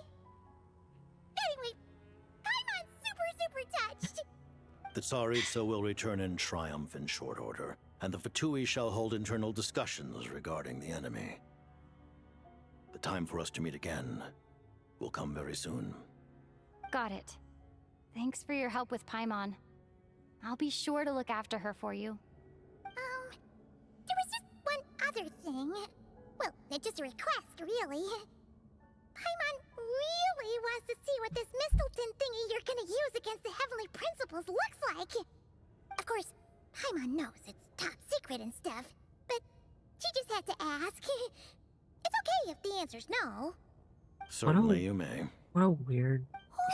S7: Paimon's super touched.
S20: The Tsaritsa will return in triumph in short order, and the Fatui shall hold internal discussions regarding the enemy. The time for us to meet again will come very soon.
S2: Got it. Thanks for your help with Paimon. I'll be sure to look after her for you.
S7: There was just one other thing. Well, it's just a request, really. Paimon really wants to see what this Mistleton thingy you're gonna use against the Heavenly Principles looks like. Of course, Paimon knows it's top secret and stuff, but she just had to ask. It's okay if the answer's no.
S20: Certainly you may.
S1: What a weird...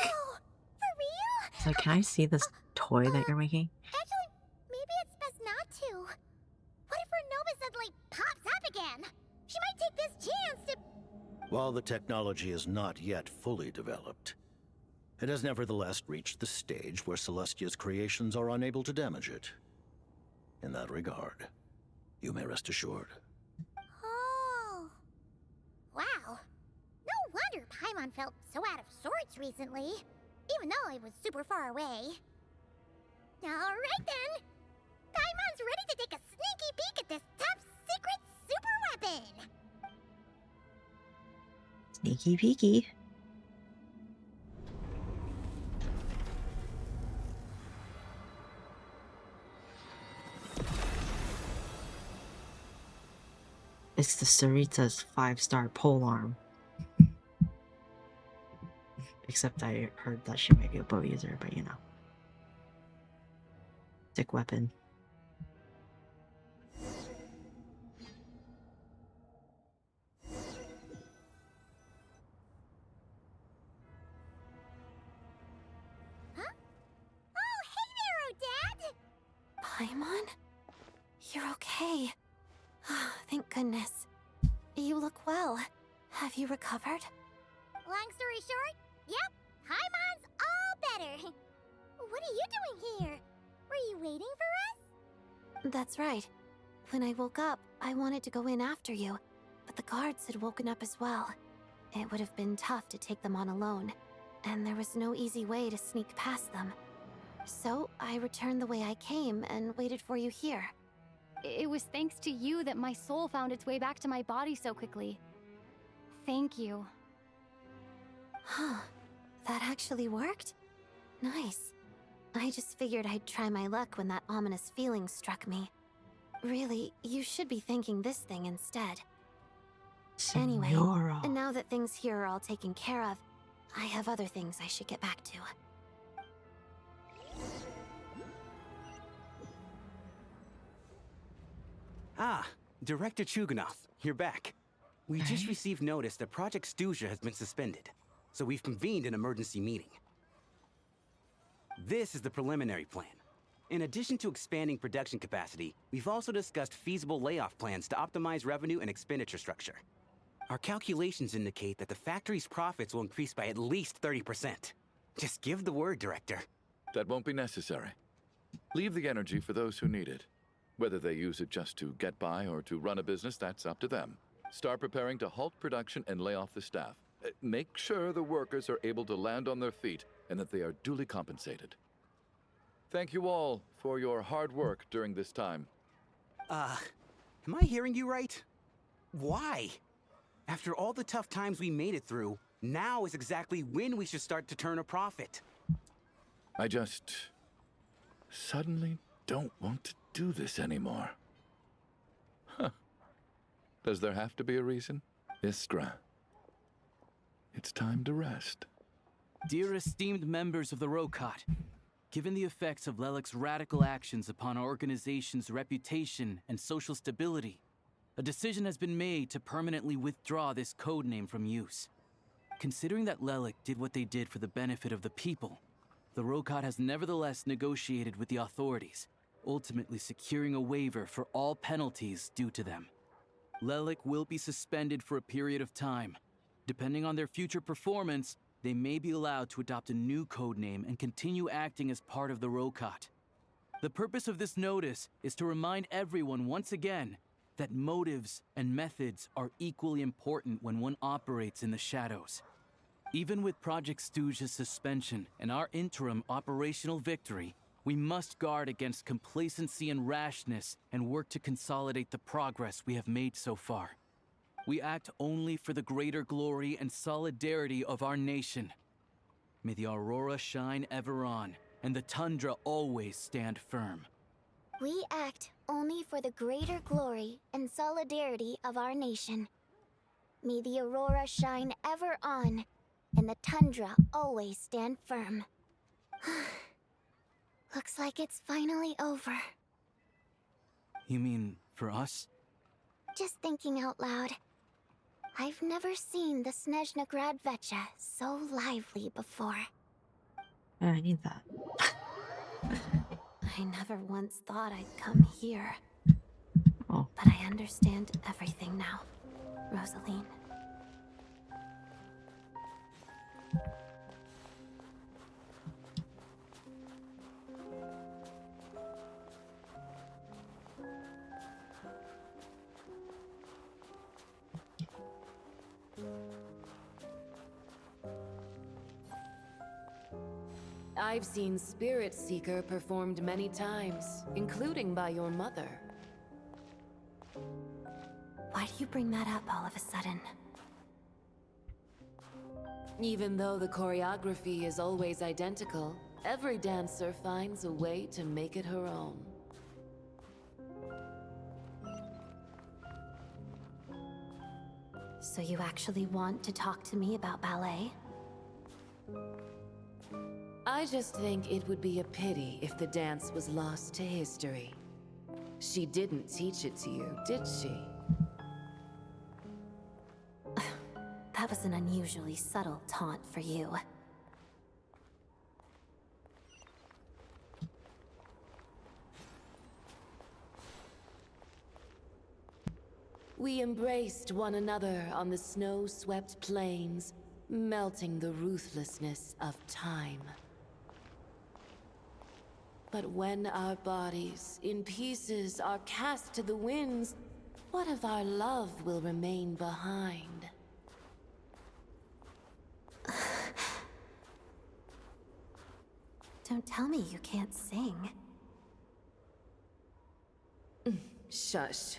S7: Oh, for real?
S1: It's like, can I see this toy that you're making?
S7: Actually, maybe it's best not to. What if Renova suddenly pops up again? She might take this chance to...
S20: While the technology is not yet fully developed, it has nevertheless reached the stage where Celestia's creations are unable to damage it. In that regard, you may rest assured.
S7: Oh. Wow. No wonder Paimon felt so out of sorts recently, even though it was super far away. Alright then. Paimon's ready to take a sneaky peek at this top secret super weapon.
S1: Sneaky peeky. It's the Tsaritsa's 5-star polearm. Except I heard that she might be a bow user, but you know. Sick weapon.
S13: Paimon? You're okay. Thank goodness. You look well. Have you recovered?
S7: Long story short, yep, Paimon's all better. What are you doing here? Were you waiting for us?
S13: That's right. When I woke up, I wanted to go in after you, but the guards had woken up as well. It would have been tough to take them on alone.
S7: and there was no easy way to sneak past them. So I returned the way I came and waited for you here.
S2: It was thanks to you that my soul found its way back to my body so quickly. Thank you.
S7: Huh. That actually worked? Nice. I just figured I'd try my luck when that ominous feeling struck me. Really, you should be thanking this thing instead. Anyway,
S1: Signora.
S7: and now that things here are all taken care of, I have other things I should get back to.
S15: Ah, Director Chuganov, you're back. We just received notice that Project Stuja has been suspended, so we've convened an emergency meeting. This is the preliminary plan. In addition to expanding production capacity, we've also discussed feasible layoff plans to optimize revenue and expenditure structure. Our calculations indicate that the factory's profits will increase by at least 30%. Just give the word, Director.
S8: That won't be necessary. Leave the energy for those who need it. Whether they use it just to get by or to run a business, that's up to them. Start preparing to halt production and lay off the staff. Make sure the workers are able to land on their feet and that they are duly compensated. Thank you all for your hard work during this time.
S15: Am I hearing you right? Why? After all the tough times we made it through, now is exactly when we should start to turn a profit.
S8: I just suddenly don't want to do this anymore. Huh. Does there have to be a reason? Iskra, it's time to rest.
S12: Dear esteemed members of the Rokot, given the effects of Lelik's radical actions upon our organization's reputation and social stability, a decision has been made to permanently withdraw this codename from use. Considering that Lelik did what they did for the benefit of the people, the Rokot has nevertheless negotiated with the authorities, ultimately securing a waiver for all penalties due to them. Lelik will be suspended for a period of time. Depending on their future performance, they may be allowed to adopt a new codename and continue acting as part of the Rokot. The purpose of this notice is to remind everyone once again that motives and methods are equally important when one operates in the shadows. Even with Project Stuja's suspension and our interim operational victory, we must guard against complacency and rashness and work to consolidate the progress we have made so far. We act only for the greater glory and solidarity of our nation. May the aurora shine ever on, and the tundra always stand firm.
S7: We act only for the greater glory and solidarity of our nation. May the aurora shine ever on, and the tundra always stand firm. Looks like it's finally over.
S12: You mean for us?
S7: Just thinking out loud. I've never seen the Snezhna Gradvecha so lively before.
S1: Yeah, I need that.
S7: I never once thought I'd come here.
S1: Oh.
S7: But I understand everything now, Rosaline.
S21: I've seen Spirit Seeker performed many times, including by your mother.
S7: Why do you bring that up all of a sudden?
S21: Even though the choreography is always identical, every dancer finds a way to make it her own.
S7: So you actually want to talk to me about ballet?
S21: I just think it would be a pity if the dance was lost to history. She didn't teach it to you, did she?
S7: That was an unusually subtle taunt for you.
S21: We embraced one another on the snow-swept plains, melting the ruthlessness of time. But when our bodies, in pieces, are cast to the winds, what of our love will remain behind?
S13: Don't tell me you can't sing.
S21: Shush.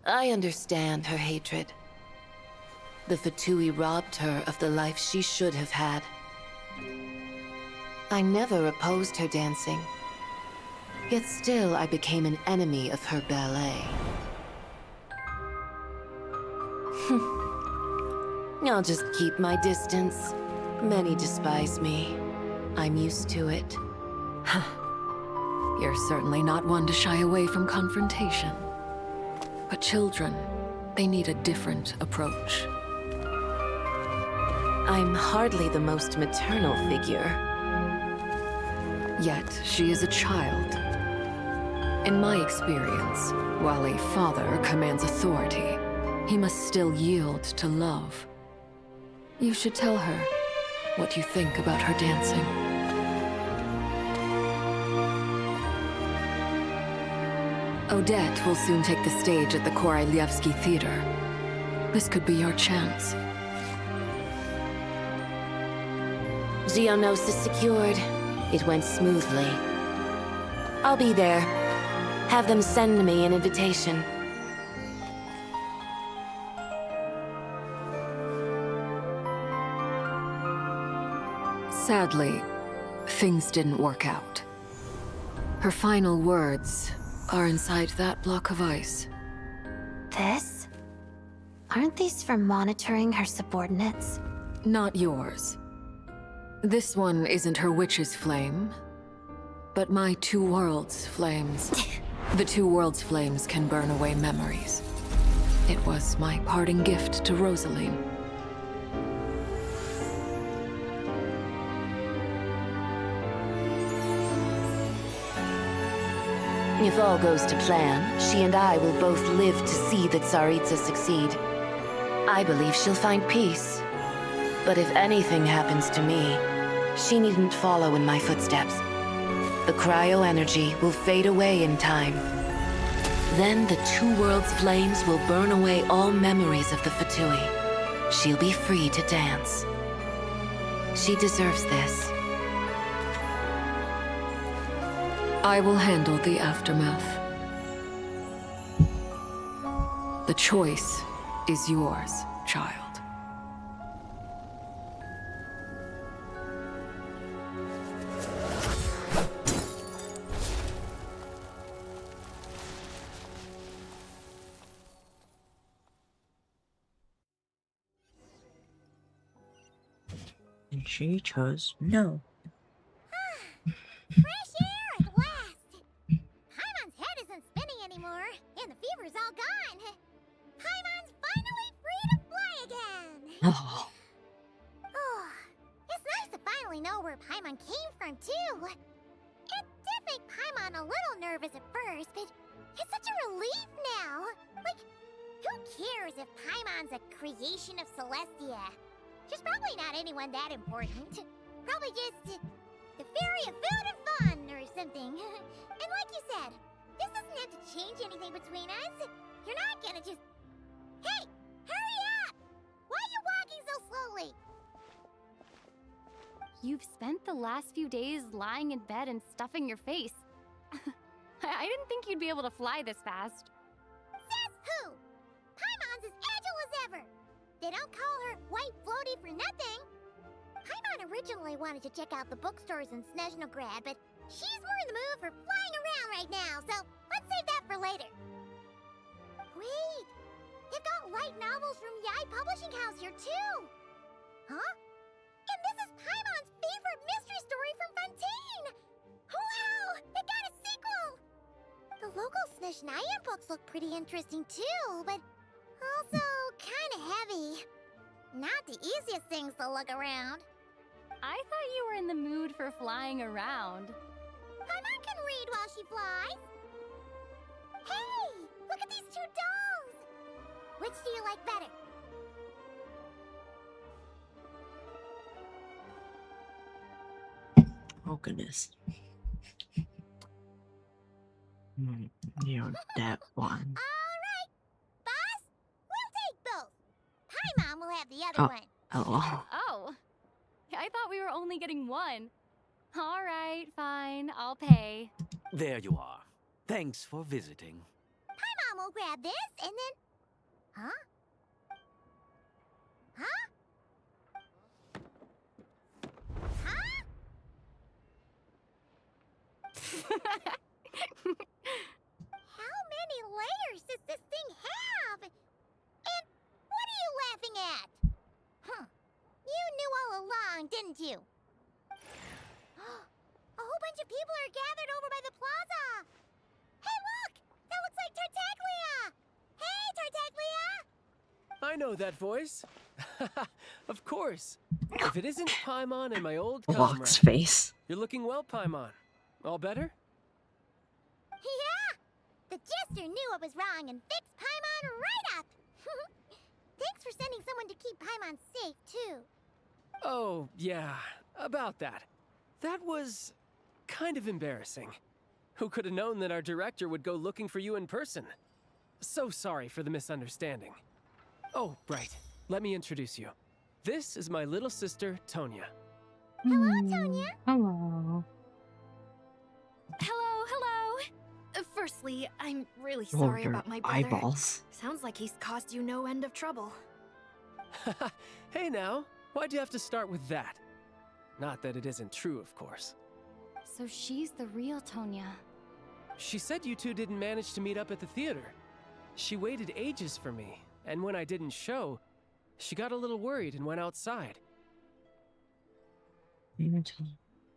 S21: I understand her hatred. The Fatui robbed her of the life she should have had. I never opposed her dancing. Yet still I became an enemy of her ballet. I'll just keep my distance. Many despise me. I'm used to it. You're certainly not one to shy away from confrontation. But children, they need a different approach. I'm hardly the most maternal figure. Yet she is a child. In my experience, while a father commands authority, he must still yield to love. You should tell her what you think about her dancing. Odette will soon take the stage at the Korolyevsky Theater. This could be your chance. Geonosis secured. It went smoothly. I'll be there. Have them send me an invitation. Sadly, things didn't work out. Her final words are inside that block of ice.
S13: This? Aren't these for monitoring her subordinates?
S21: Not yours. This one isn't her witch's flame, but my two worlds' flames. The two worlds' flames can burn away memories. It was my parting gift to Rosaline. If all goes to plan, she and I will both live to see the Tsaritsa succeed. I believe she'll find peace. But if anything happens to me, she needn't follow in my footsteps. The cryo-energy will fade away in time. Then the two worlds' flames will burn away all memories of the Fatui. She'll be free to dance. She deserves this. I will handle the aftermath. The choice is yours, child.
S1: And she chose no.
S7: Fresh air at last! Paimon's head isn't spinning anymore, and the fever's all gone. Paimon's finally free to fly again!
S1: Oh.
S7: Oh, it's nice to finally know where Paimon came from, too. It did make Paimon a little nervous at first, but it's such a relief now. Like, who cares if Paimon's a creation of Celestia? She's probably not anyone that important. Probably just the fairy of food and fun or something. And like you said, this doesn't have to change anything between us. You're not gonna just... Hey! Hurry up! Why are you walking so slowly?
S2: You've spent the last few days lying in bed and stuffing your face. I didn't think you'd be able to fly this fast.
S7: Says who? Paimon's as agile as ever. They don't call her White Floaty for nothing. Paimon originally wanted to check out the bookstores in Snezhnograd, but she's more in the mood for flying around right now, so let's save that for later. Wait, they've got light novels from Yai Publishing House here too. Huh? And this is Paimon's favorite mystery story from Fontaine! Wow! They got a sequel! The local Snezhnayan books look pretty interesting too, but also kinda heavy. Not the easiest things to look around.
S2: I thought you were in the mood for flying around.
S7: Paimon can read while she flies. Hey! Look at these two dolls! Which do you like better?
S1: Oh goodness. You know, that one.
S7: Alright! Boss, Paimon will have the other one.
S1: Oh.
S2: Oh, I thought we were only getting one. All right, fine, I'll pay.
S10: There you are. Thanks for visiting.
S7: Paimon will grab this and then... Huh? Huh? Huh? How many layers does this thing have? And what are you laughing at? Huh. You knew all along, didn't you? A whole bunch of people are gathered over by the plaza. Hey, look! That looks like Tartaglia! Hey, Tartaglia!
S10: I know that voice. Of course. If it isn't Paimon and my old
S1: Locke's
S10: comrade.
S1: face.
S10: You're looking well, Paimon. All better?
S7: Yeah! The Jester knew I was wrong and fixed Paimon right up! Thanks for sending someone to keep Paimon safe, too.
S10: Oh, yeah. About that. That was kind of embarrassing. Who could have known that our director would go looking for you in person? So sorry for the misunderstanding. Oh, right. Let me introduce you. This is my little sister, Tonya.
S7: Hello, Tonya.
S1: Hello.
S9: Hello, hello. Firstly, I'm really
S1: Oh,
S9: sorry
S1: your
S9: about my brother.
S1: eyeballs.
S9: Sounds like he's caused you no end of trouble.
S10: Hey now, why'd you have to start with that? Not that it isn't true, of course.
S2: So she's the real Tonya.
S10: She said you two didn't manage to meet up at the theater. She waited ages for me, and when I didn't show, she got a little worried and went outside.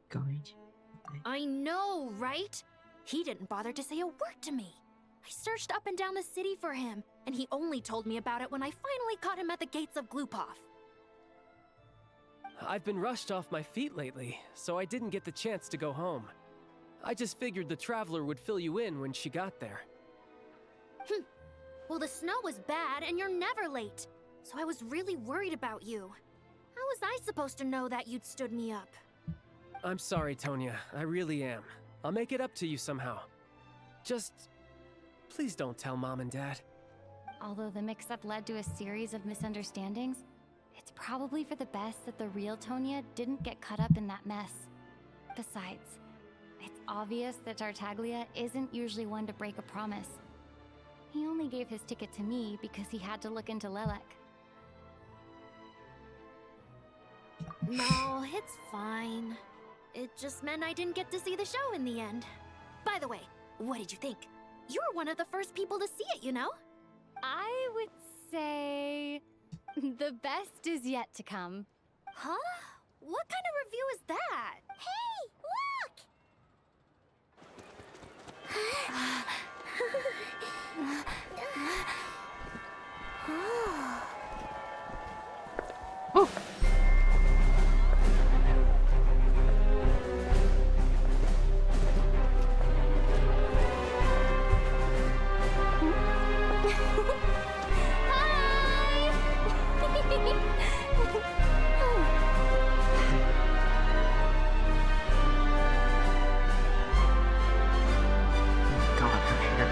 S1: Going.
S9: I know, right? He didn't bother to say a word to me. I searched up and down the city for him, and he only told me about it when I finally caught him at the gates of Glupov.
S10: I've been rushed off my feet lately, so I didn't get the chance to go home. I just figured the Traveler would fill you in when she got there.
S9: Well, the snow was bad, and you're never late. So I was really worried about you. How was I supposed to know that you'd stood me up?
S10: I'm sorry, Tonya. I really am. I'll make it up to you somehow. Just... please don't tell Mom and Dad.
S2: Although the mix-up led to a series of misunderstandings, it's probably for the best that the real Tonya didn't get caught up in that mess. Besides, it's obvious that Tartaglia isn't usually one to break a promise. He only gave his ticket to me because he had to look into Lelek.
S9: No, it's fine. It just meant I didn't get to see the show in the end. By the way, what did you think? You were one of the first people to see it, you know?
S2: I would say... the best is yet to come.
S9: Huh? What kind of review is that?
S7: Hey,
S1: Oh. God, her hair.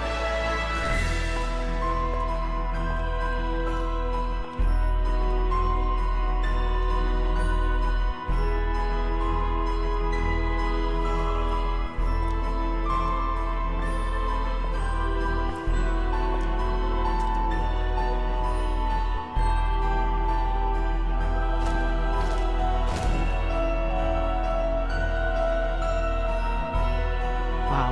S1: Wow.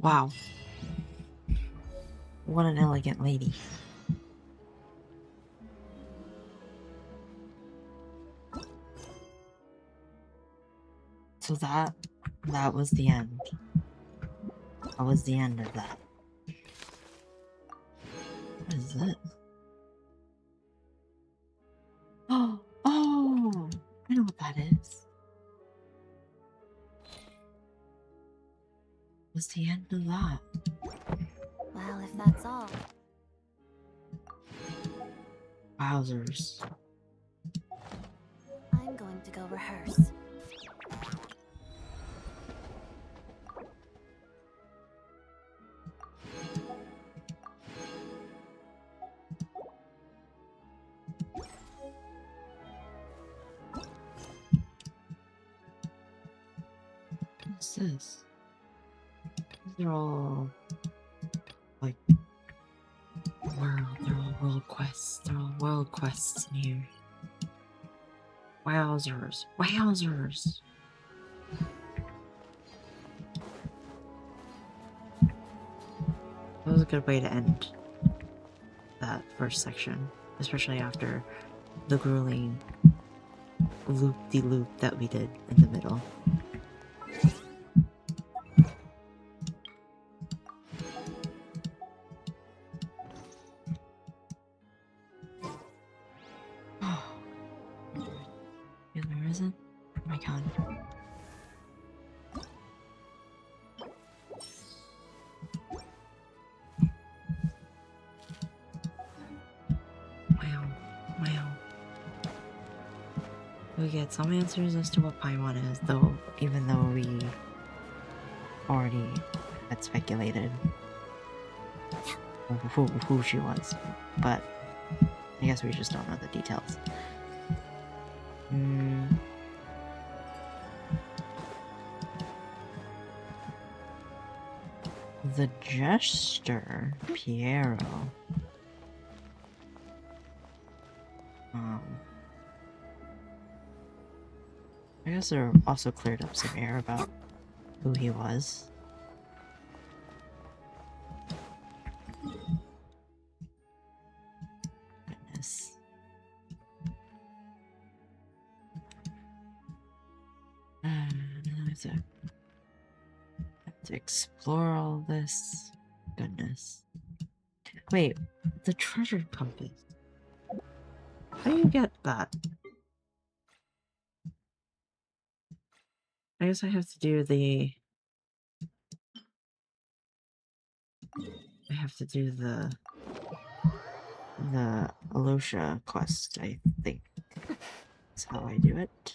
S1: Wow. What an elegant lady. So that was the end. That was the end of that. What is it? Oh, I know what that is. Was the end of that?
S2: Well, if that's all,
S1: Wowzers.
S13: I'm going to go rehearse.
S1: What's this? These are all like they're all world quests. They're all world quests in here. Wowzers. Wowzers. That was a good way to end that first section, especially after the grueling loop-de-loop that we did in the middle. Is there risen? Oh my god. Wow. We get some answers as to what Paimon is, though, even though we already had speculated who she was. But I guess we just don't know the details. The Jester, Piero. I guess there also cleared up some air about who he was. Goodness. I have to explore all this. Goodness. Wait, the treasure compass. How do you get that? I guess I have to do the... the Alosha quest, I think. That's how I do it.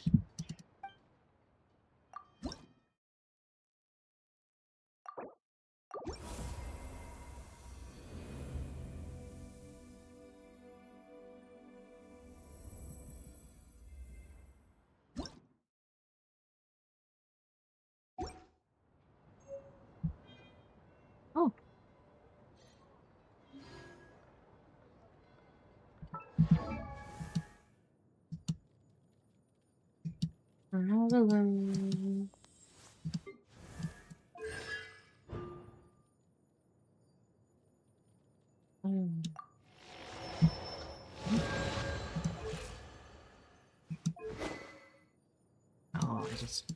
S1: Oh. Alone. Oh, I just...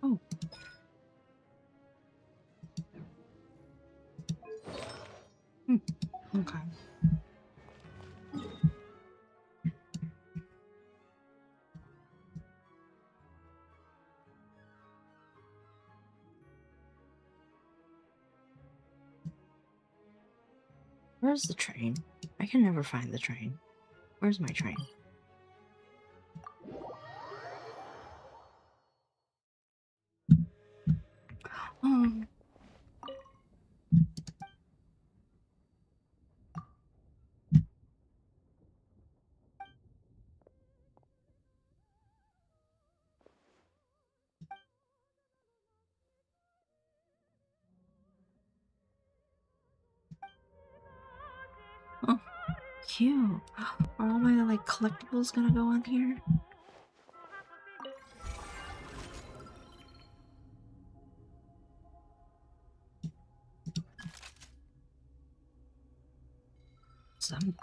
S1: Oh. Okay. Where's the train? I can never find the train. Where's my train? Oh. Oh, cute. Are all my like collectibles gonna go on here? them.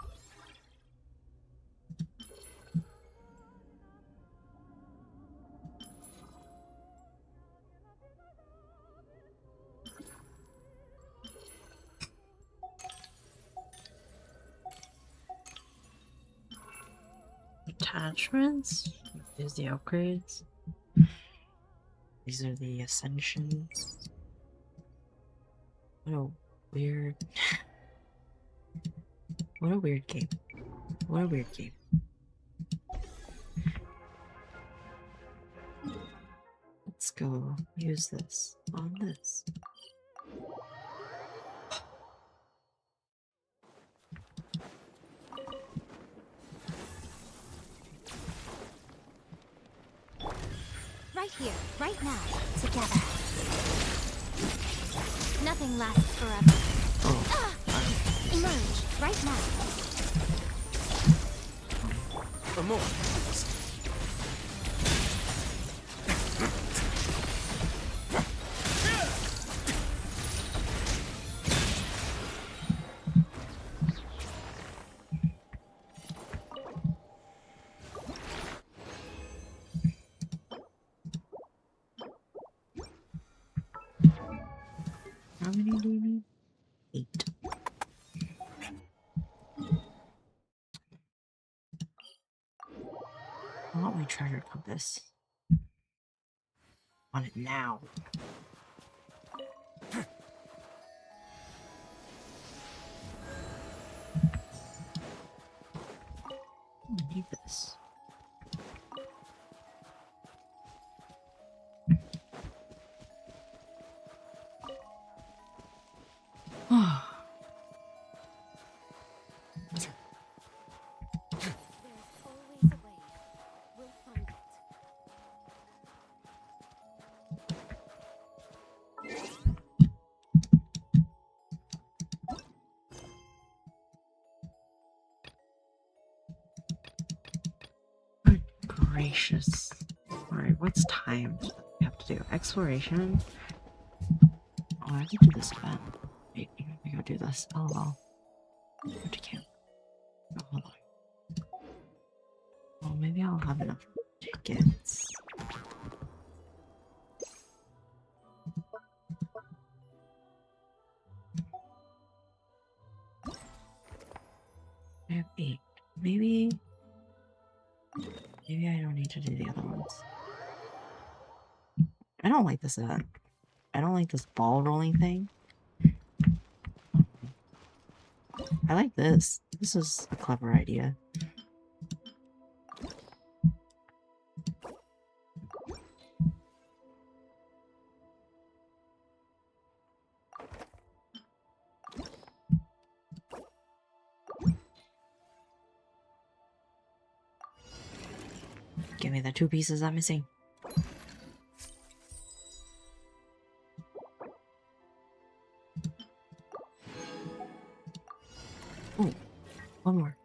S1: Attachments. There's the upgrades. These are the ascensions. What a weird... What a weird game. What a weird game. Let's go use this on this.
S7: Right here, right now, together. Nothing lasts forever. Emerge, right now.
S5: Amor.
S1: How many do you need? 8. I want my treasure compass. I want it now. I need this. Oh. Good gracious. Alright, what's time? We have to do exploration. Oh, I have to do this event. Wait, we gotta do this. LOL. But you can't. Oh, hold on. Well, maybe I'll have enough tickets. I have 8. Maybe I don't need to do the other ones. I don't like this event. I don't like this ball rolling thing. I like this. This is a clever idea. Give me the 2 pieces I'm missing. Oh, one more.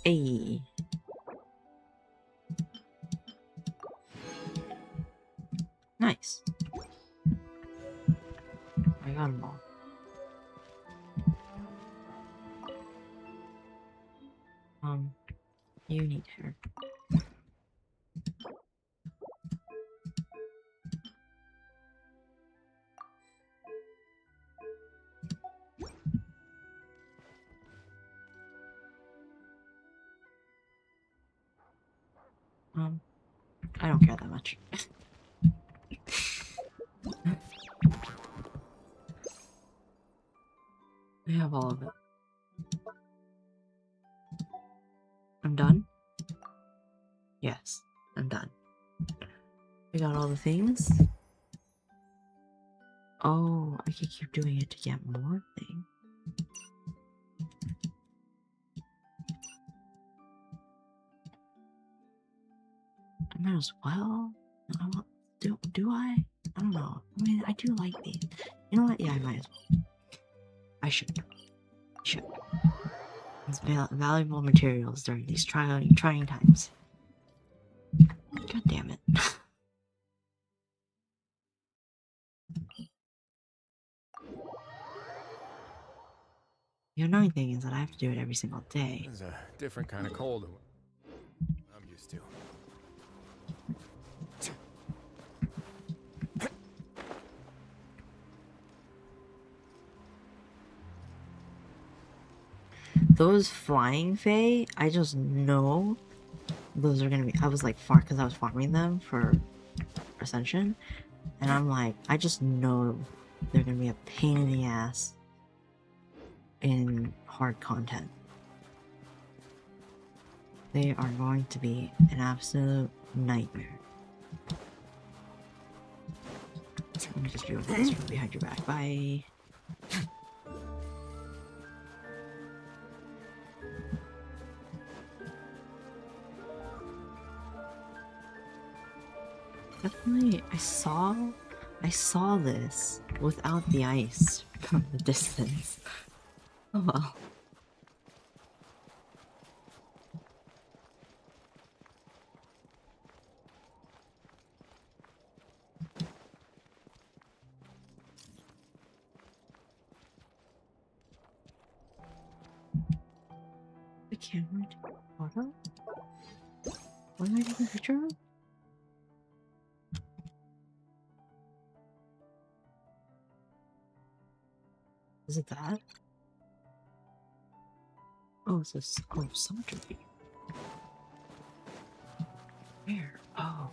S1: Hey. Nice. I got them all. You need her. I don't care that much. I have all of it. I'm done? Yes, I'm done. I got all the things. Oh, I could keep doing it to get more things. I might as well. Do I? I don't know. I mean, I do like these. You know what? Yeah, I might as well. I should. It's valuable materials during these trying times. God damn it. The annoying thing is that I have to do it every single day.
S5: This is a different kind of cold than what I'm used to.
S1: Those flying Fae, I just know those are gonna be. I was like, because I was farming them for Ascension, and I'm like, I just know they're gonna be a pain in the ass in hard content. They are going to be an absolute nightmare. Let me just do this from behind your back. Bye. Definitely, I saw this without the ice from the distance. Oh well. The camera took a photo? What am I taking a picture of? Is it that? Oh, it's this. Oh, symmetry. Where? Oh.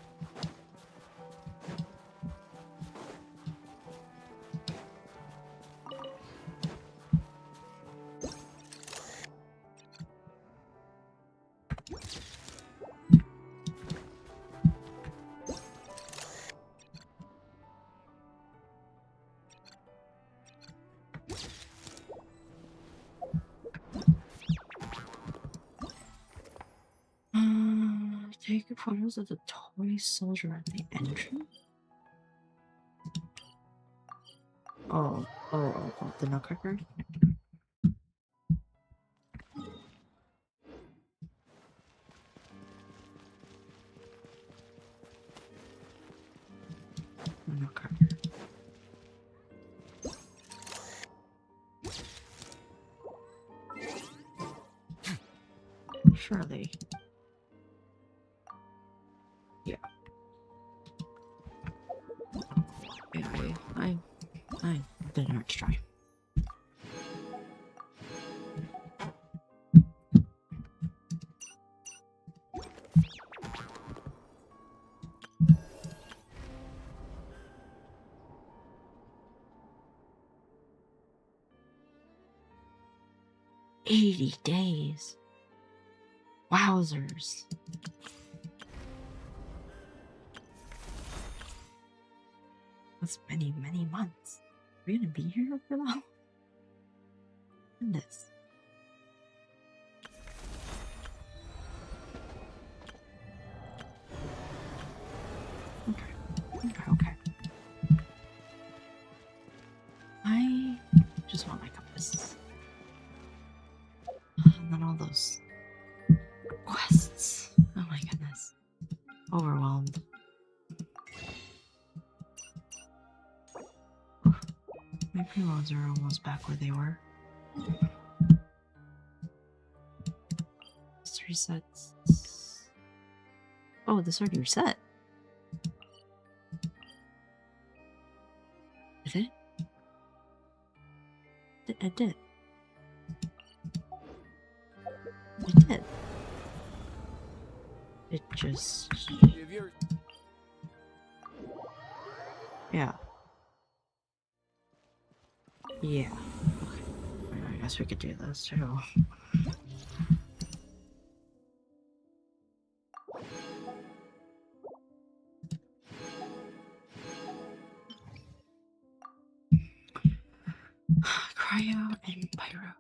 S1: Take photos of the toy soldier at the entrance? Oh, the Nutcracker? The Nutcracker. Surely. Yeah. Yeah, I didn't hurt to try. $80 days. Wowzers. That's many, many months. Are we gonna be here for that? Goodness. Okay. I just want my compass. And then all those quests. Oh my goodness. Overwhelmed. My preloads are almost back where they were. This resets. Oh, this already reset. Did it? It did. It did. It just... Yeah. Yeah. Okay. I guess we could do this too. Cryo and Pyro.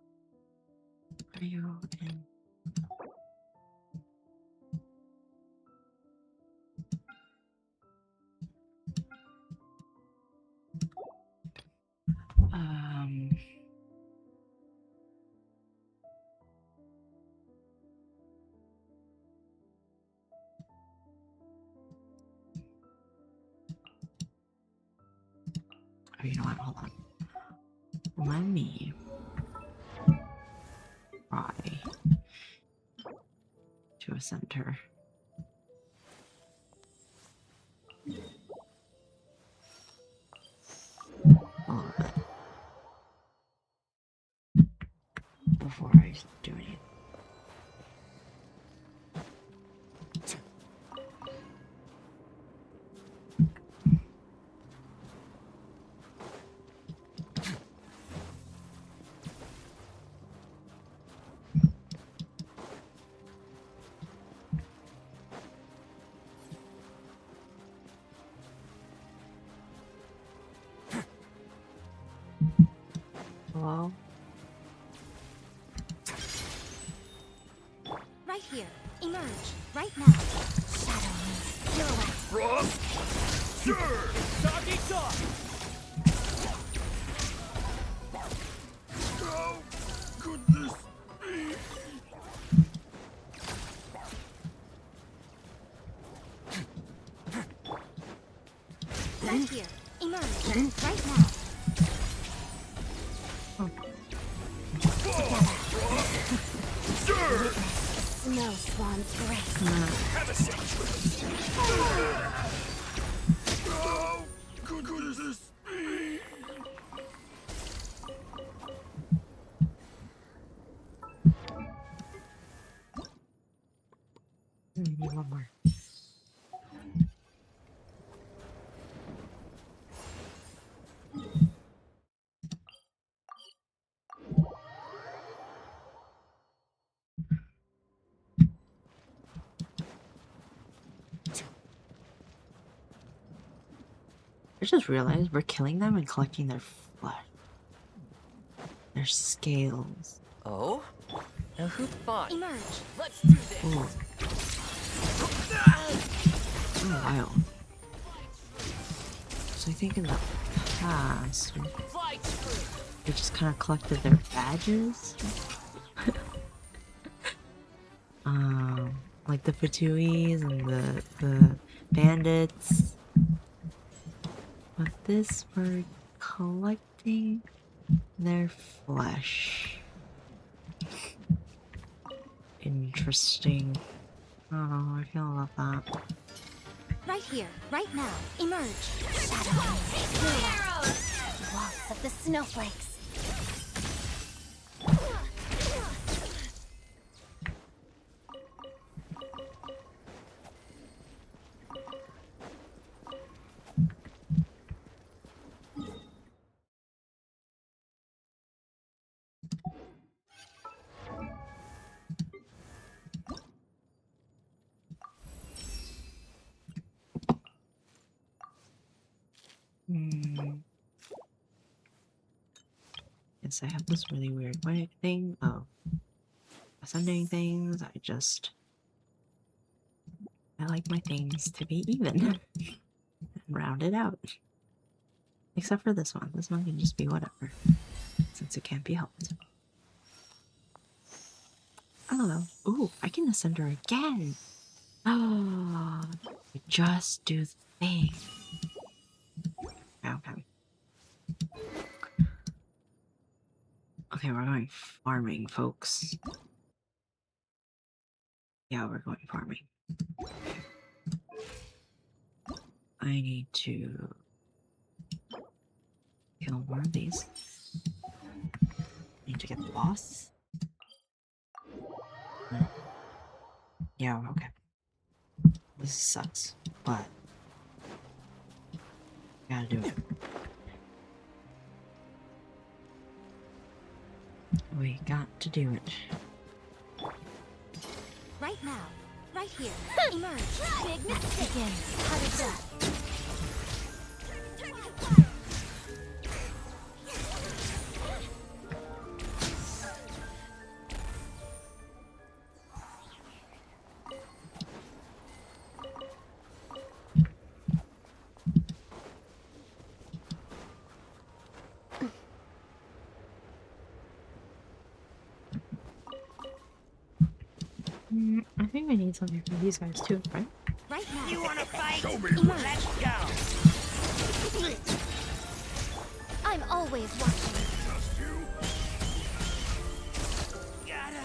S1: Cryo and... Oh, you know what? Hold on. Let me try to ascend her. A little bit. Before I do anything. Hello?
S13: Right here. Emerge. Right now. Shadow me. You're away.
S16: Rough? Sure! Doggy dog! How could this be?
S13: Right here. Emerge. Right now.
S16: Sure!
S13: Snow swan's grace.
S16: Have a seat. How could this be?
S1: Need one more. I just realized we're killing them and collecting their flesh. Their scales.
S11: Oh? Now who thought?
S13: Emerge.
S11: Let's do this.
S1: Ooh. Oh, wow. So I think in the past, we just kind of collected their badges. Like the Fatuis and the bandits. But this, we're collecting their flesh. Interesting. I don't know how I feel about that.
S13: Right here. Right now. Emerge. Shadow me. Waltz of the snowflakes.
S1: Yes, I have this really weird way thing of ascending things. I like my things to be even and rounded out. Except for this one. This one can just be whatever, since it can't be helped. Oh, ooh, I can ascend her again. Oh, just do the thing. Okay. Okay, we're going farming, folks. Yeah, we're going farming. I need to kill more of these. Need to get the boss. Yeah, okay. This sucks, but gotta do it. We got to do it.
S13: Right now. Right here. Emerge. Big mistake. Begin. How did that?
S1: I think I need something from these guys too, right?
S13: Right now.
S16: You wanna fight?
S13: Show me.
S16: Let's go.
S13: I'm always watching.
S16: Just you. Gotta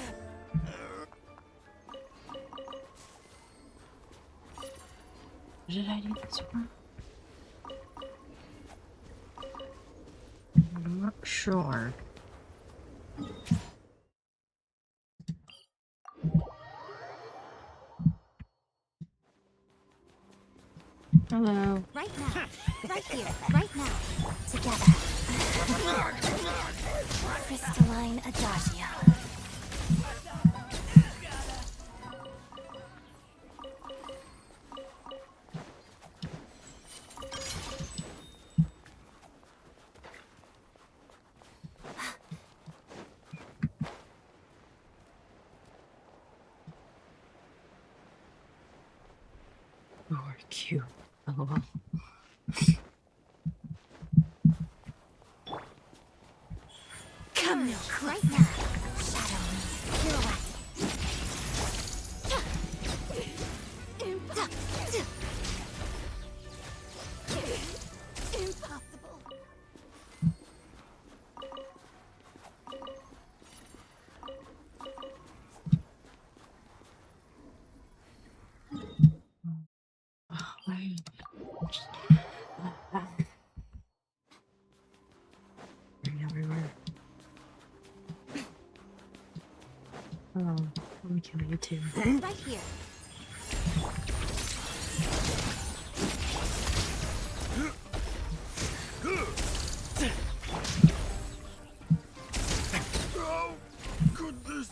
S1: What did I do this for? I'm not sure. Hello.
S13: Right now. Right here. Right now. Together. Crystalline Adagio.
S1: You are cute. LOL.
S13: Come now. Right now. Shadow me. Pirouette. Impossible.
S1: Oh, wait. Everywhere. Oh, let me kill you too.
S13: Right here.
S14: Oh, goodness.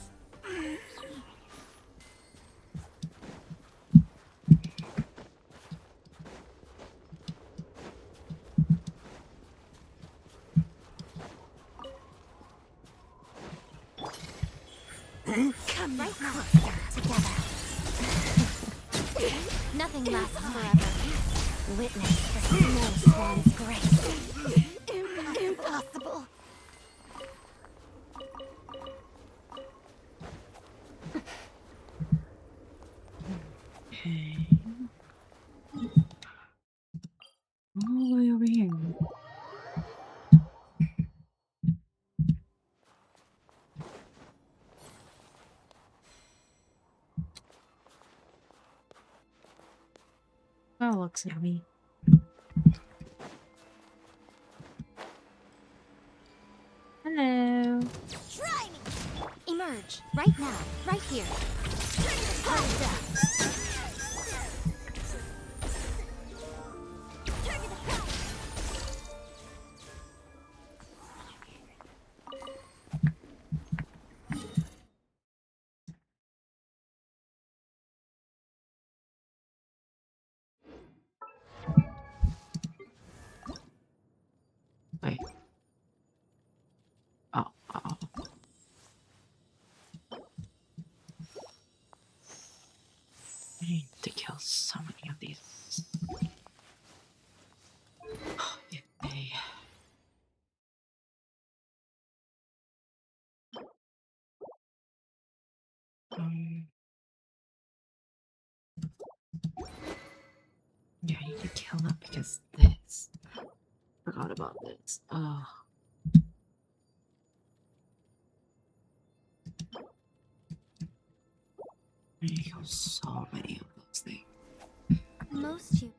S13: Come right now. Together. Nothing lasts forever. Witness the snow swan's grace. Impossible.
S1: Okay. All the way over here. Oh, looks at me. Hello.
S13: Try me. Emerge right now. Right here. Hard down.
S1: Wait. Oh, oh. I need to kill so many of these. Okay. Yeah, I need to kill them because this. Forgot about this. Oh. I need to kill so many of those things.
S13: Most you.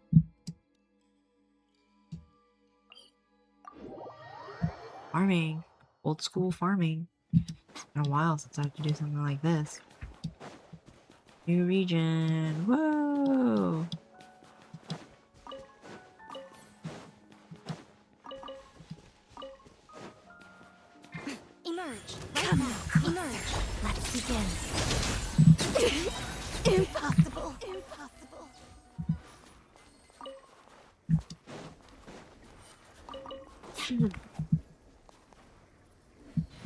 S1: Farming. Old school farming. It's been a while since I had to do something like this. New region. Whoa!
S13: Emerge. Right now. Emerge. Let's begin. Impossible. Impossible.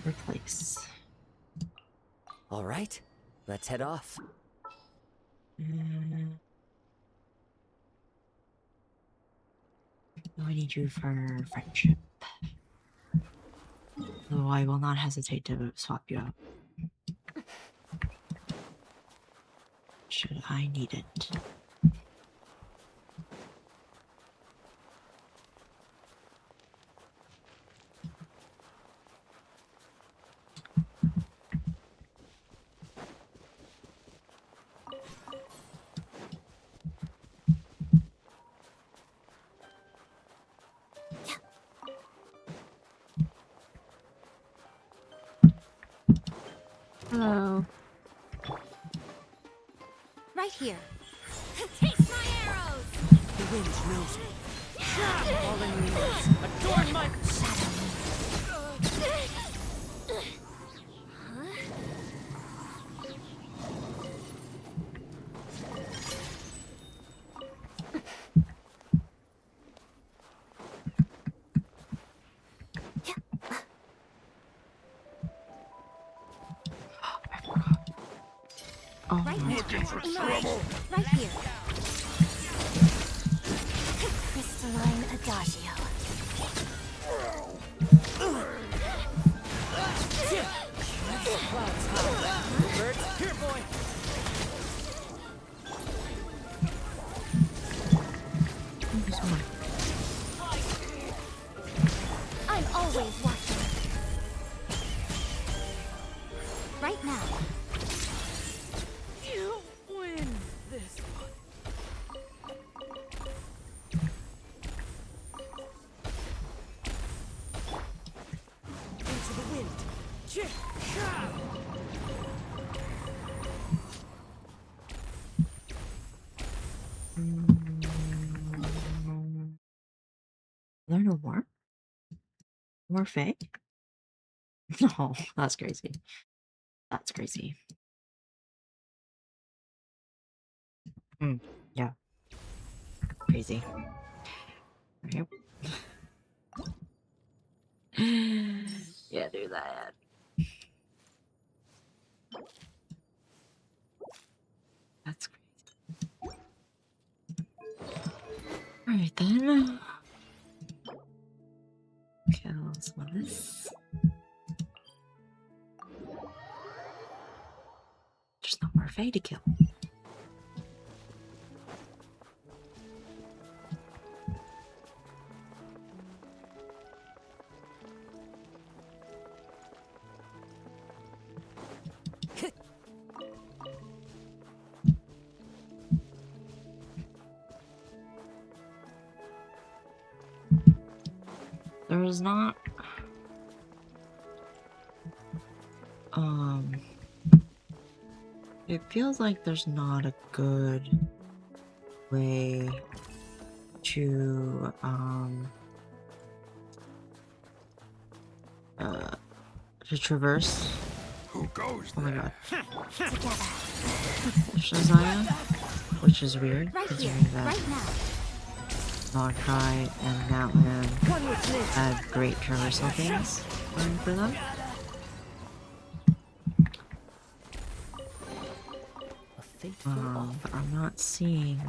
S1: Replace.
S11: All right, let's head off.
S1: I need you for friendship. Though I will not hesitate to swap you out. Should I need it. Hello.
S9: Right here.
S10: Taste my arrows! The wind knows me. Fallen leaves, adorn my
S1: Oh,
S9: Right here.
S10: Looking for
S9: Emerge.
S10: trouble?
S9: Right here. Crystalline Adagio.
S10: Bird, here, boy!
S9: I'm always watching. Right now.
S10: You win this one. Into the wind.
S1: Learn no more? More Fae? No, that's crazy. That's crazy. Yeah. Crazy. Right. Yeah, do that. That's crazy. Alright then. Kill some of this. There's no more Fae to kill. There's not it feels like there's not a good way to traverse.
S20: Who goes
S1: Oh my god.
S9: Together.
S1: Shazaya, which is weird
S9: Right here.
S1: considering that
S9: Right now.
S1: Nogkai and Natlan had great traversal things going for them. But I'm not seeing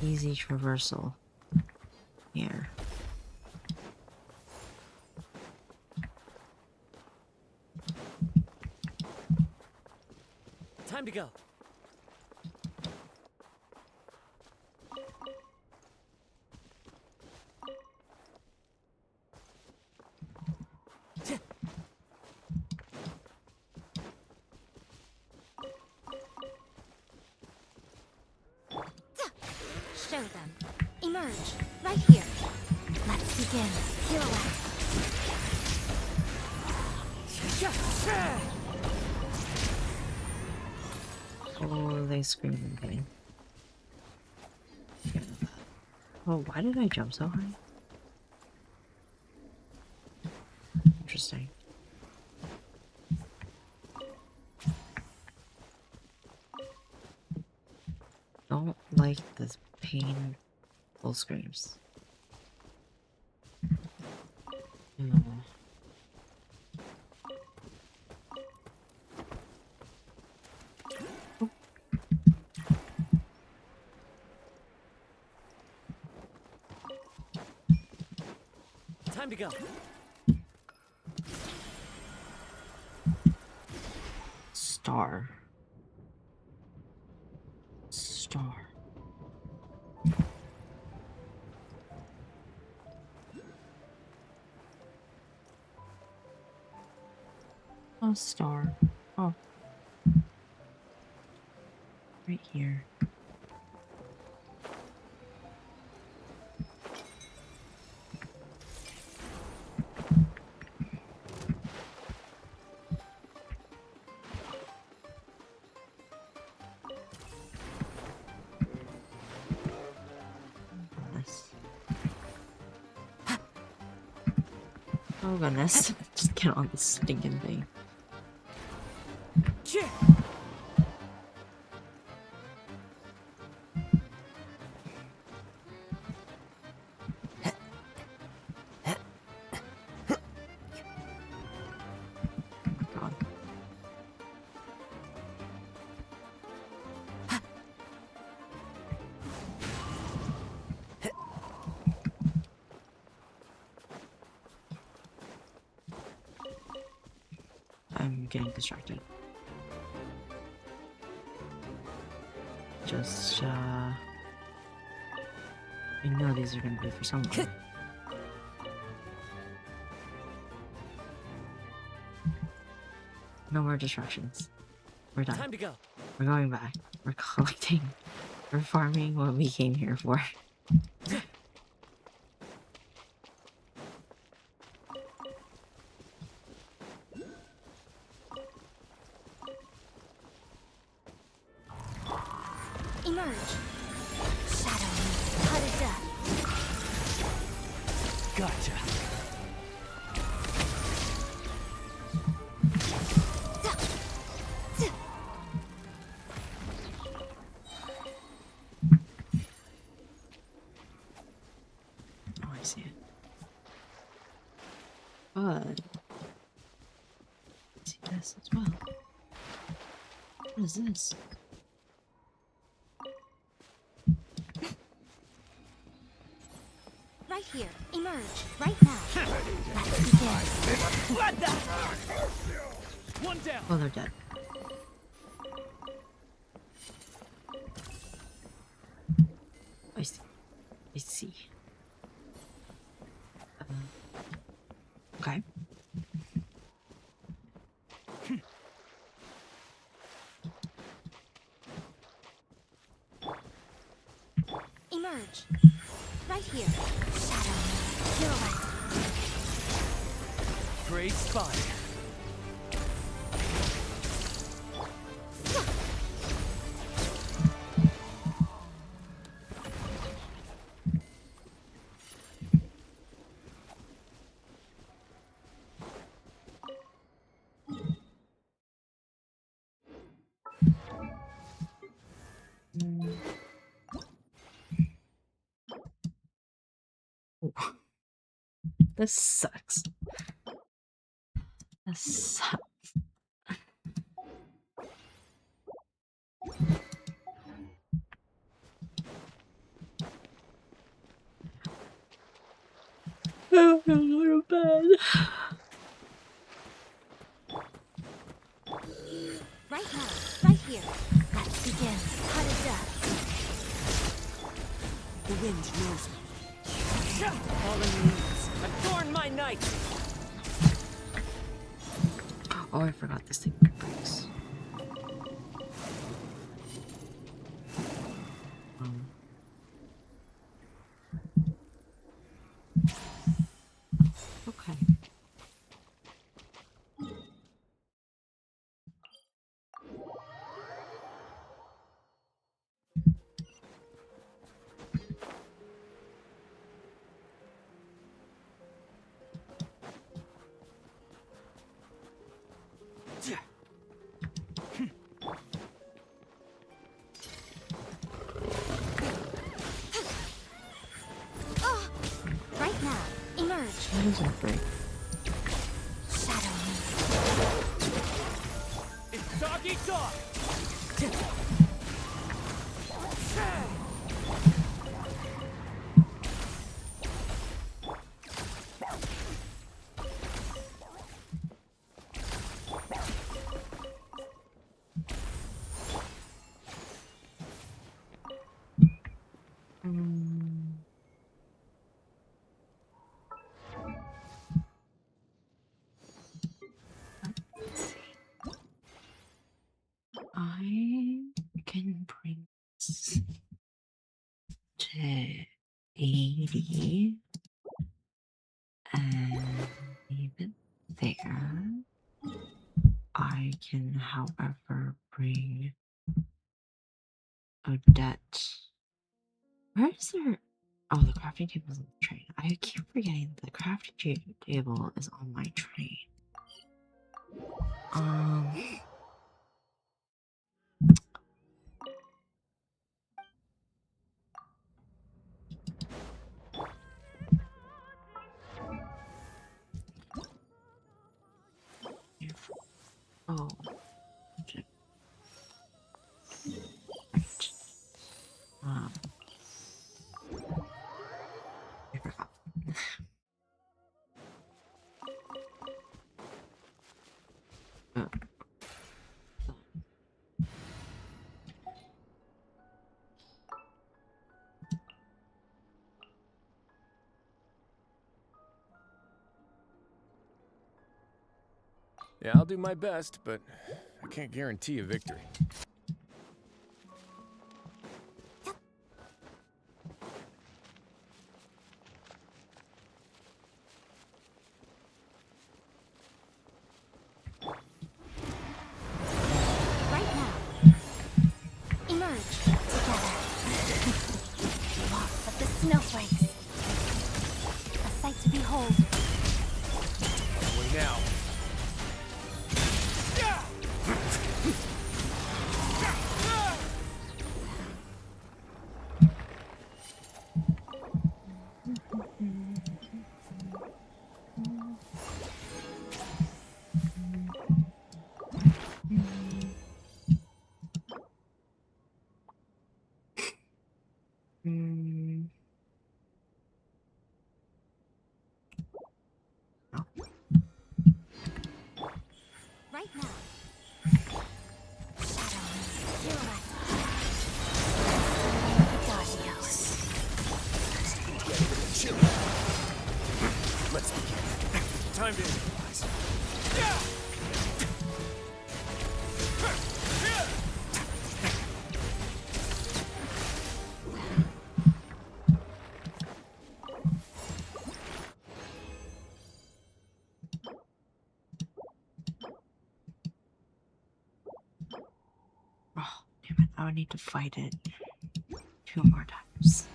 S1: easy traversal here.
S10: Time to go.
S9: Show them. Emerge. Right here. Let's begin. Pirouette.
S1: Oh, they scream in pain. Oh, why did I jump so high? Interesting. Don't like this painful screams. No.
S10: Time to go.
S1: Star. Oh, star. Oh. Right here. Oh goodness. Just get on this stinking thing. I'm getting distracted. Just, I know these are gonna be for someone. No more distractions. We're done.
S10: Time to go.
S1: We're going back. We're collecting. We're farming what we came here for.
S7: Emerge. Shadow me. Cut it death.
S10: Gotcha.
S1: Oh, I see it. But I see this as well. What is this?
S7: Right here. Emerge. Right now. Let's begin.
S10: One down.
S1: Oh, they're dead. I see. I see. Okay.
S7: Emerge. Right here. Shadow me. Pirouette.
S10: Great spot.
S1: This sucks. This sucks. I'm gonna go to bed.
S7: Right now. Right here. Let's begin. Cut it death.
S10: The wind knows me. Fallen leaves. Adorn my night.
S1: Oh, I forgot this thing breaks. Okay.
S7: Oh, right now. Emerge.
S1: Why doesn't break?
S7: Shadow me.
S10: It's dog eat dog.
S1: I can bring this to 80 and leave it there. I can, however, bring a debt. Where is there? Oh, the crafting table's on the train. I keep forgetting the crafting table is on my train. Oh. Shit. Right. I forgot.
S5: Yeah, I'll do my best, but I can't guarantee a victory.
S7: Right now. Emerge together. Lots of the snowflakes. A sight to behold.
S5: Wait now.
S7: Right now. Shadow, silhouette. Adagio.
S5: Let's begin. Time to improvise.
S1: Oh, damn it. I would need to fight it 2 more times.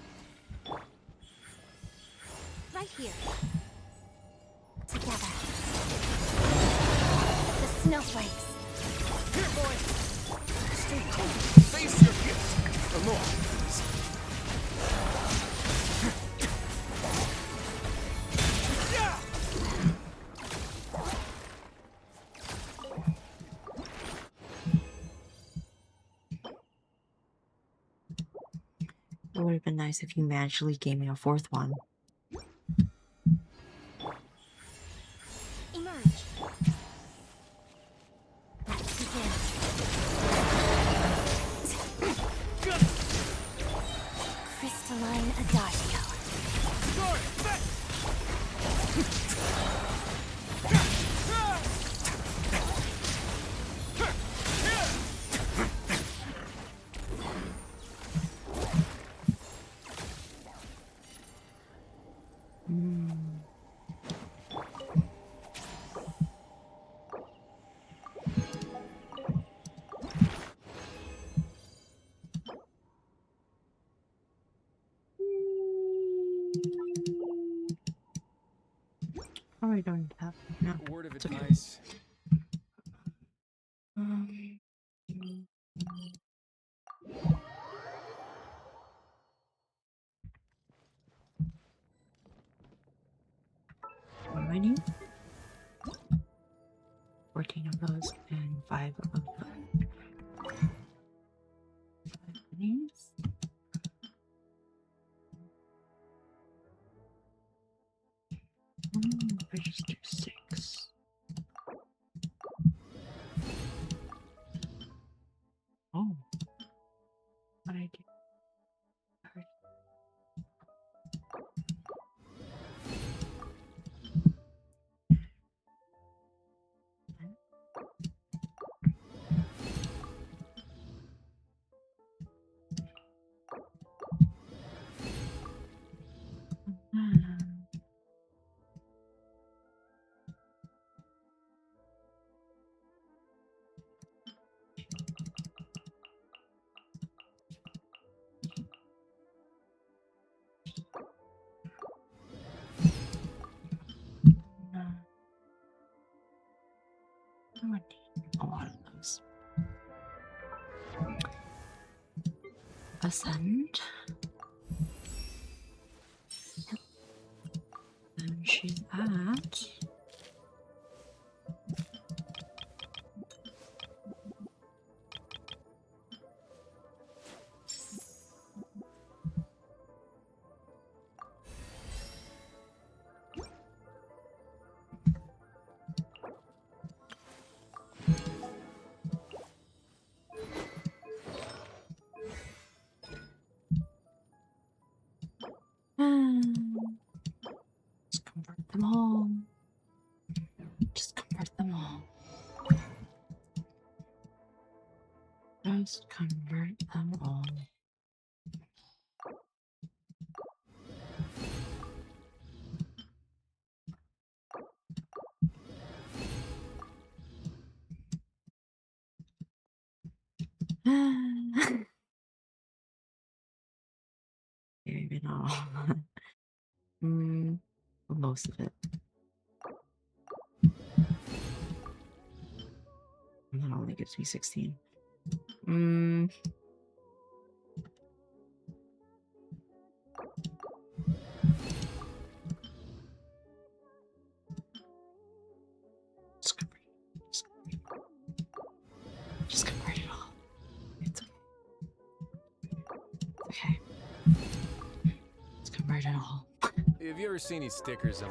S7: Right here. Together. The snowflakes.
S5: Here, boy! Stay cool. Face your gift. Or more, please.
S1: It would have been nice if you magically gave me a 4th one.
S7: Emerge. Let's begin. Crystalline Adagio.
S1: Probably don't have no.
S5: A word of
S1: It's okay.
S5: advice.
S1: What do I need? 14 of those and 5 of those. 5 of these. Register 6. Oh. What I do? Alright. I would need a lot of those. Ascend. And she's at. Just convert them all. Just convert them all. Just convert them all. Maybe not all. Most of it. And that only gives me 16. Just convert it all. It's okay. It's okay. Let's convert it all.
S5: Have you ever seen these stickers on?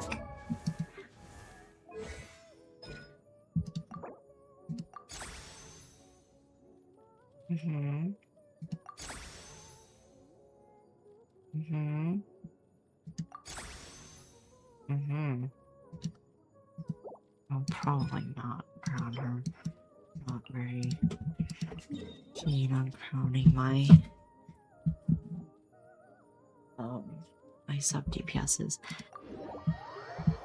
S5: I'm probably not crown her. Not very keen on crowning my my sub DPSs.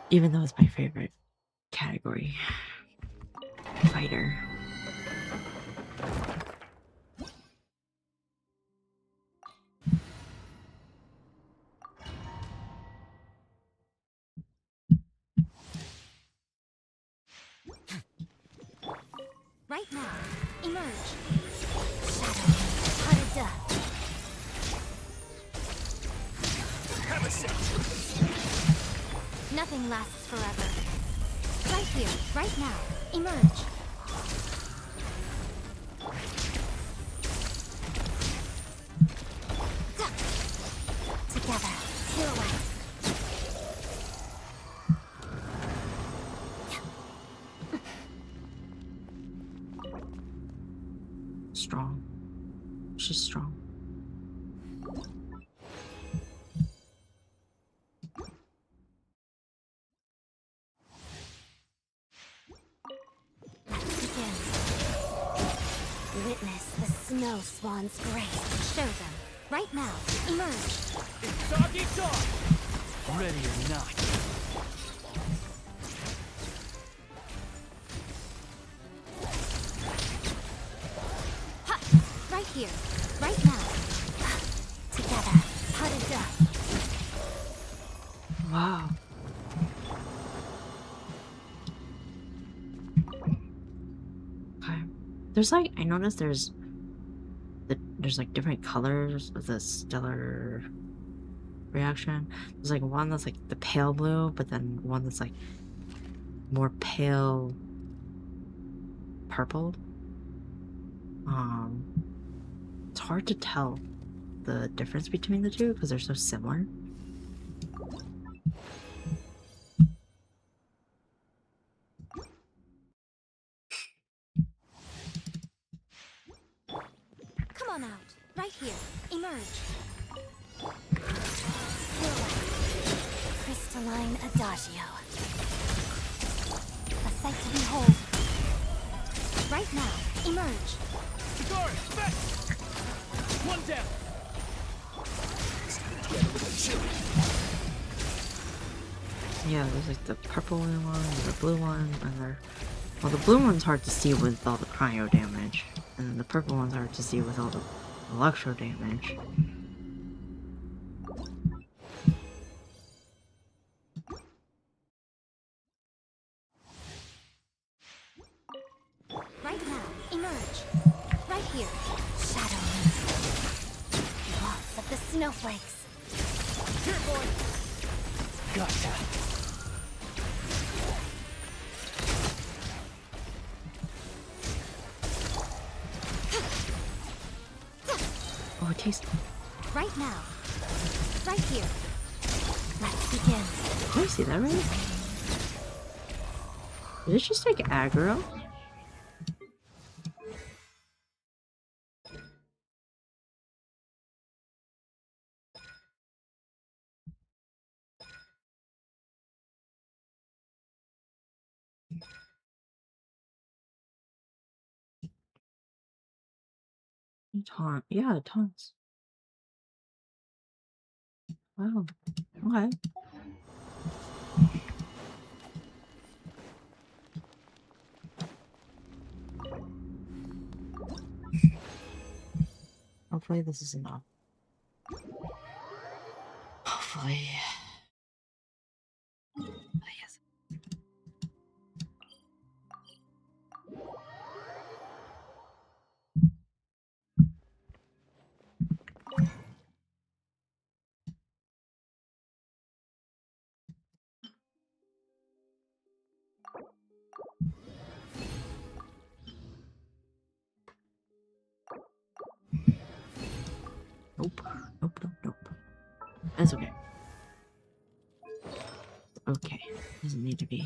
S5: Even though it's my favorite category. Fighter.
S7: Right now, emerge. Shadow, Harada.
S16: Have a seat.
S7: Nothing lasts forever. Right here, right now, emerge. Together, heal away.
S1: Strong. She's strong.
S7: Let's begin. Witness the snow swan's grace. Show them. Right now, emerge.
S16: It's dog eat dog. Ready or not.
S7: Ha! Right here, right now. Together, Harada.
S1: Wow. Okay. There's like, I noticed there's like different colors of the stellar reaction. There's like one that's like the pale blue, but then one that's like more pale purple. It's hard to tell the difference between the two because they're so similar.
S7: Come on out. Right here. Emerge. Crystalline Adagio. A sight to behold. Right now. Emerge.
S16: Sigari, back! One down.
S1: Yeah, there's like the purple one, the blue one, and they're... Well, the blue one's hard to see with all the cryo damage, and then the purple one's hard to see with all the electro damage.
S7: patch. Right here. Shadow lots of the snowflakes. Here, boy.
S12: Gotcha.
S1: Oh, it tastes.
S7: Right now. Right here. Let's begin.
S1: Can you see that right? Did it just take aggro? Taunt. Yeah, taunts. Wow. Okay. Hopefully this is enough. Hopefully. Yes. Nope. Nope, nope, nope. That's okay. Okay. Doesn't need to be.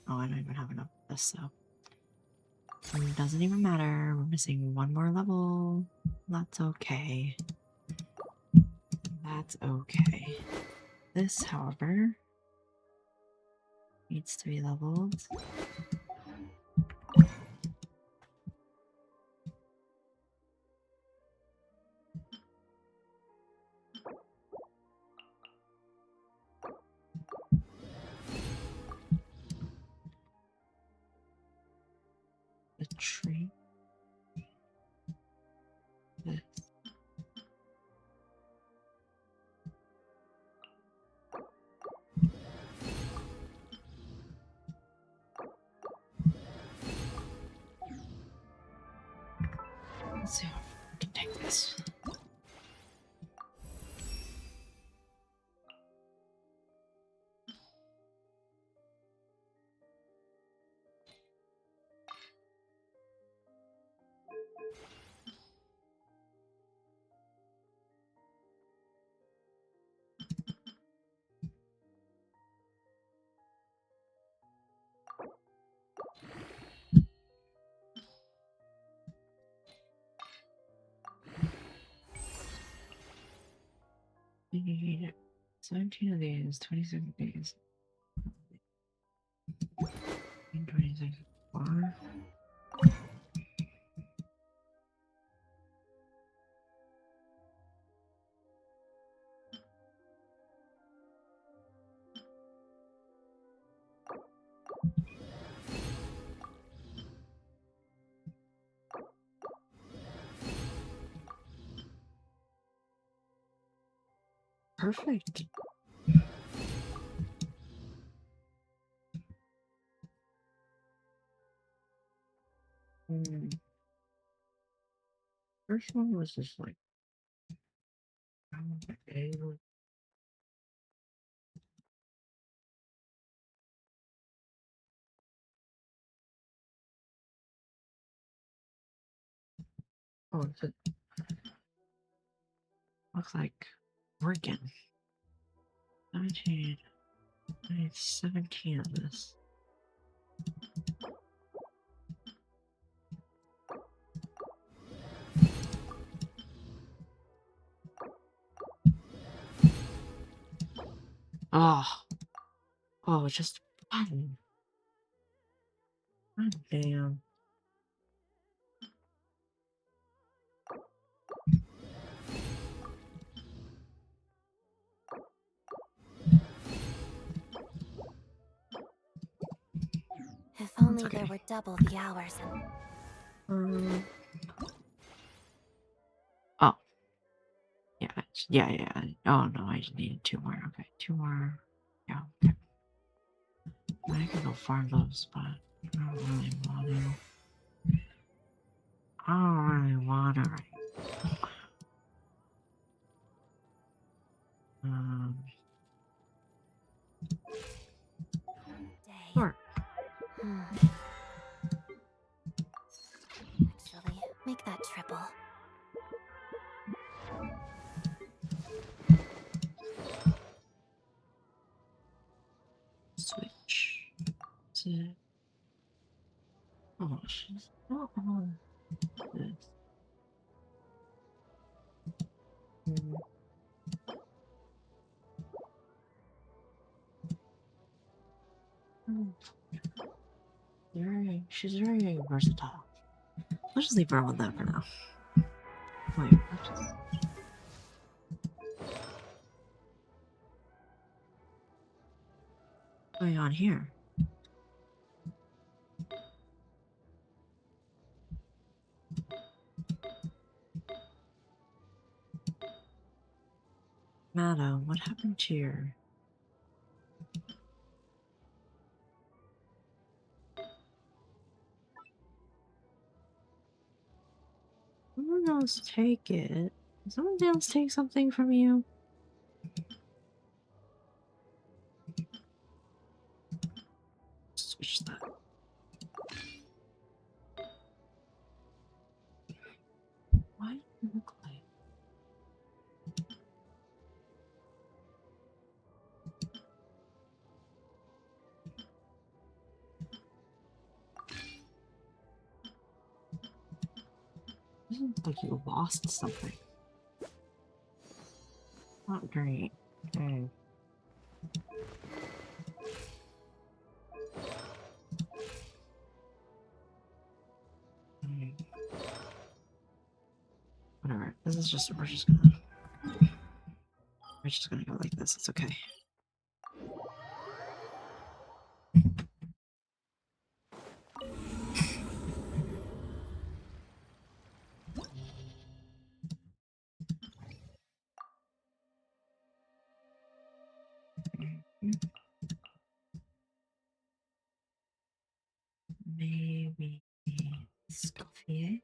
S1: Oh, I don't even have enough of this, so. It doesn't even matter. We're missing one more level. That's okay. That's okay. This, however, needs to be leveled. The tree. This. Let's see how we can take this. We need 17 of these, 26 of these. 26 bar. Perfect. First one was just like, oh, looks like working. 17. I need 17 of this. Oh. Oh, it's just fun. God damn.
S13: If only there were double the hours and...
S1: Oh. Yeah. Oh no, I just needed 2 more. Okay, 2 more. Yeah, okay. I can go farm those, but I don't really want to. Sure.
S13: Actually, make that triple.
S1: Switch to. Oh, she's not on this. She's very versatile. Let's just leave her on that for now. Wait, what's going on here? Madam, what happened to your... Someone else take it. Did someone else take something from you? Switch that. Why do you look like... It looks like you lost something. Not great. Okay. Whatever. This is just we're just gonna go like this. It's okay. Maybe Scofier.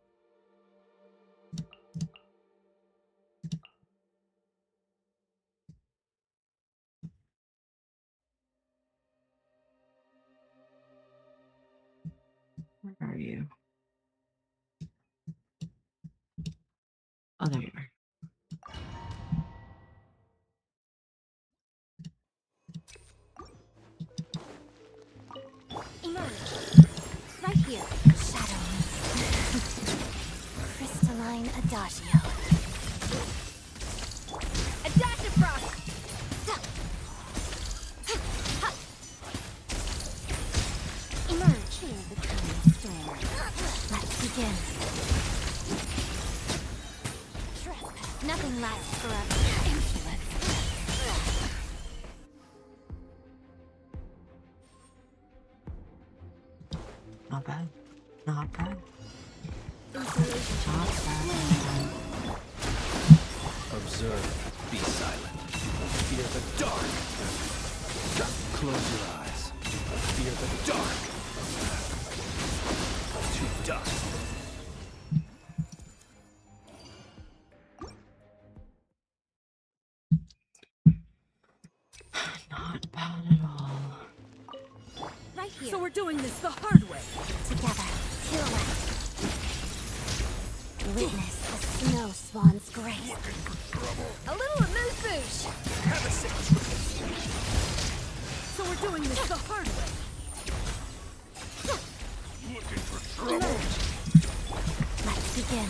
S1: Where are you? Oh, there you are.
S13: Emerge. Right here. Shadow me. Crystalline Adagio. Adagifrost! Emerge. Hear the coming storm. Let's begin. Trespass. Nothing lasts forever. Insolence.
S1: Not bad. Not bad.
S15: Observe. Be silent. Fear the dark. Close your eyes. Fear the dark. To dust.
S1: Not bad at all.
S13: Right here.
S9: So we're doing this the hard way.
S13: Together. Till left. Witness the snow swan's grace. A little amuse-bouche.
S9: Have a seat. So we're doing this the hard way.
S16: Looking for trouble?
S13: Let's begin.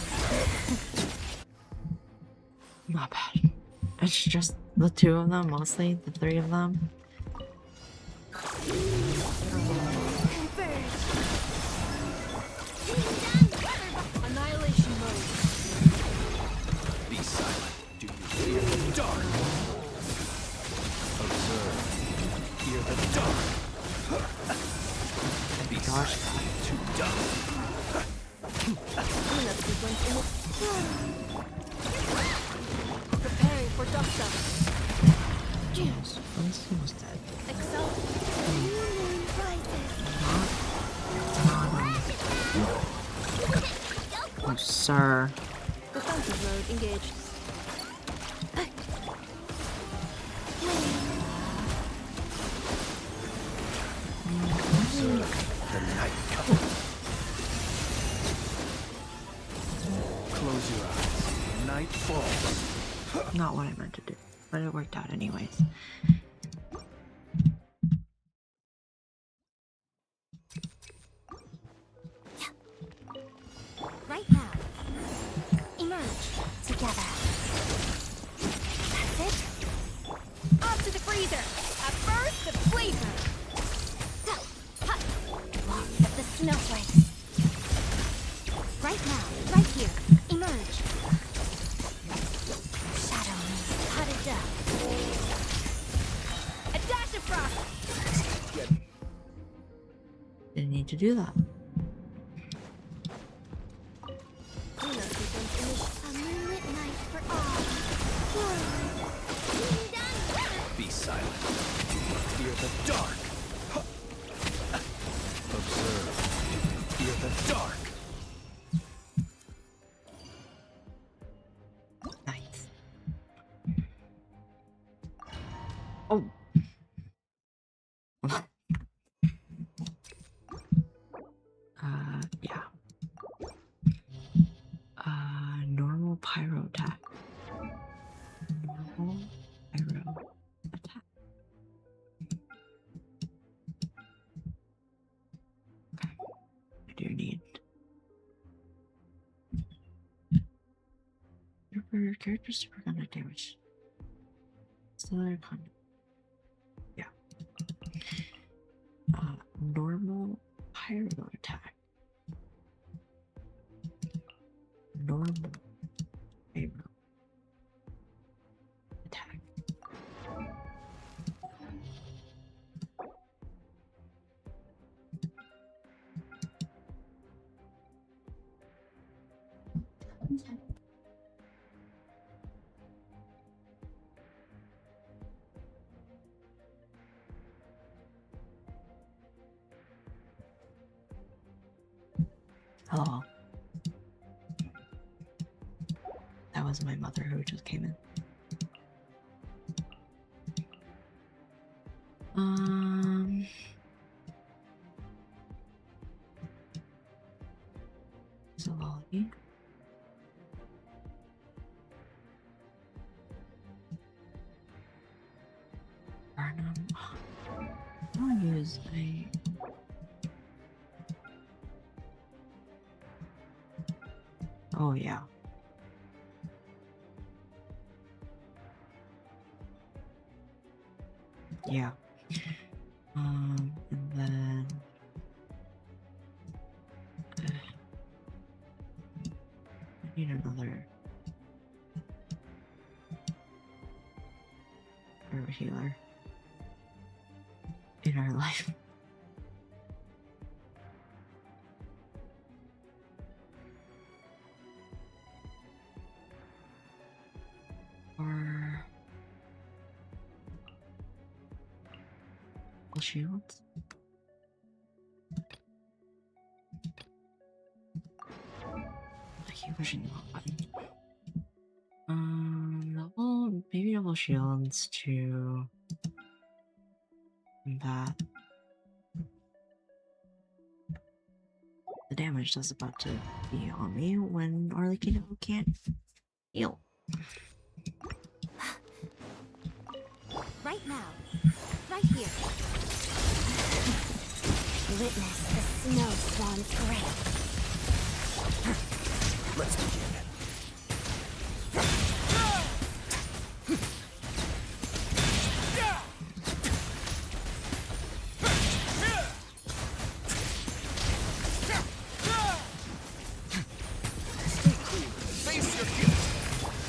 S1: Not bad. It's just the two of them, mostly the three of them.
S9: Annihilation mode.
S15: Be silent. Do you fear the dark? Observe. Fear the dark. Be silent. To dust.
S9: Cleanup sequence preparing for dust up.
S1: Yes, almost dead.
S9: Excel.
S13: New moon rises.
S1: sir.
S9: Defensive mode engaged.
S20: The night comes.
S14: Close your eyes. Night falls.
S1: Not what I meant to do, but it worked out anyways.
S7: Right now. Emerge together. That's it.
S9: Off to the freezer! A burst of flavor!
S7: So, hut. Walk of the snowflakes. Right now, right here. Emerge. Shadow me. Hot as death.
S9: A dash of frost!
S1: Didn't need to do that.
S7: A moonlit night for all.
S20: Be silent. Fear the dark. Observe. Fear the dark.
S1: Nice. Oh. Yeah. Normal pyro attack. Normal pyro attack. Okay. I do need. Your character's super conduct damage. Stellar conduct. Yeah. Normal pyro attack. Normal pyro attack. Hello. That was my mother who just came in. Zoology. Barnum. I'll use a. Oh yeah. Yeah. And then I need another healer in our life. Or shields. I keep pushing the wrong button. Maybe double shields to that. The damage that's about to be on me when Arlecchino can't heal.
S7: Right now. Right here. Witness the snow swan's grave.
S20: Let's begin.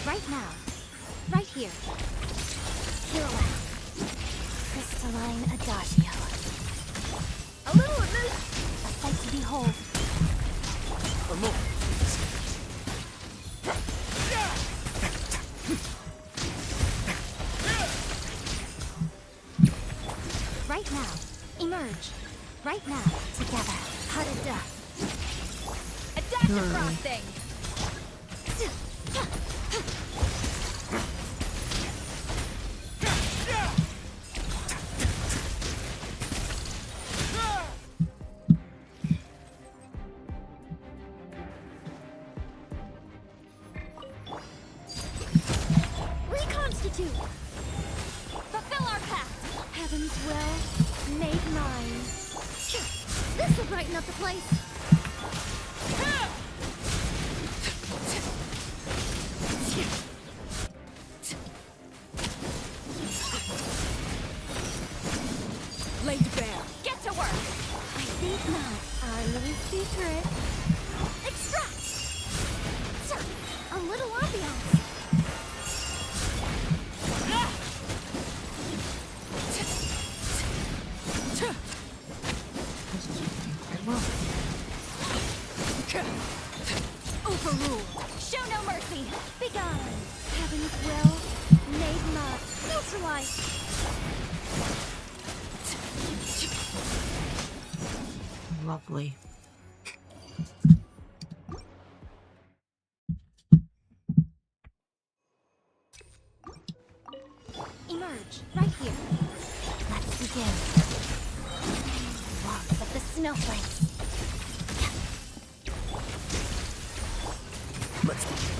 S7: Right now. Right here. Pirouette. Crystalline Adagio. A little amuse. A sight to behold.
S20: A moment.
S7: Right now. Emerge. Right now. Together. Hot as death.
S9: A dash of frosting!
S7: Reconstitute! Fulfill our pact! Heaven's will, made mine. This will brighten up the place.
S9: Laid bare.
S7: Get to work! I think not. Our little secret. Extract! A little ambiance. Overruled. Show no mercy. Begone. Heaven's will, made not. Neutralized.
S1: Lovely.
S7: Emerge, right here. Let's begin. Warmth of the snowflakes.
S20: Let's begin.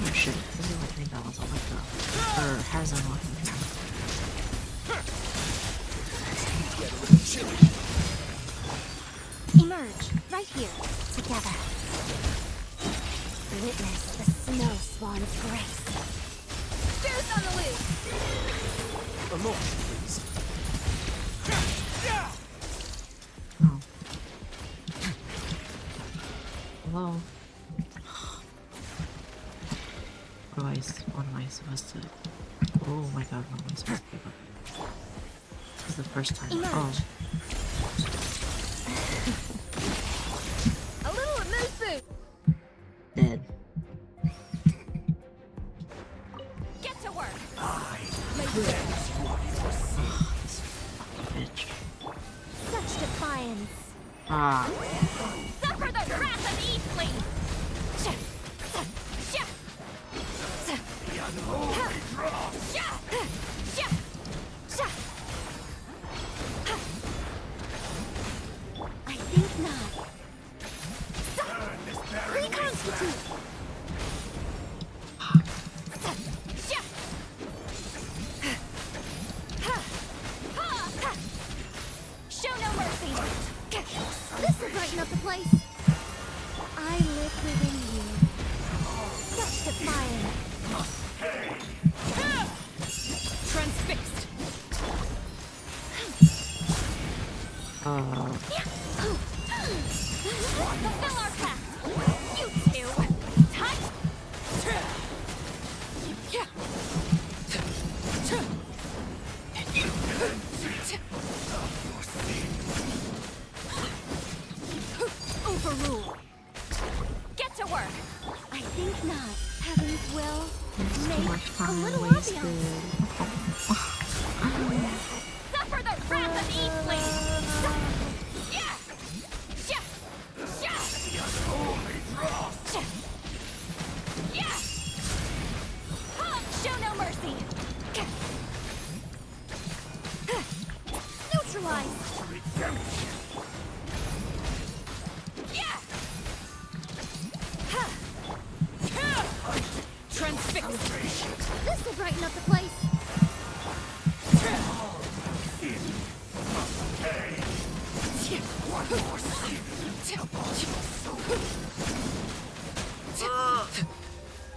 S1: Oh shit, this is what I think that was unlocked up. Or has unlocked.
S7: Emerge, right here, together. Witness the snow swan's grace. Goose on the loose!
S20: A moment, please.
S1: Hello? What am I supposed to... Oh my god, what am I supposed to do? This is the first time.
S7: Emerge.
S1: Oh.
S7: A little amuse boost!
S1: Dead.
S7: Get to work!
S1: Bitch.
S7: Such defiance!
S1: Ah.
S7: Suffer the wrath of Eastling! I think not. Reconstitute! Show no mercy! This will brighten up the place. I live within you. Such defiance.
S9: Transfixed.
S7: Fulfill our pact. You two. Touch. Overrule. Get to work. I think not. Heaven's will.
S1: Too
S7: Make
S1: much
S7: a
S1: time
S7: little
S1: wasted.
S7: ambiance. Suffer the wrath of Eastling. Show no mercy. Neutralize.
S9: Transfixed.
S7: This will brighten up the place.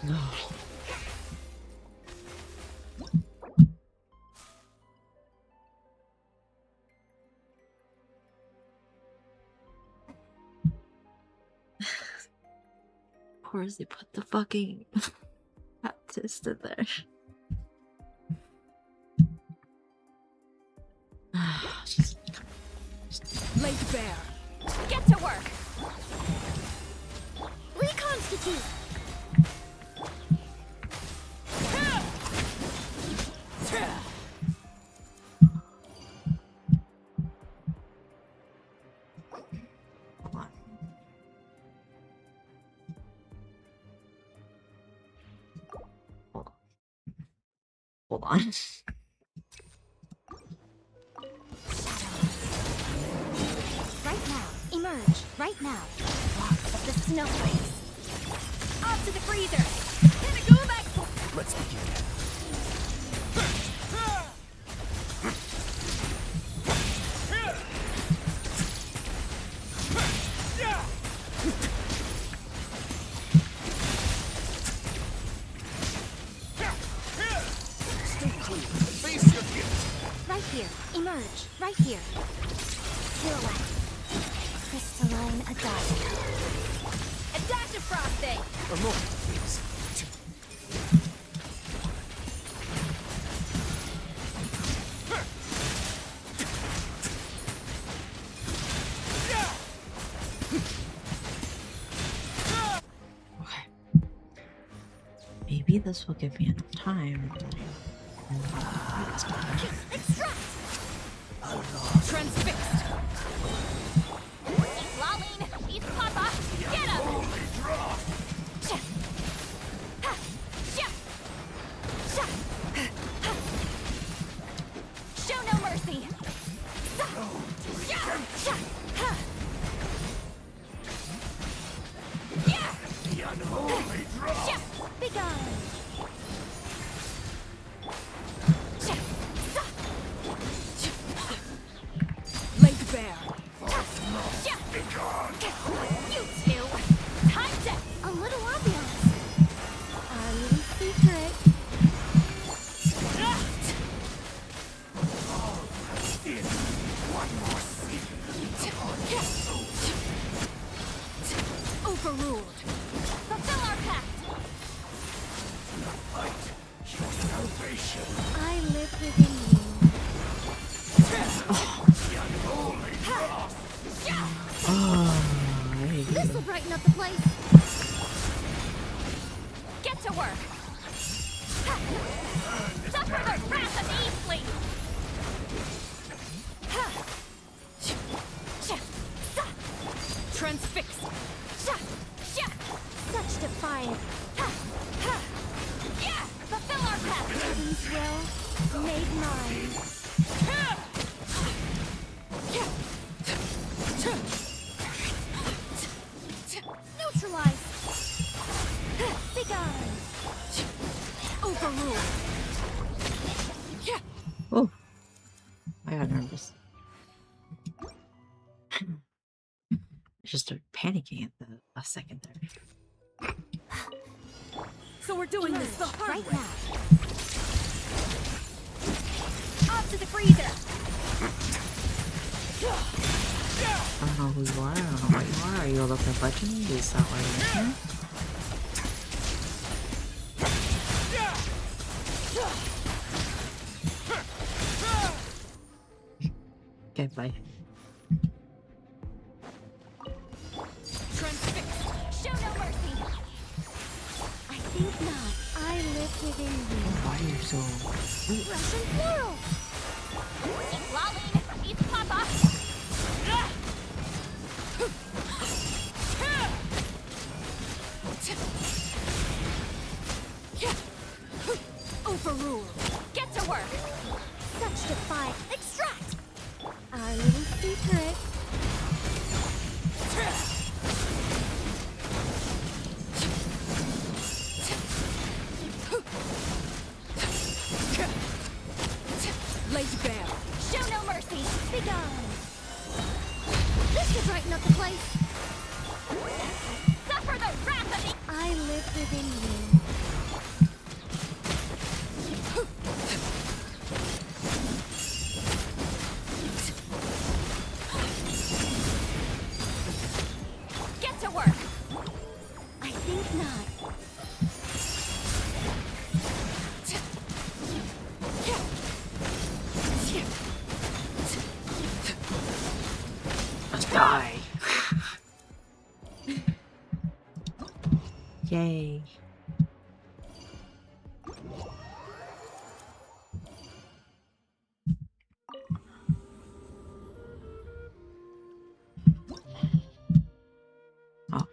S1: No. Of course they put the fucking Baptist in there. Just
S9: Laid bare.
S7: Get to work. Reconstitute.
S1: Hold on.
S2: Right now. Emerge. Right now. Lots of the snowflakes. Off to the freezer. Can I go back?
S16: Let's begin.
S2: Right here. Emerge. Right here. Silhouette. Crystalline Adagio. A dash of frosting!
S16: Or more, please.
S1: Okay. Maybe this will give me enough time.
S2: Extract! Transfixed! He's lolling! He's Papa! Get him! Show no mercy!
S16: The unholy draw!
S2: Be gone! Laid bare!
S16: Be gone!
S2: You two! Time to... A little ambiance! Our little secret!
S16: In one more
S2: Overruled! Fulfill our pact!
S16: fight, your salvation.
S2: I live within you.
S16: The unholy draw!
S2: This'll brighten up the place. Get to work. Suffer the wrath of Eastling. Transfixed. Such defiance. Fulfill our path. Heaven's will made mine. Neutralize. Be gone. Overruled.
S1: Oh, I got nervous. I just started panicking at a second there.
S2: So we're doing this the hard way. Off to the freezer.
S1: I don't know who you are, I don't know what you are. Are you a local legend? Is that why you're here? Okay, bye.
S2: Transfixed. Show no mercy. I think not. I live within you.
S1: Why are you so...
S2: Russian plural. He's lolling. He's Papa. Overruled. Get to work. Such defiance. Extract. Our little secret. Laid bare. Show no mercy. Be gone. This should brighten up the place. Suffer the wrath of the... I live within you. Get to work. I think not.
S1: Let's die. Yay. Oh.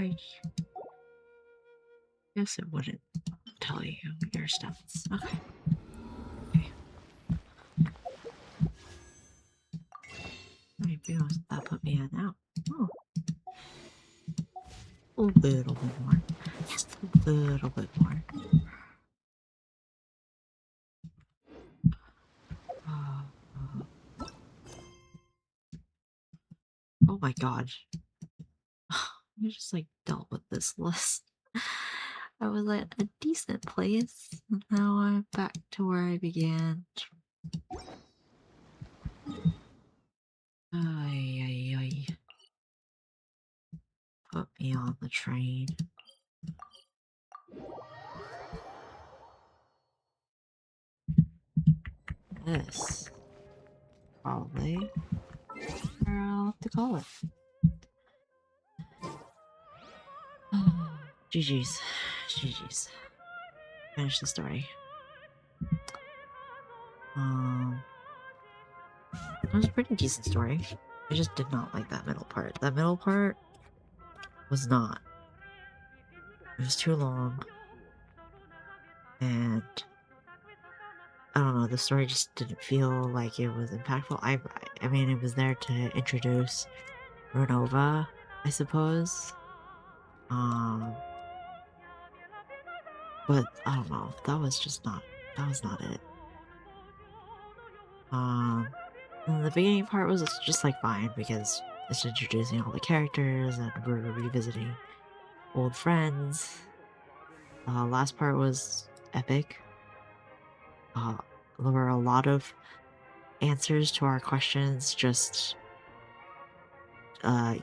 S1: I guess it wouldn't tell you your stats. Okay. Maybe that put me in now. Oh. A little bit more. Just a little bit more. Oh my god. I just like dealt with this list. I was at a decent place. And now I'm back to where I began. Ay, ay, ay. Put me on the train. This. Probably. Where I'll have to call it. GG's. GG's. Finish the story. It was a pretty decent story. I just did not like that middle part. That middle part was not. It was too long. And I don't know, the story just didn't feel like it was impactful. I mean, it was there to introduce Renova, I suppose. But I don't know. That was not it. And the beginning part was just like fine because it's introducing all the characters and we're revisiting old friends. Last part was epic. There were a lot of answers to our questions just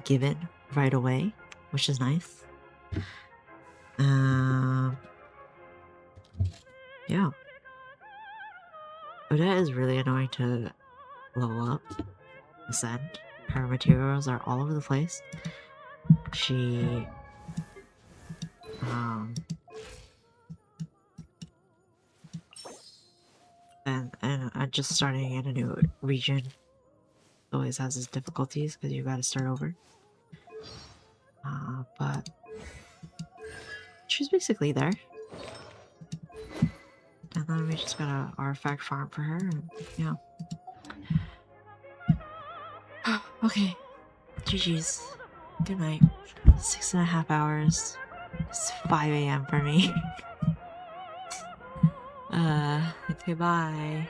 S1: given right away, which is nice. Yeah. Odette is really annoying to level up, ascend. Her materials are all over the place. She and just starting in a new region always has its difficulties because you gotta start over. But she's basically there. And then we just got a artifact farm for her, and yeah. Okay. GG's. Good night. 6.5 hours. It's 5 AM for me. Okay, bye.